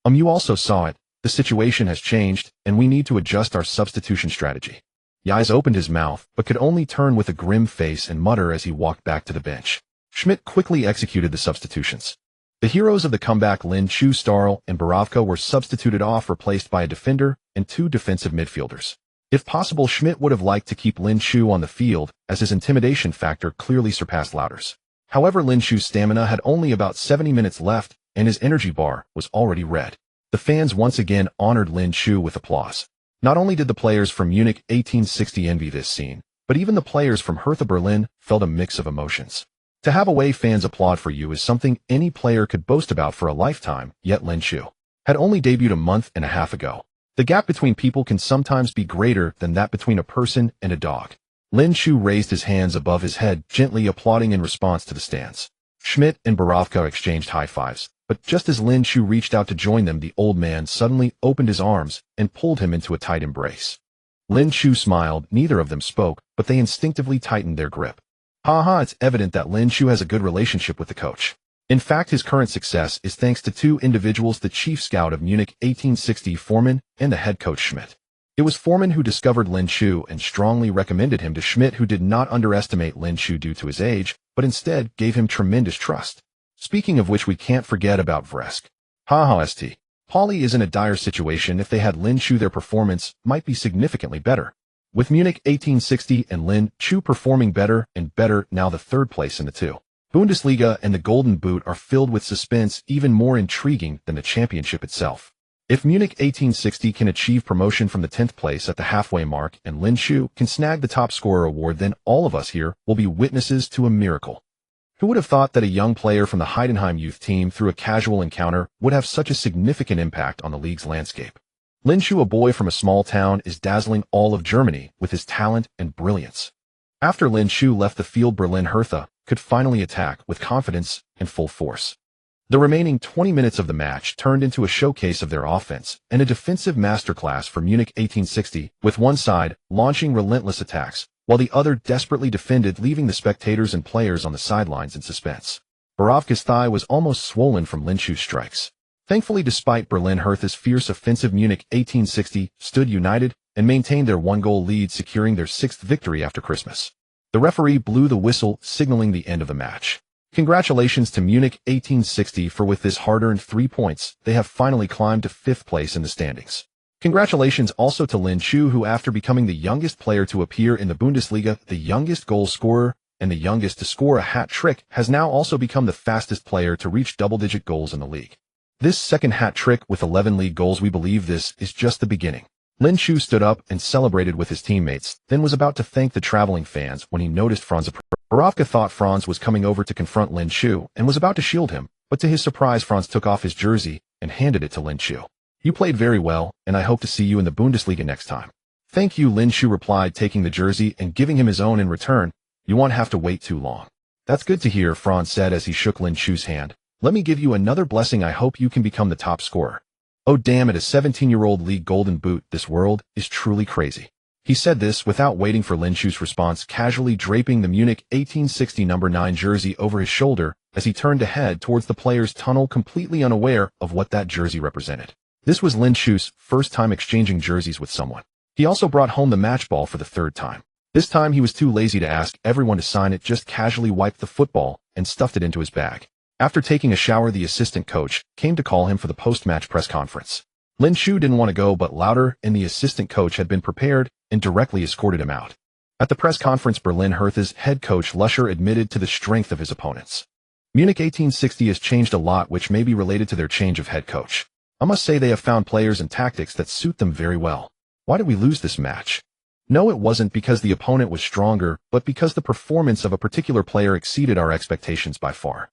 You also saw it. The situation has changed, and we need to adjust our substitution strategy. Yais opened his mouth, but could only turn with a grim face and mutter as he walked back to the bench. Schmidt quickly executed the substitutions. The heroes of the comeback, Lin Chu, Starl, and Borovka, were substituted off, replaced by a defender and two defensive midfielders. If possible, Schmidt would have liked to keep Lin Chu on the field, as his intimidation factor clearly surpassed Lauder's. However, Lin Chu's stamina had only about 70 minutes left, and his energy bar was already red. The fans once again honored Lin Chu with applause. Not only did the players from Munich 1860 envy this scene, but even the players from Hertha Berlin felt a mix of emotions. To have away fans applaud for you is something any player could boast about for a lifetime, yet Lin Chu had only debuted a month and a half ago. The gap between people can sometimes be greater than that between a person and a dog. Lin Chu raised his hands above his head, gently applauding in response to the stands. Schmidt and Borovka exchanged high fives, but just as Lin Chu reached out to join them, the old man suddenly opened his arms and pulled him into a tight embrace. Lin Chu smiled. Neither of them spoke, but they instinctively tightened their grip. It's evident that Lin Chu has a good relationship with the coach. In fact, his current success is thanks to two individuals: the chief scout of Munich 1860, Foreman, and the head coach, Schmidt. It was Foreman who discovered Lin Chu and strongly recommended him to Schmidt, who did not underestimate Lin Chu due to his age, but instead gave him tremendous trust. Speaking of which, we can't forget about Vresk. St. Pauli is in a dire situation. If they had Lin Chu, their performance might be significantly better. With Munich 1860 and Lin Chu performing better and better, now the third place in the two Bundesliga and the Golden Boot are filled with suspense, even more intriguing than the championship itself. If Munich 1860 can achieve promotion from the 10th place at the halfway mark and Lin Chu can snag the top scorer award, then all of us here will be witnesses to a miracle. Who would have thought that a young player from the Heidenheim youth team, through a casual encounter, would have such a significant impact on the league's landscape? Lin Chu, a boy from a small town, is dazzling all of Germany with his talent and brilliance. After Lin Chu left the field, Berlin Hertha could finally attack with confidence and full force. The remaining 20 minutes of the match turned into a showcase of their offense and a defensive masterclass for Munich 1860, with one side launching relentless attacks, while the other desperately defended, leaving the spectators and players on the sidelines in suspense. Borovka's thigh was almost swollen from Lin Chu's strikes. Thankfully, despite Berlin Hertha's fierce offensive, Munich 1860 stood united and maintained their one-goal lead, securing their 6th victory after Christmas. The referee blew the whistle, signaling the end of the match. Congratulations to Munich 1860, for with this hard-earned 3 points, they have finally climbed to 5th place in the standings. Congratulations also to Lin Chu, who, after becoming the youngest player to appear in the Bundesliga, the youngest goal scorer, and the youngest to score a hat-trick, has now also become the fastest player to reach double-digit goals in the league. This second hat-trick with 11 league goals, we believe this is just the beginning. Lin Chu stood up and celebrated with his teammates, then was about to thank the traveling fans when he noticed Franz. Borovka thought Franz was coming over to confront Lin Chu and was about to shield him, but to his surprise, Franz took off his jersey and handed it to Lin Chu. You played very well, and I hope to see you in the Bundesliga next time. Thank you, Lin Chu replied, taking the jersey and giving him his own in return. You won't have to wait too long. That's good to hear, Franz said as he shook Lin Chu's hand. Let me give you another blessing. I hope you can become the top scorer. Oh damn it, a 17-year-old league Golden Boot. This world is truly crazy. He said this without waiting for Lin Chu's response, casually draping the Munich 1860 number 9 jersey over his shoulder as he turned to head towards the players' tunnel, completely unaware of what that jersey represented. This was Lin Chu's first time exchanging jerseys with someone. He also brought home the match ball for the 3rd time. This time he was too lazy to ask everyone to sign it, just casually wiped the football and stuffed it into his bag. After taking a shower, the assistant coach came to call him for the post-match press conference. Lin Chu didn't want to go, but Lauder and the assistant coach had been prepared and directly escorted him out. At the press conference, Berlin Hertha's head coach Luscher admitted to the strength of his opponents. Munich 1860 has changed a lot, which may be related to their change of head coach. I must say they have found players and tactics that suit them very well. Why did we lose this match? No, it wasn't because the opponent was stronger, but because the performance of a particular player exceeded our expectations by far.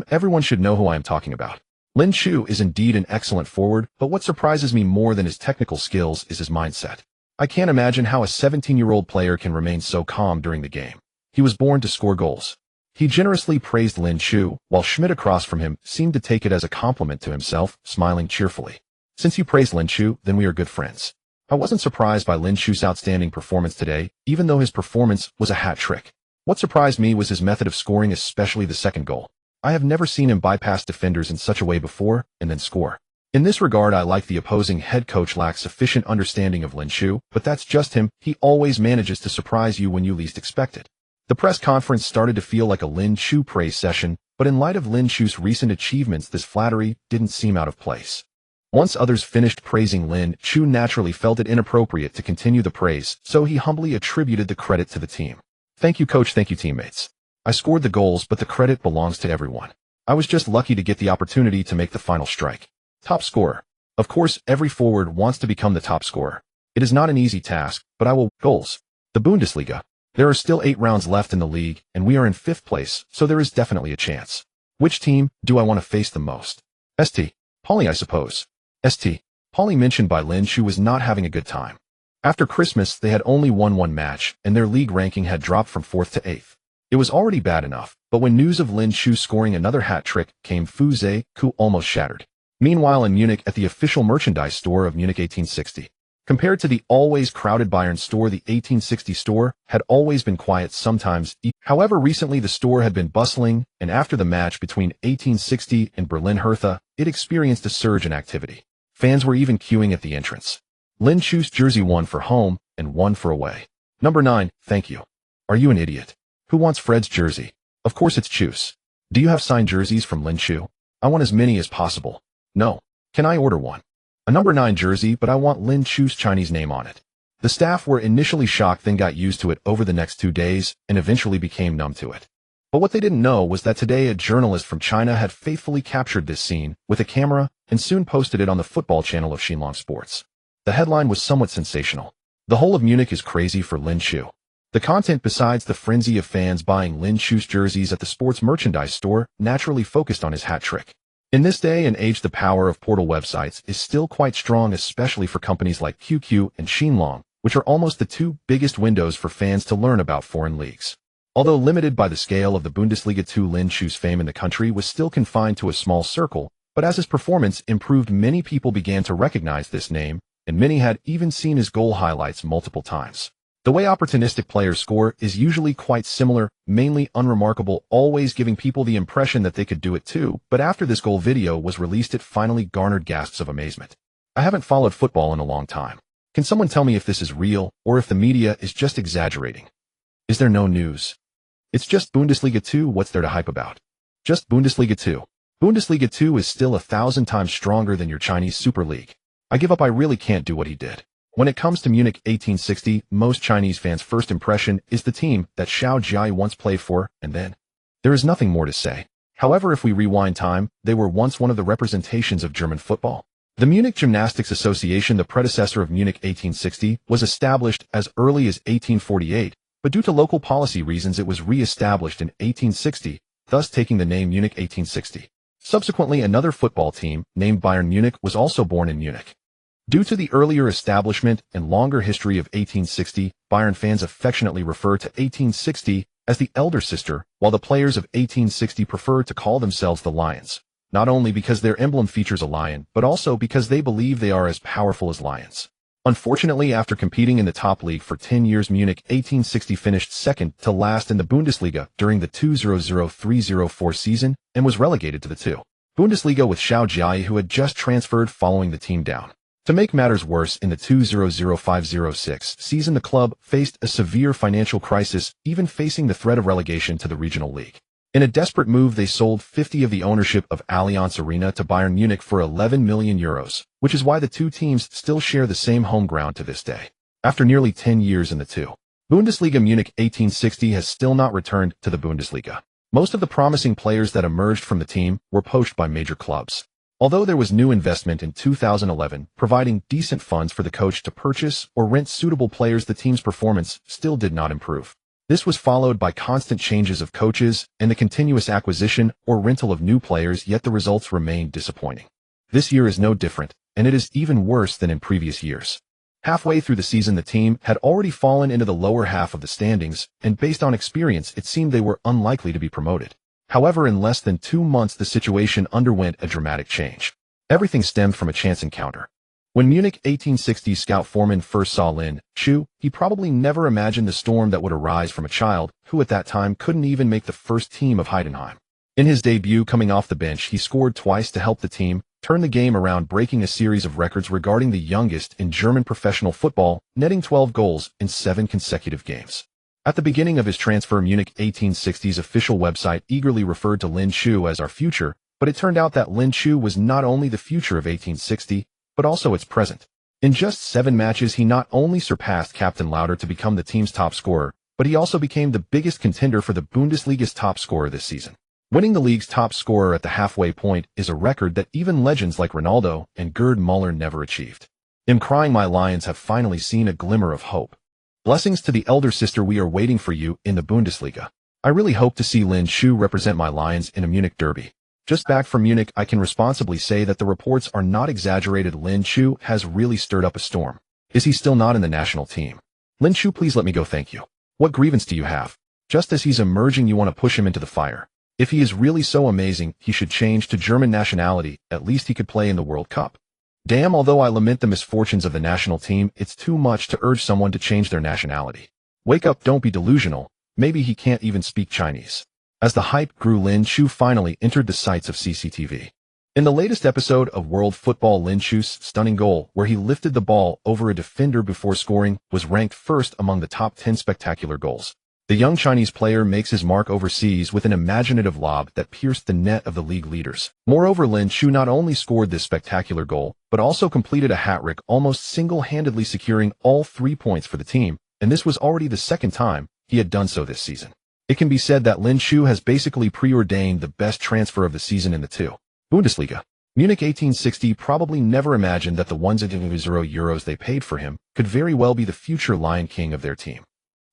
Everyone should know who I am talking about. Lin Chu is indeed an excellent forward, but what surprises me more than his technical skills is his mindset. I can't imagine how a 17-year-old player can remain so calm during the game. He was born to score goals. He generously praised Lin Chu, while Schmidt across from him seemed to take it as a compliment to himself, smiling cheerfully. Since you praised Lin Chu, then we are good friends. I wasn't surprised by Lin Chu's outstanding performance today, even though his performance was a hat trick. What surprised me was his method of scoring, especially the second goal. I have never seen him bypass defenders in such a way before and then score. In this regard, I like the opposing head coach lacks sufficient understanding of Lin Shu, but that's just him. He always manages to surprise you when you least expect it. The press conference started to feel like a Lin Shu praise session, but in light of Lin Shu's recent achievements, this flattery didn't seem out of place. Once others finished praising Lin Shu, naturally felt it inappropriate to continue the praise, so he humbly attributed the credit to the team. Thank you, coach. Thank you, teammates. I scored the goals, but the credit belongs to everyone. I was just lucky to get the opportunity to make the final strike. Top scorer. Of course, every forward wants to become the top scorer. It is not an easy task, but I will. Goals. The Bundesliga. There are still 8 rounds left in the league, and we are in 5th place, so there is definitely a chance. Which team do I want to face the most? St. Pauli, I suppose. St. Pauli, mentioned by Lin Shu, was not having a good time. After Christmas, they had only won 1 match, and their league ranking had dropped from 4th to 8th. It was already bad enough, but when news of Lin Shu scoring another hat-trick came, Fuse Ku almost shattered. Meanwhile, in Munich at the official merchandise store of Munich 1860. Compared to the always crowded Bayern store, the 1860 store had always been quiet, sometimes. However, recently the store had been bustling, and after the match between 1860 and Berlin Hertha, it experienced a surge in activity. Fans were even queuing at the entrance. Lin Shu's jersey, 1 for home and 1 for away. Number 9, thank you. Are you an idiot? Who wants Fred's jersey? Of course it's Chus. Do you have signed jerseys from Lin Shu? I want as many as possible. No. Can I order one? A number 9 jersey, but I want Lin Shu's Chinese name on it. The staff were initially shocked, then got used to it over the next 2 days, and eventually became numb to it. But what they didn't know was that today a journalist from China had faithfully captured this scene with a camera and soon posted it on the football channel of Xinlong Sports. The headline was somewhat sensational. The whole of Munich is crazy for Lin Shu. The content, besides the frenzy of fans buying Lin Shu's jerseys at the sports merchandise store, naturally focused on his hat trick. In this day and age, the power of portal websites is still quite strong, especially for companies like QQ and Xinlong, which are almost the 2 biggest windows for fans to learn about foreign leagues. Although limited by the scale of the Bundesliga 2, Lin Shu's fame in the country was still confined to a small circle, but as his performance improved, many people began to recognize this name, and many had even seen his goal highlights multiple times. The way opportunistic players score is usually quite similar, mainly unremarkable, always giving people the impression that they could do it too, but after this goal video was released, it finally garnered gasps of amazement. I haven't followed football in a long time. Can someone tell me if this is real, or if the media is just exaggerating? Is there no news? It's just Bundesliga 2, what's there to hype about? Just Bundesliga 2. Bundesliga 2 is still 1,000 times stronger than your Chinese Super League. I give up, I really can't do what he did. When it comes to Munich 1860, most Chinese fans' first impression is the team that Xiao Jiai once played for, and then there is nothing more to say. However, if we rewind time, they were once one of the representations of German football. The Munich Gymnastics Association, the predecessor of Munich 1860, was established as early as 1848, but due to local policy reasons it was re-established in 1860, thus taking the name Munich 1860. Subsequently, another football team, named Bayern Munich, was also born in Munich. Due to the earlier establishment and longer history of 1860, Bayern fans affectionately refer to 1860 as the elder sister, while the players of 1860 prefer to call themselves the Lions, not only because their emblem features a lion, but also because they believe they are as powerful as lions. Unfortunately, after competing in the top league for 10 years, Munich 1860 finished second to last in the Bundesliga during the 2003-04 season and was relegated to the 2. Bundesliga with Xiao Jiai, who had just transferred following the team down. To make matters worse, in the 2005-06 season, the club faced a severe financial crisis, even facing the threat of relegation to the regional league. In a desperate move, they sold 50% of the ownership of Allianz Arena to Bayern Munich for €11 million, which is why the 2 teams still share the same home ground to this day. After nearly 10 years in the 2. Bundesliga, Munich 1860 has still not returned to the Bundesliga. Most of the promising players that emerged from the team were poached by major clubs. Although there was new investment in 2011, providing decent funds for the coach to purchase or rent suitable players, the team's performance still did not improve. This was followed by constant changes of coaches and the continuous acquisition or rental of new players, yet the results remained disappointing. This year is no different, and it is even worse than in previous years. Halfway through the season, the team had already fallen into the lower half of the standings, and based on experience, it seemed they were unlikely to be promoted. However, in less than 2 months, the situation underwent a dramatic change. Everything stemmed from a chance encounter. When Munich 1860 scout Foreman first saw Lin Shu, he probably never imagined the storm that would arise from a child who at that time couldn't even make the first team of Heidenheim. In his debut coming off the bench, he scored twice to help the team turn the game around, breaking a series of records regarding the youngest in German professional football, netting 12 goals in 7 consecutive games. At the beginning of his transfer, Munich 1860's official website eagerly referred to Lin Shu as our future, but it turned out that Lin Shu was not only the future of 1860, but also its present. In just 7 matches, he not only surpassed Captain Lauter to become the team's top scorer, but he also became the biggest contender for the Bundesliga's top scorer this season. Winning the league's top scorer at the halfway point is a record that even legends like Ronaldo and Gerd Müller never achieved. I'm crying, my Lions have finally seen a glimmer of hope. Blessings to the elder sister, we are waiting for you in the Bundesliga. I really hope to see Lin Shu represent my Lions in a Munich derby. Just back from Munich, I can responsibly say that the reports are not exaggerated. Lin Shu has really stirred up a storm. Is he still not in the national team? Lin Shu, please let me go, thank you. What grievance do you have? Just as he's emerging, you want to push him into the fire. If he is really so amazing, he should change to German nationality. At least he could play in the World Cup. Damn, although I lament the misfortunes of the national team, it's too much to urge someone to change their nationality. Wake up, don't be delusional. Maybe he can't even speak Chinese. As the hype grew, Lin Shu finally entered the sights of CCTV. In the latest episode of World Football, Lin Shu's stunning goal, where he lifted the ball over a defender before scoring, was ranked first among the top 10 spectacular goals. The young Chinese player makes his mark overseas with an imaginative lob that pierced the net of the league leaders. Moreover, Lin Shu not only scored this spectacular goal, but also completed a hat-trick, almost single-handedly securing all 3 points for the team, and this was already the second time he had done so this season. It can be said that Lin Shu has basically preordained the best transfer of the season in the Bundesliga. Munich 1860 probably never imagined that the 1.0 euros they paid for him could very well be the future Lion King of their team.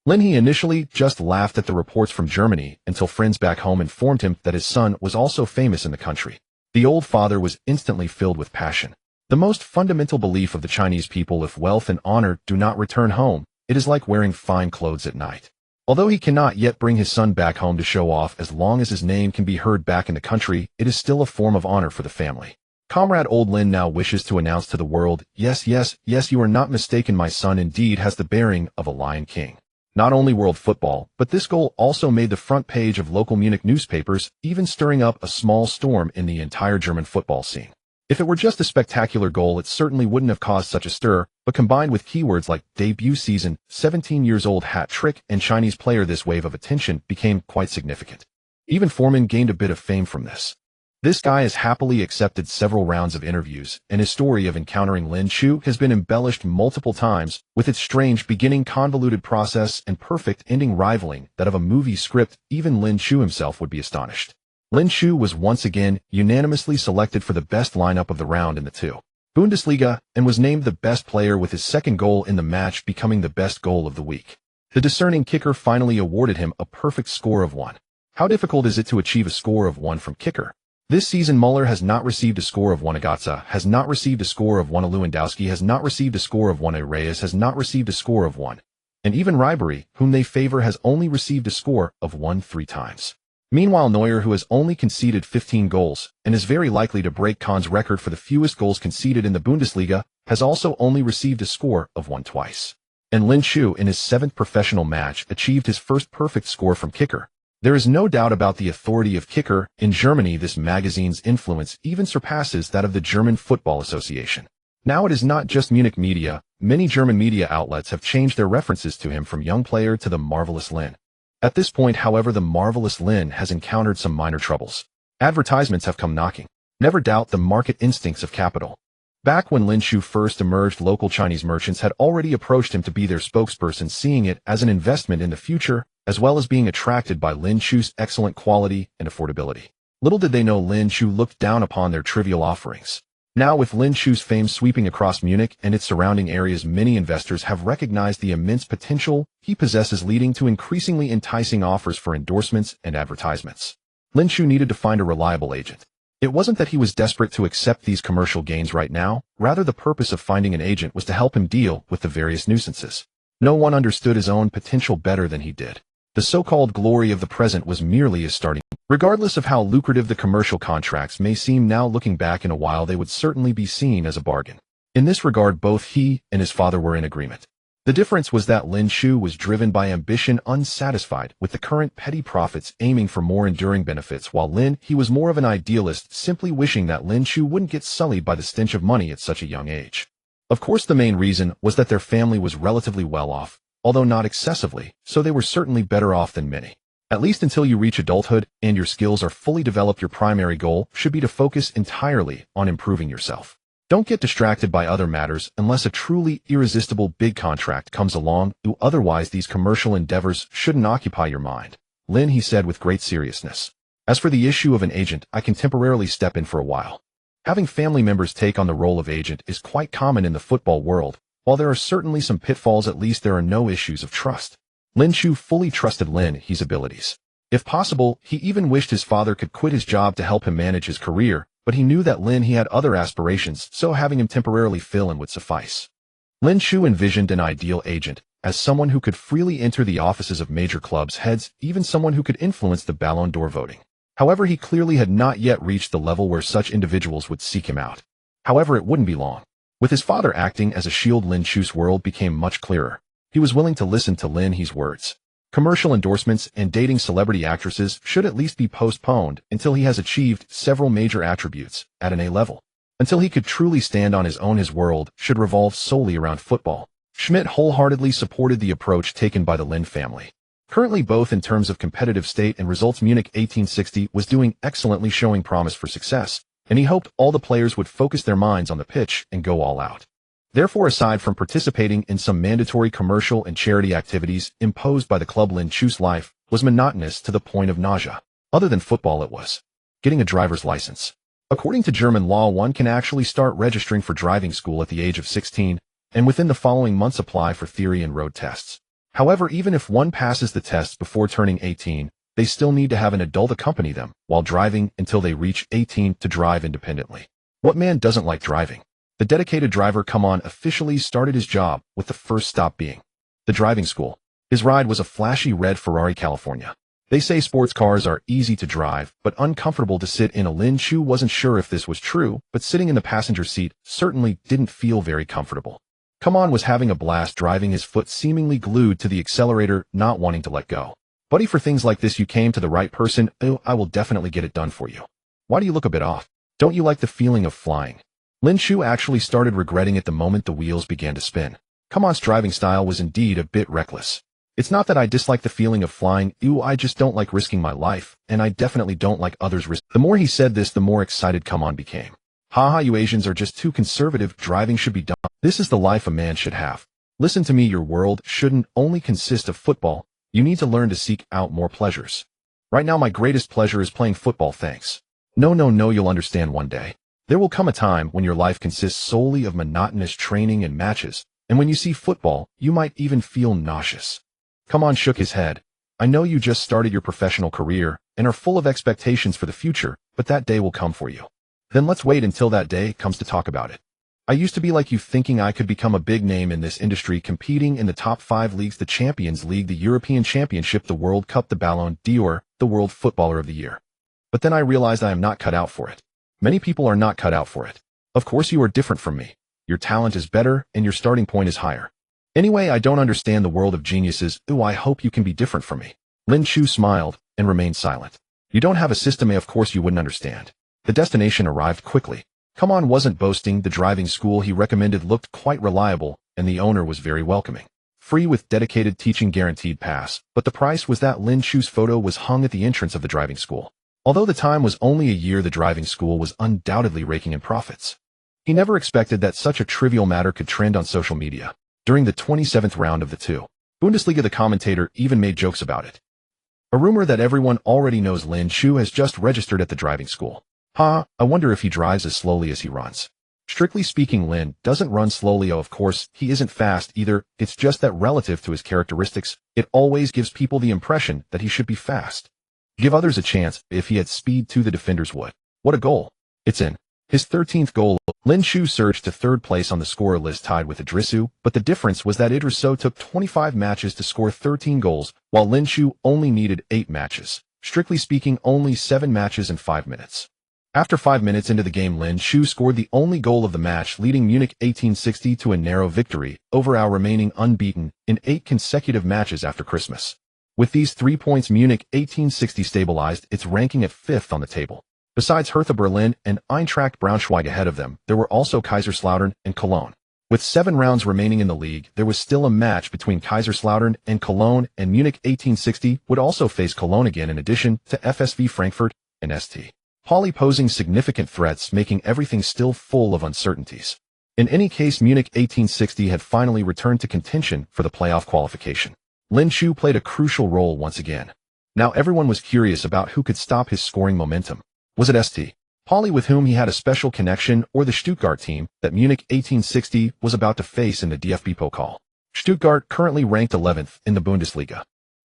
Lin he initially just laughed at the reports from Germany until friends back home informed him that his son was also famous in the country. The old father was instantly filled with passion. The most fundamental belief of the Chinese people: if wealth and honor do not return home, it is like wearing fine clothes at night. Although he cannot yet bring his son back home to show off, as long as his name can be heard back in the country, it is still a form of honor for the family. Comrade Old Lin now wishes to announce to the world, yes, you are not mistaken, my son indeed has the bearing of a Lion King. Not only world football, but this goal also made the front page of local Munich newspapers, even stirring up a small storm in the entire German football scene. If it were just a spectacular goal, it certainly wouldn't have caused such a stir, but combined with keywords like debut season, 17 years old, hat-trick, and Chinese player, this wave of attention became quite significant. Even Foreman gained a bit of fame from this. This guy has happily accepted several rounds of interviews, and his story of encountering Lin Shu has been embellished multiple times, with its strange beginning, convoluted process, and perfect ending rivaling that of a movie script. Even Lin Shu himself would be astonished. Lin Shu was once again unanimously selected for the best lineup of the round in the Bundesliga, and was named the best player, with his second goal in the match becoming the best goal of the week. The discerning kicker finally awarded him a perfect score of 1. How difficult is it to achieve a score of 1 from kicker? This season, Müller has not received a score of 1. Agatza has not received a score of 1. Lewandowski has not received a score of 1. Reyes has not received a score of 1. And even Ribery, whom they favor, has only received a score of 1 3 times. Meanwhile, Neuer, who has only conceded 15 goals, and is very likely to break Kahn's record for the fewest goals conceded in the Bundesliga, has also only received a score of 1 twice. And Lin Shu, in his 7th professional match, achieved his first perfect score from kicker. There is no doubt about the authority of kicker. In Germany, this magazine's influence even surpasses that of the German Football Association. Now it is not just Munich media. Many German media outlets have changed their references to him from young player to the marvelous Lin. At this point, however, the marvelous Lin has encountered some minor troubles. Advertisements have come knocking. Never doubt the market instincts of capital. Back when Lin Shu first emerged, local Chinese merchants had already approached him to be their spokesperson, seeing it as an investment in the future, as well as being attracted by Lin Shu's excellent quality and affordability. Little did they know Lin Shu looked down upon their trivial offerings. Now, with Lin Shu's fame sweeping across Munich and its surrounding areas, many investors have recognized the immense potential he possesses, leading to increasingly enticing offers for endorsements and advertisements. Lin Shu needed to find a reliable agent. It wasn't that he was desperate to accept these commercial gains right now, rather the purpose of finding an agent was to help him deal with the various nuisances. No one understood his own potential better than he did. The so-called glory of the present was merely his starting. Regardless of how lucrative the commercial contracts may seem now, looking back in a while, they would certainly be seen as a bargain. In this regard, both he and his father were in agreement. The difference was that Lin Shu was driven by ambition, unsatisfied with the current petty profits, aiming for more enduring benefits, while he was more of an idealist, simply wishing that Lin Shu wouldn't get sullied by the stench of money at such a young age. Of course, the main reason was that their family was relatively well off, although not excessively, so they were certainly better off than many. At least until you reach adulthood and your skills are fully developed, your primary goal should be to focus entirely on improving yourself. Don't get distracted by other matters unless a truly irresistible big contract comes along. Otherwise, these commercial endeavors shouldn't occupy your mind. Lin, he said with great seriousness. As for the issue of an agent, I can temporarily step in for a while. Having family members take on the role of agent is quite common in the football world. While there are certainly some pitfalls, at least there are no issues of trust. Lin Shu fully trusted His abilities. If possible, he even wished his father could quit his job to help him manage his career, but he knew that he had other aspirations, so having him temporarily fill in would suffice. Lin Shu envisioned an ideal agent as someone who could freely enter the offices of major clubs' heads, even someone who could influence the Ballon d'Or voting. However, he clearly had not yet reached the level where such individuals would seek him out. However, it wouldn't be long. With his father acting as a shield, Lin Shu's world became much clearer. He was willing to listen to His words. Commercial endorsements and dating celebrity actresses should at least be postponed until he has achieved several major attributes at an A level. Until he could truly stand on his own, his world should revolve solely around football. Schmidt wholeheartedly supported the approach taken by the Lin family. Currently, both in terms of competitive state and results, Munich 1860 was doing excellently, showing promise for success, and he hoped all the players would focus their minds on the pitch and go all out. Therefore, aside from participating in some mandatory commercial and charity activities imposed by the club, Lin Shu's life was monotonous to the point of nausea. Other than football, it was getting a driver's license. According to German law, one can actually start registering for driving school at the age of 16, and within the following months apply for theory and road tests. However, even if one passes the tests before turning 18, they still need to have an adult accompany them while driving until they reach 18 to drive independently. What man doesn't like driving? The dedicated driver officially started his job, with the first stop being the driving school. His ride was a flashy red Ferrari California. They say sports cars are easy to drive, but uncomfortable to sit in. Lin Shu wasn't sure if this was true, but sitting in the passenger seat certainly didn't feel very comfortable. Was having a blast driving, his foot seemingly glued to the accelerator, not wanting to let go. Buddy, for things like this you came to the right person. I will definitely get it done for you. Why do you look a bit off? Don't you like the feeling of flying? Lin Shu actually started regretting it the moment the wheels began to spin. Driving style was indeed a bit reckless. It's not that I dislike the feeling of flying, I just don't like risking my life, and I definitely don't like others risk. The more he said this, the more excited became. Haha, you Asians are just too conservative, driving should be done. This is the life a man should have. Listen to me, your world shouldn't only consist of football, you need to learn to seek out more pleasures. Right now my greatest pleasure is playing football, thanks. No, you'll understand one day. There will come a time when your life consists solely of monotonous training and matches, and when you see football, you might even feel nauseous. Shook his head. I know you just started your professional career and are full of expectations for the future, but that day will come for you. Then let's wait until that day comes to talk about it. I used to be like you, thinking I could become a big name in this industry, competing in the top 5 leagues, the Champions League, the European Championship, the World Cup, the Ballon d'Or, the World Footballer of the Year. But then I realized I am not cut out for it. Many people are not cut out for it. Of course you are different from me. Your talent is better and your starting point is higher. Anyway, I don't understand the world of geniuses. I hope you can be different from me. Lin Shu smiled and remained silent. You don't have a system, of course you wouldn't understand. The destination arrived quickly. Wasn't boasting. The driving school he recommended looked quite reliable, and the owner was very welcoming. Free with dedicated teaching, guaranteed pass, but the price was that Lin Shu's photo was hung at the entrance of the driving school. Although the time was only a year, the driving school was undoubtedly raking in profits. He never expected that such a trivial matter could trend on social media. During the 27th round of the Bundesliga, the commentator even made jokes about it. A rumor that everyone already knows: Lin Shu has just registered at the driving school. I wonder if he drives as slowly as he runs. Strictly speaking, Lin doesn't run slowly. Of course, he isn't fast either. It's just that relative to his characteristics, it always gives people the impression that he should be fast. Give others a chance. If he had speed too, the defenders would. What a goal. It's in. His 13th goal. Lin Shu surged to 3rd place on the scorer list, tied with Idrisu, but the difference was that Idrisu took 25 matches to score 13 goals, while Lin Shu only needed 8 matches. Strictly speaking, only 7 matches in 5 minutes. After 5 minutes into the game, Lin Shu scored the only goal of the match, leading Munich 1860 to a narrow victory over our remaining unbeaten in 8 consecutive matches after Christmas. With these 3 points, Munich 1860 stabilized its ranking at 5th on the table. Besides Hertha Berlin and Eintracht Braunschweig ahead of them, there were also Kaiserslautern and Cologne. With 7 rounds remaining in the league, there was still a match between Kaiserslautern and Cologne, and Munich 1860 would also face Cologne again in addition to FSV Frankfurt and St. Pauli, posing significant threats, making everything still full of uncertainties. In any case, Munich 1860 had finally returned to contention for the playoff qualification. Lin Shu played a crucial role once again. Now everyone was curious about who could stop his scoring momentum. Was it St. Pauli, with whom he had a special connection, or the Stuttgart team that Munich 1860 was about to face in the DFB Pokal? Stuttgart, currently ranked 11th in the Bundesliga.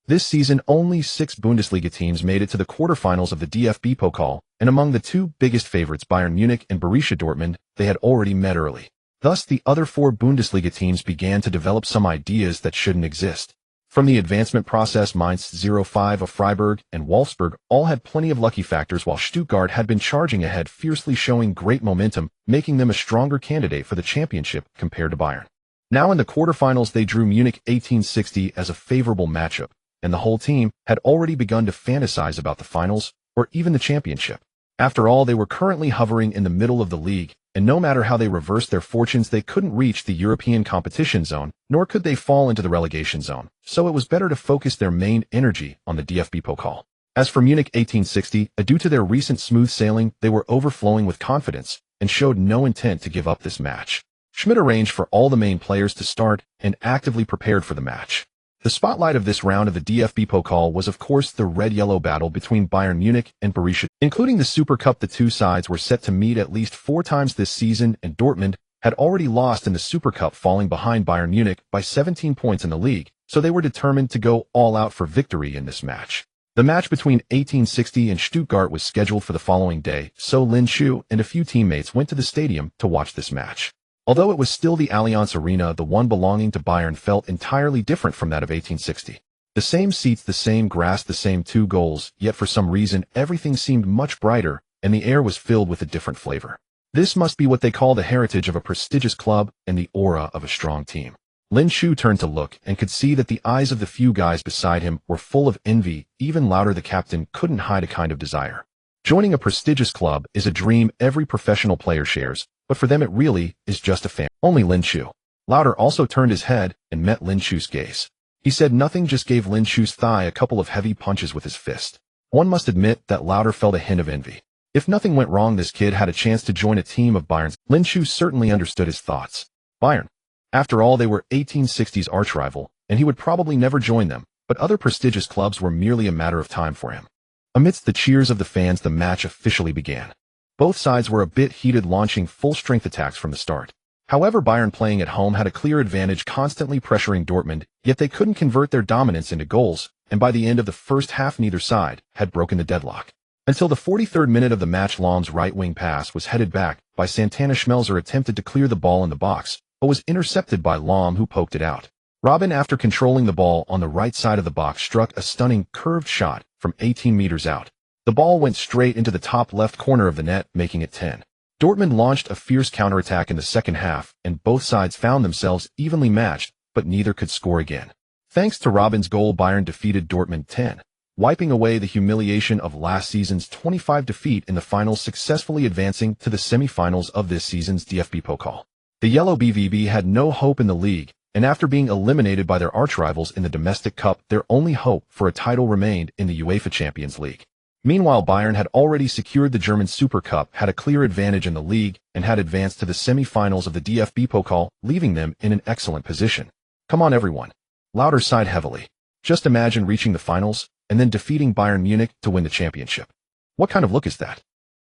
This season, only 6 Bundesliga teams made it to the quarterfinals of the DFB Pokal, and among the 2 biggest favorites, Bayern Munich and Borussia Dortmund, they had already met early. Thus, the other 4 Bundesliga teams began to develop some ideas that shouldn't exist. From the advancement process, Mainz 05 of Freiburg and Wolfsburg all had plenty of lucky factors, while Stuttgart had been charging ahead, fiercely showing great momentum, making them a stronger candidate for the championship compared to Bayern. Now in the quarterfinals, they drew Munich 1860 as a favorable matchup, and the whole team had already begun to fantasize about the finals, or even the championship. After all, they were currently hovering in the middle of the league, and no matter how they reversed their fortunes, they couldn't reach the European competition zone, nor could they fall into the relegation zone, so it was better to focus their main energy on the DFB Pokal. As for Munich 1860, due to their recent smooth sailing, they were overflowing with confidence, and showed no intent to give up this match. Schmidt arranged for all the main players to start, and actively prepared for the match. The spotlight of this round of the DFB Pokal was of course the red-yellow battle between Bayern Munich and Borussia. Including the Super Cup, the 2 sides were set to meet at least 4 times this season, and Dortmund had already lost in the Super Cup, falling behind Bayern Munich by 17 points in the league, so they were determined to go all out for victory in this match. The match between 1860 and Stuttgart was scheduled for the following day, so Lin Shu and a few teammates went to the stadium to watch this match. Although it was still the Allianz Arena, the one belonging to Bayern felt entirely different from that of 1860. The same seats, the same grass, the same 2 goals, yet for some reason everything seemed much brighter, and the air was filled with a different flavor. This must be what they call the heritage of a prestigious club and the aura of a strong team. Lin Shu turned to look and could see that the eyes of the few guys beside him were full of envy. Even Lauter, the captain, couldn't hide a kind of desire. Joining a prestigious club is a dream every professional player shares, but for them it really is just a fan. Only Lin Shu. Lauter also turned his head and met Lin Shu's gaze. He said nothing, just gave Lin Shu's thigh a couple of heavy punches with his fist. One must admit that Lauter felt a hint of envy. If nothing went wrong, this kid had a chance to join a team of Bayern's. Lin Shu certainly understood his thoughts. Bayern. After all, they were 1860's archrival, and he would probably never join them, but other prestigious clubs were merely a matter of time for him. Amidst the cheers of the fans, the match officially began. Both sides were a bit heated, launching full-strength attacks from the start. However, Bayern, playing at home, had a clear advantage, constantly pressuring Dortmund, yet they couldn't convert their dominance into goals, and by the end of the first half neither side had broken the deadlock. Until the 43rd minute of the match, Lahm's right-wing pass was headed back by Santana. Schmelzer attempted to clear the ball in the box, but was intercepted by Lahm, who poked it out. Robin, after controlling the ball on the right side of the box, struck a stunning curved shot from 18 meters out. The ball went straight into the top left corner of the net, making it 10. Dortmund launched a fierce counterattack in the second half, and both sides found themselves evenly matched, but neither could score again. Thanks to Robin's goal, Bayern defeated Dortmund 10, wiping away the humiliation of last season's 25 defeat in the finals, successfully advancing to the semi-finals of this season's DFB Pokal. The Yellow BVB had no hope in the league, and after being eliminated by their archrivals in the domestic cup, their only hope for a title remained in the UEFA Champions League. Meanwhile, Bayern had already secured the German Super Cup, had a clear advantage in the league, and had advanced to the semi-finals of the DFB Pokal, leaving them in an excellent position. Come on everyone. Lauter sighed heavily. Just imagine reaching the finals, and then defeating Bayern Munich to win the championship. What kind of look is that?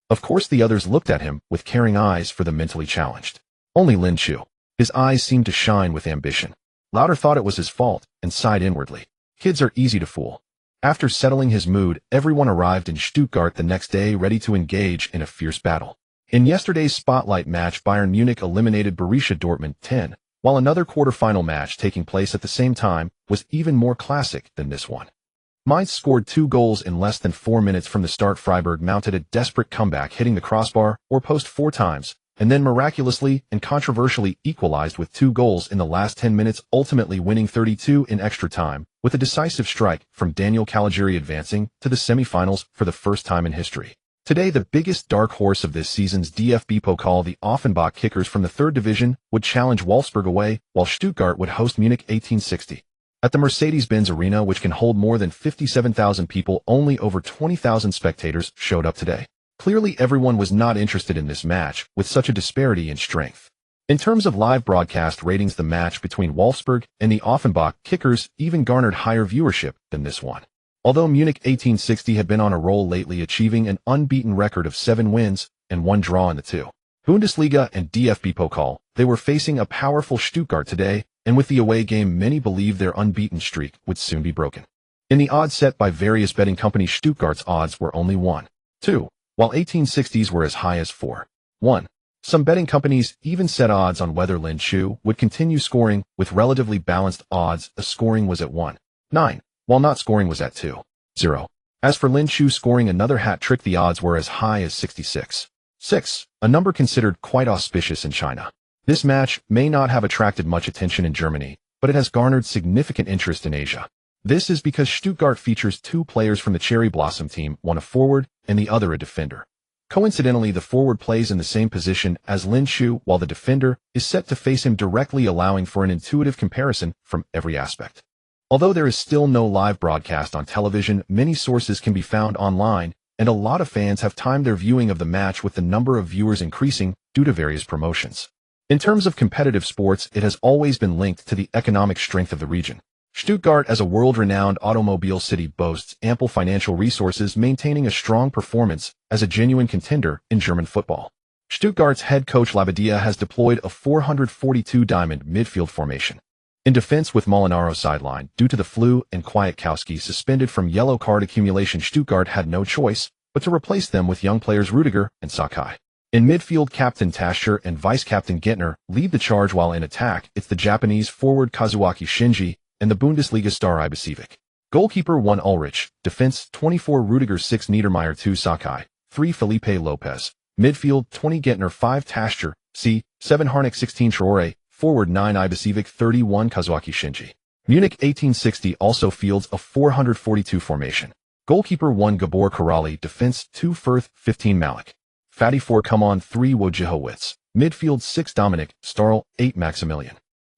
Of course the others looked at him with caring eyes for the mentally challenged. Only Lin Shu. His eyes seemed to shine with ambition. Lauter thought it was his fault, and sighed inwardly. Kids are easy to fool. After settling his mood, everyone arrived in Stuttgart the next day, ready to engage in a fierce battle. In yesterday's spotlight match, Bayern Munich eliminated Borussia Dortmund 10, while another quarter-final match taking place at the same time was even more classic than this one. Mainz scored 2 goals in less than 4 minutes from the start. Freiburg mounted a desperate comeback, hitting the crossbar or post 4 times, and then miraculously and controversially equalized with 2 goals in the last 10 minutes, ultimately winning 32 in extra time, with a decisive strike from Daniel Caligiuri advancing to the semi-finals for the first time in history. Today, the biggest dark horse of this season's DFB Pokal, the Offenbach Kickers from the 3rd division, would challenge Wolfsburg away, while Stuttgart would host Munich 1860. At the Mercedes-Benz Arena, which can hold more than 57,000 people, only over 20,000 spectators showed up today. Clearly, everyone was not interested in this match, with such a disparity in strength. In terms of live broadcast ratings, the match between Wolfsburg and the Offenbach Kickers even garnered higher viewership than this one. Although Munich 1860 had been on a roll lately, achieving an unbeaten record of 7 wins and 1 draw in the 2 Bundesliga and DFB Pokal, they were facing a powerful Stuttgart today, and with the away game, many believed their unbeaten streak would soon be broken. In the odds set by various betting companies, Stuttgart's odds were only 1-2, while 1860's were as high as 4-1. Some betting companies even set odds on whether Lin Chu would continue scoring, with relatively balanced odds. A scoring was at 1-9, while not scoring was at 2-0. As for Lin Chu scoring another hat-trick, the odds were as high as 66-6, a number considered quite auspicious in China. This match may not have attracted much attention in Germany, but it has garnered significant interest in Asia. This is because Stuttgart features 2 players from the Cherry Blossom team, one a forward and the other a defender. Coincidentally, the forward plays in the same position as Lin Chu, while the defender is set to face him directly, allowing for an intuitive comparison from every aspect. Although there is still no live broadcast on television, many sources can be found online, and a lot of fans have timed their viewing of the match with the number of viewers increasing due to various promotions. In terms of competitive sports, it has always been linked to the economic strength of the region. Stuttgart, as a world-renowned automobile city, boasts ample financial resources, maintaining a strong performance as a genuine contender in German football. Stuttgart's head coach Labadia has deployed a 442-diamond midfield formation. In defense, with Molinaro sidelined due to the flu and Kwiatkowski suspended from yellow card accumulation, Stuttgart had no choice but to replace them with young players Rudiger and Sakai. In midfield, Captain Tascher and Vice-Captain Gentner lead the charge, while in attack, it's the Japanese forward Kazuaki Shinji and the Bundesliga star Ibisevic. Goalkeeper 1 Ulrich, defense 24 Rudiger, 6 Niedermeyer, 2 Sakai, 3 Felipe Lopez, midfield 20 Gentner, 5 Tascher, 7 Harnik, 16 Traore, forward 9 Ibisevic, 31 Kazuaki Shinji. Munich 1860 also fields a 442 formation. Goalkeeper 1 Gabor Karali, defense 2 Firth, 15 Malik, Fatty 4 Come 3 Wojciechowicz, midfield 6 Dominic Starl, 8 Maximilian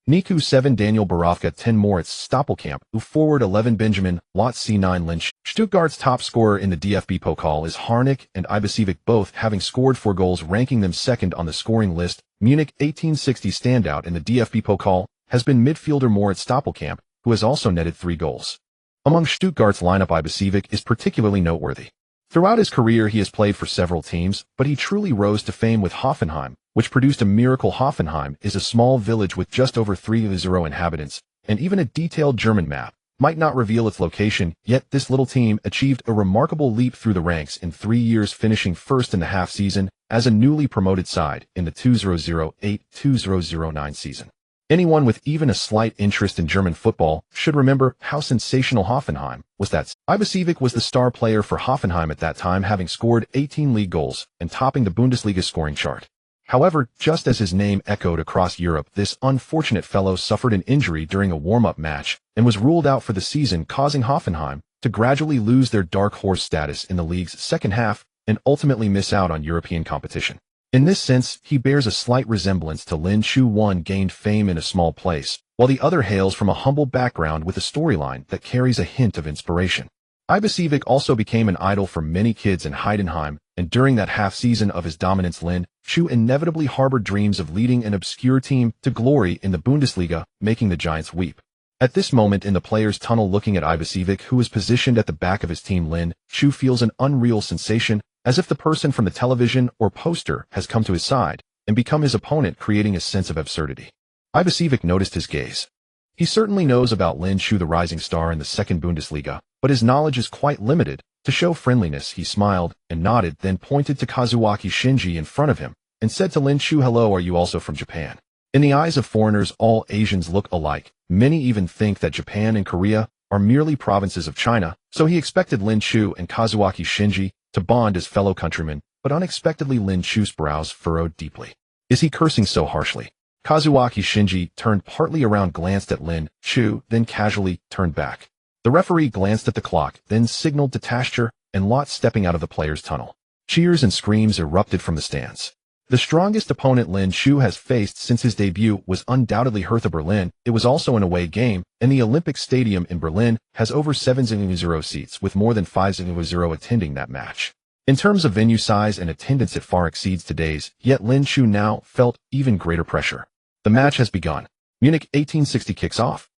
Niku, 7 Daniel Borowka, 10 Moritz Stoppelkamp, forward 11 Benjamin Lotz, C9 Lynch. Stuttgart's top scorer in the DFB Pokal is Harnik and Ibisevic, both having scored 4 goals, ranking them second on the scoring list. Munich 1860 standout in the DFB Pokal has been midfielder Moritz Stoppelkamp, who has also netted 3 goals. Among Stuttgart's lineup, Ibisevic is particularly noteworthy. Throughout his career, he has played for several teams, but he truly rose to fame with Hoffenheim, which produced a miracle. Hoffenheim is a small village with just over 3,000 inhabitants, and even a detailed German map might not reveal its location, yet this little team achieved a remarkable leap through the ranks in 3 years, finishing first in the half-season as a newly promoted side in the 2008-2009 season. Anyone with even a slight interest in German football should remember how sensational Hoffenheim was. That Ibisevic was the star player for Hoffenheim at that time, having scored 18 league goals and topping the Bundesliga scoring chart. However, just as his name echoed across Europe, this unfortunate fellow suffered an injury during a warm-up match and was ruled out for the season, causing Hoffenheim to gradually lose their dark horse status in the league's second half and ultimately miss out on European competition. In this sense, he bears a slight resemblance to Lin Chu. One gained fame in a small place, while the other hails from a humble background with a storyline that carries a hint of inspiration. Ibisevic also became an idol for many kids in Heidenheim, and during that half-season of his dominance, Lin Chu inevitably harbored dreams of leading an obscure team to glory in the Bundesliga, making the Giants weep. At this moment in the players' tunnel, looking at Ibisevic, who is positioned at the back of his team, Lin Chu feels an unreal sensation, as if the person from the television or poster has come to his side and become his opponent, creating a sense of absurdity. Ibisevic noticed his gaze. He certainly knows about Lin Chu, the rising star in the second Bundesliga, but his knowledge is quite limited. To show friendliness, he smiled and nodded, then pointed to Kazuaki Shinji in front of him and said to Lin Chu, "Hello, are you also from Japan?" In the eyes of foreigners, all Asians look alike. Many even think that Japan and Korea are merely provinces of China, so he expected Lin Chu and Kazuaki Shinji to bond as fellow countrymen, but unexpectedly Lin Chu's brows furrowed deeply. Is he cursing so harshly? Kazuaki Shinji turned partly around, glanced at Lin Chu, then casually turned back. The referee glanced at the clock, then signaled to Tascher and Lot stepping out of the players' tunnel. Cheers and screams erupted from the stands. The strongest opponent Lin Chu has faced since his debut was undoubtedly Hertha Berlin. It was also an away game, and the Olympic Stadium in Berlin has over 7,000 seats, with more than 5,000 attending that match. In terms of venue size and attendance, it far exceeds today's, yet Lin Chu now felt even greater pressure. The match has begun. Munich 1860 kicks off.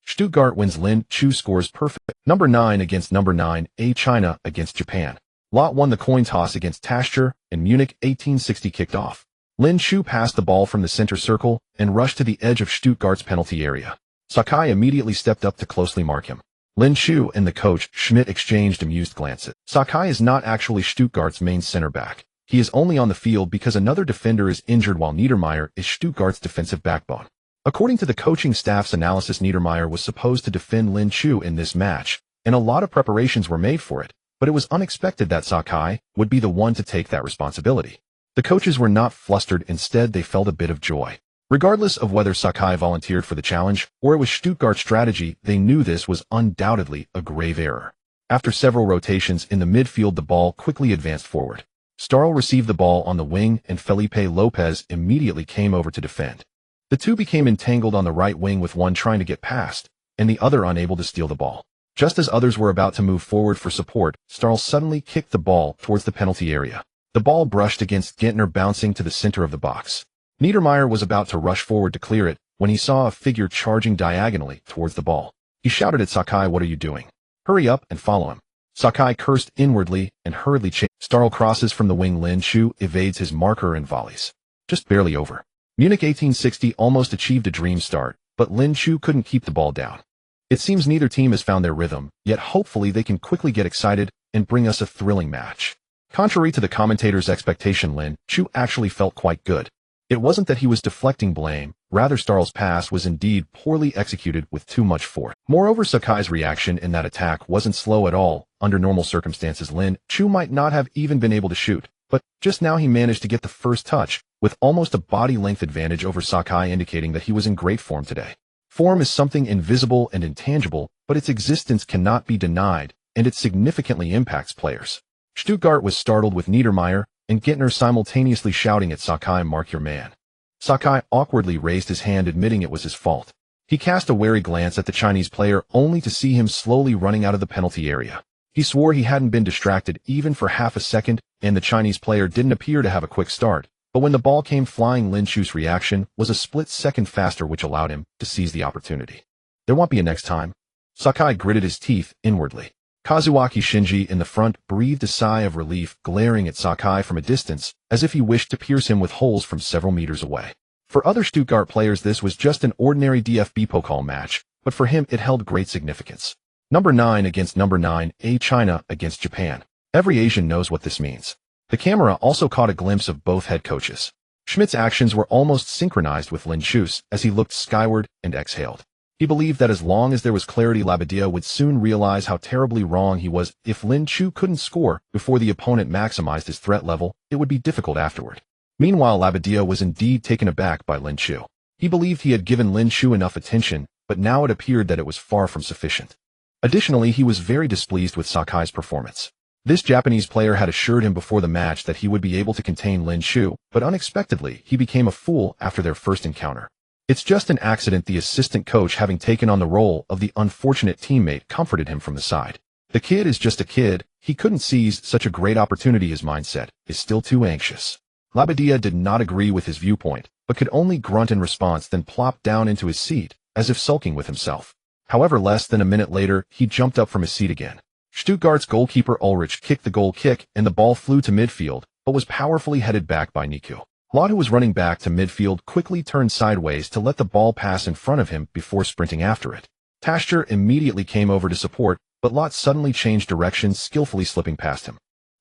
Stuttgart wins. Lin Chu scores perfect. Number 9 against number 9, China against Japan. Lot won the coin toss against Tascher, and Munich 1860 kicked off. Lin Chu passed the ball from the center circle and rushed to the edge of Stuttgart's penalty area. Sakai immediately stepped up to closely mark him. Lin Chu and the coach, Schmidt, exchanged amused glances. Sakai is not actually Stuttgart's main center back. He is only on the field because another defender is injured, while Niedermeyer is Stuttgart's defensive backbone. According to the coaching staff's analysis, Niedermeyer was supposed to defend Lin Chu in this match, and a lot of preparations were made for it, but it was unexpected that Sakai would be the one to take that responsibility. The coaches were not flustered, instead they felt a bit of joy. Regardless of whether Sakai volunteered for the challenge or it was Stuttgart's strategy, they knew this was undoubtedly a grave error. After several rotations in the midfield, the ball quickly advanced forward. Starl received the ball on the wing and Felipe Lopez immediately came over to defend. The two became entangled on the right wing, with one trying to get past and the other unable to steal the ball. Just as others were about to move forward for support, Starl suddenly kicked the ball towards the penalty area. The ball brushed against Gentner, bouncing to the center of the box. Niedermeyer was about to rush forward to clear it when he saw a figure charging diagonally towards the ball. He shouted at Sakai, "What are you doing? Hurry up and follow him." Sakai cursed inwardly and hurriedly chased. Starl crosses from the wing. Lin Chu evades his marker and volleys. Just barely over. Munich 1860 almost achieved a dream start, but Lin Chu couldn't keep the ball down. It seems neither team has found their rhythm, yet hopefully they can quickly get excited and bring us a thrilling match. Contrary to the commentator's expectation, Lin Chu actually felt quite good. It wasn't that he was deflecting blame, rather Starl's pass was indeed poorly executed with too much force. Moreover, Sakai's reaction in that attack wasn't slow at all. Under normal circumstances, Lin Chu might not have even been able to shoot, but just now he managed to get the first touch, with almost a body-length advantage over Sakai, indicating that he was in great form today. Form is something invisible and intangible, but its existence cannot be denied, and it significantly impacts players. Stuttgart was startled with Niedermeyer and Gentner simultaneously shouting at Sakai, "Mark your man." Sakai awkwardly raised his hand, admitting it was his fault. He cast a wary glance at the Chinese player, only to see him slowly running out of the penalty area. He swore he hadn't been distracted even for half a second, and the Chinese player didn't appear to have a quick start. But when the ball came flying, Lin Chu's reaction was a split second faster, which allowed him to seize the opportunity. There won't be a next time. Sakai gritted his teeth inwardly. Kazuaki Shinji in the front breathed a sigh of relief, glaring at Sakai from a distance, as if he wished to pierce him with holes from several meters away. For other Stuttgart players, this was just an ordinary DFB Pokal match, but for him it held great significance. Number 9 against number 9, China against Japan. Every Asian knows what this means. The camera also caught a glimpse of both head coaches. Schmidt's actions were almost synchronized with Lin Chu's as he looked skyward and exhaled. He believed that as long as there was clarity, Labadia would soon realize how terribly wrong he was. If Lin Chu couldn't score before the opponent maximized his threat level, it would be difficult afterward. Meanwhile, Labadia was indeed taken aback by Lin Chu. He believed he had given Lin Chu enough attention, but now it appeared that it was far from sufficient. Additionally, he was very displeased with Sakai's performance. This Japanese player had assured him before the match that he would be able to contain Lin Chu, but unexpectedly, he became a fool after their first encounter. It's just an accident. The assistant coach, having taken on the role of the unfortunate teammate, comforted him from the side. The kid is just a kid. He couldn't seize such a great opportunity. His mindset is still too anxious. Labadia did not agree with his viewpoint, but could only grunt in response, then plopped down into his seat, as if sulking with himself. However, less than a minute later, he jumped up from his seat again. Stuttgart's goalkeeper Ulrich kicked the goal kick, and the ball flew to midfield, but was powerfully headed back by Niku. Lot, who was running back to midfield, quickly turned sideways to let the ball pass in front of him before sprinting after it. Tascher immediately came over to support, but Lot suddenly changed direction, skillfully slipping past him.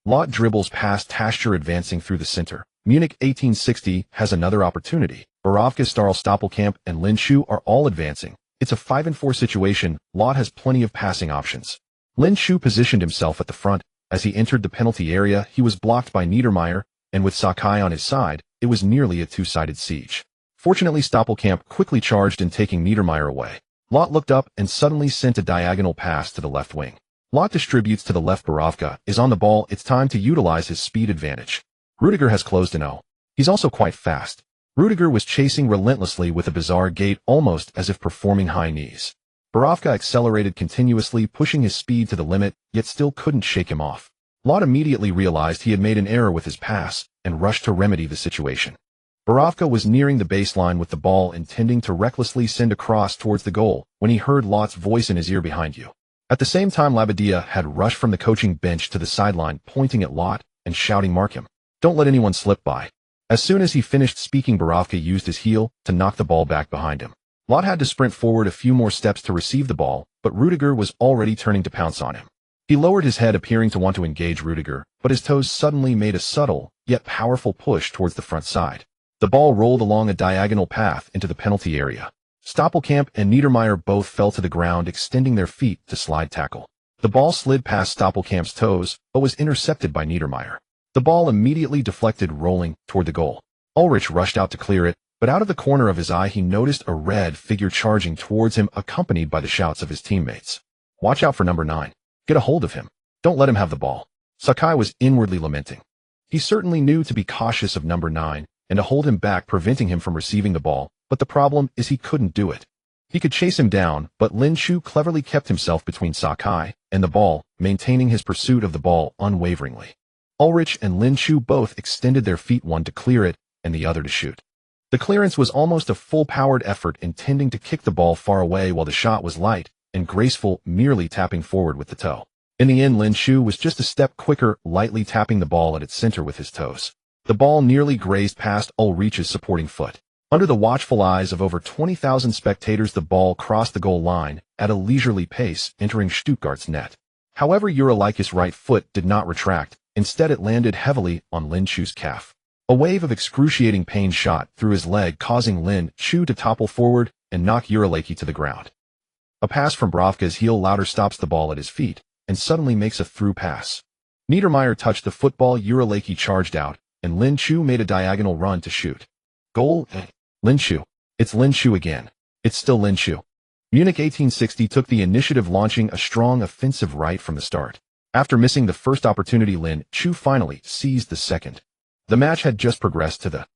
Lot dribbles past Tascher, advancing through the center. Munich 1860 has another opportunity. Borovka, Starl, Stoppelkamp, and Lin Chu are all advancing. It's a 5-4 situation. Lot has plenty of passing options. Lin Shu positioned himself at the front. As he entered the penalty area, he was blocked by Niedermeyer, and with Sakai on his side, it was nearly a two-sided siege. Fortunately, Stoppelkamp quickly charged in taking Niedermeyer away. Lot looked up and suddenly sent a diagonal pass to the left wing. Lot distributes to the left. Borovka is on the ball. It's time to utilize his speed advantage. Rudiger has closed an O. He's also quite fast. Rudiger was chasing relentlessly with a bizarre gait, almost as if performing high knees. Borovka accelerated continuously, pushing his speed to the limit, yet still couldn't shake him off. Lot immediately realized he had made an error with his pass and rushed to remedy the situation. Borovka was nearing the baseline with the ball, intending to recklessly send a cross towards the goal when he heard Lot's voice in his ear behind you. At the same time, Labadia had rushed from the coaching bench to the sideline, pointing at Lot and shouting, "Mark him. Don't let anyone slip by." As soon as he finished speaking, Borovka used his heel to knock the ball back behind him. Lot had to sprint forward a few more steps to receive the ball, but Rudiger was already turning to pounce on him. He lowered his head, appearing to want to engage Rudiger, but his toes suddenly made a subtle, yet powerful push towards the front side. The ball rolled along a diagonal path into the penalty area. Stoppelkamp and Niedermeyer both fell to the ground, extending their feet to slide tackle. The ball slid past Stoppelkamp's toes, but was intercepted by Niedermeyer. The ball immediately deflected, rolling toward the goal. Ulrich rushed out to clear it, but out of the corner of his eye he noticed a red figure charging towards him, accompanied by the shouts of his teammates. "Watch out for number 9. Get a hold of him. Don't let him have the ball." Sakai was inwardly lamenting. He certainly knew to be cautious of number 9, and to hold him back, preventing him from receiving the ball, but the problem is he couldn't do it. He could chase him down, but Lin Shu cleverly kept himself between Sakai and the ball, maintaining his pursuit of the ball unwaveringly. Ulrich and Lin Shu both extended their feet, one to clear it and the other to shoot. The clearance was almost a full-powered effort, intending to kick the ball far away, while the shot was light and graceful, merely tapping forward with the toe. In the end, Lin Shu was just a step quicker, lightly tapping the ball at its center with his toes. The ball nearly grazed past Ulrich's supporting foot. Under the watchful eyes of over 20,000 spectators, the ball crossed the goal line at a leisurely pace, entering Stuttgart's net. However, Uralike's right foot did not retract. Instead, it landed heavily on Lin Shu's calf. A wave of excruciating pain shot through his leg, causing Lin Shu to topple forward and knock Uralike to the ground. A pass from Borovka's heel louder stops the ball at his feet and suddenly makes a through pass. Niedermeyer touched the football, Uralike charged out, and Lin Shu made a diagonal run to shoot. Goal. Lin Shu. It's Lin Shu again. It's still Lin Shu. Munich 1860 took the initiative, launching a strong offensive right from the start. After missing the first opportunity, Lin Shu finally seized the second. The match had just progressed to the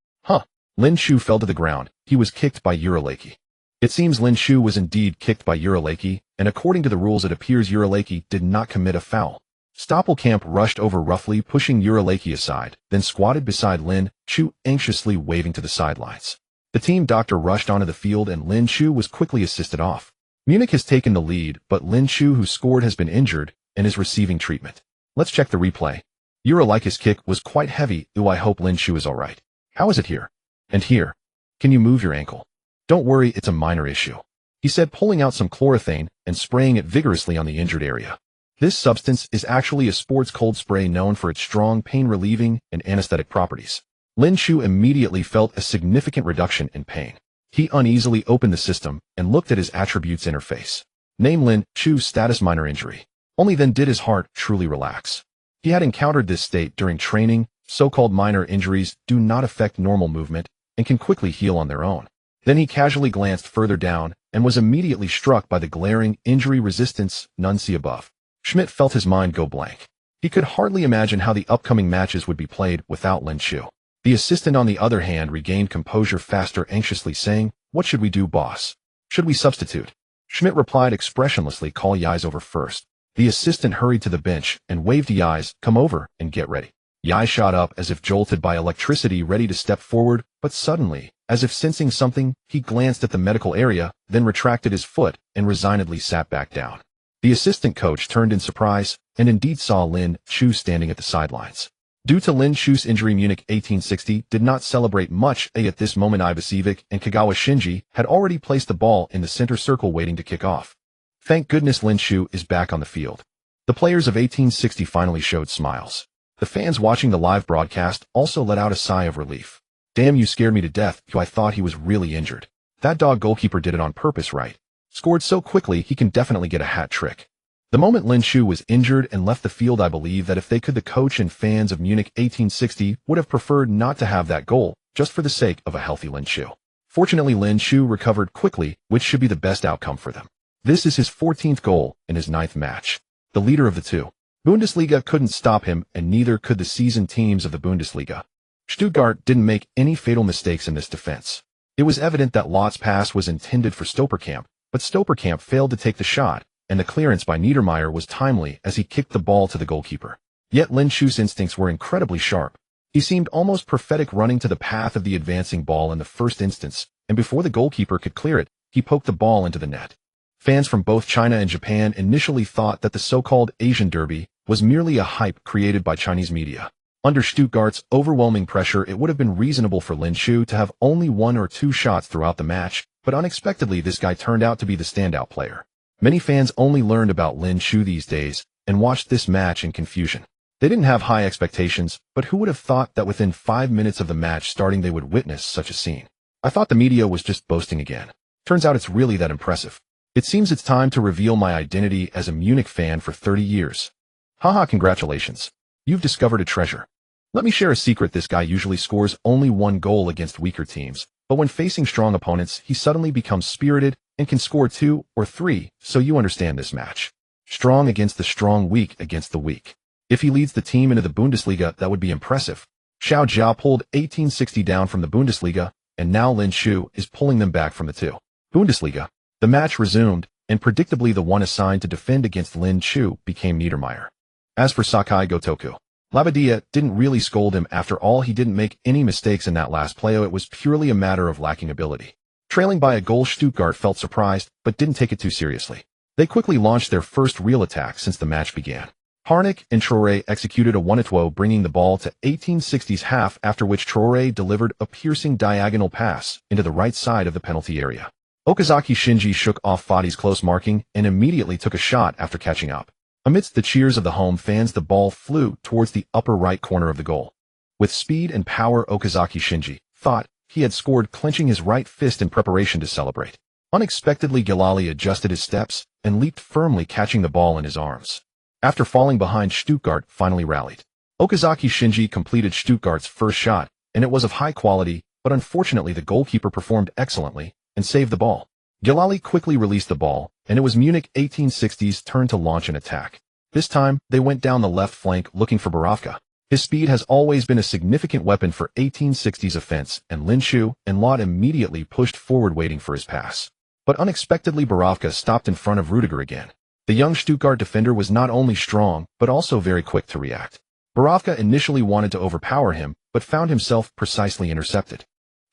Lin Shu fell to the ground. He was kicked by Uralike. It seems Lin Shu was indeed kicked by Uralike, and according to the rules it appears Uralike did not commit a foul. Stoppelkamp rushed over roughly, pushing Uralike aside, then squatted beside Lin Shu, anxiously waving to the sidelines. The team doctor rushed onto the field and Lin Shu was quickly assisted off. Munich has taken the lead, but Lin Shu, who scored, has been injured and is receiving treatment. Let's check the replay. Uralike's kick was quite heavy. I hope Lin Shu is alright. How is it here? And here? Can you move your ankle? Don't worry, it's a minor issue, he said, pulling out some chlorothane and spraying it vigorously on the injured area. This substance is actually a sports cold spray known for its strong pain-relieving and anesthetic properties. Lin Shu immediately felt a significant reduction in pain. He uneasily opened the system and looked at his attributes interface. Name: Lin Shu, status: minor injury. Only then did his heart truly relax. He had encountered this state during training. So-called minor injuries do not affect normal movement and can quickly heal on their own. Then he casually glanced further down and was immediately struck by the glaring injury resistance, none see above. Schmidt felt his mind go blank. He could hardly imagine how the upcoming matches would be played without Lin Shu. The assistant, on the other hand, regained composure faster, anxiously saying, "What should we do, boss? Should we substitute?" Schmidt replied expressionlessly, "Call Yais over first." The assistant hurried to the bench and waved to Yais, "Come over and get ready." Yais shot up as if jolted by electricity, ready to step forward, but suddenly, as if sensing something, he glanced at the medical area, then retracted his foot and resignedly sat back down. The assistant coach turned in surprise and indeed saw Lin Shu standing at the sidelines. Due to Lin Shu's injury, Munich 1860 did not celebrate much. At this moment, Ivasevic and Kagawa Shinji had already placed the ball in the center circle, waiting to kick off. Thank goodness Lin Shu is back on the field. The players of 1860 finally showed smiles. The fans watching the live broadcast also let out a sigh of relief. "Damn, you scared me to death. I thought he was really injured. That dog goalkeeper did it on purpose, right?" Scored so quickly he can definitely get a hat trick. The moment Lin Shu was injured and left the field, I believe that if they could, the coach and fans of Munich 1860 would have preferred not to have that goal, just for the sake of a healthy Lin Shu. Fortunately, Lin Shu recovered quickly, which should be the best outcome for them. This is his 14th goal in his 9th match. The leader of the two Bundesliga couldn't stop him, and neither could the seasoned teams of the Bundesliga. Stuttgart didn't make any fatal mistakes in this defense. It was evident that Lott's pass was intended for Stoperkamp, but Stoperkamp failed to take the shot, and the clearance by Niedermayer was timely as he kicked the ball to the goalkeeper. Yet Lin Shu's instincts were incredibly sharp. He seemed almost prophetic, running to the path of the advancing ball in the first instance, and before the goalkeeper could clear it, he poked the ball into the net. Fans from both China and Japan initially thought that the so-called Asian Derby was merely a hype created by Chinese media. Under Stuttgart's overwhelming pressure, it would have been reasonable for Lin Shu to have only 1 or 2 shots throughout the match, but unexpectedly this guy turned out to be the standout player. Many fans only learned about Lin Shu these days and watched this match in confusion. They didn't have high expectations, but who would have thought that within 5 minutes of the match starting they would witness such a scene? I thought the media was just boasting again. Turns out it's really that impressive. It seems it's time to reveal my identity as a Munich fan for 30 years. Haha, congratulations. You've discovered a treasure. Let me share a secret. This guy usually scores only 1 goal against weaker teams, but when facing strong opponents, he suddenly becomes spirited and can score 2 or 3, so you understand this match. Strong against the strong, weak against the weak. If he leads the team into the Bundesliga, that would be impressive. Xiao Jiao pulled 1860 down from the Bundesliga, and now Lin Shu is pulling them back from the 2. Bundesliga. The match resumed, and predictably the one assigned to defend against Lin Shu became Niedermayer. As for Sakai Gotoku, Labadia didn't really scold him. After all, he didn't make any mistakes in that last play. It was purely a matter of lacking ability. Trailing by a goal, Stuttgart felt surprised, but didn't take it too seriously. They quickly launched their first real attack since the match began. Harnik and Traoré executed a 1-2, bringing the ball to 1860's half, after which Traoré delivered a piercing diagonal pass into the right side of the penalty area. Okazaki Shinji shook off Fadi's close marking and immediately took a shot after catching up. Amidst the cheers of the home fans, the ball flew towards the upper right corner of the goal. With speed and power, Okazaki Shinji thought he had scored, clenching his right fist in preparation to celebrate. Unexpectedly, Gilali adjusted his steps and leaped firmly, catching the ball in his arms. After falling behind, Stuttgart finally rallied. Okazaki Shinji completed Stuttgart's first shot, and it was of high quality, but unfortunately the goalkeeper performed excellently and saved the ball. Gilali quickly released the ball, and it was Munich 1860's turn to launch an attack. This time, they went down the left flank looking for Borovka. His speed has always been a significant weapon for 1860's offense, and Lin Shu and Lott immediately pushed forward waiting for his pass. But unexpectedly, Borovka stopped in front of Rudiger again. The young Stuttgart defender was not only strong, but also very quick to react. Borovka initially wanted to overpower him, but found himself precisely intercepted.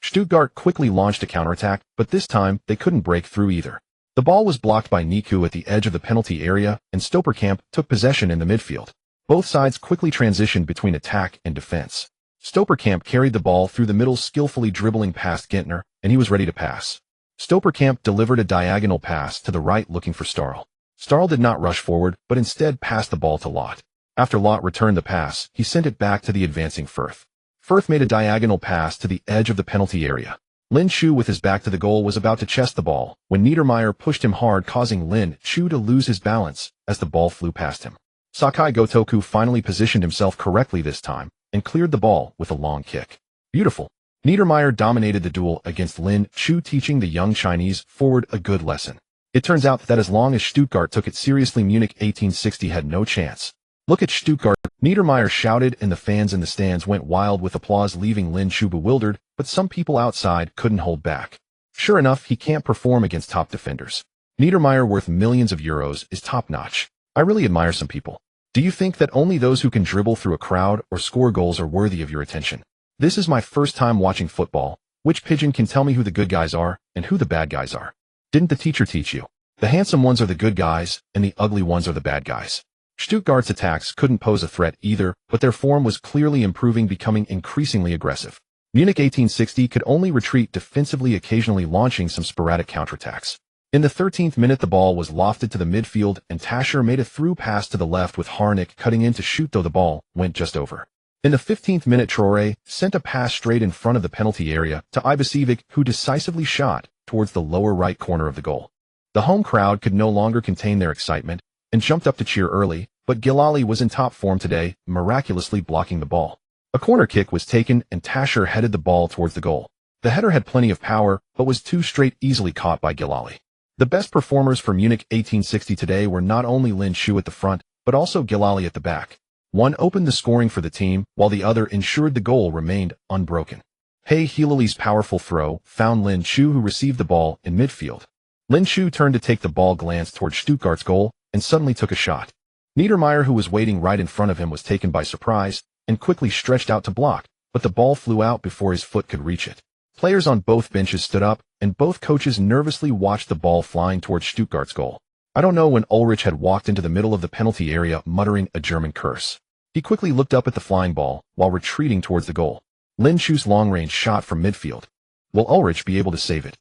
Stuttgart quickly launched a counterattack, but this time they couldn't break through either. The ball was blocked by Niku at the edge of the penalty area, and Stoperkamp took possession in the midfield. Both sides quickly transitioned between attack and defense. Stoperkamp carried the ball through the middle, skillfully dribbling past Gentner, and he was ready to pass. Stoperkamp delivered a diagonal pass to the right looking for Starl. Starl did not rush forward, but instead passed the ball to Lott. After Lott returned the pass, he sent it back to the advancing Firth. Firth made a diagonal pass to the edge of the penalty area. Lin Shu, with his back to the goal, was about to chest the ball when Niedermayer pushed him hard, causing Lin Shu to lose his balance as the ball flew past him. Sakai Gotoku finally positioned himself correctly this time and cleared the ball with a long kick. Beautiful. Niedermayer dominated the duel against Lin Shu, teaching the young Chinese forward a good lesson. It turns out that as long as Stuttgart took it seriously, Munich 1860 had no chance. Look at Stuttgart, Niedermayer shouted, and the fans in the stands went wild with applause, leaving Lin Shu bewildered, but some people outside couldn't hold back. Sure enough, he can't perform against top defenders. Niedermayer, worth millions of euros, is top-notch. I really admire some people. Do you think that only those who can dribble through a crowd or score goals are worthy of your attention? This is my first time watching football. Which pigeon can tell me who the good guys are and who the bad guys are? Didn't the teacher teach you? The handsome ones are the good guys, and the ugly ones are the bad guys. Stuttgart's attacks couldn't pose a threat either, but their form was clearly improving, becoming increasingly aggressive. Munich 1860 could only retreat defensively, occasionally launching some sporadic counterattacks. In the 13th minute, the ball was lofted to the midfield, and Tasher made a through pass to the left with Harnik cutting in to shoot, though the ball went just over. In the 15th minute, Traoré sent a pass straight in front of the penalty area to Ibisevic, who decisively shot towards the lower right corner of the goal. The home crowd could no longer contain their excitement and jumped up to cheer early, but Gilali was in top form today, miraculously blocking the ball. A corner kick was taken and Tasher headed the ball towards the goal. The header had plenty of power, but was too straight, easily caught by Gilali. The best performers for Munich 1860 today were not only Lin Shu at the front, but also Gilali at the back. One opened the scoring for the team, while the other ensured the goal remained unbroken. Hey Hilali's powerful throw found Lin Shu, who received the ball in midfield. Lin Shu turned to take the ball, glanced towards Stuttgart's goal, and suddenly took a shot. Niedermeyer, who was waiting right in front of him, was taken by surprise and quickly stretched out to block, but the ball flew out before his foot could reach it. Players on both benches stood up, and both coaches nervously watched the ball flying towards Stuttgart's goal. I don't know when Ulrich had walked into the middle of the penalty area muttering a German curse. He quickly looked up at the flying ball while retreating towards the goal. Lin Shu's long-range shot from midfield. Will Ulrich be able to save it?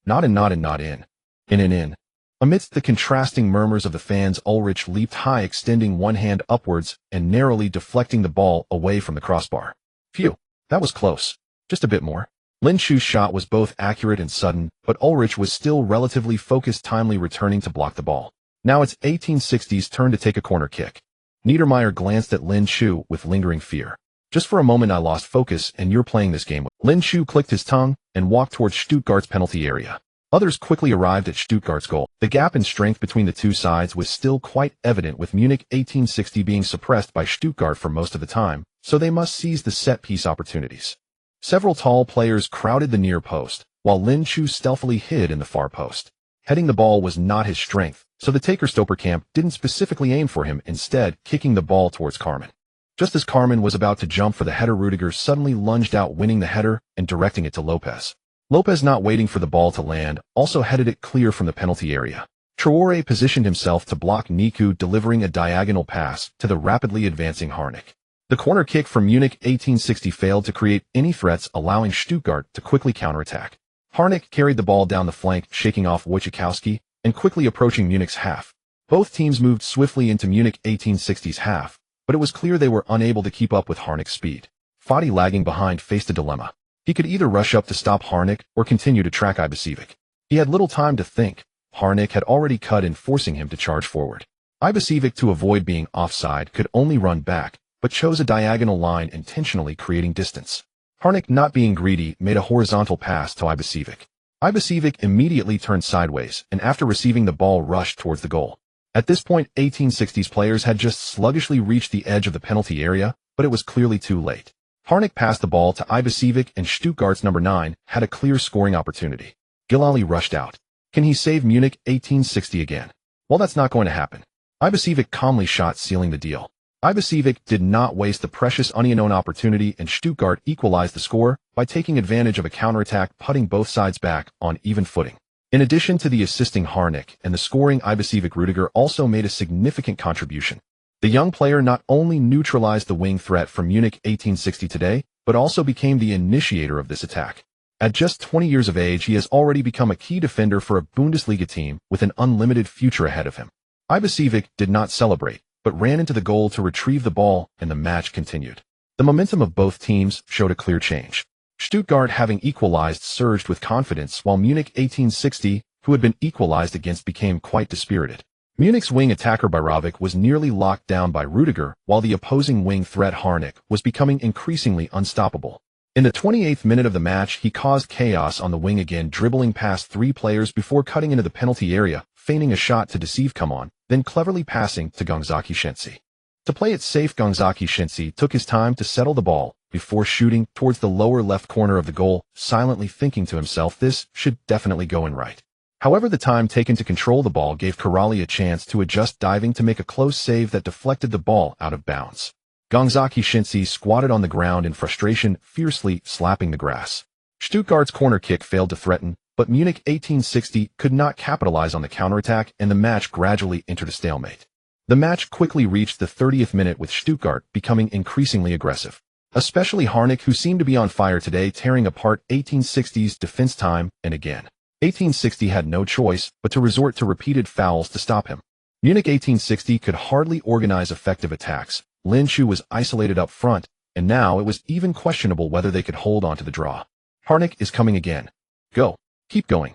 Not in. In. Amidst the contrasting murmurs of the fans, Ulrich leaped high, extending one hand upwards and narrowly deflecting the ball away from the crossbar. Phew, that was close. Just a bit more. Lin Shu's shot was both accurate and sudden, but Ulrich was still relatively focused, timely returning to block the ball. Now it's 1860's turn to take a corner kick. Niedermeyer glanced at Lin Shu with lingering fear. Just for a moment I lost focus, and you're playing this game. Lin Shu clicked his tongue and walked towards Stuttgart's penalty area. Others quickly arrived at Stuttgart's goal. The gap in strength between the two sides was still quite evident, with Munich 1860 being suppressed by Stuttgart for most of the time, so they must seize the set-piece opportunities. Several tall players crowded the near post, while Lin Shu stealthily hid in the far post. Heading the ball was not his strength, so the Taker-Stoperkamp didn't specifically aim for him, instead kicking the ball towards Carmen. Just as Carmen was about to jump for the header, Rudiger suddenly lunged out, winning the header and directing it to Lopez. Lopez, not waiting for the ball to land, also headed it clear from the penalty area. Traore positioned himself to block Niku, delivering a diagonal pass to the rapidly advancing Harnik. The corner kick from Munich 1860 failed to create any threats, allowing Stuttgart to quickly counterattack. Harnik carried the ball down the flank, shaking off Wojciechowski and quickly approaching Munich's half. Both teams moved swiftly into Munich 1860's half, but it was clear they were unable to keep up with Harnik's speed. Fati, lagging behind, faced a dilemma. He could either rush up to stop Harnik or continue to track Ibisevic. He had little time to think. Harnik had already cut in, forcing him to charge forward. Ibisevic, to avoid being offside, could only run back, but chose a diagonal line, intentionally creating distance. Harnik, not being greedy, made a horizontal pass to Ibisevic. Ibisevic immediately turned sideways, and after receiving the ball, rushed towards the goal. At this point, 1860's players had just sluggishly reached the edge of the penalty area, but it was clearly too late. Harnik passed the ball to Ibisevic, and Stuttgart's number 9 had a clear scoring opportunity. Gilali rushed out. Can he save Munich 1860 again? Well, that's not going to happen. Ibisevic calmly shot, sealing the deal. Ibisevic did not waste the precious unknown opportunity, and Stuttgart equalized the score by taking advantage of a counterattack, putting both sides back on even footing. In addition to the assisting Harnik and the scoring Ibisevic, Rudiger also made a significant contribution. The young player not only neutralized the wing threat from Munich 1860 today, but also became the initiator of this attack. At just 20 years of age, he has already become a key defender for a Bundesliga team with an unlimited future ahead of him. Ibisevic did not celebrate, but ran into the goal to retrieve the ball, and the match continued. The momentum of both teams showed a clear change. Stuttgart, having equalized, surged with confidence, while Munich 1860, who had been equalized against, became quite dispirited. Munich's wing attacker Bajrovic was nearly locked down by Rudiger, while the opposing wing threat Harnik was becoming increasingly unstoppable. In the 28th minute of the match, he caused chaos on the wing again, dribbling past 3 players before cutting into the penalty area, feigning a shot to deceive Coman, then cleverly passing to Gongzaki Shensi. To play it safe, Gongzaki Shensi took his time to settle the ball before shooting towards the lower left corner of the goal, silently thinking to himself, this should definitely go in right. However, the time taken to control the ball gave Karali a chance to adjust, diving to make a close save that deflected the ball out of bounds. Gongzaki Shensi squatted on the ground in frustration, fiercely slapping the grass. Stuttgart's corner kick failed to threaten, but Munich 1860 could not capitalize on the counterattack, and the match gradually entered a stalemate. The match quickly reached the 30th minute, with Stuttgart becoming increasingly aggressive. Especially Harnik, who seemed to be on fire today, tearing apart 1860's defense time and again. 1860 had no choice but to resort to repeated fouls to stop him. Munich 1860 could hardly organize effective attacks. Lin Shu was isolated up front, and now it was even questionable whether they could hold on to the draw. Harnik is coming again. Go. Keep going.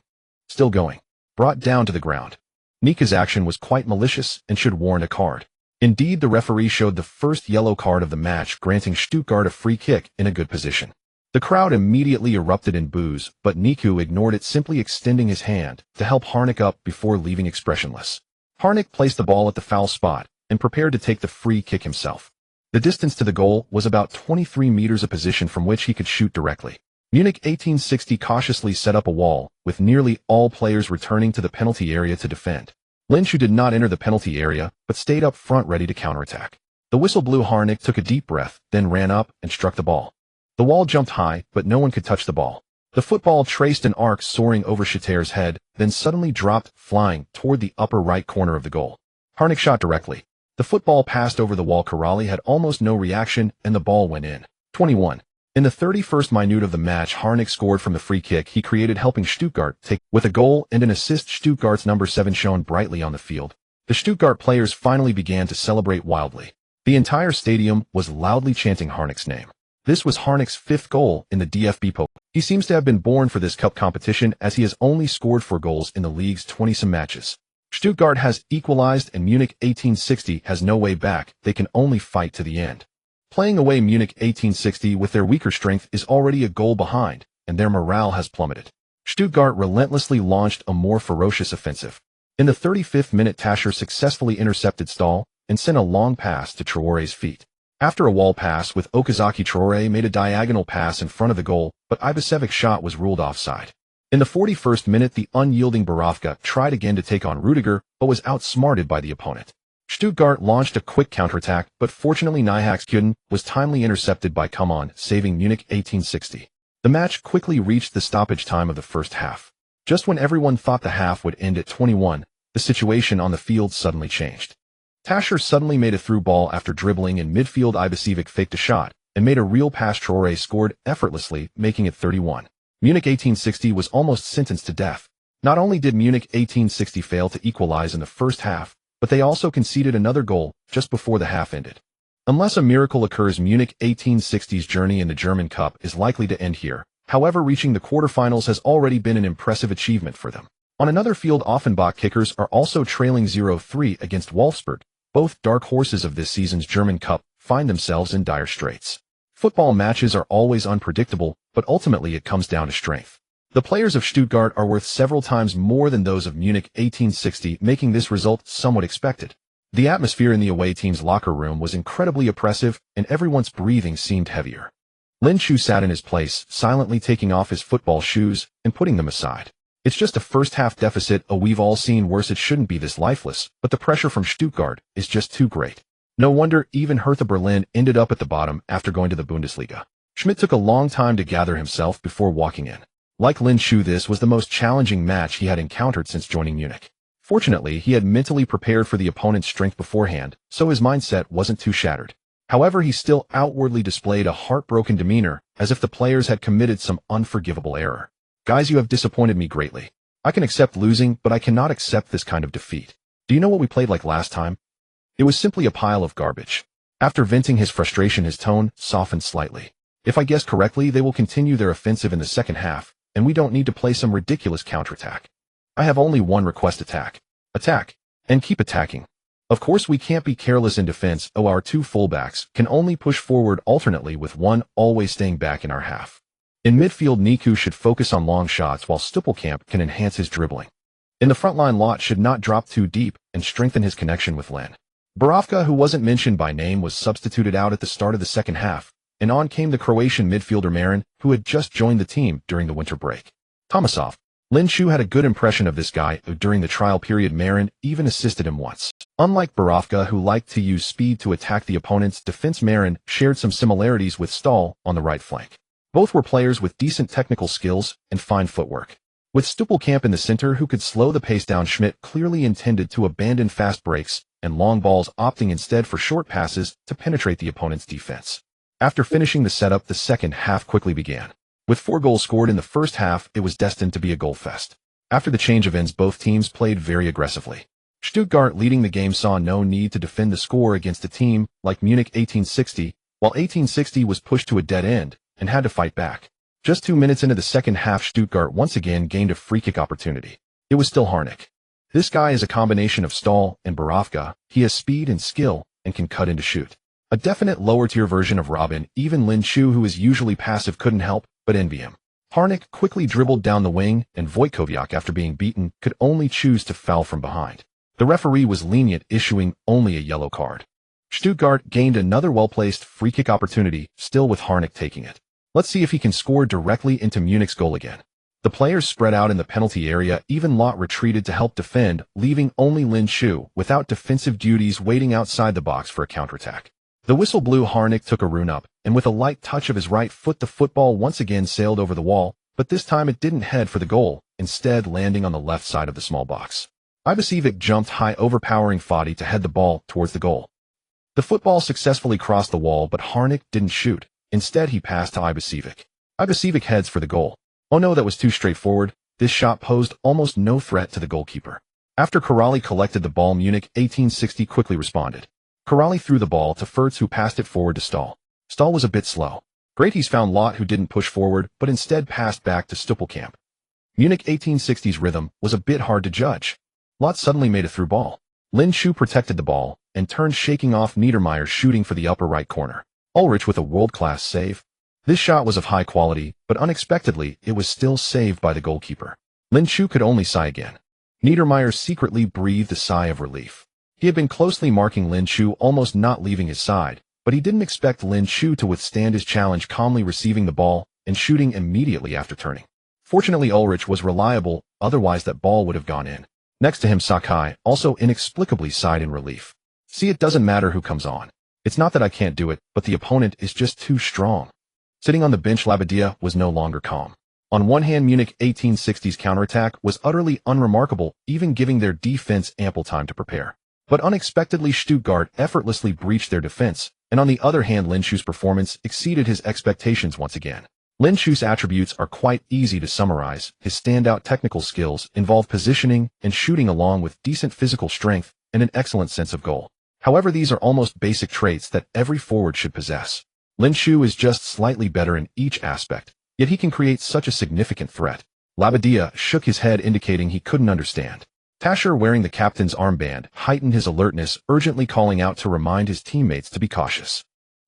Still going. brought down to the ground. Nika's action was quite malicious and should warrant a card. Indeed, the referee showed the first yellow card of the match, granting Stuttgart a free kick in a good position. The crowd immediately erupted in boos, but Niku ignored it, simply extending his hand to help Harnik up before leaving expressionless. Harnik placed the ball at the foul spot and prepared to take the free kick himself. The distance to the goal was about 23 meters, a position from which he could shoot directly. Munich 1860 cautiously set up a wall, with nearly all players returning to the penalty area to defend. Linshu did not enter the penalty area, but stayed up front ready to counterattack. The whistle blew. Harnik took a deep breath, then ran up and struck the ball. The wall jumped high, but no one could touch the ball. The football traced an arc soaring over Shatters' head, then suddenly dropped, flying toward the upper right corner of the goal. Harnik shot directly. The football passed over the wall. Karali had almost no reaction, and the ball went in. 21. In the 31st minute of the match, Harnik scored from the free kick he created, helping Stuttgart take with a goal and an assist. Stuttgart's number 7 shone brightly on the field. The Stuttgart players finally began to celebrate wildly. The entire stadium was loudly chanting Harnik's name. This was Harnik's 5th goal in the DFB Pokal. He seems to have been born for this cup competition, as he has only scored 4 goals in the league's 20-some matches. Stuttgart has equalized, and Munich 1860 has no way back. They can only fight to the end. Playing away, Munich 1860 with their weaker strength is already a goal behind, and their morale has plummeted. Stuttgart relentlessly launched a more ferocious offensive. In the 35th minute, Tascher successfully intercepted Stahl and sent a long pass to Traore's feet. After a wall pass with Okazaki, Traore made a diagonal pass in front of the goal, but Ibasevic's shot was ruled offside. In the 41st minute, the unyielding Borovka tried again to take on Rudiger, but was outsmarted by the opponent. Stuttgart launched a quick counterattack, but fortunately Nyhaxkuden was timely intercepted by Coman, saving Munich 1860. The match quickly reached the stoppage time of the first half. Just when everyone thought the half would end at 21, the situation on the field suddenly changed. Tascher suddenly made a through ball after dribbling in midfield. Ibisevic faked a shot and made a real pass. Traore scored effortlessly, making it 31. Munich 1860 was almost sentenced to death. Not only did Munich 1860 fail to equalize in the first half, but they also conceded another goal just before the half ended. Unless a miracle occurs, Munich 1860's journey in the German Cup is likely to end here. However, reaching the quarterfinals has already been an impressive achievement for them. On another field, Offenbach kickers are also trailing 0-3 against Wolfsburg. Both dark horses of this season's German Cup find themselves in dire straits. Football matches are always unpredictable, but ultimately it comes down to strength. The players of Stuttgart are worth several times more than those of Munich 1860, making this result somewhat expected. The atmosphere in the away team's locker room was incredibly oppressive, and everyone's breathing seemed heavier. Lin Chu sat in his place, silently taking off his football shoes and putting them aside. It's just a first-half deficit. We've all seen worse. It shouldn't be this lifeless, but the pressure from Stuttgart is just too great. No wonder even Hertha Berlin ended up at the bottom after going to the Bundesliga. Schmidt took a long time to gather himself before walking in. Like Lin Chu, this was the most challenging match he had encountered since joining Munich. Fortunately, he had mentally prepared for the opponent's strength beforehand, so his mindset wasn't too shattered. However, he still outwardly displayed a heartbroken demeanor, as if the players had committed some unforgivable error. Guys, you have disappointed me greatly. I can accept losing, but I cannot accept this kind of defeat. Do you know what we played like last time? It was simply a pile of garbage. After venting his frustration, his tone softened slightly. If I guess correctly, they will continue their offensive in the second half, and we don't need to play some ridiculous counterattack. I have only one request: attack. Attack. And keep attacking. Of course, we can't be careless in defense. Our 2 fullbacks can only push forward alternately, with one always staying back in our half. In midfield, Niku should focus on long shots, while Stuppelkamp can enhance his dribbling. In the frontline, Lot should not drop too deep and strengthen his connection with Len. Borovka, who wasn't mentioned by name, was substituted out at the start of the second half, and on came the Croatian midfielder Marin, who had just joined the team during the winter break. Tomasov. Lin Chu had a good impression of this guy during the trial period. Marin even assisted him once. Unlike Borovka, who liked to use speed to attack the opponent's defense, Marin shared some similarities with Stahl on the right flank. Both were players with decent technical skills and fine footwork. With Stuppelkamp in the center, who could slow the pace down, Schmidt clearly intended to abandon fast breaks and long balls, opting instead for short passes to penetrate the opponent's defense. After finishing the setup, the second half quickly began. With 4 goals scored in the first half, it was destined to be a goal fest. After the change of ends, both teams played very aggressively. Stuttgart, leading the game, saw no need to defend the score against a team like Munich 1860, while 1860 was pushed to a dead end and had to fight back. Just 2 minutes into the second half, Stuttgart once again gained a free kick opportunity. It was still Harnik. This guy is a combination of Stahl and Borowka. He has speed and skill and can cut into shoot. A definite lower-tier version of Robin. Even Lin Chu, who is usually passive, couldn't help but envy him. Harnik quickly dribbled down the wing, and Wojtkowiak, after being beaten, could only choose to foul from behind. The referee was lenient, issuing only a yellow card. Stuttgart gained another well-placed free-kick opportunity, still with Harnik taking it. Let's see if he can score directly into Munich's goal again. The players spread out in the penalty area. Even Lot retreated to help defend, leaving only Lin Chu without defensive duties waiting outside the box for a counterattack. The whistle blew. Harnik took a run up, and with a light touch of his right foot, the football once again sailed over the wall, but this time it didn't head for the goal, instead landing on the left side of the small box. Ibisevic jumped high, overpowering Fati to head the ball towards the goal. The football successfully crossed the wall, but Harnik didn't shoot. Instead, he passed to Ibisevic. Ibisevic heads for the goal. Oh no, that was too straightforward. This shot posed almost no threat to the goalkeeper. After Corrali collected the ball, Munich 1860 quickly responded. Corrali threw the ball to Furtz, who passed it forward to Stahl. Stahl was a bit slow. Grates found Lot, who didn't push forward, but instead passed back to Stuppelkamp. Munich 1860's rhythm was a bit hard to judge. Lot suddenly made a through ball. Lin Chu protected the ball and turned, shaking off Niedermeyer, shooting for the upper right corner. Ulrich with a world-class save. This shot was of high quality, but unexpectedly, it was still saved by the goalkeeper. Lin Chu could only sigh again. Niedermeyer secretly breathed a sigh of relief. He had been closely marking Lin Chu, almost not leaving his side, but he didn't expect Lin Chu to withstand his challenge, calmly receiving the ball and shooting immediately after turning. Fortunately, Ulrich was reliable, otherwise that ball would have gone in. Next to him, Sakai also inexplicably sighed in relief. See, it doesn't matter who comes on. It's not that I can't do it, but the opponent is just too strong. Sitting on the bench, Labadia was no longer calm. On one hand, Munich 1860's counterattack was utterly unremarkable, even giving their defense ample time to prepare. But unexpectedly, Stuttgart effortlessly breached their defense, and on the other hand, Lin Chu's performance exceeded his expectations once again. Lin Chu's attributes are quite easy to summarize. His standout technical skills involve positioning and shooting, along with decent physical strength and an excellent sense of goal. However, these are almost basic traits that every forward should possess. Lin Chu is just slightly better in each aspect, yet he can create such a significant threat. Labadia shook his head, indicating he couldn't understand. Tasher, wearing the captain's armband, heightened his alertness, urgently calling out to remind his teammates to be cautious.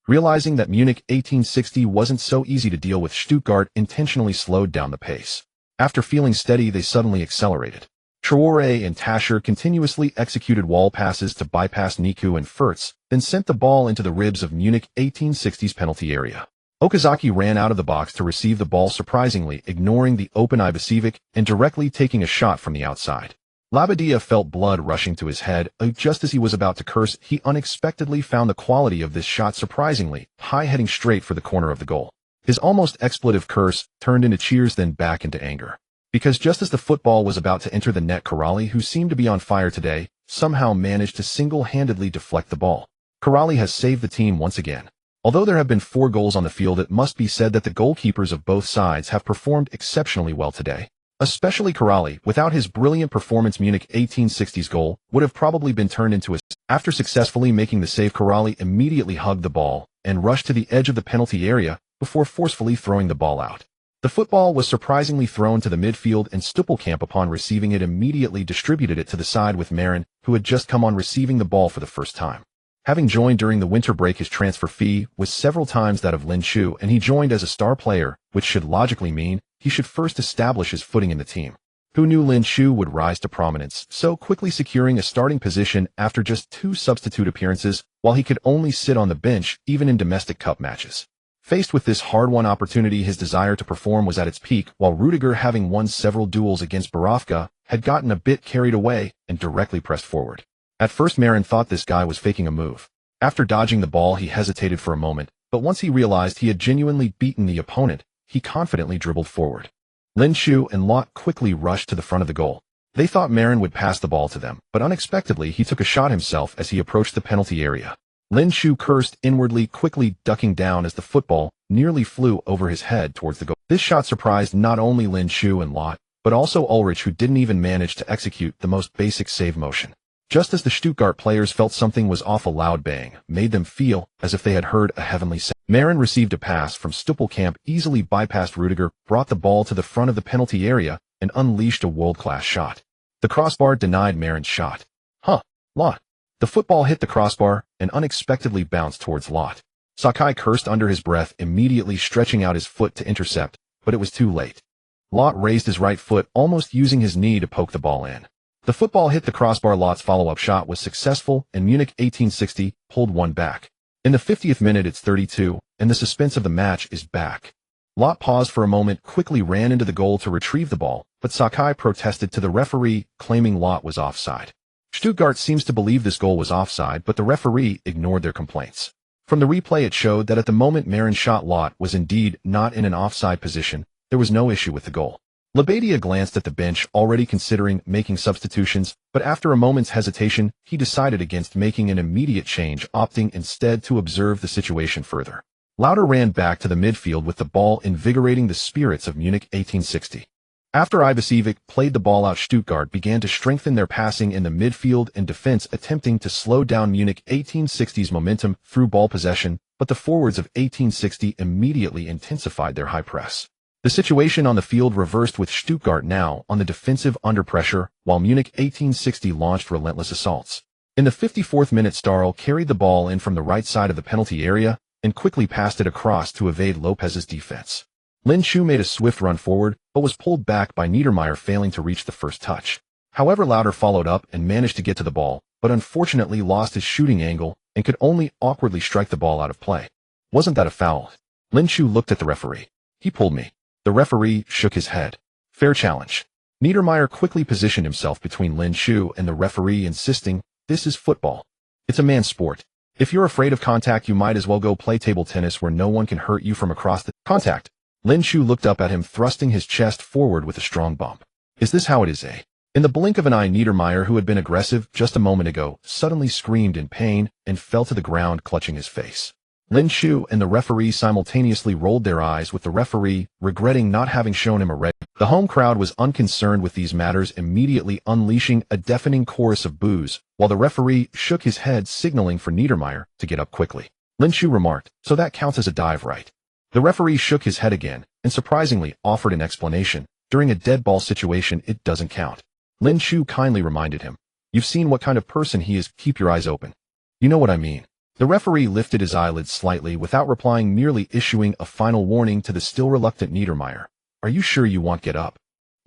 Realizing that Munich 1860 wasn't so easy to deal with, Stuttgart intentionally slowed down the pace. After feeling steady, they suddenly accelerated. Traore and Tasher continuously executed wall passes to bypass Niku and Furtz, then sent the ball into the ribs of Munich 1860's penalty area. Okazaki ran out of the box to receive the ball, surprisingly ignoring the open Ibisevic and directly taking a shot from the outside. Labadia felt blood rushing to his head. Just as he was about to curse, he unexpectedly found the quality of this shot surprisingly high, heading straight for the corner of the goal. His almost expletive curse turned into cheers, then back into anger. Because just as the football was about to enter the net, Corrali, who seemed to be on fire today, somehow managed to single-handedly deflect the ball. Corrali has saved the team once again. Although there have been 4 goals on the field, it must be said that the goalkeepers of both sides have performed exceptionally well today. Especially Corrali. Without his brilliant performance, Munich 1860's goal would have probably been turned into a... After successfully making the save, Corrali immediately hugged the ball and rushed to the edge of the penalty area before forcefully throwing the ball out. The football was surprisingly thrown to the midfield, and Stuppelkamp, upon receiving it, immediately distributed it to the side with Marin, who had just come on receiving the ball for the first time. Having joined during the winter break, his transfer fee was several times that of Lin Chu, and he joined as a star player, which should logically mean he should first establish his footing in the team. Who knew Lin Chu would rise to prominence, so quickly securing a starting position after just 2 substitute appearances, while he could only sit on the bench even in domestic cup matches. Faced with this hard-won opportunity, his desire to perform was at its peak, while Rudiger, having won several duels against Borowka, had gotten a bit carried away and directly pressed forward. At first, Marin thought this guy was faking a move. After dodging the ball, he hesitated for a moment, but once he realized he had genuinely beaten the opponent, he confidently dribbled forward. Lin Chu and Lot quickly rushed to the front of the goal. They thought Marin would pass the ball to them, but unexpectedly he took a shot himself as he approached the penalty area. Lin Chu cursed inwardly, quickly ducking down as the football nearly flew over his head towards the goal. This shot surprised not only Lin Chu and Lot, but also Ulrich, who didn't even manage to execute the most basic save motion. Just as the Stuttgart players felt something was off, a loud bang made them feel as if they had heard a heavenly sound. Marin received a pass from Stuppelkamp, easily bypassed Rudiger, brought the ball to the front of the penalty area, and unleashed a world-class shot. The crossbar denied Marin's shot. Huh, Lot. The football hit the crossbar and unexpectedly bounced towards Lot. Sakai cursed under his breath, immediately stretching out his foot to intercept, but it was too late. Lot raised his right foot, almost using his knee to poke the ball in. The football hit the crossbar. Lot's follow-up shot was successful, and Munich 1860 pulled one back. In the 50th minute it's 32, and the suspense of the match is back. Lot paused for a moment, quickly ran into the goal to retrieve the ball, but Sakai protested to the referee, claiming Lot was offside. Stuttgart seems to believe this goal was offside, but the referee ignored their complaints. From the replay it showed that at the moment Marin shot, Lot was indeed not in an offside position. There was no issue with the goal. Labadia glanced at the bench, already considering making substitutions, but after a moment's hesitation, he decided against making an immediate change, opting instead to observe the situation further. Lauter ran back to the midfield with the ball, invigorating the spirits of Munich 1860. After Ivasevic played the ball out, Stuttgart began to strengthen their passing in the midfield and defense, attempting to slow down Munich 1860's momentum through ball possession, but the forwards of 1860 immediately intensified their high press. The situation on the field reversed, with Stuttgart now on the defensive under pressure, while Munich 1860 launched relentless assaults. In the 54th minute, Starl carried the ball in from the right side of the penalty area and quickly passed it across to evade Lopez's defense. Lin Chu made a swift run forward, but was pulled back by Niedermeyer, failing to reach the first touch. However, Lauter followed up and managed to get to the ball, but unfortunately lost his shooting angle and could only awkwardly strike the ball out of play. Wasn't that a foul? Lin Chu looked at the referee. He pulled me. The referee shook his head. Fair challenge. Niedermeyer quickly positioned himself between Lin Chu and the referee, insisting, "This is football. It's a man's sport. If you're afraid of contact, you might as well go play table tennis where no one can hurt you from across the contact." Lin Chu looked up at him, thrusting his chest forward with a strong bump. "Is this how it is, eh?" In the blink of an eye, Niedermeyer, who had been aggressive just a moment ago, suddenly screamed in pain and fell to the ground, clutching his face. Lin Chu and the referee simultaneously rolled their eyes, with the referee regretting not having shown him a red. The home crowd was unconcerned with these matters, immediately unleashing a deafening chorus of boos, while the referee shook his head, signaling for Niedermeyer to get up quickly. Lin Chu remarked, "So that counts as a dive, right?" The referee shook his head again, and surprisingly offered an explanation. "During a dead ball situation, it doesn't count." Lin Chu kindly reminded him, "You've seen what kind of person he is. Keep your eyes open. You know what I mean." The referee lifted his eyelids slightly without replying, merely issuing a final warning to the still reluctant Niedermeyer. "Are you sure you won't get up?"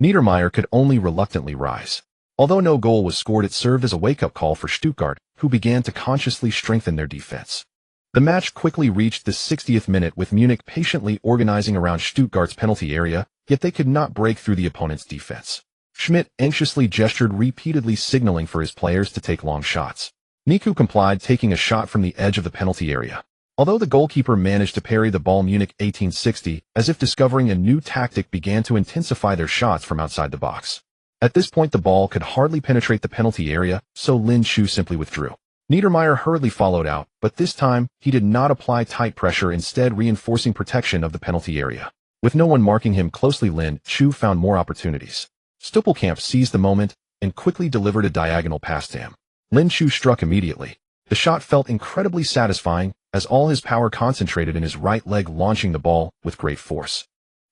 Niedermeyer could only reluctantly rise. Although no goal was scored, it served as a wake-up call for Stuttgart, who began to consciously strengthen their defense. The match quickly reached the 60th minute, with Munich patiently organizing around Stuttgart's penalty area, yet they could not break through the opponent's defense. Schmidt anxiously gestured, repeatedly signaling for his players to take long shots. Niku complied, taking a shot from the edge of the penalty area. Although the goalkeeper managed to parry the ball, Munich 1860, as if discovering a new tactic, began to intensify their shots from outside the box. At this point the ball could hardly penetrate the penalty area, so Lin Chu simply withdrew. Niedermeyer hurriedly followed out, but this time he did not apply tight pressure, instead reinforcing protection of the penalty area. With no one marking him closely, Lin Chu found more opportunities. Stoppelkamp seized the moment and quickly delivered a diagonal pass to him. Lin Chu struck immediately. The shot felt incredibly satisfying, as all his power concentrated in his right leg, launching the ball with great force.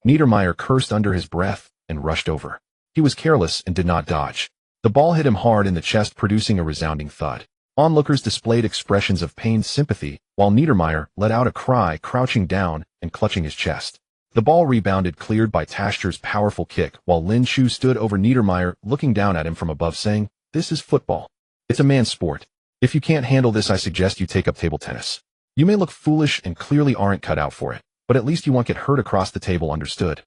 Niedermeyer cursed under his breath and rushed over. He was careless and did not dodge. The ball hit him hard in the chest, producing a resounding thud. Onlookers displayed expressions of pained sympathy, while Niedermeyer let out a cry, crouching down and clutching his chest. The ball rebounded, cleared by Taschter's powerful kick, while Lin Chu stood over Niedermeyer, looking down at him from above, saying, "This is football. It's a man's sport. If you can't handle this, I suggest you take up table tennis. You may look foolish and clearly aren't cut out for it, but at least you won't get hurt across the table, understood?"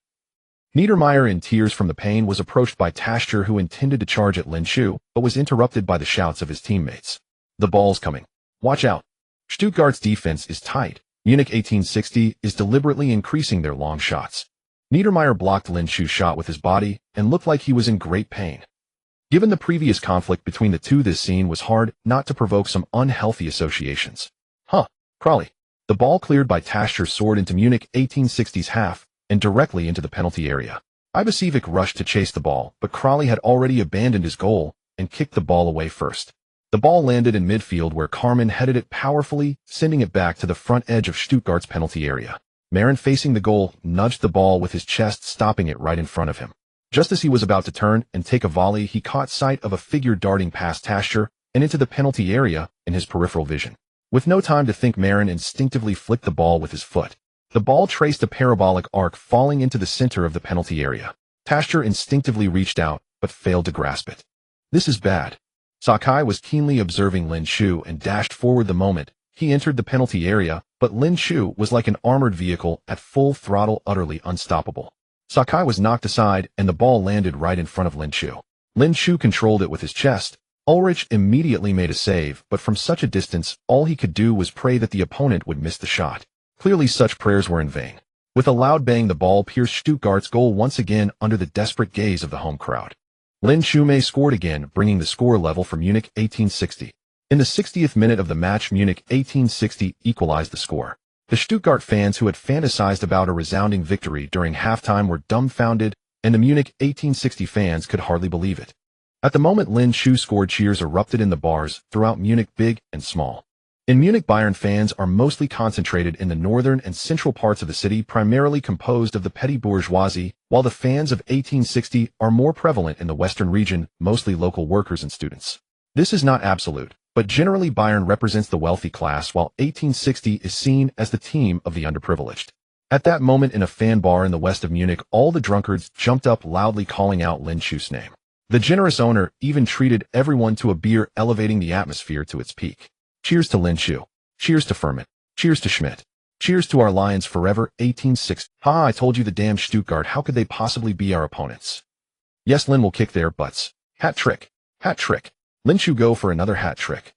Niedermeyer, in tears from the pain, was approached by Taschter, who intended to charge at Lin Chu, but was interrupted by the shouts of his teammates. "The ball's coming. Watch out. Stuttgart's defense is tight. Munich 1860 is deliberately increasing their long shots." Niedermeyer blocked Lin Chu's shot with his body and looked like he was in great pain. Given the previous conflict between the two, this scene was hard not to provoke some unhealthy associations. Crawley. The ball, cleared by Taschter, soared into Munich 1860's half and directly into the penalty area. Ivasevic rushed to chase the ball, but Crawley had already abandoned his goal and kicked the ball away first. The ball landed in midfield, where Carmen headed it powerfully, sending it back to the front edge of Stuttgart's penalty area. Marin, facing the goal, nudged the ball with his chest, stopping it right in front of him. Just as he was about to turn and take a volley, he caught sight of a figure darting past Tascher and into the penalty area in his peripheral vision. With no time to think, Marin instinctively flicked the ball with his foot. The ball traced a parabolic arc, falling into the center of the penalty area. Tascher instinctively reached out, but failed to grasp it. This is bad. Sakai was keenly observing Lin Shu and dashed forward the moment he entered the penalty area, but Lin Shu was like an armored vehicle at full throttle, utterly unstoppable. Sakai was knocked aside, and the ball landed right in front of Lin Shu. Lin Shu controlled it with his chest. Ulrich immediately made a save, but from such a distance, all he could do was pray that the opponent would miss the shot. Clearly such prayers were in vain. With a loud bang, the ball pierced Stuttgart's goal once again under the desperate gaze of the home crowd. Lin Shu scored again, bringing the score level for Munich 1860. In the 60th minute of the match, Munich 1860 equalized the score. The Stuttgart fans who had fantasized about a resounding victory during halftime were dumbfounded, and the Munich 1860 fans could hardly believe it. At the moment Lin Shu scored, cheers erupted in the bars throughout Munich, big and small. In Munich, Bayern fans are mostly concentrated in the northern and central parts of the city, primarily composed of the petty bourgeoisie, while the fans of 1860 are more prevalent in the western region, mostly local workers and students. This is not absolute, but generally Bayern represents the wealthy class, while 1860 is seen as the team of the underprivileged. At that moment, in a fan bar in the west of Munich, all the drunkards jumped up loudly, calling out Lin Shu's name. The generous owner even treated everyone to a beer, elevating the atmosphere to its peak. Cheers to Lin Shu. Cheers to Furman. Cheers to Schmidt. Cheers to our Lions forever, 1860. Ha, I told you, the damn Stuttgart, how could they possibly be our opponents? Yes, Lin will kick their butts. Hat trick. Hat trick. Lin Shu go for another hat trick.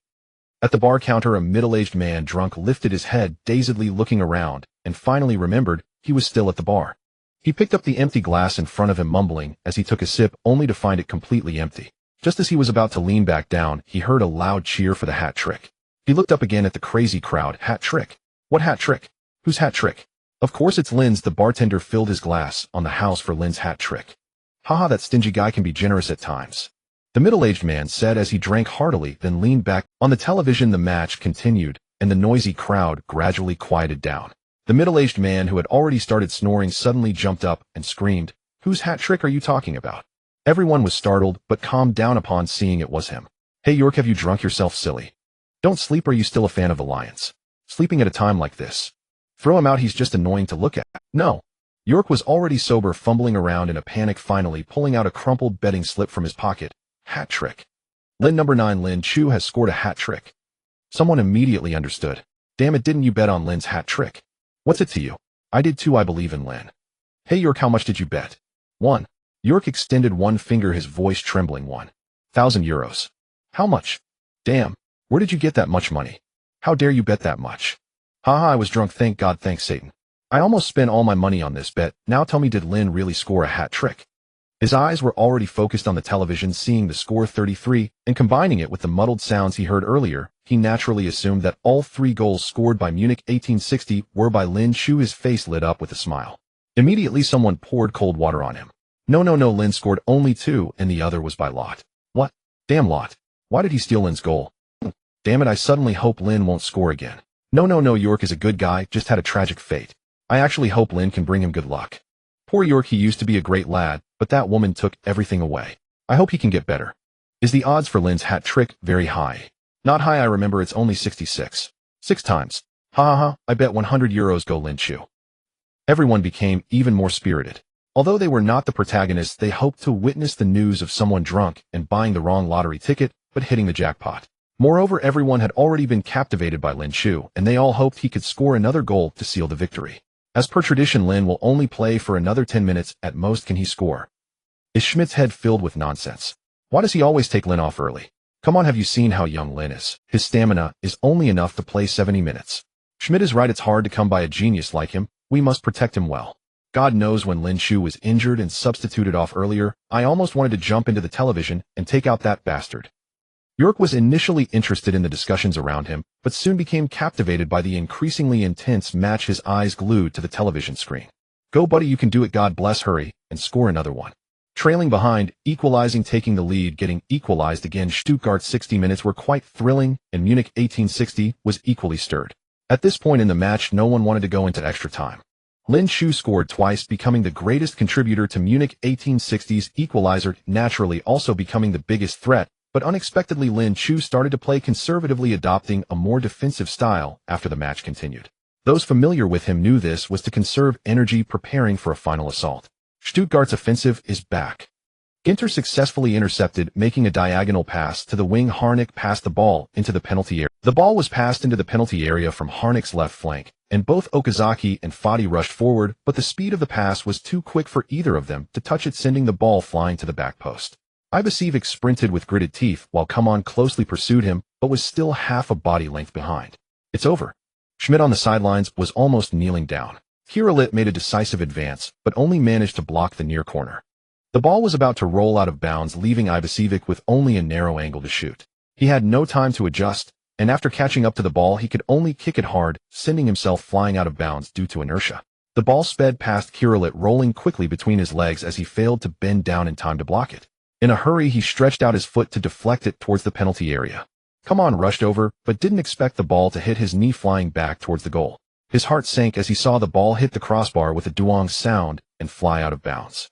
At the bar counter, a middle-aged man drunk lifted his head, dazedly looking around, and finally remembered he was still at the bar. He picked up the empty glass in front of him, mumbling as he took a sip, only to find it completely empty. Just as he was about to lean back down, he heard a loud cheer for the hat trick. He looked up again at the crazy crowd. Hat trick? What hat trick? Whose hat trick? Of course it's Lin's. The bartender filled his glass on the house for Lin's hat trick. Haha, that stingy guy can be generous at times, the middle-aged man said as he drank heartily, then leaned back. On the television, the match continued, and the noisy crowd gradually quieted down. The middle-aged man, who had already started snoring, suddenly jumped up and screamed, "Whose hat trick are you talking about?" Everyone was startled, but calmed down upon seeing it was him. Hey York, have you drunk yourself silly? Don't sleep. Are you still a fan of the Lions? Sleeping at a time like this? Throw him out, he's just annoying to look at. No. York was already sober, fumbling around in a panic, finally pulling out a crumpled betting slip from his pocket. Hat trick. Lin number 9, Lin Chu has scored a hat trick. Someone immediately understood. Damn it, didn't you bet on Lin's hat trick? What's it to you? I did too, I believe in Lin. Hey York, how much did you bet? 1. York extended one finger, his voice trembling. 1,000 euros. How much? Damn. Where did you get that much money? How dare you bet that much? Haha, I was drunk, thank God, thanks Satan. I almost spent all my money on this bet. Now tell me, did Lin really score a hat trick? His eyes were already focused on the television, seeing the score 33, and combining it with the muddled sounds he heard earlier, he naturally assumed that all 3 goals scored by Munich 1860 were by Lin Shu. His face lit up with a smile. Immediately someone poured cold water on him. No, Lin scored only 2, and the other was by Lot. What? Damn Lot. Why did he steal Lin's goal? Damn it, I suddenly hope Lin won't score again. No, York is a good guy, just had a tragic fate. I actually hope Lin can bring him good luck. Poor York, he used to be a great lad, but that woman took everything away. I hope he can get better. Is the odds for Lin's hat trick very high? Not high, I remember it's only 66. 6 times. Ha, I bet 100 euros go Lin Chu. Everyone became even more spirited. Although they were not the protagonists, they hoped to witness the news of someone drunk and buying the wrong lottery ticket, but hitting the jackpot. Moreover, everyone had already been captivated by Lin Shu, and they all hoped he could score another goal to seal the victory. As per tradition, Lin will only play for another 10 minutes, at most can he score. Is Schmidt's head filled with nonsense? Why does he always take Lin off early? Come on, have you seen how young Lin is? His stamina is only enough to play 70 minutes. Schmidt is right, it's hard to come by a genius like him. We must protect him well. God knows when Lin Shu was injured and substituted off earlier, I almost wanted to jump into the television and take out that bastard. York was initially interested in the discussions around him, but soon became captivated by the increasingly intense match, his eyes glued to the television screen. Go buddy, you can do it, God bless, hurry, and score another one. Trailing behind, equalizing, taking the lead, getting equalized again. Stuttgart's 60 minutes were quite thrilling, and Munich 1860 was equally stirred. At this point in the match, no one wanted to go into extra time. Lin Chu scored twice, becoming the greatest contributor to Munich 1860's equalizer, naturally also becoming the biggest threat, but unexpectedly Lin Chu started to play conservatively, adopting a more defensive style after the match continued. Those familiar with him knew this was to conserve energy, preparing for a final assault. Stuttgart's offensive is back. Ginter successfully intercepted, making a diagonal pass to the wing. Harnik passed the ball into the penalty area. The ball was passed into the penalty area from Harnik's left flank, and both Okazaki and Fati rushed forward, but the speed of the pass was too quick for either of them to touch it, sending the ball flying to the back post. Ibisevic sprinted with gritted teeth while Coman closely pursued him, but was still half a body length behind. It's over. Schmidt on the sidelines was almost kneeling down. Kirilit made a decisive advance, but only managed to block the near corner. The ball was about to roll out of bounds, leaving Ibisevic with only a narrow angle to shoot. He had no time to adjust, and after catching up to the ball he could only kick it hard, sending himself flying out of bounds due to inertia. The ball sped past Kirilit, rolling quickly between his legs as he failed to bend down in time to block it. In a hurry he stretched out his foot to deflect it towards the penalty area. Coman rushed over, but didn't expect the ball to hit his knee, flying back towards the goal. His heart sank as he saw the ball hit the crossbar with a duong sound and fly out of bounds.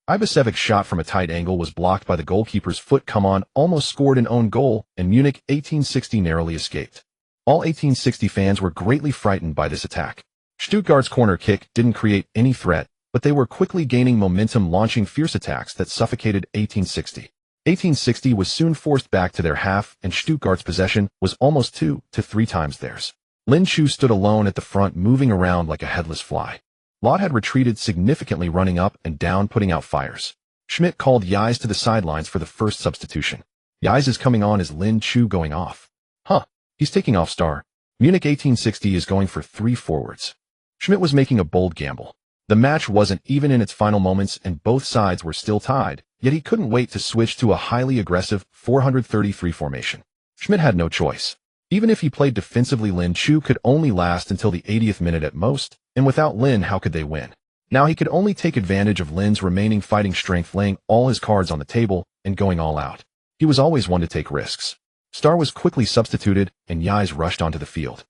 Ibisevic's shot from a tight angle was blocked by the goalkeeper's foot. Coman almost scored an own goal, and Munich 1860 narrowly escaped. All 1860 fans were greatly frightened by this attack. Stuttgart's corner kick didn't create any threat, but they were quickly gaining momentum, launching fierce attacks that suffocated 1860. 1860 was soon forced back to their half, and Stuttgart's possession was almost 2 to 3 times theirs. Lin Chu stood alone at the front, moving around like a headless fly. Lott had retreated significantly, running up and down, putting out fires. Schmidt called Yais to the sidelines for the first substitution. Yais is coming on. Is Lin Chu going off? He's taking off star. Munich 1860 is going for 3 forwards. Schmidt was making a bold gamble. The match wasn't even in its final moments and both sides were still tied, yet he couldn't wait to switch to a highly aggressive 433 formation. Schmidt had no choice. Even if he played defensively, Lin Chu could only last until the 80th minute at most, and without Lin, how could they win? Now he could only take advantage of Lin's remaining fighting strength, laying all his cards on the table and going all out. He was always one to take risks. Star was quickly substituted, and Yais rushed onto the field.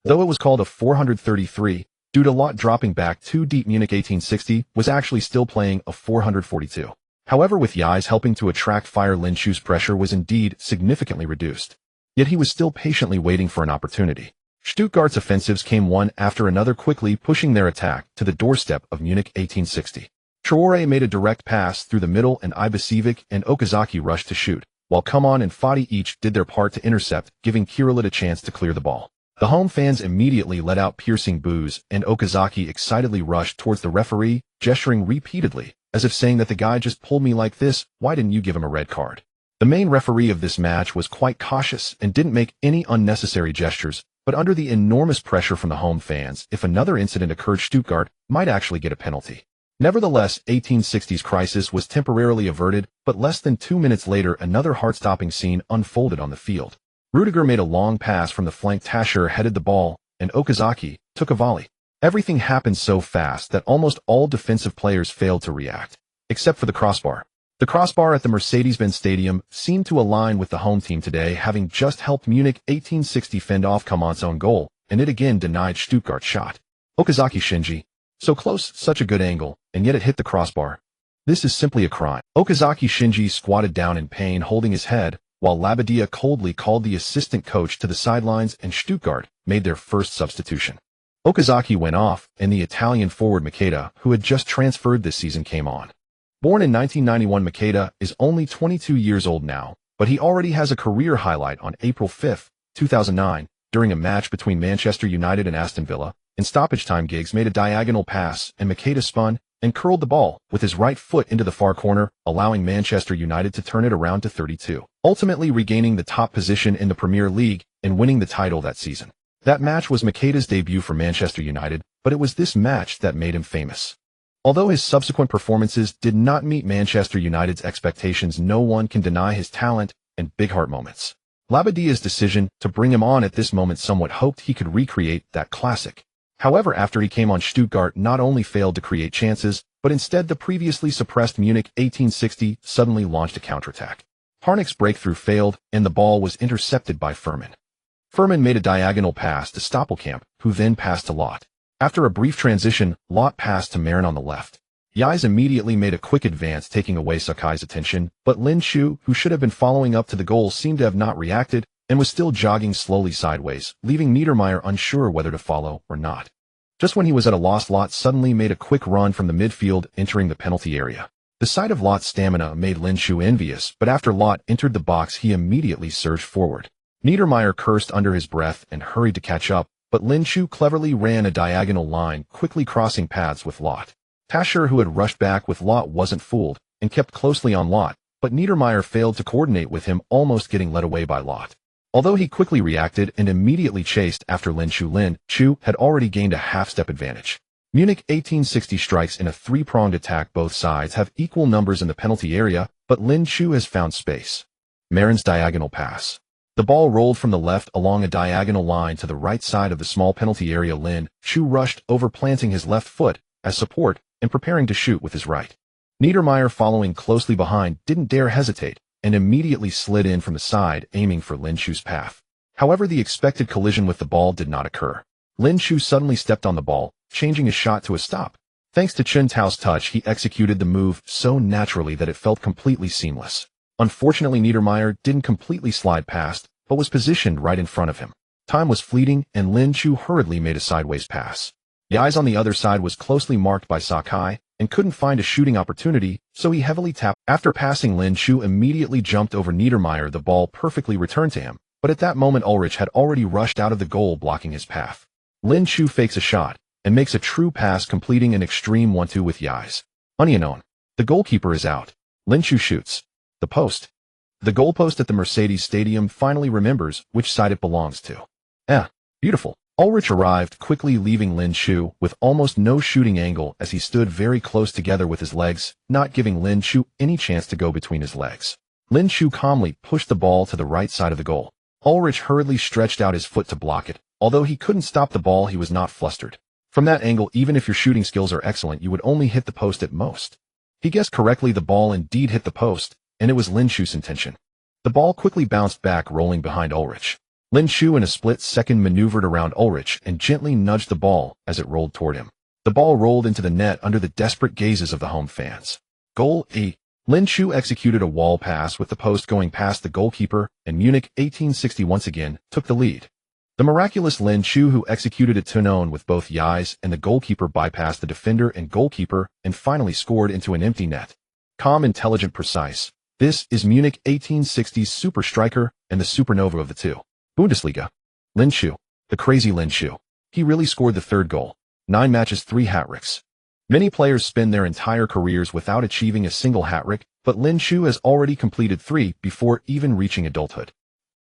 Though it was called a 433, due to Lott dropping back too deep, Munich 1860 was actually still playing a 442. However, with Yais helping to attract fire, Lin Chu's pressure was indeed significantly reduced. Yet he was still patiently waiting for an opportunity. Stuttgart's offensives came one after another, quickly pushing their attack to the doorstep of Munich 1860. Traore made a direct pass through the middle, and Ibisevic and Okazaki rushed to shoot, while Coman and Fati each did their part to intercept, giving Kirilit a chance to clear the ball. The home fans immediately let out piercing boos, and Okazaki excitedly rushed towards the referee, gesturing repeatedly, as if saying that the guy just pulled me like this, why didn't you give him a red card? The main referee of this match was quite cautious and didn't make any unnecessary gestures, but under the enormous pressure from the home fans, if another incident occurred, Stuttgart might actually get a penalty. Nevertheless, 1860's crisis was temporarily averted, but less than 2 minutes later another heart-stopping scene unfolded on the field. Rudiger made a long pass from the flank, Tasher headed the ball, and Okazaki took a volley. Everything happened so fast that almost all defensive players failed to react, except for the crossbar. The crossbar at the Mercedes-Benz Stadium seemed to align with the home team today, having just helped Munich 1860 fend off Coman's own goal, and it again denied Stuttgart's shot. Okazaki Shinji. So close, such a good angle, and yet it hit the crossbar. This is simply a crime. Okazaki Shinji squatted down in pain, holding his head, while Labadia coldly called the assistant coach to the sidelines, and Stuttgart made their first substitution. Okazaki went off, and the Italian forward Makeda, who had just transferred this season, came on. Born in 1991, Makeda is only 22 years old now, but he already has a career highlight on April 5, 2009, during a match between Manchester United and Aston Villa. In stoppage time, Giggs made a diagonal pass, and Makeda spun and curled the ball with his right foot into the far corner, allowing Manchester United to turn it around to 32, ultimately regaining the top position in the Premier League and winning the title that season. That match was Makeda's debut for Manchester United, but it was this match that made him famous. Although his subsequent performances did not meet Manchester United's expectations, no one can deny his talent and big heart moments. Labadia's decision to bring him on at this moment somewhat hoped he could recreate that classic. However, after he came on, Stuttgart not only failed to create chances, but instead the previously suppressed Munich 1860 suddenly launched a counterattack. Harnik's breakthrough failed, and the ball was intercepted by Furman. Furman made a diagonal pass to Stoppelkamp, who then passed to Lott. After a brief transition, Lot passed to Marin on the left. Yais immediately made a quick advance, taking away Sakai's attention, but Lin Chu, who should have been following up to the goal, seemed to have not reacted and was still jogging slowly sideways, leaving Niedermeyer unsure whether to follow or not. Just when he was at a loss, Lot suddenly made a quick run from the midfield, entering the penalty area. The sight of Lot's stamina made Lin Chu envious, but after Lot entered the box, he immediately surged forward. Niedermeyer cursed under his breath and hurried to catch up, but Lin Chu cleverly ran a diagonal line, quickly crossing paths with Lot. Tasher, who had rushed back with Lot, wasn't fooled and kept closely on Lot, but Niedermeyer failed to coordinate with him, almost getting led away by Lot. Although he quickly reacted and immediately chased after Lin Chu had already gained a half-step advantage. Munich 1860 strikes in a three-pronged attack. Both sides have equal numbers in the penalty area, but Lin Chu has found space. Marin's diagonal pass. The ball rolled from the left along a diagonal line to the right side of the small penalty area. Lin Chu rushed over, planting his left foot as support and preparing to shoot with his right. Niedermeyer, following closely behind, didn't dare hesitate and immediately slid in from the side, aiming for Lin Chu's path. However, the expected collision with the ball did not occur. Lin Chu suddenly stepped on the ball, changing his shot to a stop. Thanks to Chen Tao's touch, he executed the move so naturally that it felt completely seamless. Unfortunately, Niedermeyer didn't completely slide past, but was positioned right in front of him. Time was fleeting, and Lin Chu hurriedly made a sideways pass. Yais on the other side was closely marked by Sakai and couldn't find a shooting opportunity, so he heavily tapped. After passing, Lin Chu immediately jumped over Niedermeyer. The ball perfectly returned to him, but at that moment Ulrich had already rushed out of the goal, blocking his path. Lin Chu fakes a shot and makes a true pass, completing an extreme 1-2 with Yais. Unknown. The goalkeeper is out. Lin Chu shoots. The post. The goalpost at the Mercedes Stadium finally remembers which side it belongs to. Beautiful. Ulrich arrived quickly, leaving Lin Chu with almost no shooting angle as he stood very close together with his legs, not giving Lin Chu any chance to go between his legs. Lin Chu calmly pushed the ball to the right side of the goal. Ulrich hurriedly stretched out his foot to block it. Although he couldn't stop the ball, he was not flustered. From that angle, even if your shooting skills are excellent, you would only hit the post at most. He guessed correctly. The ball indeed hit the post, and it was Lin Chu's intention. The ball quickly bounced back, rolling behind Ulrich. Lin Chu in a split-second maneuvered around Ulrich and gently nudged the ball as it rolled toward him. The ball rolled into the net under the desperate gazes of the home fans. Goal E. Lin Chu executed a wall pass with the post going past the goalkeeper, and Munich 1860 once again took the lead. The miraculous Lin Chu, who executed a turn-on with both Yais and the goalkeeper, bypassed the defender and goalkeeper and finally scored into an empty net. Calm, intelligent, precise. This is Munich 1860's super striker and the supernova of the two. Bundesliga. Lin Chu. The crazy Lin Chu. He really scored the third goal. 9 matches, 3 hat-tricks. Many players spend their entire careers without achieving a single hat-trick, but Lin Chu has already completed 3 before even reaching adulthood.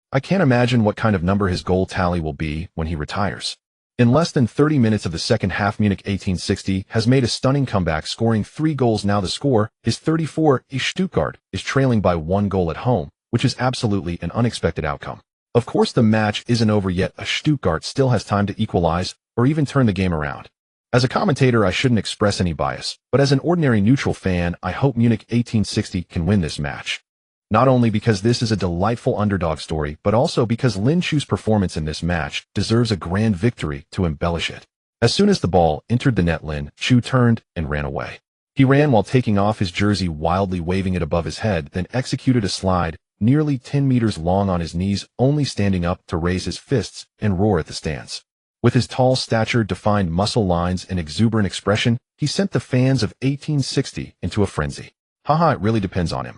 I can't imagine what kind of number his goal tally will be when he retires. In less than 30 minutes of the second half, Munich 1860 has made a stunning comeback, scoring 3 goals. Now the score is 34. Stuttgart is trailing by 1 goal at home, which is absolutely an unexpected outcome. Of course, the match isn't over yet. Stuttgart still has time to equalize or even turn the game around. As a commentator, I shouldn't express any bias, but as an ordinary neutral fan, I hope Munich 1860 can win this match. Not only because this is a delightful underdog story, but also because Lin Chu's performance in this match deserves a grand victory to embellish it. As soon as the ball entered the net, Lin Chu turned and ran away. He ran while taking off his jersey, wildly waving it above his head, then executed a slide nearly 10 meters long on his knees, only standing up to raise his fists and roar at the stands. With his tall stature, defined muscle lines, and exuberant expression, he sent the fans of 1860 into a frenzy. Haha, it really depends on him.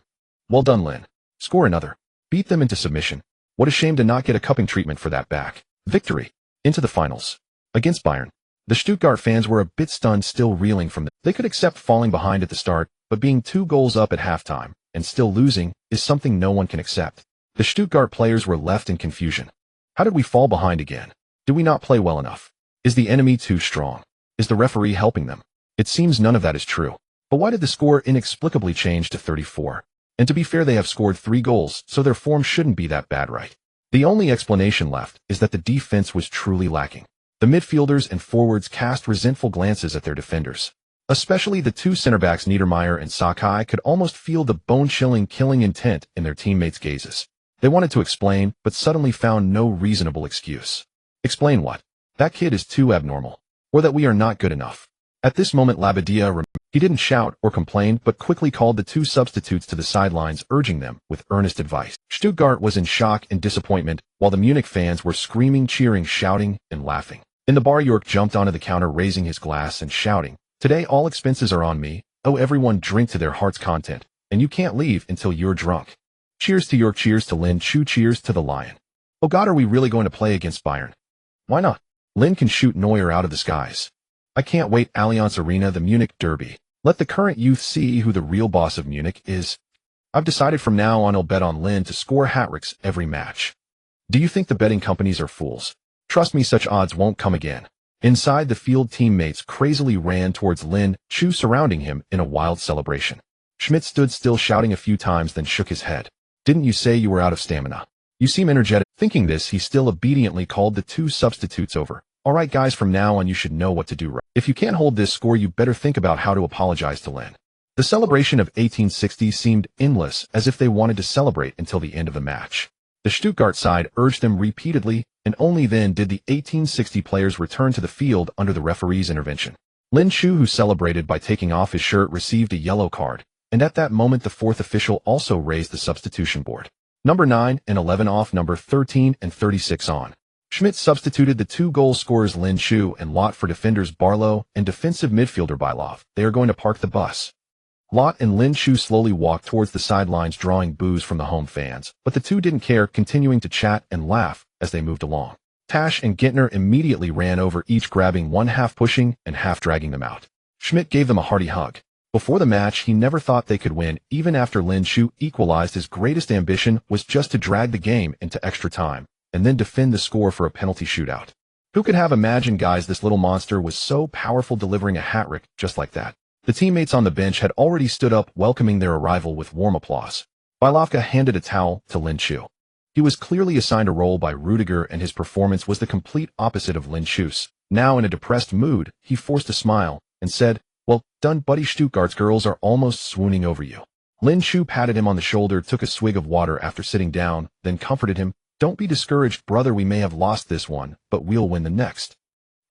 Well done, Lin. Score another. Beat them into submission. What a shame to not get a cupping treatment for that back. Victory. Into the finals. Against Bayern. The Stuttgart fans were a bit stunned, still reeling from the... They could accept falling behind at the start, but being 2 goals up at halftime and still losing is something no one can accept. The Stuttgart players were left in confusion. How did we fall behind again? Did we not play well enough? Is the enemy too strong? Is the referee helping them? It seems none of that is true. But why did the score inexplicably change to 34? And to be fair, they have scored 3 goals, so their form shouldn't be that bad, right? The only explanation left is that the defense was truly lacking. The midfielders and forwards cast resentful glances at their defenders. Especially the 2 center-backs Niedermeyer and Sakai could almost feel the bone-chilling, killing intent in their teammates' gazes. They wanted to explain, but suddenly found no reasonable excuse. Explain what? That kid is too abnormal. or that we are not good enough. At this moment he didn't shout or complain but quickly called the two substitutes to the sidelines, urging them with earnest advice. Stuttgart was in shock and disappointment, while the Munich fans were screaming, cheering, shouting, and laughing. In the bar, York jumped onto the counter, raising his glass and shouting, "Today all expenses are on me. Oh, everyone drink to their heart's content, and you can't leave until you're drunk. Cheers to York, cheers to Lynn, cheers to the Lion. Oh God, are we really going to play against Bayern? Why not? Lynn can shoot Neuer out of the skies. I can't wait. Allianz Arena, the Munich Derby. Let the current youth see who the real boss of Munich is. I've decided from now on I'll bet on Lynn to score hat-tricks every match. Do you think the betting companies are fools? Trust me, such odds won't come again." Inside the field, teammates crazily ran towards Lynn, surrounding him in a wild celebration. Schmidt stood still, shouting a few times, then shook his head. "Didn't you say you were out of stamina? You seem energetic." Thinking this, he still obediently called the two substitutes over. "All right, guys, from now on you should know what to do right. If you can't hold this score, you better think about how to apologize to Lynn." The celebration of 1860 seemed endless, as if they wanted to celebrate until the end of the match. The Stuttgart side urged them repeatedly, and only then did the 1860 players return to the field under the referee's intervention. Lin Chu, who celebrated by taking off his shirt, received a yellow card, and at that moment the fourth official also raised the substitution board. Number 9 and 11 off, number 13 and 36 on. Schmidt substituted the two goal scorers Lin Chu and Lot for defenders Barlow and defensive midfielder Bylov. They are going to park the bus. Lot and Lin Chu slowly walked towards the sidelines, drawing boos from the home fans, but the two didn't care, continuing to chat and laugh as they moved along. Tash and Gentner immediately ran over, each grabbing one, half pushing and half dragging them out. Schmidt gave them a hearty hug. Before the match, he never thought they could win. Even after Lin Chu equalized, his greatest ambition was just to drag the game into extra time and then defend the score for a penalty shootout. Who could have imagined, guys, this little monster was so powerful, delivering a hat-trick just like that? The teammates on the bench had already stood up, welcoming their arrival with warm applause. Bylovka handed a towel to Lin Chu. He was clearly assigned a role by Rudiger, and his performance was the complete opposite of Lin Chu's. Now in a depressed mood, he forced a smile and said, "Well done, buddy. Stuttgart's girls are almost swooning over you." Lin Chu patted him on the shoulder, took a swig of water after sitting down, then comforted him. "Don't be discouraged, brother. We may have lost this one, but we'll win the next."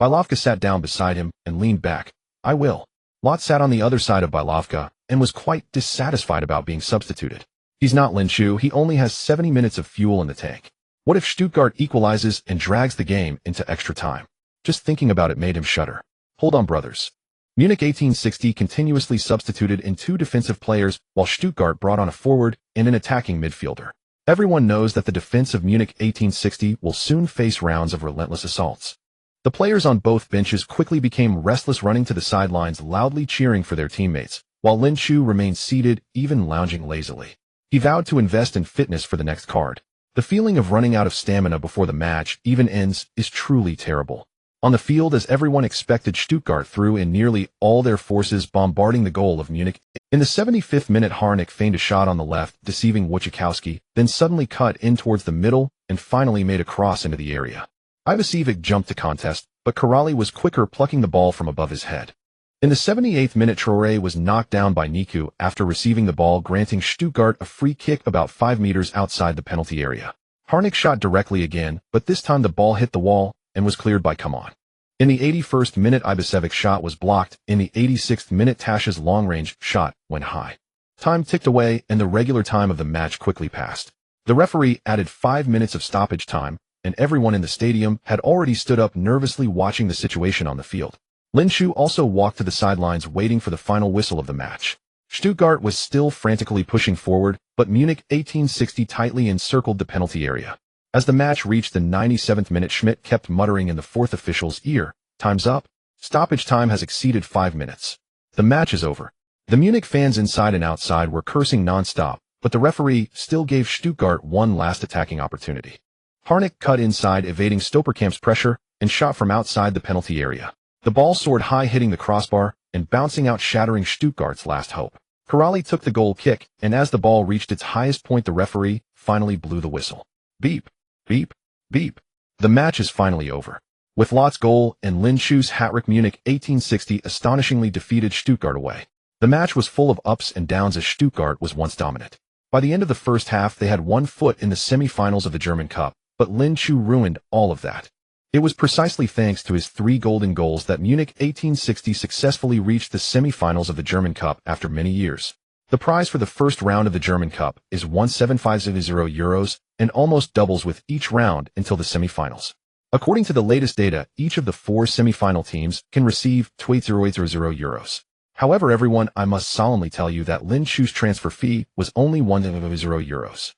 Bylovka sat down beside him and leaned back. "I will." Lot sat on the other side of Bylovka and was quite dissatisfied about being substituted. He's not Lin Chu. He only has 70 minutes of fuel in the tank. What if Stuttgart equalizes and drags the game into extra time? Just thinking about it made him shudder. Hold on, brothers. Munich 1860 continuously substituted in two defensive players, while Stuttgart brought on a forward and an attacking midfielder. Everyone knows that the defense of Munich 1860 will soon face rounds of relentless assaults. The players on both benches quickly became restless, running to the sidelines, loudly cheering for their teammates, while Lin Chu remained seated, even lounging lazily. He vowed to invest in fitness for the next card. The feeling of running out of stamina before the match even ends is truly terrible. On the field, as everyone expected, Stuttgart threw in nearly all their forces, bombarding the goal of Munich. In the 75th minute, Harnik feigned a shot on the left, deceiving Wojciechowski, then suddenly cut in towards the middle and finally made a cross into the area. Ivasevic jumped to contest, but Karali was quicker, plucking the ball from above his head. In the 78th minute, Traoré was knocked down by Niku after receiving the ball, granting Stuttgart a free kick about 5 meters outside the penalty area. Harnik shot directly again, but this time the ball hit the wall and was cleared by Coman. In the 81st minute, Ibasevic's shot was blocked. In the 86th minute, Tash's long-range shot went high. Time ticked away, and the regular time of the match quickly passed. The referee added 5 minutes of stoppage time, and everyone in the stadium had already stood up, nervously watching the situation on the field. Lin Chu also walked to the sidelines, waiting for the final whistle of the match. Stuttgart was still frantically pushing forward, but Munich 1860 tightly encircled the penalty area. As the match reached the 97th minute, Schmidt kept muttering in the fourth official's ear, "Time's up. Stoppage time has exceeded 5 minutes. The match is over." The Munich fans inside and outside were cursing non-stop, but the referee still gave Stuttgart one last attacking opportunity. Harnik cut inside, evading Stoperkamp's pressure, and shot from outside the penalty area. The ball soared high, hitting the crossbar and bouncing out, shattering Stuttgart's last hope. Karali took the goal kick, and as the ball reached its highest point, the referee finally blew the whistle. Beep, beep, beep. The match is finally over. With Lot's goal and Lin Chu's hat-trick, Munich 1860 astonishingly defeated Stuttgart away. The match was full of ups and downs, as Stuttgart was once dominant. By the end of the first half, they had one foot in the semi-finals of the German Cup, but Lin Chu ruined all of that. It was precisely thanks to his 3 golden goals that Munich 1860 successfully reached the semi-finals of the German Cup after many years. The prize for the first round of the German Cup is €1,750 and almost doubles with each round until the semi-finals. According to the latest data, each of the 4 semi-final teams can receive €2,800. However, everyone, I must solemnly tell you that Lin Chu's transfer fee was only €1,000.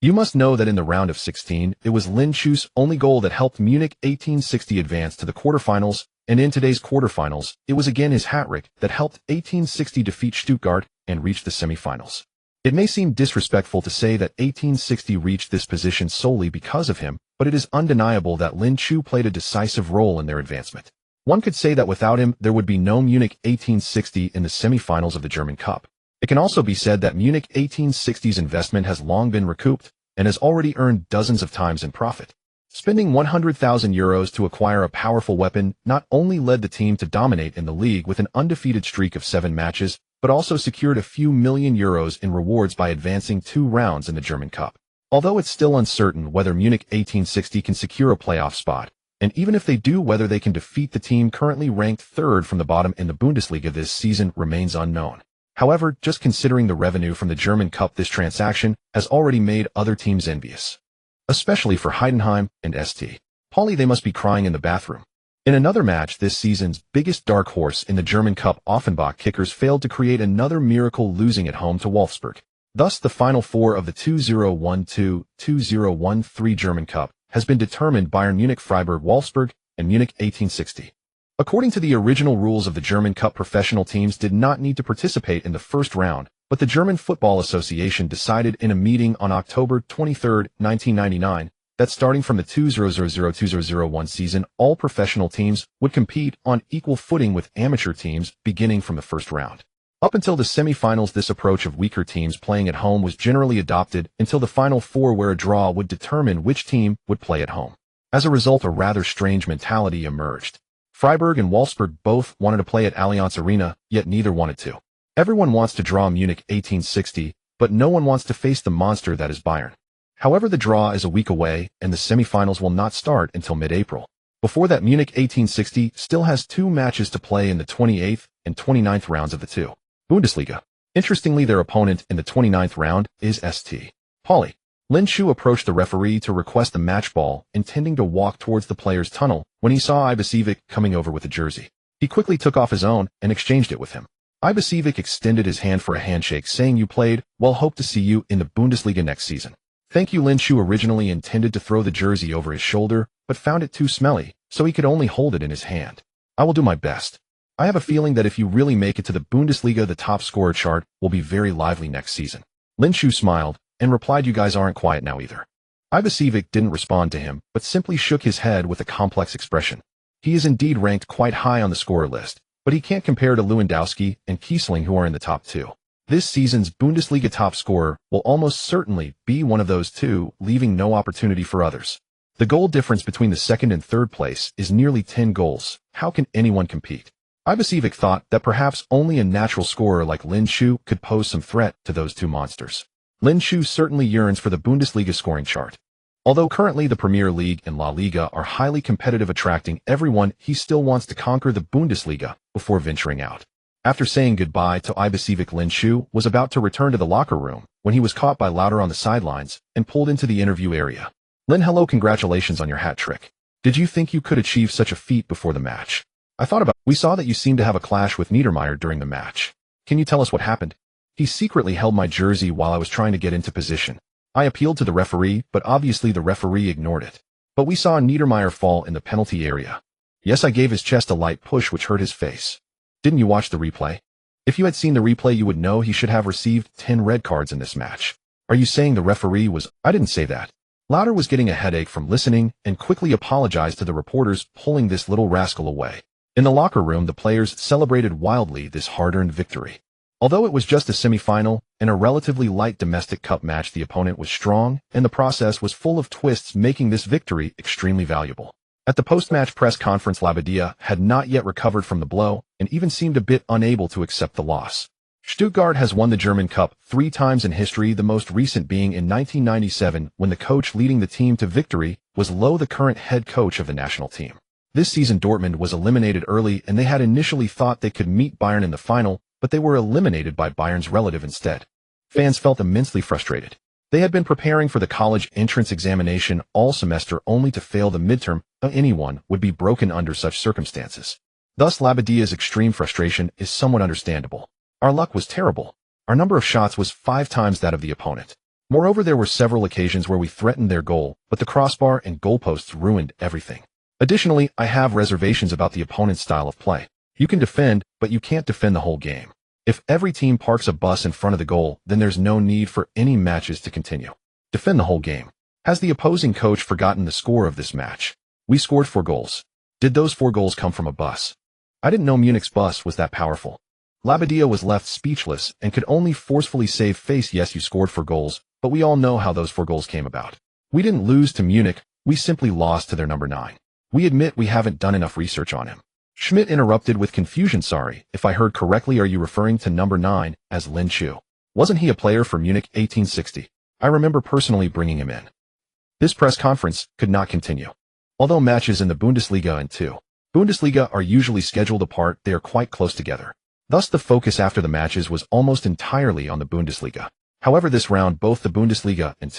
You must know that in the round of 16, it was Lin Chu's only goal that helped Munich 1860 advance to the quarterfinals, and in today's quarterfinals, it was again his hat-trick that helped 1860 defeat Stuttgart and reach the semi-finals. It may seem disrespectful to say that 1860 reached this position solely because of him, but it is undeniable that Lin Chu played a decisive role in their advancement. One could say that without him, there would be no Munich 1860 in the semi-finals of the German Cup. It can also be said that Munich 1860's investment has long been recouped and has already earned dozens of times in profit. Spending €100,000 to acquire a powerful weapon not only led the team to dominate in the league with an undefeated streak of 7 matches, but also secured a few million euros in rewards by advancing 2 rounds in the German Cup. Although it's still uncertain whether Munich 1860 can secure a playoff spot, and even if they do, whether they can defeat the team currently ranked 3rd from the bottom in the Bundesliga this season remains unknown. However, just considering the revenue from the German Cup, this transaction has already made other teams envious. Especially for Heidenheim and St. Pauli, they must be crying in the bathroom. In another match, this season's biggest dark horse in the German Cup, Offenbach kickers failed to create another miracle, losing at home to Wolfsburg. Thus, the final 4 of the 2012-2013 German Cup has been determined by Bayern Munich, Freiburg, Wolfsburg, and Munich 1860. According to the original rules of the German Cup, professional teams did not need to participate in the first round, but the German Football Association decided in a meeting on October 23, 1999, that starting from the 2000-2001 season, all professional teams would compete on equal footing with amateur teams beginning from the first round. Up until the semi-finals, this approach of weaker teams playing at home was generally adopted until the final 4, where a draw would determine which team would play at home. As a result, a rather strange mentality emerged. Freiburg and Wolfsburg both wanted to play at Allianz Arena, yet neither wanted to. Everyone wants to draw Munich 1860, but no one wants to face the monster that is Bayern. However, the draw is a week away, and the semi-finals will not start until mid-April. Before that, Munich 1860 still has 2 matches to play in the 28th and 29th rounds of the 2. Bundesliga. Interestingly, their opponent in the 29th round is St. Pauli. Lin Chu approached the referee to request the match ball, intending to walk towards the player's tunnel when he saw Ibisevic coming over with a jersey. He quickly took off his own and exchanged it with him. Ibisevic extended his hand for a handshake, saying, "You played well, hope to see you in the Bundesliga next season." Thank you. Lin Chu originally intended to throw the jersey over his shoulder, but found it too smelly, so he could only hold it in his hand. "I will do my best. I have a feeling that if you really make it to the Bundesliga, the top scorer chart will be very lively next season." Lin Chu smiled and replied, "You guys aren't quiet now either." Ibisevic didn't respond to him, but simply shook his head with a complex expression. He is indeed ranked quite high on the scorer list, but he can't compare to Lewandowski and Kiesling, who are in the top 2. This season's Bundesliga top scorer will almost certainly be one of those 2, leaving no opportunity for others. The goal difference between the 2nd and 3rd place is nearly 10 goals. How can anyone compete? Ibisevic thought that perhaps only a natural scorer like Lin Chu could pose some threat to those 2 monsters. Lin Chu certainly yearns for the Bundesliga scoring chart. Although currently the Premier League and La Liga are highly competitive, attracting everyone, he still wants to conquer the Bundesliga before venturing out. After saying goodbye to Ibisevic, Lin Chu was about to return to the locker room when he was caught by Lauter on the sidelines and pulled into the interview area. "Lin, hello, congratulations on your hat trick. Did you think you could achieve such a feat before the match?" We saw that you seemed to have a clash with Niedermeyer during the match. Can you tell us what happened?" "He secretly held my jersey while I was trying to get into position. I appealed to the referee, but obviously the referee ignored it. But we saw Niedermeyer fall in the penalty area. Yes, I gave his chest a light push which hurt his face." "Didn't you watch the replay?" "If you had seen the replay, you would know he should have received 10 red cards in this match." "Are you saying the referee was—" "I didn't say that." Lauter was getting a headache from listening and quickly apologized to the reporters, pulling this little rascal away. In the locker room, the players celebrated wildly this hard-earned victory. Although it was just a semi-final and a relatively light domestic cup match, the opponent was strong, and the process was full of twists, making this victory extremely valuable. At the post-match press conference, Labadia had not yet recovered from the blow and even seemed a bit unable to accept the loss. Stuttgart has won the German Cup 3 times in history, the most recent being in 1997 when the coach leading the team to victory was Loh, the current head coach of the national team. This season Dortmund was eliminated early and they had initially thought they could meet Bayern in the final, but they were eliminated by Bayern's relative instead. Fans felt immensely frustrated. They had been preparing for the college entrance examination all semester only to fail the midterm. Anyone would be broken under such circumstances. Thus Labadia's extreme frustration is somewhat understandable. Our luck was terrible. Our number of shots was 5 times that of the opponent. Moreover, there were several occasions where we threatened their goal, but the crossbar and goalposts ruined everything. Additionally, I have reservations about the opponent's style of play. You can defend, but you can't defend the whole game. If every team parks a bus in front of the goal, then there's no need for any matches to continue. Defend the whole game. Has the opposing coach forgotten the score of this match? We scored 4 goals. Did those 4 goals come from a bus? I didn't know Munich's bus was that powerful. Labadia was left speechless and could only forcefully save face. Yes, you scored 4 goals, but we all know how those 4 goals came about. We didn't lose to Munich, we simply lost to their number 9. We admit we haven't done enough research on him. Schmidt interrupted with confusion. Sorry, if I heard correctly, are you referring to number 9 as Lin Chu? Wasn't he a player for Munich 1860? I remember personally bringing him in. This press conference could not continue. Although matches in the Bundesliga and Bundesliga are usually scheduled apart, they are quite close together. Thus the focus after the matches was almost entirely on the Bundesliga. However, this round both the Bundesliga and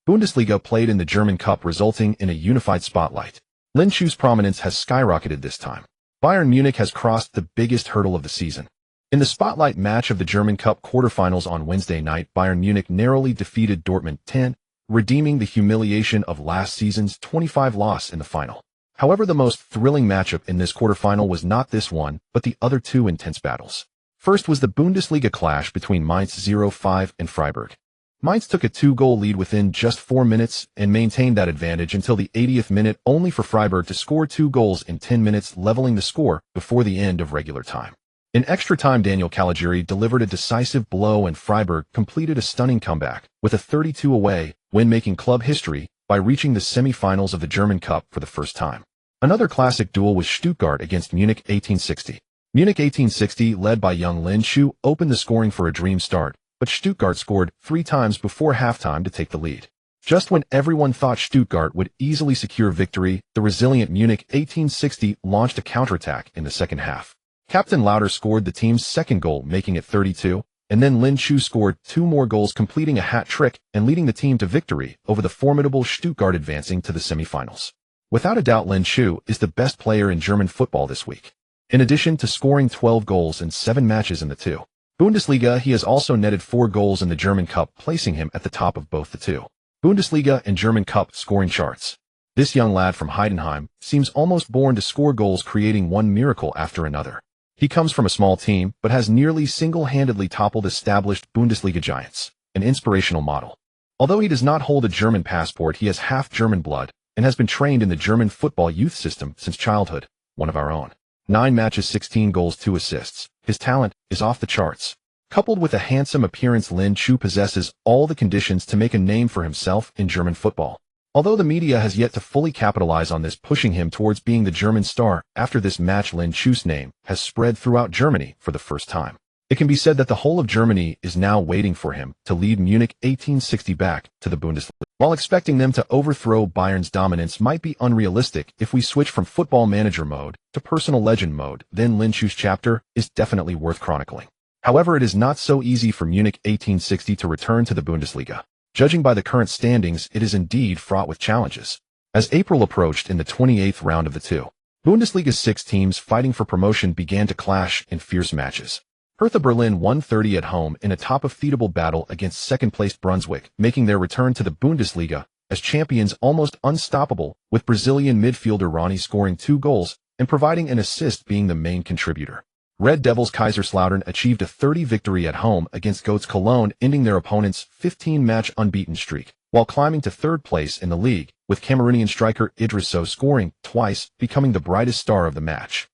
Bundesliga played in the German Cup, resulting in a unified spotlight. Lin Chu's prominence has skyrocketed this time. Bayern Munich has crossed the biggest hurdle of the season. In the spotlight match of the German Cup quarterfinals on Wednesday night, Bayern Munich narrowly defeated Dortmund 10, redeeming the humiliation of last season's 25 loss in the final. However, the most thrilling matchup in this quarterfinal was not this one, but the other 2 intense battles. First was the Bundesliga clash between Mainz 05 and Freiburg. Mainz took a 2-goal lead within just 4 minutes and maintained that advantage until the 80th minute, only for Freiburg to score 2 goals in 10 minutes, leveling the score before the end of regular time. In extra time, Daniel Caligiuri delivered a decisive blow and Freiburg completed a stunning comeback with a 32 away win, making club history by reaching the semi-finals of the German Cup for the first time. Another classic duel was Stuttgart against Munich 1860. Munich 1860, led by young Lin Chu, opened the scoring for a dream start, but Stuttgart scored 3 times before halftime to take the lead. Just when everyone thought Stuttgart would easily secure victory, the resilient Munich 1860 launched a counterattack in the second half. Captain Lauter scored the team's 2nd goal, making it 32, and then Lin Chu scored 2 more goals, completing a hat trick and leading the team to victory over the formidable Stuttgart, advancing to the semifinals. Without a doubt, Lin Chu is the best player in German football this week. In addition to scoring 12 goals in 7 matches in the Bundesliga, he has also netted 4 goals in the German Cup, placing him at the top of both the Bundesliga and German Cup scoring charts. This young lad from Heidenheim seems almost born to score goals, creating one miracle after another. He comes from a small team, but has nearly single-handedly toppled established Bundesliga giants, an inspirational model. Although he does not hold a German passport, he has half German blood and has been trained in the German football youth system since childhood, one of our own. 9 matches, 16 goals, 2 assists. His talent is off the charts. Coupled with a handsome appearance, Lin Chu possesses all the conditions to make a name for himself in German football. Although the media has yet to fully capitalize on this, pushing him towards being the German star, after this match Lin Chu's name has spread throughout Germany for the first time. It can be said that the whole of Germany is now waiting for him to lead Munich 1860 back to the Bundesliga. While expecting them to overthrow Bayern's dominance might be unrealistic, if we switch from football manager mode to personal legend mode, then Lin Chu's chapter is definitely worth chronicling. However, it is not so easy for Munich 1860 to return to the Bundesliga. Judging by the current standings, it is indeed fraught with challenges. As April approached in the 28th round of the Bundesliga's 6 teams fighting for promotion began to clash in fierce matches. Hertha Berlin won 30 at home in a top-of-feedable battle against second-placed Brunswick, making their return to the Bundesliga as champions almost unstoppable, with Brazilian midfielder Ronnie scoring 2 goals and providing an assist, being the main contributor. Red Devils Kaiserslautern achieved a 30 victory at home against Goetz Cologne, ending their opponent's 15-match unbeaten streak, while climbing to 3rd place in the league, with Cameroonian striker Idris Sow scoring twice, becoming the brightest star of the match.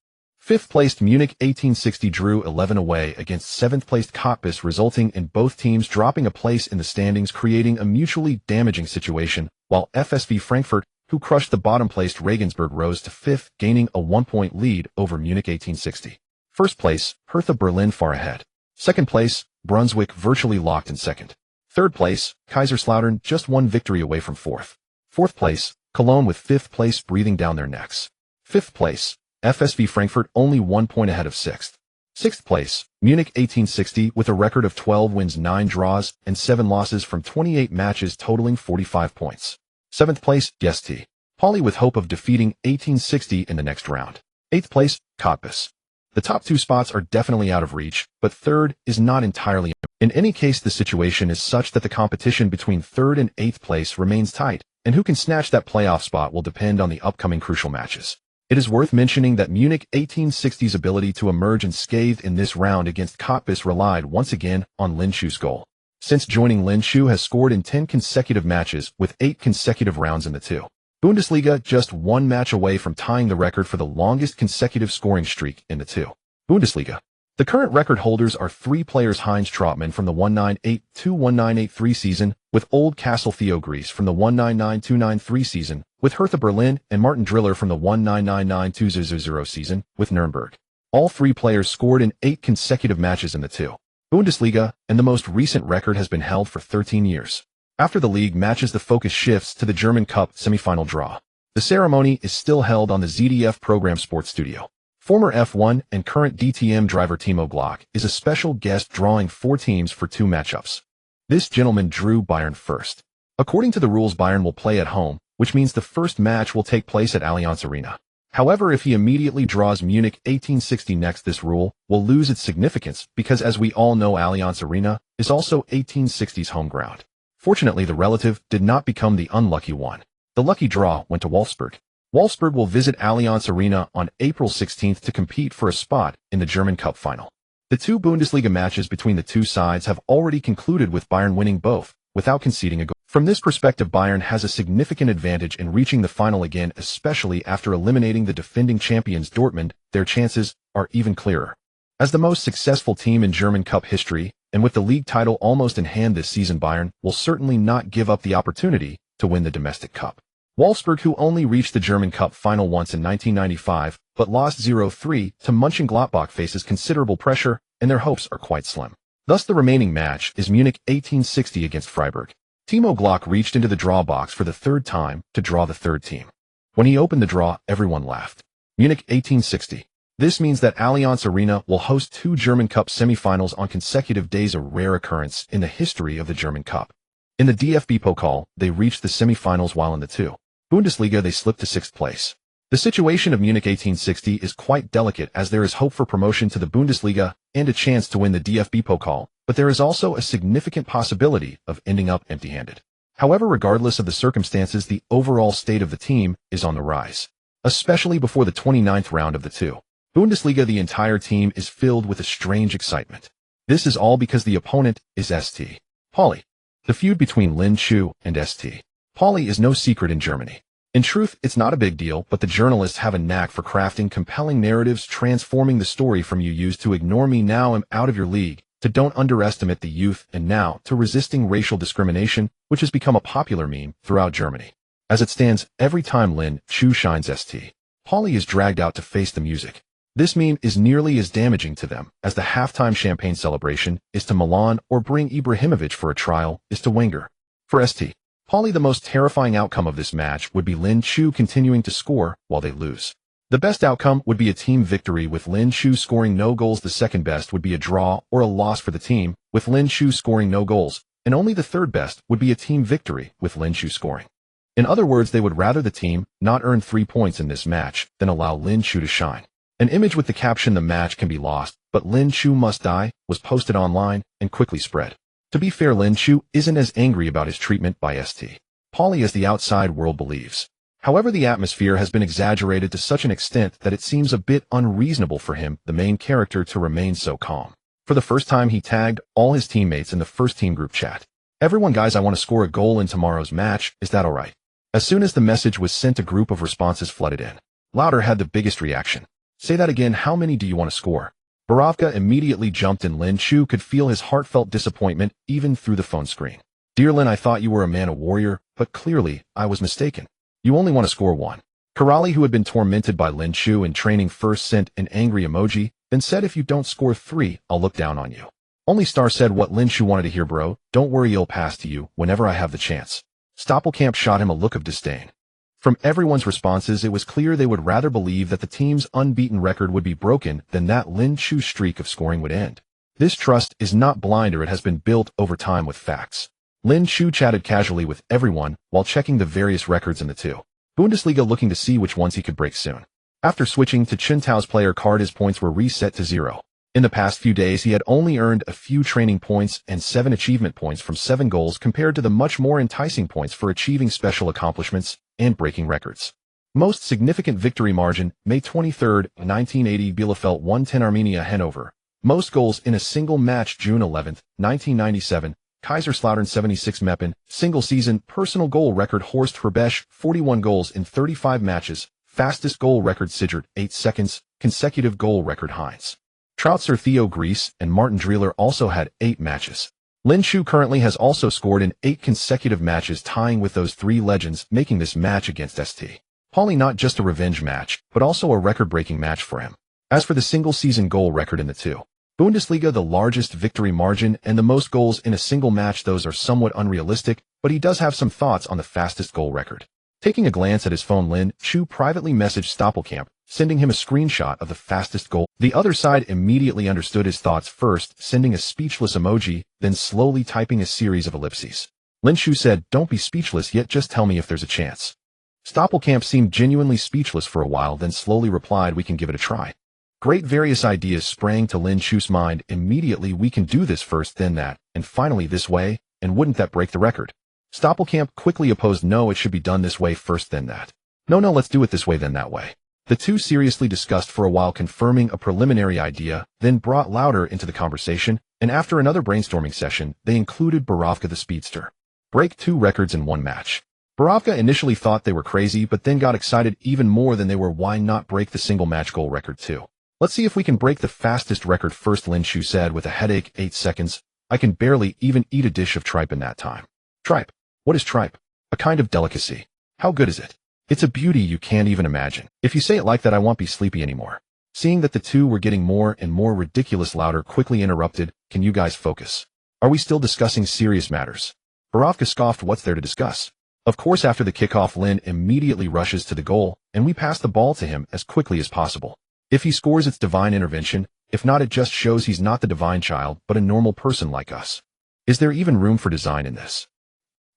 5th-placed Munich 1860 drew 11 away against 7th-placed Cottbus, resulting in both teams dropping a place in the standings, creating a mutually damaging situation, while FSV Frankfurt, who crushed the bottom-placed Regensburg, rose to 5th, gaining a 1-point lead over Munich 1860. 1st place, Hertha Berlin far ahead. Second place, Brunswick virtually locked in second. Third place, Kaiserslautern just one victory away from fourth. Fourth place, Cologne with fifth place breathing down their necks. Fifth place, FSV Frankfurt only 1 point ahead of sixth. Sixth place, Munich 1860 with a record of 12 wins 9 draws and 7 losses from 28 matches totaling 45 points. Seventh place, St. Pauli with hope of defeating 1860 in the next round. Eighth place, Cottbus. The top 2 spots are definitely out of reach, but third is not entirely. In any case, the situation is such that the competition between third and eighth place remains tight, and who can snatch that playoff spot will depend on the upcoming crucial matches. It is worth mentioning that Munich 1860's ability to emerge unscathed in this round against Cottbus relied once again on Lin Shu's goal. Since joining, Lin Shu has scored in 10 consecutive matches with 8 consecutive rounds in the 2. Bundesliga, just 1 match away from tying the record for the longest consecutive scoring streak in the 2. Bundesliga. The current record holders are 3 players: Heinz Trautmann from the 1982-1983 season with Old Castle, Theo Gries from the 1999-293 season with Hertha Berlin, and Martin Driller from the 1999-2000 season with Nuremberg. All 3 players scored in 8 consecutive matches in the 2. Bundesliga, and the most recent record has been held for 13 years. After the league matches, the focus shifts to the German Cup semi-final draw. The ceremony is still held on the ZDF Program Sports Studio. Former F1 and current DTM driver Timo Glock is a special guest, drawing 4 teams for 2 matchups. This gentleman drew Bayern first. According to the rules, Bayern will play at home, which means the first match will take place at Allianz Arena. However, if he immediately draws Munich 1860 next, this rule will lose its significance because, as we all know, Allianz Arena is also 1860's home ground. Fortunately, the relative did not become the unlucky one. The lucky draw went to Wolfsburg. Wolfsburg will visit Allianz Arena on April 16th to compete for a spot in the German Cup final. The 2 Bundesliga matches between the 2 sides have already concluded with Bayern winning both, without conceding a goal. From this perspective, Bayern has a significant advantage in reaching the final again, especially after eliminating the defending champions Dortmund. Their chances are even clearer. As the most successful team in German Cup history, and with the league title almost in hand this season, Bayern will certainly not give up the opportunity to win the domestic cup. Wolfsburg, who only reached the German Cup final once in 1995, but lost 0-3 to Mönchengladbach, faces considerable pressure, and their hopes are quite slim. Thus, the remaining match is Munich 1860 against Freiburg. Timo Glock reached into the draw box for the 3rd time to draw the 3rd team. When he opened the draw, everyone laughed. Munich 1860. This means that Allianz Arena will host 2 German Cup semifinals on consecutive days, a rare occurrence in the history of the German Cup. In the DFB Pokal, they reached the semifinals, while in the 2. Bundesliga, they slipped to 6th place. The situation of Munich 1860 is quite delicate, as there is hope for promotion to the Bundesliga and a chance to win the DFB Pokal, but there is also a significant possibility of ending up empty-handed. However, regardless of the circumstances, the overall state of the team is on the rise, especially before the 29th round of the 2. Bundesliga. The entire team is filled with a strange excitement. This is all because the opponent is St. Pauli. The feud between Lin Shu and St. Pauli is no secret in Germany. In truth, it's not a big deal, but the journalists have a knack for crafting compelling narratives, transforming the story from "you used to ignore me, now I'm out of your league," to "don't underestimate the youth," and now to resisting racial discrimination, which has become a popular meme throughout Germany. As it stands, every time Lin Shu shines, St. Pauli is dragged out to face the music. This meme is nearly as damaging to them as the halftime champagne celebration is to Milan, or bring Ibrahimovic for a trial is to Wenger. For St. Pauli, the most terrifying outcome of this match would be Lin Shu continuing to score while they lose. The best outcome would be a team victory with Lin Shu scoring no goals. The second best would be a draw or a loss for the team with Lin Shu scoring no goals, and only the third best would be a team victory with Lin Shu scoring. In other words, they would rather the team not earn 3 points in this match than allow Lin Shu to shine. An image with the caption "the match can be lost, but Lin Shu must die" was posted online and quickly spread. To be fair, Lin Shu isn't as angry about his treatment by St. Pauli as the outside world believes. However, the atmosphere has been exaggerated to such an extent that it seems a bit unreasonable for him, the main character, to remain so calm. For the first time, he tagged all his teammates in the first team group chat. "Everyone, guys, I want to score a goal in tomorrow's match. Is that alright?" As soon as the message was sent, a group of responses flooded in. Lauter had the biggest reaction. "Say that again, how many do you want to score?" Borovka immediately jumped in. Lin Shu could feel his heartfelt disappointment even through the phone screen. "Dear Lin, I thought you were a man, a warrior, but clearly I was mistaken. You only want to score 1. Karali, who had been tormented by Lin Shu in training, first sent an angry emoji, then said, "If you don't score 3, I'll look down on you." Only Star said what Lin Shu wanted to hear, bro. Don't worry, it'll pass to you whenever I have the chance. Stoppelkamp shot him a look of disdain. From everyone's responses, it was clear they would rather believe that the team's unbeaten record would be broken than that Lin Shu's streak of scoring would end. This trust is not blind, or it has been built over time with facts. Lin Shu chatted casually with everyone while checking the various records in the two Bundesliga, looking to see which ones he could break soon. After switching to Qintao's player card, his points were reset to 0. In the past few days, he had only earned a few training points and 7 achievement points from 7 goals compared to the much more enticing points for achieving special accomplishments and breaking records. Most significant victory margin, May 23, 1980, Bielefeld 1-10 Arminia Hanover. Most goals in a single match, June 11, 1997, Kaiserslautern 76 Meppen. Single season personal goal record, Horst Hrubesch 41 goals in 35 matches. Fastest goal record, Sigurd 8 seconds. Consecutive goal record, Heinz Trautzer, Theo Greece, and Martin Dreeler also had 8 matches. Lin Shu currently has also scored in 8 consecutive matches, tying with those 3 legends, making this match against St. Pauli not just a revenge match, but also a record-breaking match for him. As for the single-season goal record in the two Bundesliga, the largest victory margin and the most goals in a single match, those are somewhat unrealistic, but he does have some thoughts on the fastest goal record. Taking a glance at his phone, Lin Shu privately messaged Stoppelkamp, sending him a screenshot of the fastest goal. The other side immediately understood his thoughts, first sending a speechless emoji, then slowly typing a series of ellipses. Lin Shu said, "Don't be speechless yet, just tell me if there's a chance." Stoppelkamp seemed genuinely speechless for a while, then slowly replied, "We can give it a try." Great, various ideas sprang to Lin Shu's mind immediately. "We can do this first, then that, and finally this way, and wouldn't that break the record?" Stoppelkamp quickly opposed, "No, it should be done this way first, then that. No, let's do it this way, then that way." The two seriously discussed for a while, confirming a preliminary idea, then brought Lauder into the conversation, and after another brainstorming session, they included Borovka the speedster. Break 2 records in 1 match. Borovka initially thought they were crazy, but then got excited even more than they were. Why not break the single match goal record too? "Let's see if we can break the fastest record first," Lin Shu said with a headache. 8 seconds. "I can barely even eat a dish of tripe in that time." Tripe? What is tripe? A kind of delicacy. How good is it? It's a beauty you can't even imagine. If you say it like that, I won't be sleepy anymore. Seeing that the two were getting more and more ridiculous, Lauder quickly interrupted, "Can you guys focus? Are we still discussing serious matters?" Borovka scoffed, "What's there to discuss?" Of course, after the kickoff, Lin immediately rushes to the goal, and we pass the ball to him as quickly as possible. If he scores, it's divine intervention. If not, it just shows he's not the divine child, but a normal person like us. Is there even room for design in this?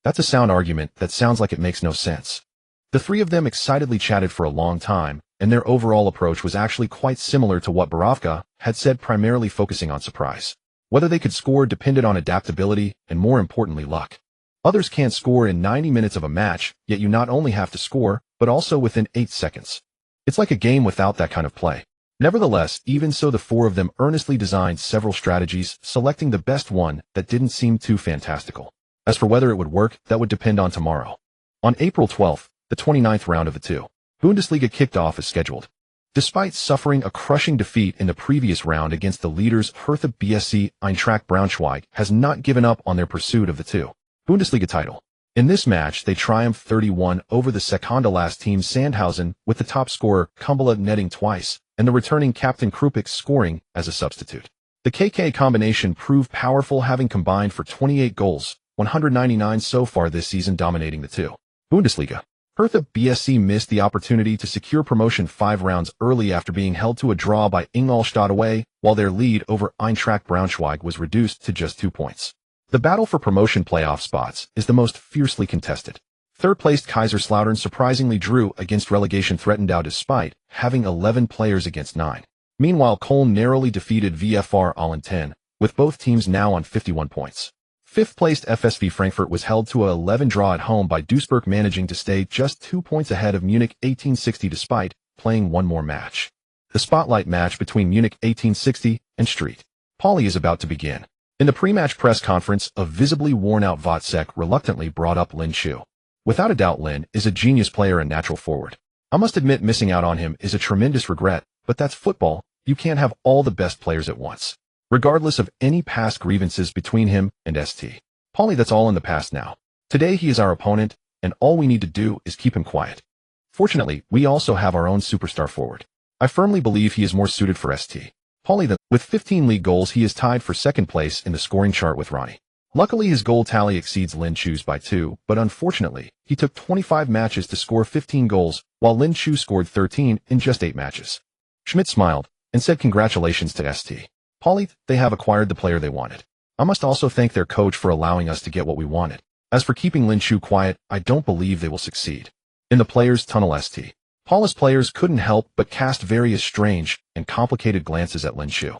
That's a sound argument that sounds like it makes no sense. The three of them excitedly chatted for a long time, and their overall approach was actually quite similar to what Borovka had said, primarily focusing on surprise. Whether they could score depended on adaptability and, more importantly, luck. Others can't score in 90 minutes of a match, yet you not only have to score, but also within 8 seconds. It's like a game without that kind of play. Nevertheless, even so, the 4 of them earnestly designed several strategies, selecting the best one that didn't seem too fantastical. As for whether it would work, that would depend on tomorrow. On April 12th, the 29th round of the two Bundesliga kicked off as scheduled. Despite suffering a crushing defeat in the previous round against the leaders, Hertha BSC Eintracht Braunschweig has not given up on their pursuit of the two Bundesliga title. In this match, they triumphed 31 over the Sekundalast team Sandhausen, with the top scorer Kumbula netting twice, and the returning captain Krupik scoring as a substitute. The KK combination proved powerful, having combined for 28 goals, 199 so far this season, dominating the two Bundesliga. Hertha BSC missed the opportunity to secure promotion 5 rounds early after being held to a draw by Ingolstadt away, while their lead over Eintracht Braunschweig was reduced to just 2 points. The battle for promotion playoff spots is the most fiercely contested. Third-placed Kaiserslautern surprisingly drew against relegation-threatened Au despite having 11 players against 9. Meanwhile, Köln narrowly defeated VfR Aalen 10, with both teams now on 51 points. Fifth-placed FSV Frankfurt was held to a 11 draw at home by Duisburg, managing to stay just 2 points ahead of Munich 1860 despite playing one more match. The spotlight match between Munich 1860 and St. Pauli is about to begin. In the pre-match press conference, a visibly worn-out Votsek reluctantly brought up Lin Shu. Without a doubt, Lin is a genius player and natural forward. I must admit, missing out on him is a tremendous regret, but that's football. You can't have all the best players at once. Regardless of any past grievances between him and St. Pauli, that's all in the past now. Today he is our opponent, and all we need to do is keep him quiet. Fortunately, we also have our own superstar forward. I firmly believe he is more suited for St. With 15 league goals, he is tied for second place in the scoring chart with Ronnie. Luckily, his goal tally exceeds Lin Chu's by 2, but unfortunately, he took 25 matches to score 15 goals, while Lin Chu scored 13 in just 8 matches. Schmidt smiled and said congratulations to St. Pauli, they have acquired the player they wanted. I must also thank their coach for allowing us to get what we wanted. As for keeping Lin Chu quiet, I don't believe they will succeed. In the players' tunnel, St. Pauli's players couldn't help but cast various strange and complicated glances at Lin Chu.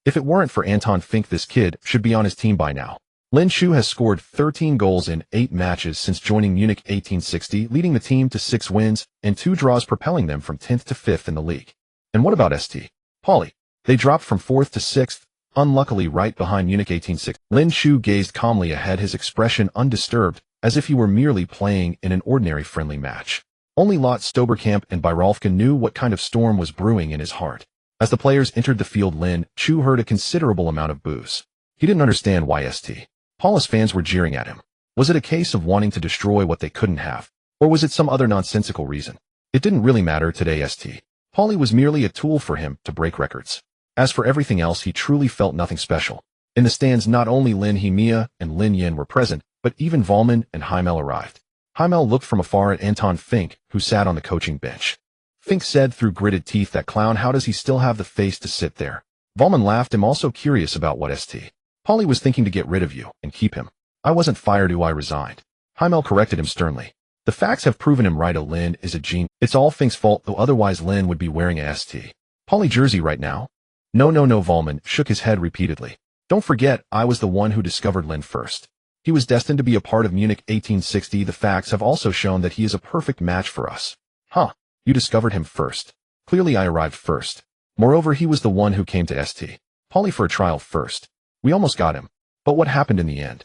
If it weren't for Anton Fink, this kid should be on his team by now. Lin Chu has scored 13 goals in 8 matches since joining Munich 1860, leading the team to 6 wins and 2 draws, propelling them from 10th to 5th in the league. And what about St. Pauli? They dropped from 4th to 6th, unluckily right behind Munich 1860. Lin Chu gazed calmly ahead, his expression undisturbed, as if he were merely playing in an ordinary friendly match. Only Lot Stoberkamp and Byrolfka knew what kind of storm was brewing in his heart. As the players entered the field, Lin Chu heard a considerable amount of boos. He didn't understand why St. Pauli's fans were jeering at him. Was it a case of wanting to destroy what they couldn't have? Or was it some other nonsensical reason? It didn't really matter today. St. Pauli was merely a tool for him to break records. As for everything else, he truly felt nothing special. In the stands, not only Lin He-mia and Lin Yin were present, but even Vollmann and Heimel arrived. Heimel looked from afar at Anton Fink, who sat on the coaching bench. Fink said through gritted teeth, "That clown, how does he still have the face to sit there?" Vollmann laughed, him also curious about what St. Pauli was thinking. To get rid of you and keep him. I wasn't fired, I resigned. Heimel corrected him sternly. The facts have proven him right. Lin is a genius. It's all Fink's fault, though otherwise Lin would be wearing a St. Pauli jersey right now. No, Vollmann shook his head repeatedly. Don't forget, I was the one who discovered Lin first. He was destined to be a part of Munich 1860. The facts have also shown that he is a perfect match for us. Huh, you discovered him first. Clearly I arrived first. Moreover, he was the one who came to St. Pauli for a trial first. We almost got him. But what happened in the end?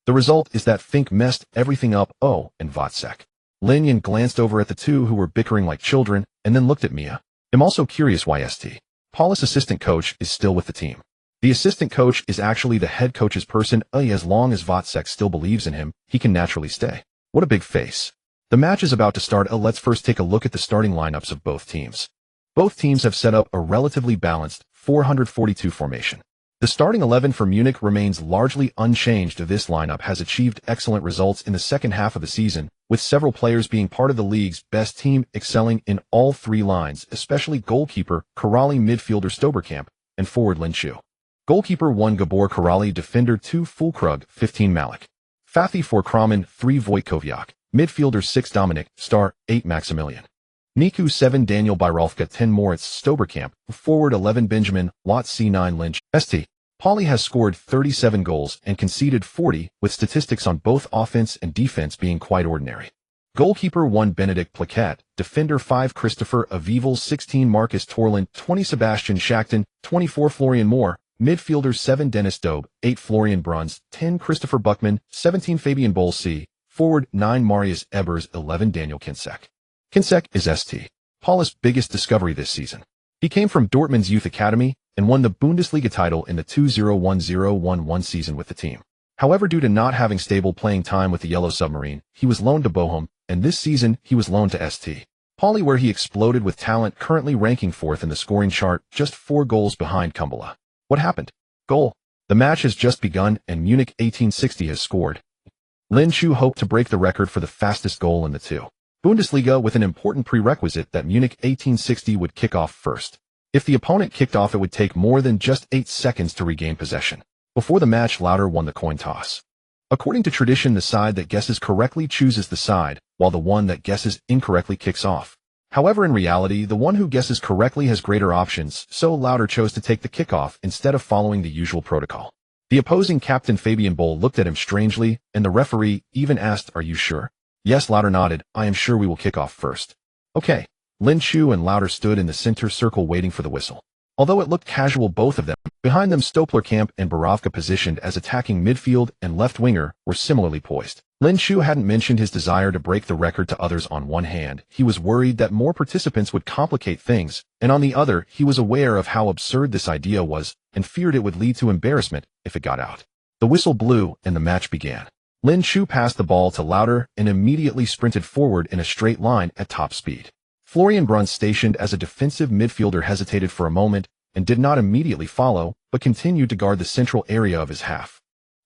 The result is that Fink messed everything up. Oh, and Wozzeck. Lin Yin glanced over at the two who were bickering like children, and then looked at Mia. I'm also curious why St. Pauli's assistant coach is still with the team. The assistant coach is actually the head coach's person. As long as Wozzeck still believes in him, he can naturally stay. What a big face. The match is about to start. Let's first take a look at the starting lineups of both teams. Both teams have set up a relatively balanced 442 formation. The starting 11 for Munich remains largely unchanged. This lineup has achieved excellent results in the second half of the season, with several players being part of the league's best team, excelling in all 3 lines, especially goalkeeper Karali, midfielder Stoberkamp, and forward Lin Chu. Goalkeeper 1 Gabor Karali, defender 2 Fulkrug, 15 Malik. Fathi 4 Kramen, 3 Wojtkowiak. Midfielder 6 Dominic, star 8 Maximilian. Niku 7 Daniel Byrolfka, 10 Moritz Stoberkamp, forward 11 Benjamin, Lot C9 Lynch. St. Pauli has scored 37 goals and conceded 40, with statistics on both offense and defense being quite ordinary. Goalkeeper 1 Benedict Plaquette, defender 5 Christopher Avival, 16 Marcus Torlin, 20 Sebastian Shackton, 24 Florian Moore. Midfielder 7 Dennis Dobe, 8 Florian Bruns, 10 Christopher Buckman, 17 Fabian Bolsi. Forward 9 Marius Ebers, 11 Daniel Kinsek. Kinsek is St. Pauli's biggest discovery this season. He came from Dortmund's youth academy and won the Bundesliga title in the 2010-11 season with the team. However, due to not having stable playing time with the Yellow Submarine, he was loaned to Bochum, and this season he was loaned to St. Pauli, where he exploded with talent, currently ranking 4th in the scoring chart, just 4 goals behind Kumbula. What happened? Goal. The match has just begun and Munich 1860 has scored. Lin Chu hoped to break the record for the fastest goal in the 2. Bundesliga, with an important prerequisite that Munich 1860 would kick off first. If the opponent kicked off, it would take more than just 8 seconds to regain possession. Before the match, Lauter won the coin toss. According to tradition, the side that guesses correctly chooses the side, while the one that guesses incorrectly kicks off. However, in reality, the one who guesses correctly has greater options, so Lauter chose to take the kickoff instead of following the usual protocol. The opposing captain Fabian Boll looked at him strangely, and the referee even asked, "Are you sure?" Yes, Lauter nodded. "I am sure we will kick off first." Okay. Lin Chu and Lauter stood in the center circle waiting for the whistle. Although it looked casual, both of them, behind them Stoberkamp and Borovka, positioned as attacking midfield and left winger, were similarly poised. Lin Chu hadn't mentioned his desire to break the record to others. On one hand, he was worried that more participants would complicate things, and on the other, he was aware of how absurd this idea was, and feared it would lead to embarrassment if it got out. The whistle blew, and the match began. Lin Chu passed the ball to Lauter and immediately sprinted forward in a straight line at top speed. Florian Bruns, stationed as a defensive midfielder, hesitated for a moment, and did not immediately follow, but continued to guard the central area of his half.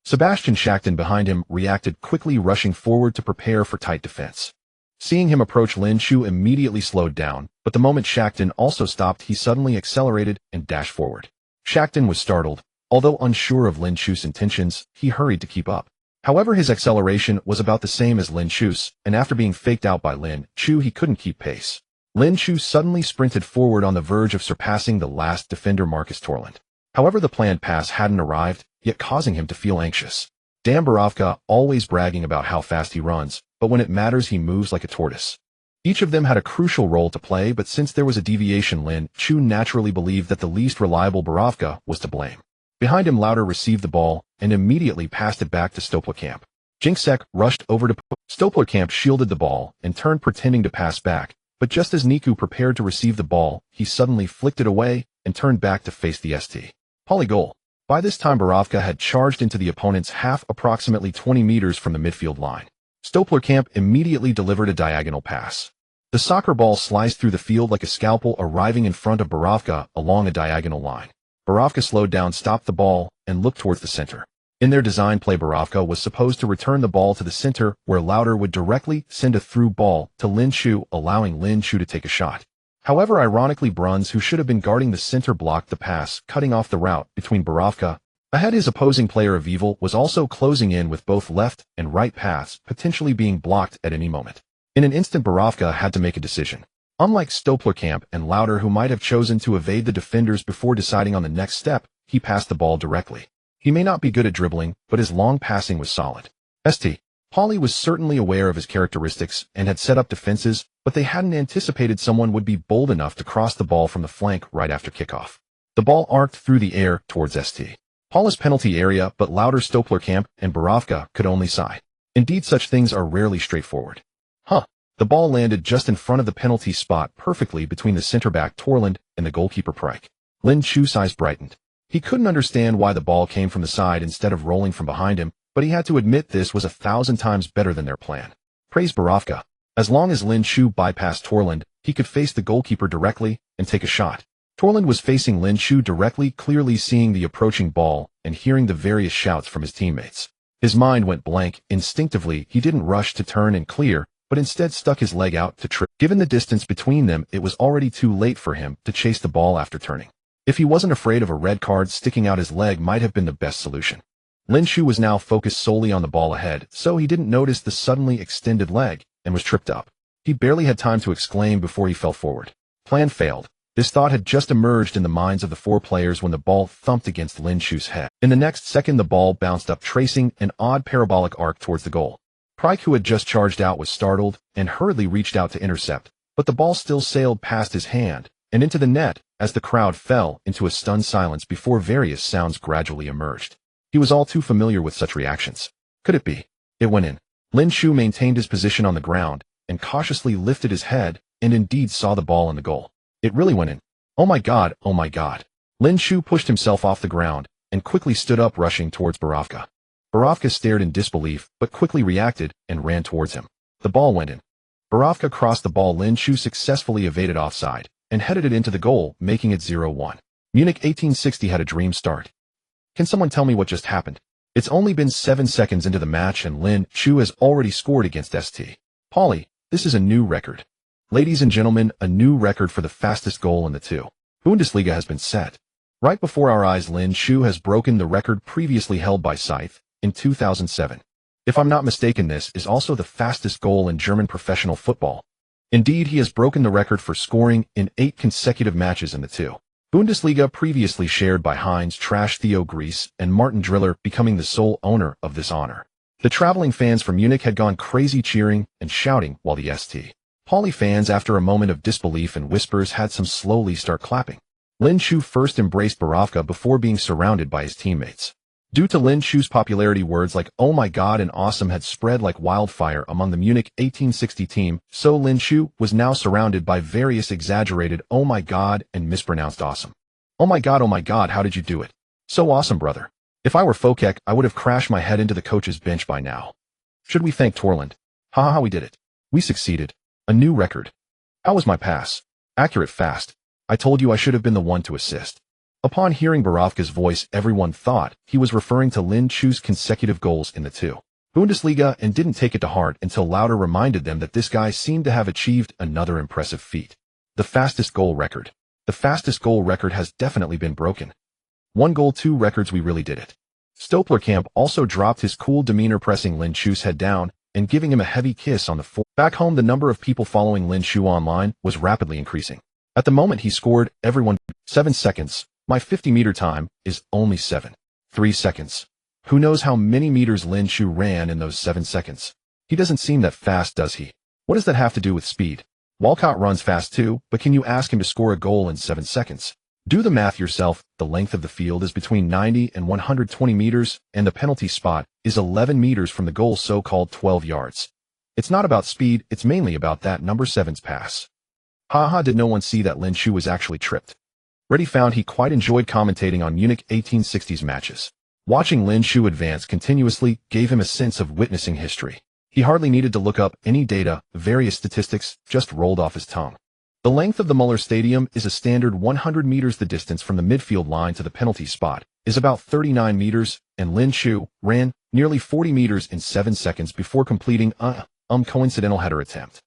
Sebastian Shackton behind him reacted quickly, rushing forward to prepare for tight defense. Seeing him approach, Lin Shu immediately slowed down, but the moment Shackton also stopped, he suddenly accelerated and dashed forward. Shackton was startled. Although unsure of Lin Shu's intentions, he hurried to keep up. However, his acceleration was about the same as Lin Shu's, and after being faked out by Lin Shu, he couldn't keep pace. Lin Shu suddenly sprinted forward on the verge of surpassing the last defender, Marcus Torland. However, the planned pass hadn't arrived, yet causing him to feel anxious. Damn, Borovka, always bragging about how fast he runs, but when it matters he moves like a tortoise. Each of them had a crucial role to play, but since there was a deviation, Lin Shu naturally believed that the least reliable Borovka was to blame. Behind him, Lauder received the ball and immediately passed it back to Stoplerkamp. Jinksek rushed over to Stoplerkamp, shielded the ball and turned, pretending to pass back, but just as Niku prepared to receive the ball, he suddenly flicked it away and turned back to face the ST. Poly goal. By this time, Borovka had charged into the opponent's half, approximately 20 meters from the midfield line. Stoplerkamp immediately delivered a diagonal pass. The soccer ball sliced through the field like a scalpel, arriving in front of Borovka along a diagonal line. Borovka slowed down, stopped the ball, and looked towards the center. In their design play, Borovka was supposed to return the ball to the center, where Lauder would directly send a through ball to Lin Shu, allowing Lin Shu to take a shot. However, ironically, Bruns, who should have been guarding the center, blocked the pass, cutting off the route between Borovka. Ahead, his opposing player of Evil was also closing in with both left and right paths potentially being blocked at any moment. In an instant, Borovka had to make a decision. Unlike Stoplerkamp and Lauder, who might have chosen to evade the defenders before deciding on the next step, he passed the ball directly. He may not be good at dribbling, but his long passing was solid. St. Pauli was certainly aware of his characteristics and had set up defenses, but they hadn't anticipated someone would be bold enough to cross the ball from the flank right after kickoff. The ball arced through the air towards St. Paula's penalty area, but Lauder, Stoplerkamp, and Borovka could only sigh. Indeed, such things are rarely straightforward. The ball landed just in front of the penalty spot, perfectly between the center-back Torland and the goalkeeper Prike. Lin Shu's eyes brightened. He couldn't understand why the ball came from the side instead of rolling from behind him, but he had to admit this was 1,000 times better than their plan. Praise Borovka. As long as Lin Shu bypassed Torland, he could face the goalkeeper directly and take a shot. Torland was facing Lin Shu directly, clearly seeing the approaching ball and hearing the various shouts from his teammates. His mind went blank. Instinctively, he didn't rush to turn and clear, but instead stuck his leg out to trip. Given the distance between them, it was already too late for him to chase the ball after turning. If he wasn't afraid of a red card, sticking out his leg might have been the best solution. Lin Shu was now focused solely on the ball ahead, so he didn't notice the suddenly extended leg and was tripped up. He barely had time to exclaim before he fell forward. Plan failed. This thought had just emerged in the minds of the four players when the ball thumped against Lin Shu's head. In the next second, the ball bounced up, tracing an odd parabolic arc towards the goal. Prike, who had just charged out, was startled and hurriedly reached out to intercept, but the ball still sailed past his hand and into the net as the crowd fell into a stunned silence before various sounds gradually emerged. He was all too familiar with such reactions. Could it be? It went in. Lin Shu maintained his position on the ground and cautiously lifted his head and indeed saw the ball in the goal. It really went in. Oh my God, oh my God. Lin Shu pushed himself off the ground and quickly stood up, rushing towards Borovka. Borovka stared in disbelief, but quickly reacted and ran towards him. The ball went in. Borovka crossed the ball. Lin Shu successfully evaded offside and headed it into the goal, making it 0-1. Munich 1860 had a dream start. Can someone tell me what just happened? It's only been 7 seconds into the match and Lin Shu has already scored against St. Pauli. This is a new record. Ladies and gentlemen, a new record for the fastest goal in the Bundesliga has been set. Right before our eyes, Lin Shu has broken the record previously held by Scythe in 2007. If I'm not mistaken, this is also the fastest goal in German professional football. Indeed, he has broken the record for scoring in 8 consecutive matches in the Bundesliga, previously shared by Heinz Trash, Theo Grease, and Martin Driller, becoming the sole owner of this honor. The traveling fans from Munich had gone crazy, cheering and shouting, while the St. Pauli fans, after a moment of disbelief and whispers, had some slowly start clapping. Lin Shu first embraced Borovka before being surrounded by his teammates. Due to Lin Shu's popularity, words like "oh my God" and "awesome" had spread like wildfire among the Munich 1860 team, so Lin Shu was now surrounded by various exaggerated "oh my God" and mispronounced "awesome." Oh my God, how did you do it? So awesome, brother. If I were Fokek, I would have crashed my head into the coach's bench by now. Should we thank Torland? Ha, we did it. We succeeded. A new record. How was my pass? Accurate, fast. I told you I should have been the one to assist. Upon hearing Borovka's voice, everyone thought he was referring to Lin Chu's consecutive goals in the two Bundesliga and didn't take it to heart until Lauder reminded them that this guy seemed to have achieved another impressive feat. The fastest goal record. The fastest goal record has definitely been broken. 1 goal 2 records, we really did it. Stoplerkamp also dropped his cool demeanor, pressing Lin Chu's head down and giving him a heavy kiss on the forehead. Back home, the number of people following Lin Chu online was rapidly increasing. At the moment he scored, everyone 7 seconds. My 50-meter time is only 7.3 seconds. Who knows how many meters Lin Chu ran in those 7 seconds? He doesn't seem that fast, does he? What does that have to do with speed? Walcott runs fast too, but can you ask him to score a goal in 7 seconds? Do the math yourself. The length of the field is between 90 and 120 meters, and the penalty spot is 11 meters from the goal, so-called 12 yards. It's not about speed, it's mainly about that number 7's pass. Haha, did no one see that Lin Chu was actually tripped? Reddy found he quite enjoyed commentating on Munich 1860s matches. Watching Lin Chu advance continuously gave him a sense of witnessing history. He hardly needed to look up any data, various statistics just rolled off his tongue. The length of the Muller Stadium is a standard 100 meters. The distance from the midfield line to the penalty spot is about 39 meters, and Lin Chu ran nearly 40 meters in 7 seconds before completing a coincidental header attempt.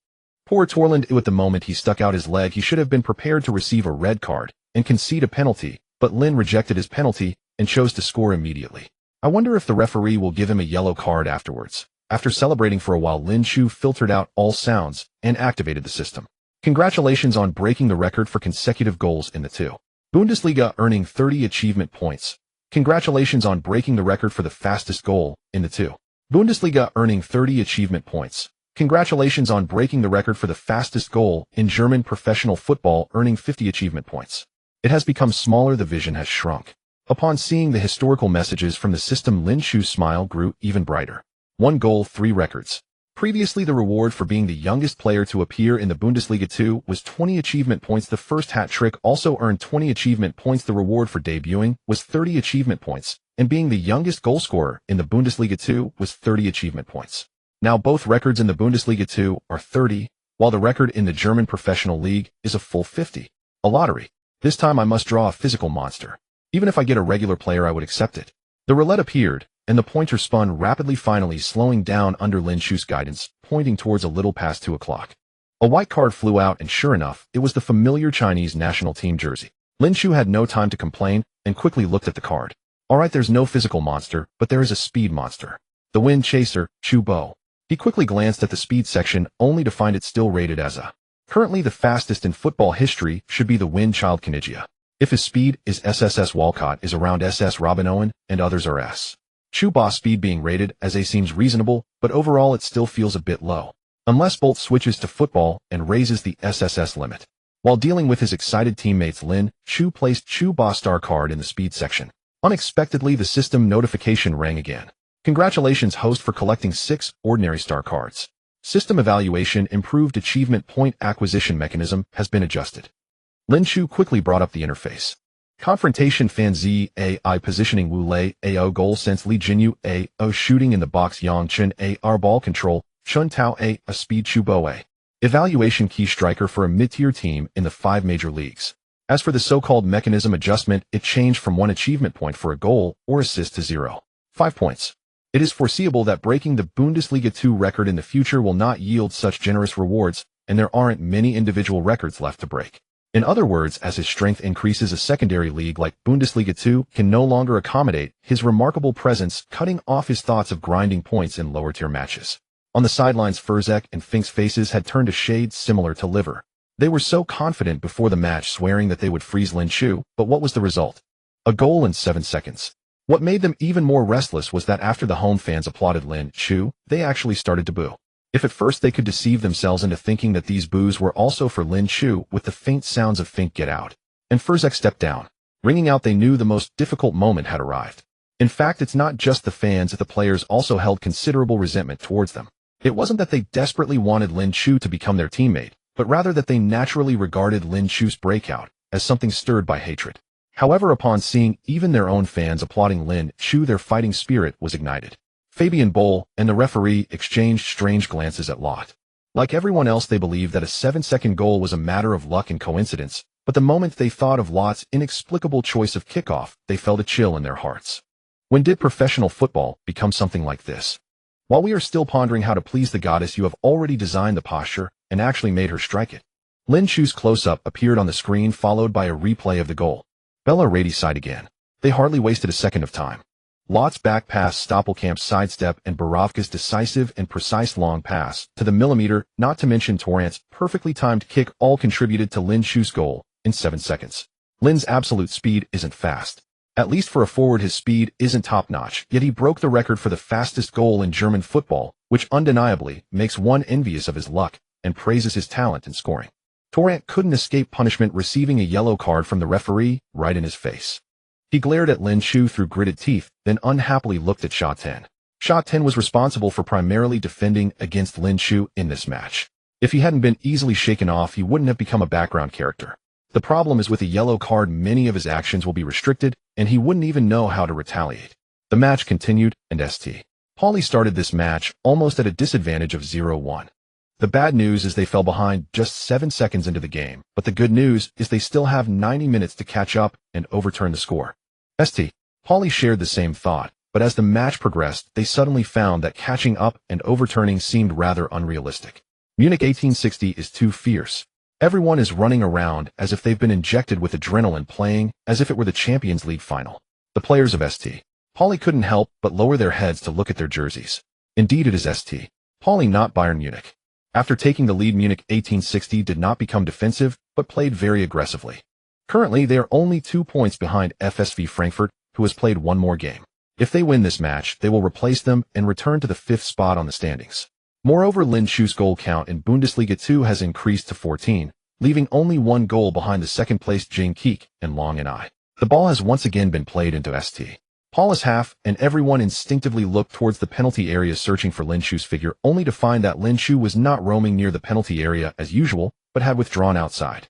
Poor Torland, at the moment he stuck out his leg, he should have been prepared to receive a red card and concede a penalty, but Lin rejected his penalty and chose to score immediately. I wonder if the referee will give him a yellow card afterwards. After celebrating for a while, Lin Chu filtered out all sounds and activated the system. Congratulations on breaking the record for consecutive goals in the two Bundesliga, earning 30 achievement points. Congratulations on breaking the record for the fastest goal in the two Bundesliga, earning 30 achievement points. Congratulations on breaking the record for the fastest goal in German professional football, earning 50 achievement points. It has become smaller, the vision has shrunk. Upon seeing the historical messages from the system, Lin Chu's smile grew even brighter. 1 goal, 3 records. Previously, the reward for being the youngest player to appear in the Bundesliga 2 was 20 achievement points. The first hat-trick also earned 20 achievement points. The reward for debuting was 30 achievement points, and being the youngest goalscorer in the Bundesliga 2 was 30 achievement points. Now both records in the Bundesliga 2 are 30, while the record in the German Professional League is a full 50. A lottery. This time I must draw a physical monster. Even if I get a regular player, I would accept it. The roulette appeared, and the pointer spun rapidly, finally slowing down under Lin Chu's guidance, pointing towards a little past 2 o'clock. A white card flew out, and sure enough, it was the familiar Chinese national team jersey. Lin Chu had no time to complain and quickly looked at the card. Alright, there's no physical monster, but there is a speed monster. The wind chaser, Chu Bo. He quickly glanced at the speed section, only to find it still rated as a. Currently the fastest in football history should be the wind child Kanigia. If his speed is SSS, Walcott is around SS, Robin Owen, and others are S. Chu Bo's speed being rated as A seems reasonable, but overall it still feels a bit low. Unless Bolt switches to football and raises the SSS limit. While dealing with his excited teammates, Lin Chu placed Chu Bo's star card in the speed section. Unexpectedly, the system notification rang again. Congratulations, host, for collecting 6 ordinary star cards. System evaluation improved. Achievement point acquisition mechanism has been adjusted. Lin Chu quickly brought up the interface. Confrontation fan Z AI positioning Wu Lei AO goal sense Li Jinyu AO shooting in the box Yang Chen AR ball control Chun Tao A speed Chu Bo A. Evaluation key striker for a mid-tier team in the 5 major leagues. As for the so-called mechanism adjustment, it changed from 1 achievement point for a goal or assist to 0.5 points. It is foreseeable that breaking the Bundesliga 2 record in the future will not yield such generous rewards, and there aren't many individual records left to break. In other words, as his strength increases, a secondary league like Bundesliga 2 can no longer accommodate his remarkable presence, cutting off his thoughts of grinding points in lower-tier matches. On the sidelines, Furzek and Fink's faces had turned a shade similar to liver. They were so confident before the match, swearing that they would freeze Lin Chu, but what was the result? A goal in 7 seconds. What made them even more restless was that after the home fans applauded Lin Chu, they actually started to boo. If at first they could deceive themselves into thinking that these boos were also for Lin Chu, with the faint sounds of Fink get out and Furzek stepped down, ringing out, they knew the most difficult moment had arrived. In fact, it's not just the fans, that the players also held considerable resentment towards them. It wasn't that they desperately wanted Lin Chu to become their teammate, but rather that they naturally regarded Lin Chu's breakout as something stirred by hatred. However, upon seeing even their own fans applauding Lin Chu, their fighting spirit was ignited. Fabian Boll and the referee exchanged strange glances at Lot. Like everyone else, they believed that a 7-second goal was a matter of luck and coincidence, But the moment they thought of Lott's inexplicable choice of kickoff, they felt a chill in their hearts. When did professional football become something like this? While we are still pondering how to please the goddess, you have already designed the posture and actually made her strike it. Lin Chu's close-up appeared on the screen, followed by a replay of the goal. Bella Rady sighed again. They hardly wasted a second of time. Lott's back pass, Stoppelkamp's sidestep, and Borovka's decisive and precise long pass to the millimeter, not to mention Torrent's perfectly timed kick, all contributed to Lin Chu's goal in 7 seconds. Lin's absolute speed isn't fast. At least for a forward, his speed isn't top-notch, yet he broke the record for the fastest goal in German football, which undeniably makes one envious of his luck and praises his talent in scoring. Torrent couldn't escape punishment, receiving a yellow card from the referee right in his face. He glared at Lin Chu through gritted teeth, then unhappily looked at Sha Ten. Sha Ten was responsible for primarily defending against Lin Chu in this match. If he hadn't been easily shaken off, he wouldn't have become a background character. The problem is, with a yellow card, many of his actions will be restricted, and he wouldn't even know how to retaliate. The match continued, and St. Pauli started this match almost at a disadvantage of 0-1. The bad news is they fell behind just 7 seconds into the game, but the good news is they still have 90 minutes to catch up and overturn the score. St. Pauli shared the same thought, but as the match progressed, they suddenly found that catching up and overturning seemed rather unrealistic. Munich 1860 is too fierce. Everyone is running around as if they've been injected with adrenaline, playing as if it were the Champions League final. The players of St. Pauli couldn't help but lower their heads to look at their jerseys. Indeed, it is St. Pauli, not Bayern Munich. After taking the lead, Munich 1860 did not become defensive, but played very aggressively. Currently, they are only 2 points behind FSV Frankfurt, who has played one more game. If they win this match, they will replace them and return to the 5th spot on the standings. Moreover, Lin Chu's goal count in Bundesliga 2 has increased to 14, leaving only 1 goal behind the second-placed Jing Keek and Long and I. The ball has once again been played into St. Pauli's half, and everyone instinctively looked towards the penalty area, searching for Lin Chu's figure, only to find that Lin Chu was not roaming near the penalty area as usual, but had withdrawn outside.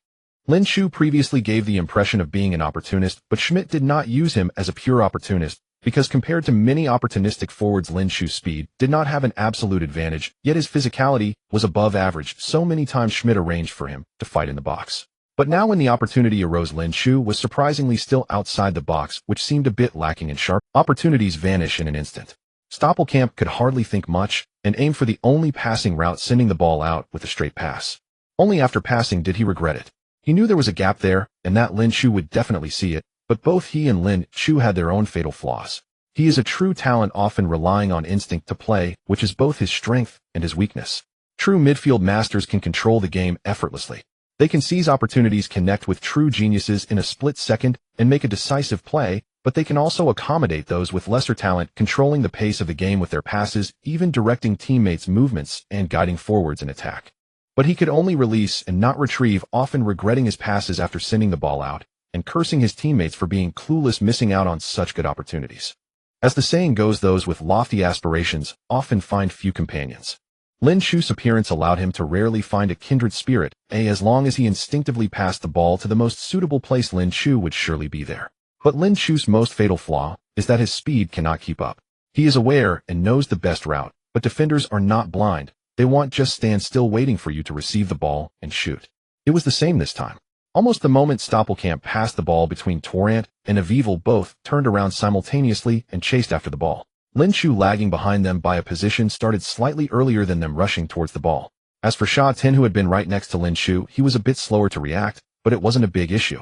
Lin Chu previously gave the impression of being an opportunist, but Schmidt did not use him as a pure opportunist, because compared to many opportunistic forwards, Lin Chu's speed did not have an absolute advantage, yet his physicality was above average. So many times Schmidt arranged for him to fight in the box. But now when the opportunity arose, Lin Chu was surprisingly still outside the box, which seemed a bit lacking in sharp. Opportunities vanish in an instant. Stoppelkamp could hardly think much and aimed for the only passing route, sending the ball out with a straight pass. Only after passing did he regret it. He knew there was a gap there, and that Lin Chu would definitely see it, but both he and Lin Chu had their own fatal flaws. He is a true talent, often relying on instinct to play, which is both his strength and his weakness. True midfield masters can control the game effortlessly. They can seize opportunities, connect with true geniuses in a split second, and make a decisive play, but they can also accommodate those with lesser talent, controlling the pace of the game with their passes, even directing teammates' movements and guiding forwards in attack. But he could only release and not retrieve, often regretting his passes after sending the ball out, and cursing his teammates for being clueless, missing out on such good opportunities. As the saying goes, those with lofty aspirations often find few companions. Lin Chu's appearance allowed him to rarely find a kindred spirit, as long as he instinctively passed the ball to the most suitable place, Lin Chu would surely be there. But Lin Chu's most fatal flaw is that his speed cannot keep up. He is aware and knows the best route, but defenders are not blind. They won't just stand still waiting for you to receive the ball and shoot. It was the same this time. Almost the moment Stoppelkamp passed the ball between Torrent and Avival, both turned around simultaneously and chased after the ball. Lin Chu, lagging behind them by a position, started slightly earlier than them, rushing towards the ball. As for Sha Ten, who had been right next to Lin Chu, he was a bit slower to react, but it wasn't a big issue.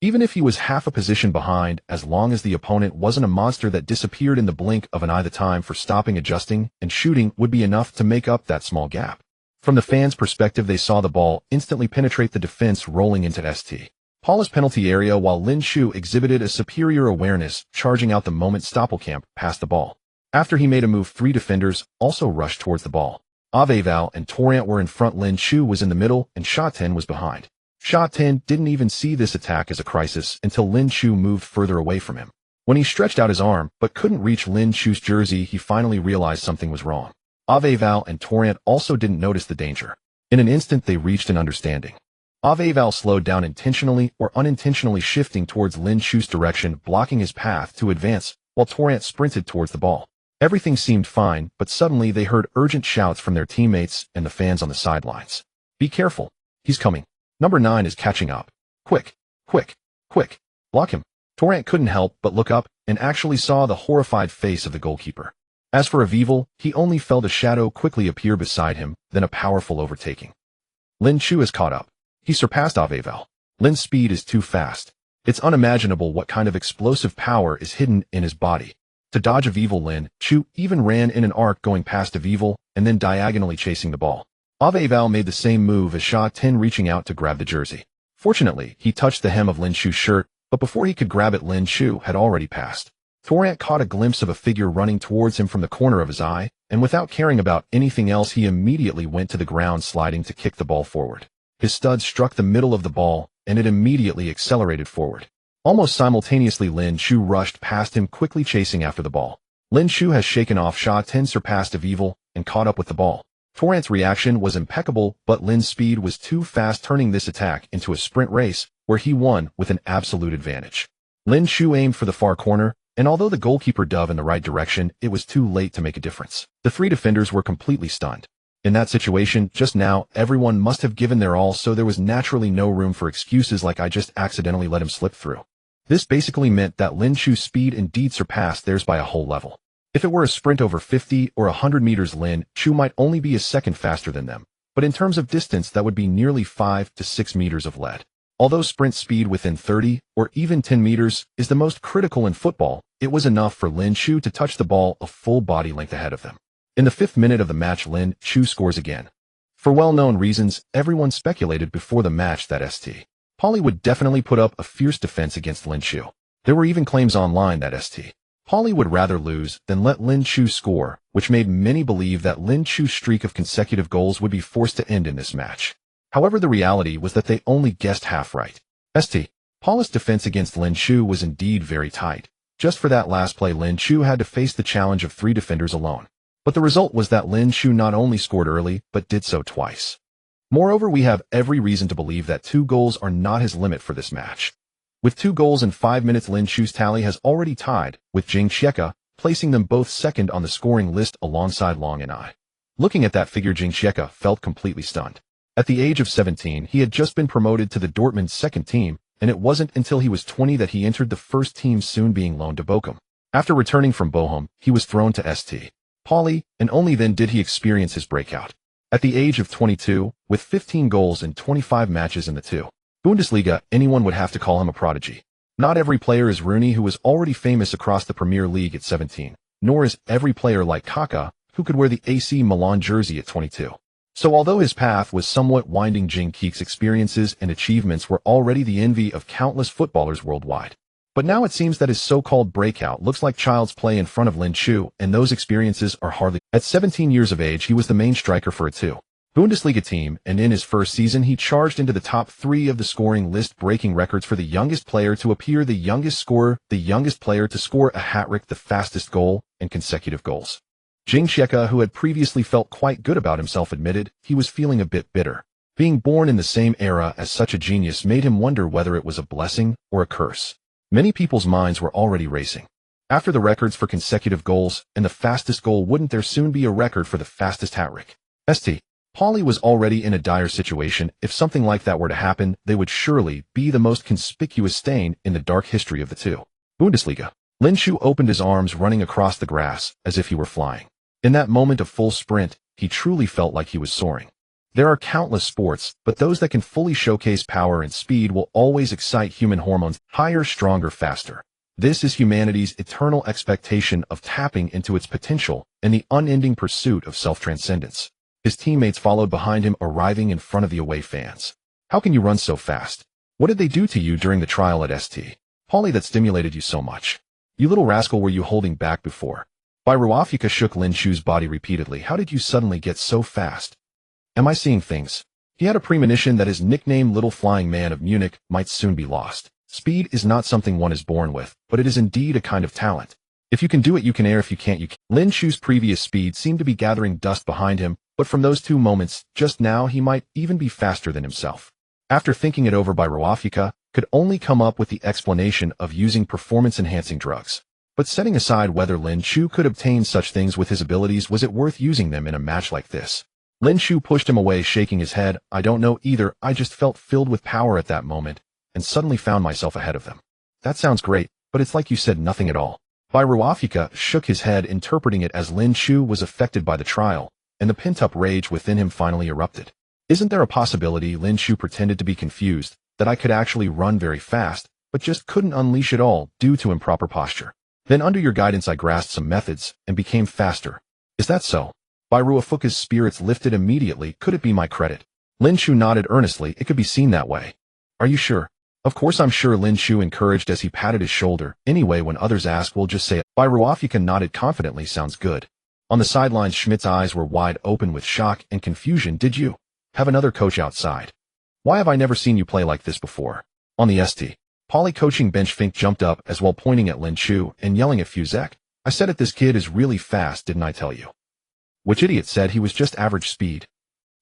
Even if he was half a position behind, as long as the opponent wasn't a monster that disappeared in the blink of an eye, the time for stopping, adjusting, and shooting would be enough to make up that small gap. From the fans' perspective, they saw the ball instantly penetrate the defense, rolling into St. Pauli's penalty area, while Lin Chu exhibited a superior awareness, charging out the moment Stoppelkamp passed the ball. After he made a move, 3 defenders also rushed towards the ball. Avival and Torrent were in front, Lin Chu was in the middle, and Sha Ten was behind. Sha Ten didn't even see this attack as a crisis until Lin Chu moved further away from him. When he stretched out his arm but couldn't reach Lin Chu's jersey, he finally realized something was wrong. Avival and Torrent also didn't notice the danger. In an instant, they reached an understanding. Avival slowed down, intentionally or unintentionally shifting towards Lin Chu's direction, blocking his path to advance, while Torrent sprinted towards the ball. Everything seemed fine, but suddenly they heard urgent shouts from their teammates and the fans on the sidelines. "Be careful. He's coming. Number 9 is catching up." Quick, quick, quick, block him. Torrent couldn't help but look up and actually saw the horrified face of the goalkeeper. As for Avival, he only felt a shadow quickly appear beside him, then a powerful overtaking. Lin Chu is caught up. He surpassed Avival. Lin's speed is too fast. It's unimaginable what kind of explosive power is hidden in his body. To dodge Avival, Lin Chu even ran in an arc going past Avival and then diagonally chasing the ball. Avival made the same move as Sha Tin, reaching out to grab the jersey. Fortunately, he touched the hem of Lin Chu's shirt, but before he could grab it, Lin Chu had already passed. Torrent caught a glimpse of a figure running towards him from the corner of his eye, and without caring about anything else, he immediately went to the ground, sliding to kick the ball forward. His stud struck the middle of the ball, and it immediately accelerated forward. Almost simultaneously, Lin Chu rushed past him, quickly chasing after the ball. Lin Chu has shaken off Sha Tin, surpassed Avival, and caught up with the ball. Torrent's reaction was impeccable, but Lin's speed was too fast, turning this attack into a sprint race, where he won with an absolute advantage. Lin Chu aimed for the far corner, and although the goalkeeper dove in the right direction, it was too late to make a difference. The three defenders were completely stunned. In that situation, just now, everyone must have given their all, so there was naturally no room for excuses like "I just accidentally let him slip through." This basically meant that Lin Chu's speed indeed surpassed theirs by a whole level. If it were a sprint over 50 or 100 meters, Lin Chu might only be a second faster than them, but in terms of distance, that would be nearly 5 to 6 meters of lead. Although sprint speed within 30 or even 10 meters is the most critical in football, it was enough for Lin Chu to touch the ball a full body length ahead of them. In the 5th minute of the match, Lin Chu scores again. For well-known reasons, everyone speculated before the match that St. Pauli would definitely put up a fierce defense against Lin Chu. There were even claims online that St. Pauli would rather lose than let Lin Chu score, which made many believe that Lin Chu's streak of consecutive goals would be forced to end in this match. However, the reality was that they only guessed half right. St. Pauli's defense against Lin Chu was indeed very tight. Just for that last play, Lin Chu had to face the challenge of 3 defenders alone. But the result was that Lin Chu not only scored early, but did so twice. Moreover, we have every reason to believe that 2 goals are not his limit for this match. With 2 goals in 5 minutes, Lin Chu's tally has already tied with Jing Xieka, placing them both second on the scoring list alongside Long and I. Looking at that figure, Jing Xieka felt completely stunned. At the age of 17, he had just been promoted to the Dortmund second team, and it wasn't until he was 20 that he entered the first team, soon being loaned to Bochum. After returning from Bochum, he was thrown to St. Pauli, and only then did he experience his breakout. At the age of 22, with 15 goals in 25 matches in the 2. Bundesliga, anyone would have to call him a prodigy. Not every player is Rooney, who was already famous across the Premier League at 17, nor is every player like Kaká, who could wear the AC Milan jersey at 22. So although his path was somewhat winding, Jing Xieka's experiences and achievements were already the envy of countless footballers worldwide. But now it seems that his so-called breakout looks like child's play in front of Lin Chu, and those experiences are hardly. At 17 years of age, he was the main striker for a 2. Bundesliga team, and in his first season he charged into the top 3 of the scoring list, breaking records for the youngest player to appear, the youngest scorer, the youngest player to score a hat-trick, the fastest goal, and consecutive goals. Jing Xieka, who had previously felt quite good about himself, admitted he was feeling a bit bitter. Being born in the same era as such a genius made him wonder whether it was a blessing or a curse. Many people's minds were already racing. After the records for consecutive goals and the fastest goal, wouldn't there soon be a record for the fastest hat-trick? St. Pauli was already in a dire situation. If something like that were to happen, they would surely be the most conspicuous stain in the dark history of the 2. Bundesliga. Lin Chu opened his arms, running across the grass as if he were flying. In that moment of full sprint, he truly felt like he was soaring. There are countless sports, but those that can fully showcase power and speed will always excite human hormones: higher, stronger, faster. This is humanity's eternal expectation of tapping into its potential and the unending pursuit of self-transcendence. His teammates followed behind him, arriving in front of the away fans. How can you run so fast? What did they do to you during the trial at St. Pauli that stimulated you so much? You little rascal, were you holding back before? Ruafika shook Lin Chu's body repeatedly. How did you suddenly get so fast? Am I seeing things? He had a premonition that his nickname Little Flying Man of Munich might soon be lost. Speed is not something one is born with, but it is indeed a kind of talent. If you can do it, you can err. If you can't, you can't. Lin Chu's previous speed seemed to be gathering dust behind him, but from those 2 moments, just now, he might even be faster than himself. After thinking it over, Ruafika could only come up with the explanation of using performance-enhancing drugs. But setting aside whether Lin Chu could obtain such things with his abilities, was it worth using them in a match like this? Lin Chu pushed him away, shaking his head. I don't know either. I just felt filled with power at that moment, and suddenly found myself ahead of them. That sounds great, but it's like you said nothing at all. Ruafika shook his head, interpreting it as Lin Chu was affected by the trial, and the pent-up rage within him finally erupted. Isn't there a possibility, Lin Chu pretended to be confused, that I could actually run very fast, but just couldn't unleash it all due to improper posture? Then under your guidance I grasped some methods and became faster. Is that so? Ruafika's spirits lifted immediately. Could it be my credit? Lin Chu nodded earnestly. It could be seen that way. Are you sure? Of course I'm sure, Lin Chu encouraged as he patted his shoulder. Anyway, when others ask, we'll just say it. Ruafika nodded confidently. Sounds good. On the sidelines, Schmidt's eyes were wide open with shock and confusion. Did you have another coach outside? Why have I never seen you play like this before? On the St. Pauli coaching bench, Fink jumped up as well, pointing at Lin Chu and yelling at Fuzek. I said it, this kid is really fast, didn't I tell you? Which idiot said he was just average speed?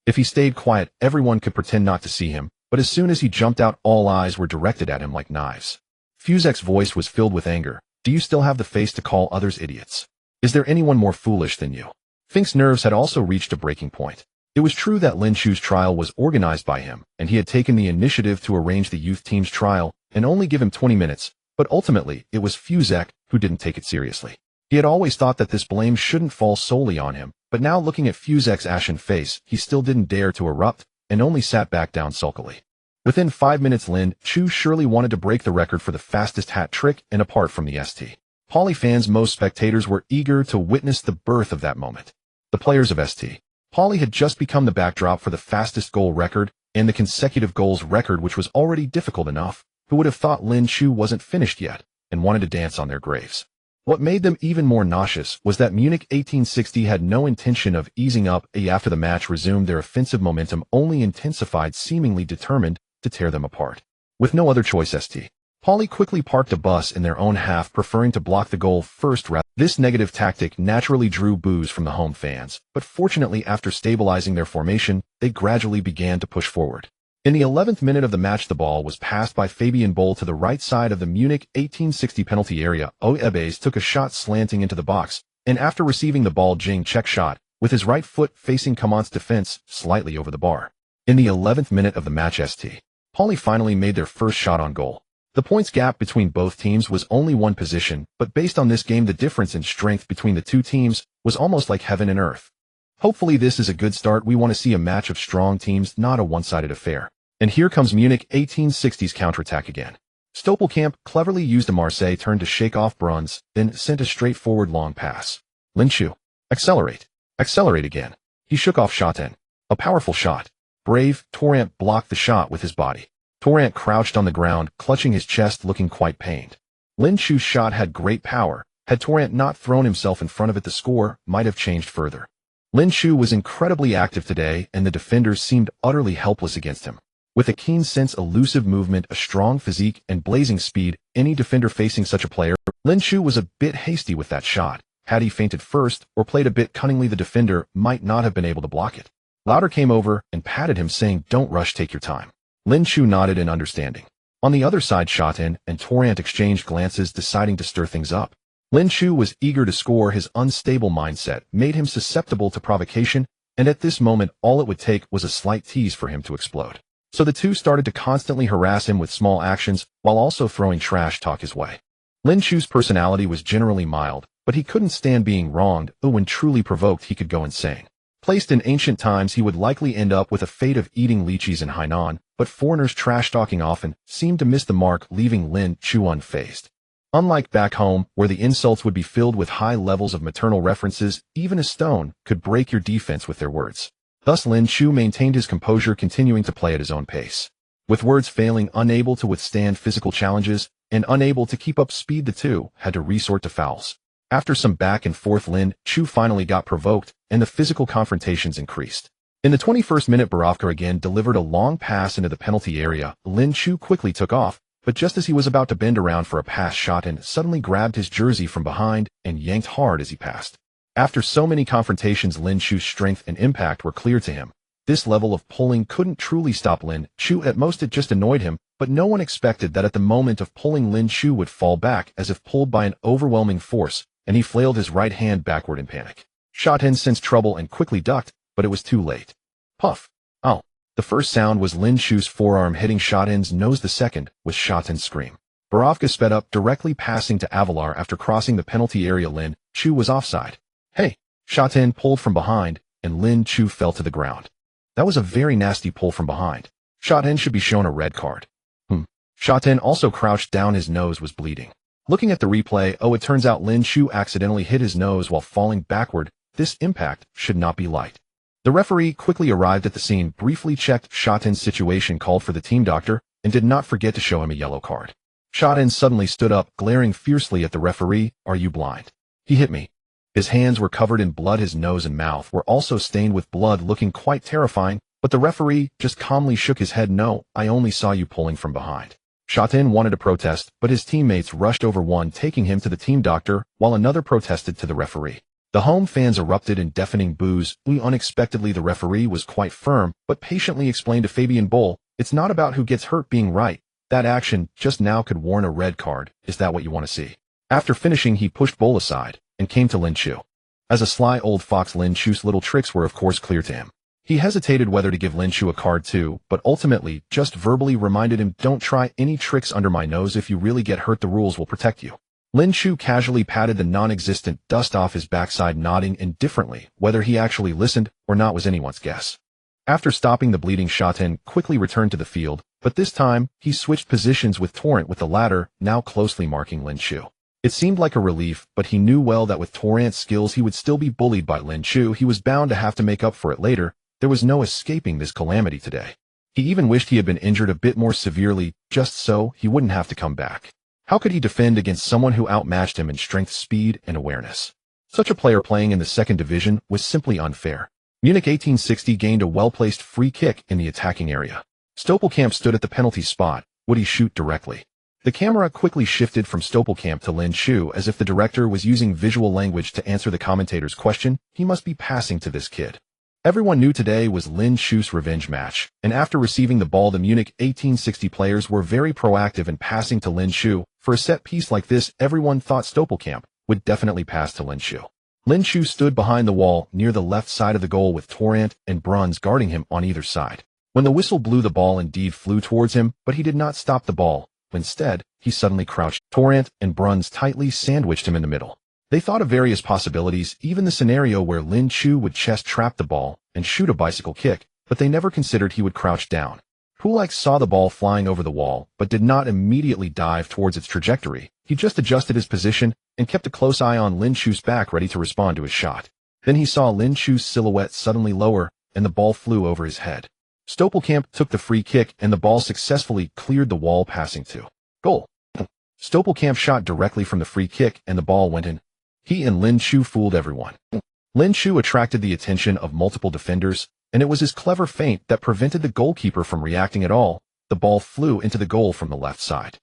If he stayed quiet, everyone could pretend not to see him, but as soon as he jumped out, all eyes were directed at him like knives. Fuzek's voice was filled with anger. Do you still have the face to call others idiots? Is there anyone more foolish than you? Fink's nerves had also reached a breaking point. It was true that Lin Chu's trial was organized by him, and he had taken the initiative to arrange the youth team's trial and only give him 20 minutes, but ultimately it was Fuzek who didn't take it seriously. He had always thought that this blame shouldn't fall solely on him, but now looking at Fuzek's ashen face, he still didn't dare to erupt and only sat back down sulkily. Within 5 minutes, Lin Chu surely wanted to break the record for the fastest hat trick, and apart from the St. Pauli fans, most spectators were eager to witness the birth of that moment. The players of St. Pauli had just become the backdrop for the fastest goal record and the consecutive goals record, which was already difficult enough. Who would have thought Lin Chu wasn't finished yet and wanted to dance on their graves? What made them even more nauseous was that Munich 1860 had no intention of easing up. After the match resumed, their offensive momentum only intensified, seemingly determined to tear them apart. With no other choice, St. Pauli quickly parked a bus in their own half, preferring to block the goal first. This negative tactic naturally drew boos from the home fans, but fortunately, after stabilizing their formation, they gradually began to push forward. In the 11th minute of the match, the ball was passed by Fabian Boll to the right side of the Munich 1860 penalty area. Oebes took a shot slanting into the box, and after receiving the ball, Jing check shot, with his right foot facing Coman's defense slightly over the bar. In the 11th minute of the match, St. Pauli finally made their first shot on goal. The points gap between both teams was only one position, but based on this game, the difference in strength between the two teams was almost like heaven and earth. Hopefully this is a good start. We want to see a match of strong teams, not a one-sided affair. And here comes Munich 1860's counterattack again. Stoppelkamp cleverly used a Marseille turn to shake off Bruns, then sent a straightforward long pass. Lin Chu, accelerate. Accelerate again. He shook off Shatten. A powerful shot. Brave Torrent blocked the shot with his body. Torrent crouched on the ground, clutching his chest, looking quite pained. Lin Chu's shot had great power. Had Torrent not thrown himself in front of it, the score might have changed further. Lin Chu was incredibly active today, and the defenders seemed utterly helpless against him. With a keen sense, elusive movement, a strong physique, and blazing speed, any defender facing such a player, Lin Chu was a bit hasty with that shot. Had he feinted first, or played a bit cunningly, the defender might not have been able to block it. Lauder came over and patted him, saying, "Don't rush, take your time." Lin Chu nodded in understanding. On the other side, Shatten and Torrent exchanged glances, deciding to stir things up. Lin Chu was eager to score. His unstable mindset made him susceptible to provocation, and at this moment all it would take was a slight tease for him to explode. So the two started to constantly harass him with small actions, while also throwing trash talk his way. Lin Chu's personality was generally mild, but he couldn't stand being wronged, or when truly provoked he could go insane. Placed in ancient times, he would likely end up with a fate of eating lychees in Hainan, but foreigners trash-talking often seemed to miss the mark, leaving Lin Chu unfazed. Unlike back home, where the insults would be filled with high levels of maternal references, even a stone could break your defense with their words. Thus Lin Chu maintained his composure, continuing to play at his own pace. With words failing, unable to withstand physical challenges, and unable to keep up speed, the two had to resort to fouls. After some back and forth, Lin Chu finally got provoked, and the physical confrontations increased. In the 21st minute, Borovka again delivered a long pass into the penalty area. Lin Chu quickly took off, but just as he was about to bend around for a pass, Shatten suddenly grabbed his jersey from behind and yanked hard as he passed. After so many confrontations, Lin Chu's strength and impact were clear to him. This level of pulling couldn't truly stop Lin Chu. At most it just annoyed him, but no one expected that at the moment of pulling, Lin Chu would fall back as if pulled by an overwhelming force, and he flailed his right hand backward in panic. Shatten sensed trouble and quickly ducked, but it was too late. Puff. Oh. The first sound was Lin Chu's forearm hitting Shatin's nose. The second was Shatin's scream. Borovka sped up, directly passing to Avalar after crossing the penalty area. Lin Chu was offside. Hey! Shatin pulled from behind, and Lin Chu fell to the ground. That was a very nasty pull from behind. Shatin should be shown a red card. Shatin also crouched down. His nose was bleeding. Looking at the replay, it turns out Lin Chu accidentally hit his nose while falling backward. This impact should not be light. The referee quickly arrived at the scene, briefly checked Shatin's situation, called for the team doctor, and did not forget to show him a yellow card. Shatin suddenly stood up, glaring fiercely at the referee. Are you blind? He hit me. His hands were covered in blood. His nose and mouth were also stained with blood, looking quite terrifying, but the referee just calmly shook his head. No, I only saw you pulling from behind. Shatin wanted to protest, but his teammates rushed over, one taking him to the team doctor, while another protested to the referee. The home fans erupted in deafening boos. Unexpectedly, the referee was quite firm, but patiently explained to Fabian Bull, it's not about who gets hurt being right. That action just now could warrant a red card. Is that what you want to see? After finishing, he pushed Bull aside and came to Lin Chu. As a sly old fox, Lin Chu's little tricks were of course clear to him. He hesitated whether to give Lin Chu a card too, but ultimately just verbally reminded him, don't try any tricks under my nose. If you really get hurt, the rules will protect you. Lin Chu casually patted the non-existent dust off his backside, nodding indifferently. Whether he actually listened or not was anyone's guess. After stopping the bleeding, Shatin quickly returned to the field, but this time he switched positions with Torrent, with the latter now closely marking Lin Chu. It seemed like a relief, but he knew well that with Torrent's skills he would still be bullied by Lin Chu. He was bound to have to make up for it later. There was no escaping this calamity today. He even wished he had been injured a bit more severely, just so he wouldn't have to come back. How could he defend against someone who outmatched him in strength, speed, and awareness? Such a player playing in the second division was simply unfair. Munich 1860 gained a well-placed free kick in the attacking area. Stoppelkamp stood at the penalty spot. Would he shoot directly? The camera quickly shifted from Stoppelkamp to Lin Chu, as if the director was using visual language to answer the commentator's question. He must be passing to this kid. Everyone knew today was Lin Chu's revenge match, and after receiving the ball, the Munich 1860 players were very proactive in passing to Lin Chu. For a set piece like this, everyone thought Stoppelkamp would definitely pass to Lin Chu. Lin Chu stood behind the wall near the left side of the goal, with Torrent and Bruns guarding him on either side. When the whistle blew, the ball indeed flew towards him, but he did not stop the ball. Instead, he suddenly crouched. Torrent and Bruns tightly sandwiched him in the middle. They thought of various possibilities, even the scenario where Lin Chu would chest trap the ball and shoot a bicycle kick, but they never considered he would crouch down. Pulak saw the ball flying over the wall, but did not immediately dive towards its trajectory. He just adjusted his position and kept a close eye on Lin Chu's back, ready to respond to his shot. Then he saw Lin Chu's silhouette suddenly lower, and the ball flew over his head. Stoppelkamp took the free kick, and the ball successfully cleared the wall, passing to goal. Stoppelkamp shot directly from the free kick, and the ball went in. He and Lin Chu fooled everyone. Lin Chu attracted the attention of multiple defenders, and it was his clever feint that prevented the goalkeeper from reacting at all. The ball flew into the goal from the left side.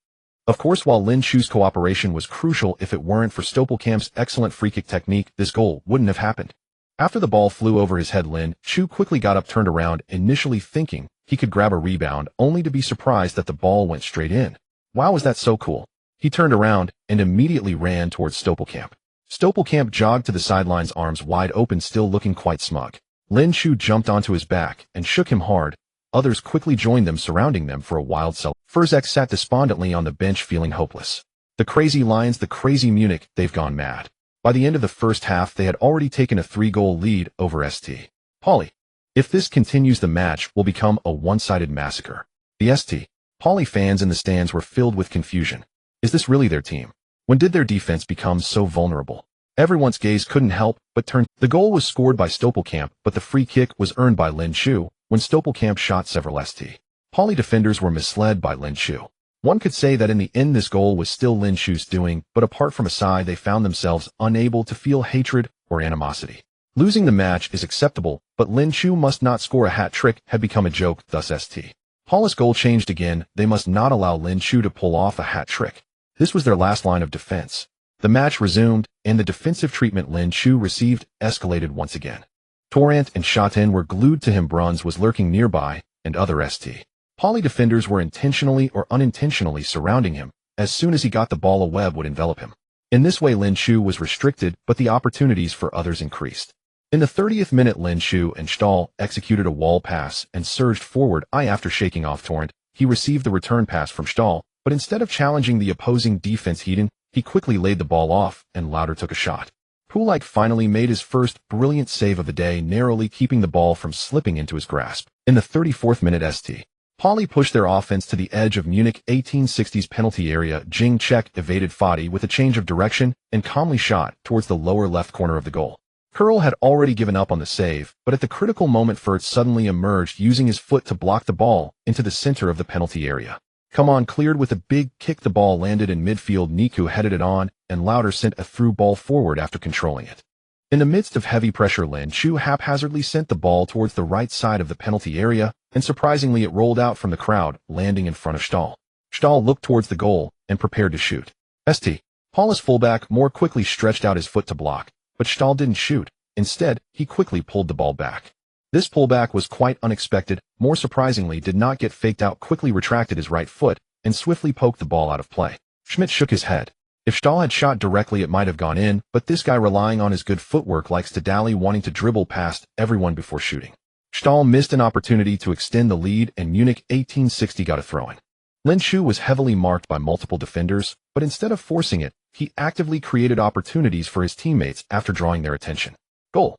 Of course, while Lin Chu's cooperation was crucial, if it weren't for Stoppelkamp's excellent free kick technique, this goal wouldn't have happened. After the ball flew over his head, Lin Chu quickly got up, turned around, initially thinking he could grab a rebound, only to be surprised that the ball went straight in. Wow, was that so cool? He turned around and immediately ran towards Stoppelkamp. Stoppelkamp jogged to the sidelines, arms wide open, still looking quite smug. Lin Chu jumped onto his back and shook him hard. Others quickly joined them, surrounding them for a wild celebration. Furzek sat despondently on the bench, feeling hopeless. The crazy Lions, the crazy Munich, they've gone mad. By the end of the first half, they had already taken a 3-goal lead over St. Pauli. If this continues, the match will become a one-sided massacre. The St. Pauli fans in the stands were filled with confusion. Is this really their team? When did their defense become so vulnerable? Everyone's gaze couldn't help but turn. The goal was scored by Stoppelkamp, but the free kick was earned by Lin Chu when Stoppelkamp shot. Several St. Pauli defenders were misled by Lin Chu. One could say that in the end this goal was still Lin Chu's doing, but apart from a sigh, they found themselves unable to feel hatred or animosity. Losing the match is acceptable, but Lin Chu must not score a hat trick had become a joke. Thus St. Pauli's goal changed again. They must not allow Lin Chu to pull off a hat trick. This was their last line of defense. The match resumed, and the defensive treatment Lin Chu received escalated once again. Torrent and Shatin were glued to him. Bruns was lurking nearby, and other St. Pauli defenders were intentionally or unintentionally surrounding him. As soon as he got the ball, a web would envelop him. In this way, Lin Chu was restricted, but the opportunities for others increased. In the 30th minute, Lin Shu and Stahl executed a wall pass and surged forward. After shaking off Torrent, he received the return pass from Stahl, but instead of challenging the opposing defense he quickly laid the ball off, and Lauder took a shot. Pulak finally made his first brilliant save of the day, narrowly keeping the ball from slipping into his grasp. In the 34th minute, St. Pauli pushed their offense to the edge of Munich 1860's penalty area. Jing Chek evaded Fati with a change of direction and calmly shot towards the lower left corner of the goal. Curl had already given up on the save, but at the critical moment Furt suddenly emerged, using his foot to block the ball into the center of the penalty area. Come On cleared with a big kick. The ball landed in midfield. Niku headed it on, and Lauder sent a through ball forward after controlling it. In the midst of heavy pressure, Lin Shu haphazardly sent the ball towards the right side of the penalty area, and surprisingly it rolled out from the crowd, landing in front of Stahl. Stahl looked towards the goal and prepared to shoot. St. Paul's fullback more quickly stretched out his foot to block, but Stahl didn't shoot. Instead, he quickly pulled the ball back. This pullback was quite unexpected. More surprisingly, did not get faked out, quickly retracted his right foot, and swiftly poked the ball out of play. Schmidt shook his head. If Stahl had shot directly, it might have gone in, but this guy, relying on his good footwork, likes to dally, wanting to dribble past everyone before shooting. Stahl missed an opportunity to extend the lead, and Munich 1860 got a throw-in. Lin Shu was heavily marked by multiple defenders, but instead of forcing it, he actively created opportunities for his teammates after drawing their attention. Goal.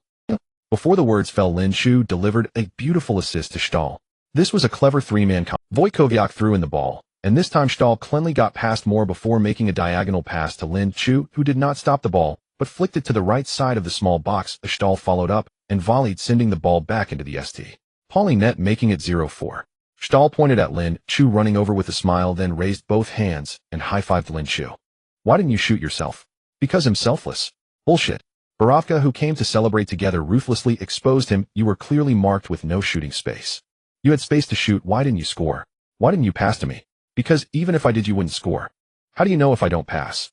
Before the words fell, Lin Shu delivered a beautiful assist to Stahl. This was a clever three-man combo. Wojkowiak threw in the ball, and this time Stahl cleanly got past more before making a diagonal pass to Lin Shu, who did not stop the ball, but flicked it to the right side of the small box. Stahl followed up and volleyed, sending the ball back into the St. Pauli net, making it 0-4. Stahl pointed at Lin Shu, running over with a smile, then raised both hands and high-fived Lin Shu. Why didn't you shoot yourself? Because I'm selfless. Bullshit. Borovka, who came to celebrate together, ruthlessly exposed him. You were clearly marked with no shooting space. You had space to shoot. Why didn't you score? Why didn't you pass to me? Because even if I did, you wouldn't score. How do you know if I don't pass?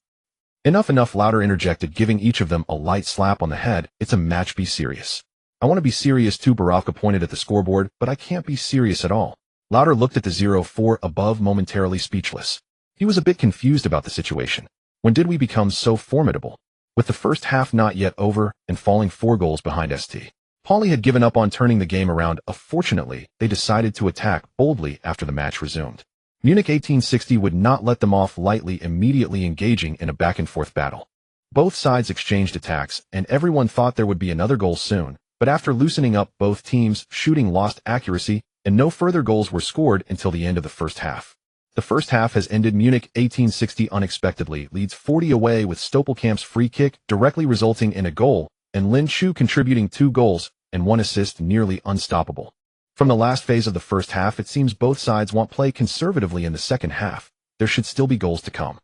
Enough, Lauder interjected, giving each of them a light slap on the head. It's a match, be serious. I want to be serious too. Borovka pointed at the scoreboard, but I can't be serious at all. Lauder looked at the 0-4 above, momentarily speechless. He was a bit confused about the situation. When did we become so formidable? With the first half not yet over and falling 4 goals behind, St. Pauli had given up on turning the game around. Fortunately, they decided to attack boldly after the match resumed. Munich 1860 would not let them off lightly, immediately engaging in a back-and-forth battle. Both sides exchanged attacks, and everyone thought there would be another goal soon, but after loosening up both teams, shooting lost accuracy, and no further goals were scored until the end of the first half. The first half has ended. Munich 1860 unexpectedly leads 40 away with Stoppelkamp's free kick directly resulting in a goal, and Lin Shu contributing 2 goals and 1 assist, nearly unstoppable. From the last phase of the first half, it seems both sides want play conservatively in the second half. There should still be goals to come.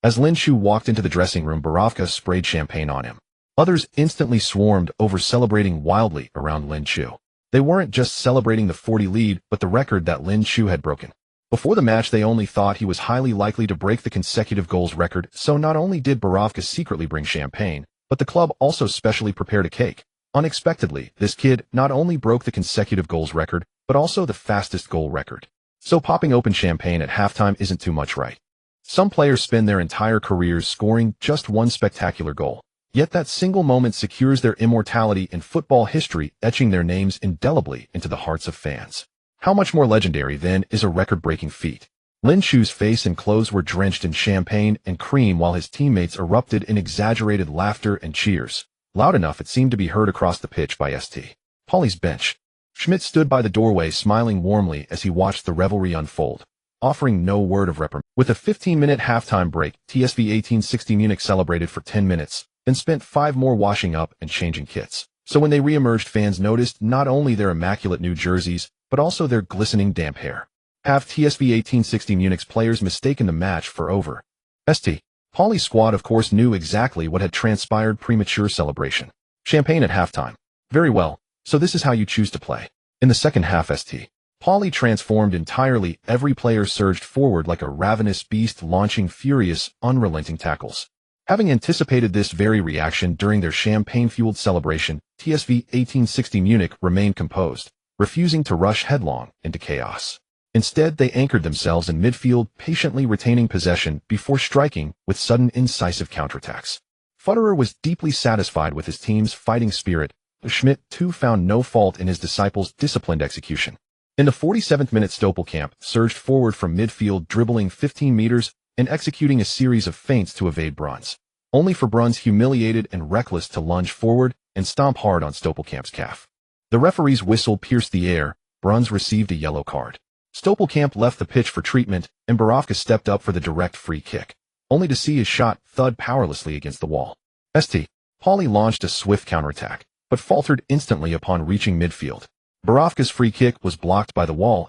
As Lin Shu walked into the dressing room, Borovka sprayed champagne on him. Others instantly swarmed over, celebrating wildly around Lin Shu. They weren't just celebrating the 40 lead, but the record that Lin Shu had broken. Before the match, they only thought he was highly likely to break the consecutive goals record, so not only did Borovka secretly bring champagne, but the club also specially prepared a cake. Unexpectedly, this kid not only broke the consecutive goals record, but also the fastest goal record. So popping open champagne at halftime isn't too much, right? Some players spend their entire careers scoring just one spectacular goal. Yet that single moment secures their immortality in football history, etching their names indelibly into the hearts of fans. How much more legendary, then, is a record-breaking feat? Lin Shu's face and clothes were drenched in champagne and cream while his teammates erupted in exaggerated laughter and cheers, loud enough it seemed to be heard across the pitch by St. Pauli's bench. Schmidt stood by the doorway, smiling warmly as he watched the revelry unfold, offering no word of reprimand. With a 15-minute halftime break, TSV 1860 Munich celebrated for 10 minutes, then spent 5 more washing up and changing kits. So when they re-emerged, fans noticed not only their immaculate new jerseys, but also their glistening damp hair. Have TSV 1860 Munich's players mistaken the match for over? St. Pauli's squad, of course, knew exactly what had transpired. Premature celebration. Champagne at halftime. Very well, so this is how you choose to play. In the second half, St. Pauli transformed entirely. Every player surged forward like a ravenous beast, launching furious, unrelenting tackles. Having anticipated this very reaction during their champagne-fueled celebration, TSV 1860 Munich remained composed, refusing to rush headlong into chaos. Instead, they anchored themselves in midfield, patiently retaining possession before striking with sudden, incisive counterattacks. Futterer was deeply satisfied with his team's fighting spirit, Schmidt, too, found no fault in his disciples' disciplined execution. In the 47th minute, Stoppelkamp surged forward from midfield, dribbling 15 meters and executing a series of feints to evade Bruns, only for Bruns, humiliated and reckless, to lunge forward and stomp hard on Stoppelkamp's calf. The referee's whistle pierced the air. Bruns received a yellow card. Stoppelkamp left the pitch for treatment, and Borowka stepped up for the direct free kick, only to see his shot thud powerlessly against the wall. Pauly launched a swift counterattack, but faltered instantly upon reaching midfield. Borowka's free kick was blocked by the wall.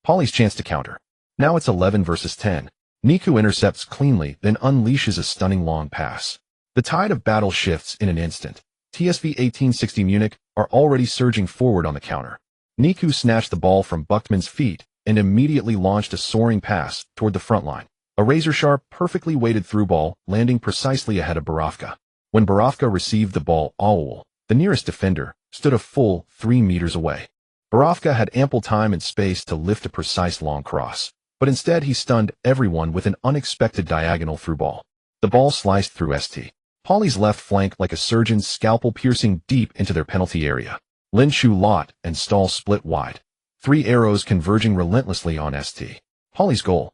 Pauly's chance to counter. Now it's 11 versus 10. Niku intercepts cleanly, then unleashes a stunning long pass. The tide of battle shifts in an instant. TSV 1860 Munich are already surging forward on the counter. Niku snatched the ball from Buchtmann's feet and immediately launched a soaring pass toward the front line. A razor-sharp, perfectly weighted through ball, landing precisely ahead of Borowka. When Borowka received the ball, Aul, the nearest defender, stood a full 3 meters away. Borowka had ample time and space to lift a precise long cross, but instead he stunned everyone with an unexpected diagonal through ball. The ball sliced through Pauly's left flank like a surgeon's scalpel, piercing deep into their penalty area. Linshu, Lot, and Stahl split wide. 3 arrows converging relentlessly on Pauly's goal.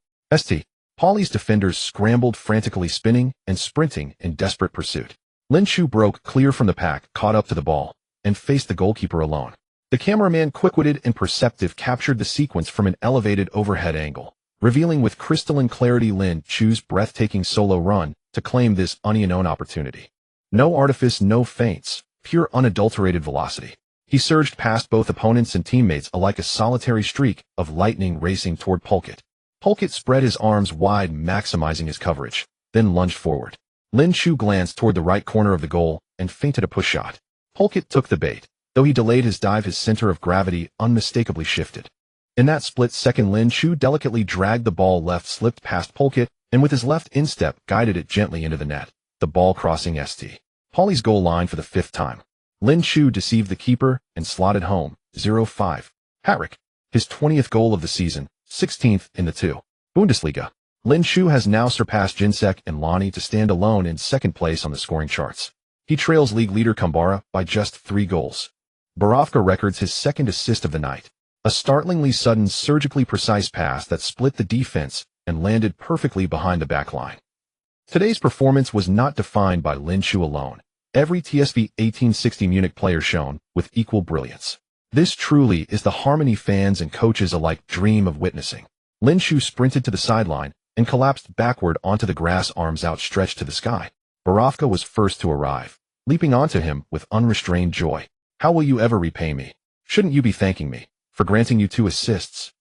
Pauly's defenders scrambled frantically, spinning and sprinting in desperate pursuit. Linshu broke clear from the pack, caught up to the ball, and faced the goalkeeper alone. The cameraman, quick-witted and perceptive, captured the sequence from an elevated overhead angle, revealing with crystalline clarity Linshu's breathtaking solo run to claim this unknown opportunity. No artifice, no feints, pure unadulterated velocity. He surged past both opponents and teammates alike, a solitary streak of lightning racing toward Pulkit. Pulkit spread his arms wide, maximizing his coverage, then lunged forward. Linshu glanced toward the right corner of the goal and feinted a push shot. Pulkit took the bait. Though he delayed his dive, his center of gravity unmistakably shifted. In that split second, Linshu delicately dragged the ball left, slipped past Pulkit, and with his left instep guided it gently into the net, the ball crossing Pauly's goal line for the 5th time. Linshu deceived the keeper and slotted home 0-5. Hat-trick, his 20th goal of the season, 16th in the 2. Bundesliga. Linshu has now surpassed Jinsek and Lani to stand alone in 2nd place on the scoring charts. He trails league leader Kambara by just 3 goals. Borowka records his 2nd assist of the night. A startlingly sudden, surgically precise pass that split the defense and landed perfectly behind the back line. Today's performance was not defined by Linshu alone. Every TSV 1860 Munich player shone with equal brilliance. This truly is the harmony fans and coaches alike dream of witnessing. Linshu sprinted to the sideline and collapsed backward onto the grass, arms outstretched to the sky. Borowka was first to arrive, leaping onto him with unrestrained joy. "How will you ever repay me? Shouldn't you be thanking me for granting you 2 assists?"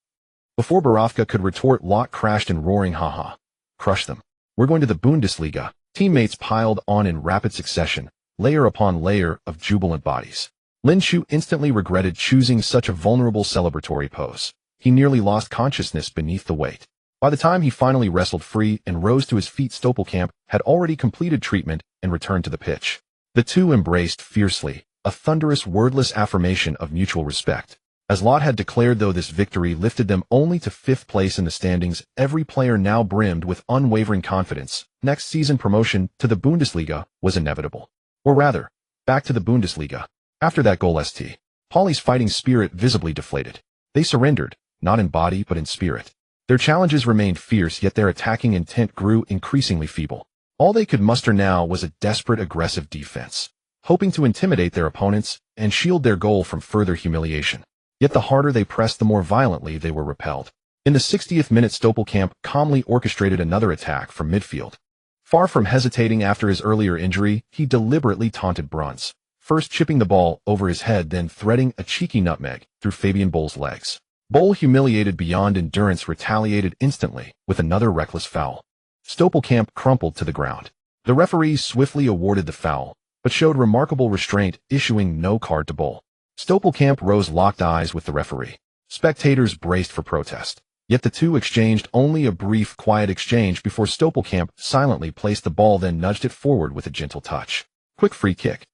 Before Borowka could retort, Lot crashed in roaring, "Ha-ha. Crush them. We're going to the Bundesliga." Teammates piled on in rapid succession, layer upon layer of jubilant bodies. Linshu instantly regretted choosing such a vulnerable celebratory pose. He nearly lost consciousness beneath the weight. By the time he finally wrestled free and rose to his feet, Stoppelkamp had already completed treatment and returned to the pitch. The two embraced fiercely, a thunderous, wordless affirmation of mutual respect. As Lot had declared, though this victory lifted them only to 5th place in the standings, every player now brimmed with unwavering confidence. Next season promotion to the Bundesliga was inevitable. Or rather, back to the Bundesliga. After that goal, Pauly's fighting spirit visibly deflated. They surrendered, not in body but in spirit. Their challenges remained fierce, yet their attacking intent grew increasingly feeble. All they could muster now was a desperate, aggressive defense, hoping to intimidate their opponents and shield their goal from further humiliation. Yet the harder they pressed, the more violently they were repelled. In the 60th minute, Stoppelkamp calmly orchestrated another attack from midfield. Far from hesitating after his earlier injury, he deliberately taunted Bruns, first chipping the ball over his head, then threading a cheeky nutmeg through Fabian Boll's legs. Boll, humiliated beyond endurance, retaliated instantly with another reckless foul. Stoppelkamp crumpled to the ground. The referee swiftly awarded the foul, but showed remarkable restraint, issuing no card to Boll. Stoppelkamp rose, locked eyes with the referee. Spectators braced for protest. Yet the two exchanged only a brief, quiet exchange before Stoppelkamp silently placed the ball, then nudged it forward with a gentle touch. Quick free kick.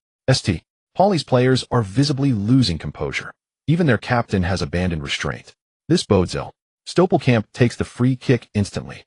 Pauly's players are visibly losing composure. Even their captain has abandoned restraint. This bodes ill. Stoppelkamp takes the free kick instantly.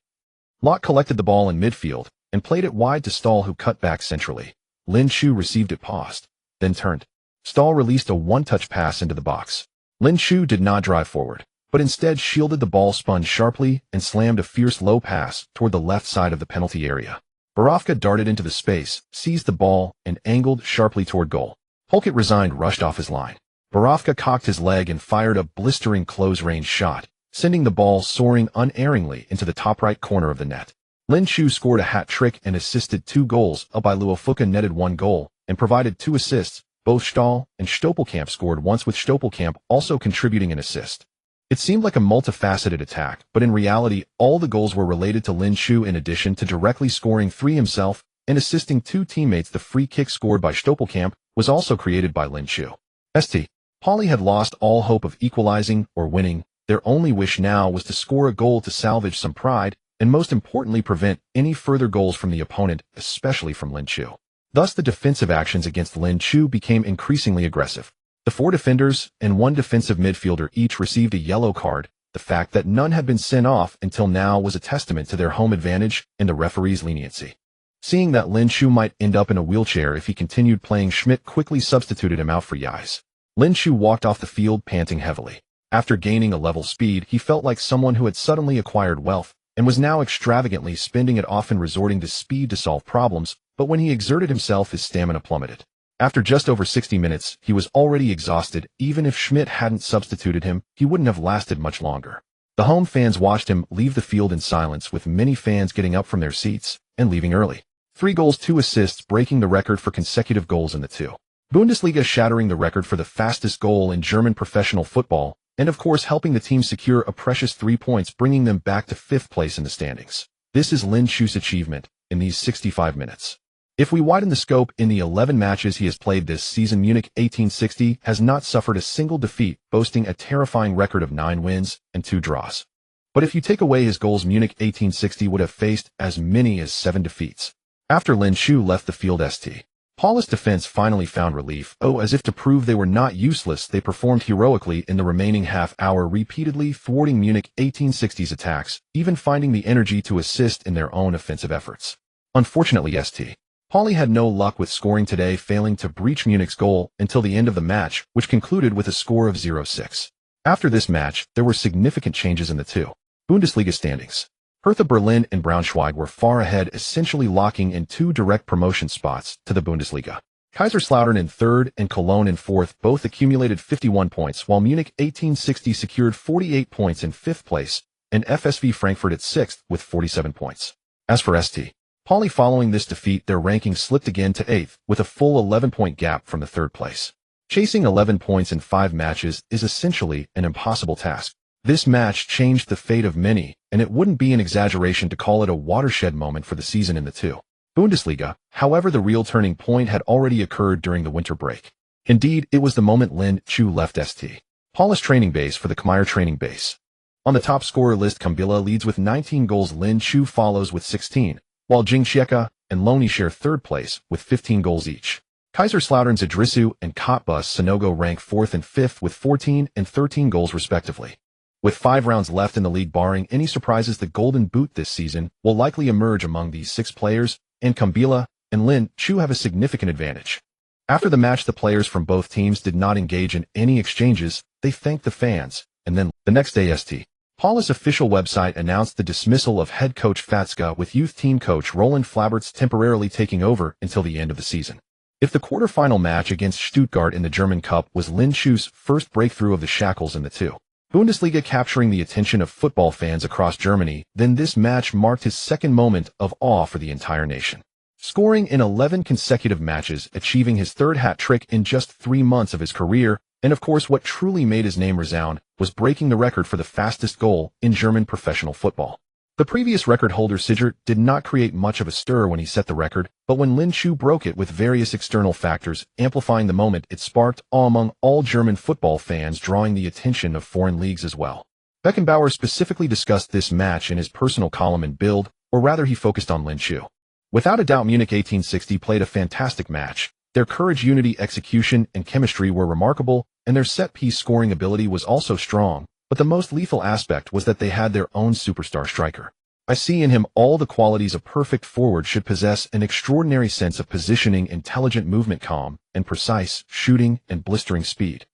Lot collected the ball in midfield and played it wide to Stahl, who cut back centrally. Linshu received it, paused, then turned. Stahl released a one-touch pass into the box. Lin Chu did not drive forward, but instead shielded the ball, spun sharply, and slammed a fierce low pass toward the left side of the penalty area. Borowka darted into the space, seized the ball, and angled sharply toward goal. Holkett resigned rushed off his line. Borowka cocked his leg and fired a blistering close-range shot, sending the ball soaring unerringly into the top right corner of the net. Lin Chu scored a hat trick and assisted 2 goals, while Luofuka netted 1 goal and provided 2 assists. Both Stahl and Stoppelkamp scored once, with Stoppelkamp also contributing an assist. It seemed like a multifaceted attack, but in reality, all the goals were related to Lin Chu in addition to directly scoring 3 himself and assisting 2 teammates. The free kick scored by Stoppelkamp was also created by Lin Chu. St. Pauli had lost all hope of equalizing or winning. Their only wish now was to score a goal to salvage some pride and most importantly prevent any further goals from the opponent, especially from Lin Chu. Thus the defensive actions against Lin Chu became increasingly aggressive. The 4 defenders and 1 defensive midfielder each received a yellow card. The fact that none had been sent off until now was a testament to their home advantage and the referee's leniency. Seeing that Lin Chu might end up in a wheelchair if he continued playing, Schmidt quickly substituted him out for Yais. Lin Chu walked off the field panting heavily. After gaining a level speed, he felt like someone who had suddenly acquired wealth and was now extravagantly spending it, often resorting to speed to solve problems, but when he exerted himself his stamina plummeted. After just over 60 minutes, he was already exhausted. Even if Schmidt hadn't substituted him, he wouldn't have lasted much longer. The home fans watched him leave the field in silence, with many fans getting up from their seats and leaving early. 3 goals, 2 assists, breaking the record for consecutive goals in the 2. Bundesliga, shattering the record for the fastest goal in German professional football, and of course helping the team secure a precious 3 points, bringing them back to 5th place in the standings. This is Lin Chu's achievement in these 65 minutes. If we widen the scope, in the 11 matches he has played this season, Munich 1860 has not suffered a single defeat, boasting a terrifying record of 9 wins and 2 draws. But if you take away his goals, Munich 1860 would have faced as many as 7 defeats. After Lin Chu left the field, St. Pauli's defense finally found relief. As if to prove they were not useless, they performed heroically in the remaining half hour, repeatedly thwarting Munich 1860's attacks, even finding the energy to assist in their own offensive efforts. Unfortunately, St. Pauli had no luck with scoring today, failing to breach Munich's goal until the end of the match, which concluded with a score of 0-6. After this match, there were significant changes in the 2 Bundesliga standings. Hertha Berlin and Braunschweig were far ahead, essentially locking in 2 direct promotion spots to the Bundesliga. Kaiserslautern in 3rd and Cologne in 4th both accumulated 51 points, while Munich 1860 secured 48 points in 5th place, and FSV Frankfurt at 6th with 47 points. As for St. Pauli, following this defeat, their ranking slipped again to 8th, with a full 11-point gap from the 3rd place. Chasing 11 points in 5 matches is essentially an impossible task. This match changed the fate of many, and it wouldn't be an exaggeration to call it a watershed moment for the season in the 2 Bundesliga. However, the real turning point had already occurred during the winter break. Indeed, it was the moment Lin Chu left St. Pauli's training base for the Maguire training base. On the top scorer list, Kumbila leads with 19 goals. Lin Chu follows with 16, while Jing Xieka and Loni share 3rd place with 15 goals each. Kaiserslautern's Idrisu and Cottbus Sonogo rank 4th and 5th with 14 and 13 goals respectively. With 5 rounds left in the league, barring any surprises, the Golden Boot this season will likely emerge among these 6 players, and Kumbila and Lin Chu have a significant advantage. After the match, the players from both teams did not engage in any exchanges. They thanked the fans, and then the next day St. Pauli's official website announced the dismissal of head coach Fatzka, with youth team coach Roland Flaberts temporarily taking over until the end of the season. If the quarterfinal match against Stuttgart in the German Cup was Lin Chu's first breakthrough of the shackles in the 2 Bundesliga, capturing the attention of football fans across Germany, then this match marked his second moment of awe for the entire nation. Scoring in 11 consecutive matches, achieving his 3rd hat trick in just 3 months of his career, and of course what truly made his name resound was breaking the record for the fastest goal in German professional football. The previous record holder Sigert did not create much of a stir when he set the record, but when Lin Chu broke it, with various external factors amplifying the moment, it sparked awe among all German football fans, drawing the attention of foreign leagues as well. Beckenbauer specifically discussed this match in his personal column in Bild, or rather he focused on Lin Chu. Without a doubt, Munich 1860 played a fantastic match. Their courage, unity, execution, and chemistry were remarkable, and their set-piece scoring ability was also strong. But the most lethal aspect was that they had their own superstar striker. I see in him all the qualities a perfect forward should possess: an extraordinary sense of positioning, intelligent movement, calm and precise shooting, and blistering speed.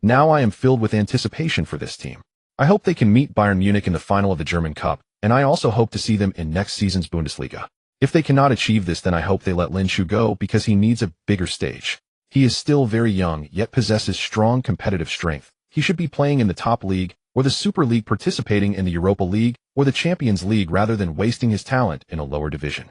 Now I am filled with anticipation for this team. I hope they can meet Bayern Munich in the final of the German Cup, and I also hope to see them in next season's Bundesliga. If they cannot achieve this, then I hope they let Lin Shu go, because he needs a bigger stage. He is still very young, yet possesses strong competitive strength. He should be playing in the top league, or the Super League, participating in the Europa League, or the Champions League, rather than wasting his talent in a lower division.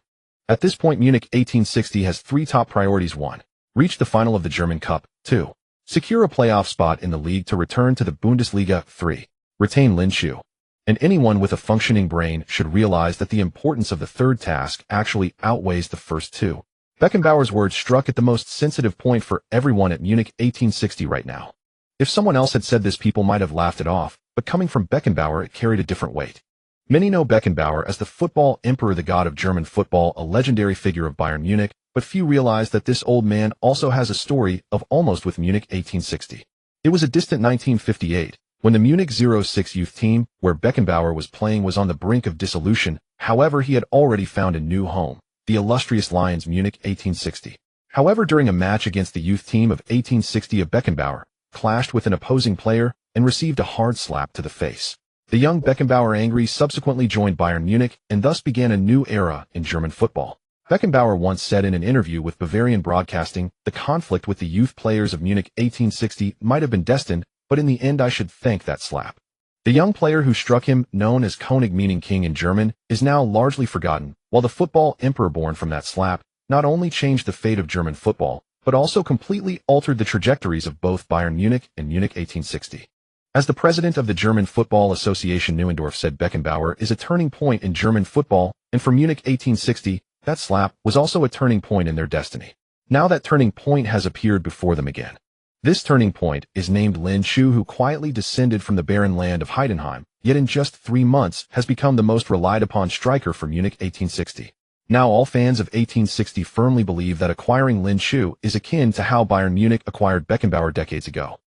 At this point, Munich 1860 has three top priorities. 1. Reach the final of the German Cup. 2. Secure a playoff spot in the league to return to the Bundesliga. 3. Retain Lin Shu. And anyone with a functioning brain should realize that the importance of the third task actually outweighs the first two. Beckenbauer's words struck at the most sensitive point for everyone at Munich 1860 right now. If someone else had said this, people might have laughed it off, but coming from Beckenbauer, it carried a different weight. Many know Beckenbauer as the football emperor, the god of German football, a legendary figure of Bayern Munich, but few realize that this old man also has a story of almost with Munich 1860. It was a distant 1958, when the Munich 06 youth team, where Beckenbauer was playing, was on the brink of dissolution. However, he had already found a new home, the illustrious Lions Munich 1860. However, during a match against the youth team of 1860, a Beckenbauer clashed with an opposing player and received a hard slap to the face. The young Beckenbauer, angry, subsequently joined Bayern Munich, and thus began a new era in German football. Beckenbauer once said in an interview with Bavarian Broadcasting, "The conflict with the youth players of Munich 1860 might have been destined, but in the end I should thank that slap." The young player who struck him, known as König, meaning king in German, is now largely forgotten, while the football emperor born from that slap not only changed the fate of German football, but also completely altered the trajectories of both Bayern Munich and Munich 1860. As the president of the German Football Association, Neuendorf, said, Beckenbauer is a turning point in German football, and for Munich 1860, that slap was also a turning point in their destiny. Now that turning point has appeared before them again. This turning point is named Lin Shu, who quietly descended from the barren land of Heidenheim, yet in just 3 months has become the most relied upon striker for Munich 1860. Now all fans of 1860 firmly believe that acquiring Lin Shu is akin to how Bayern Munich acquired Beckenbauer decades ago.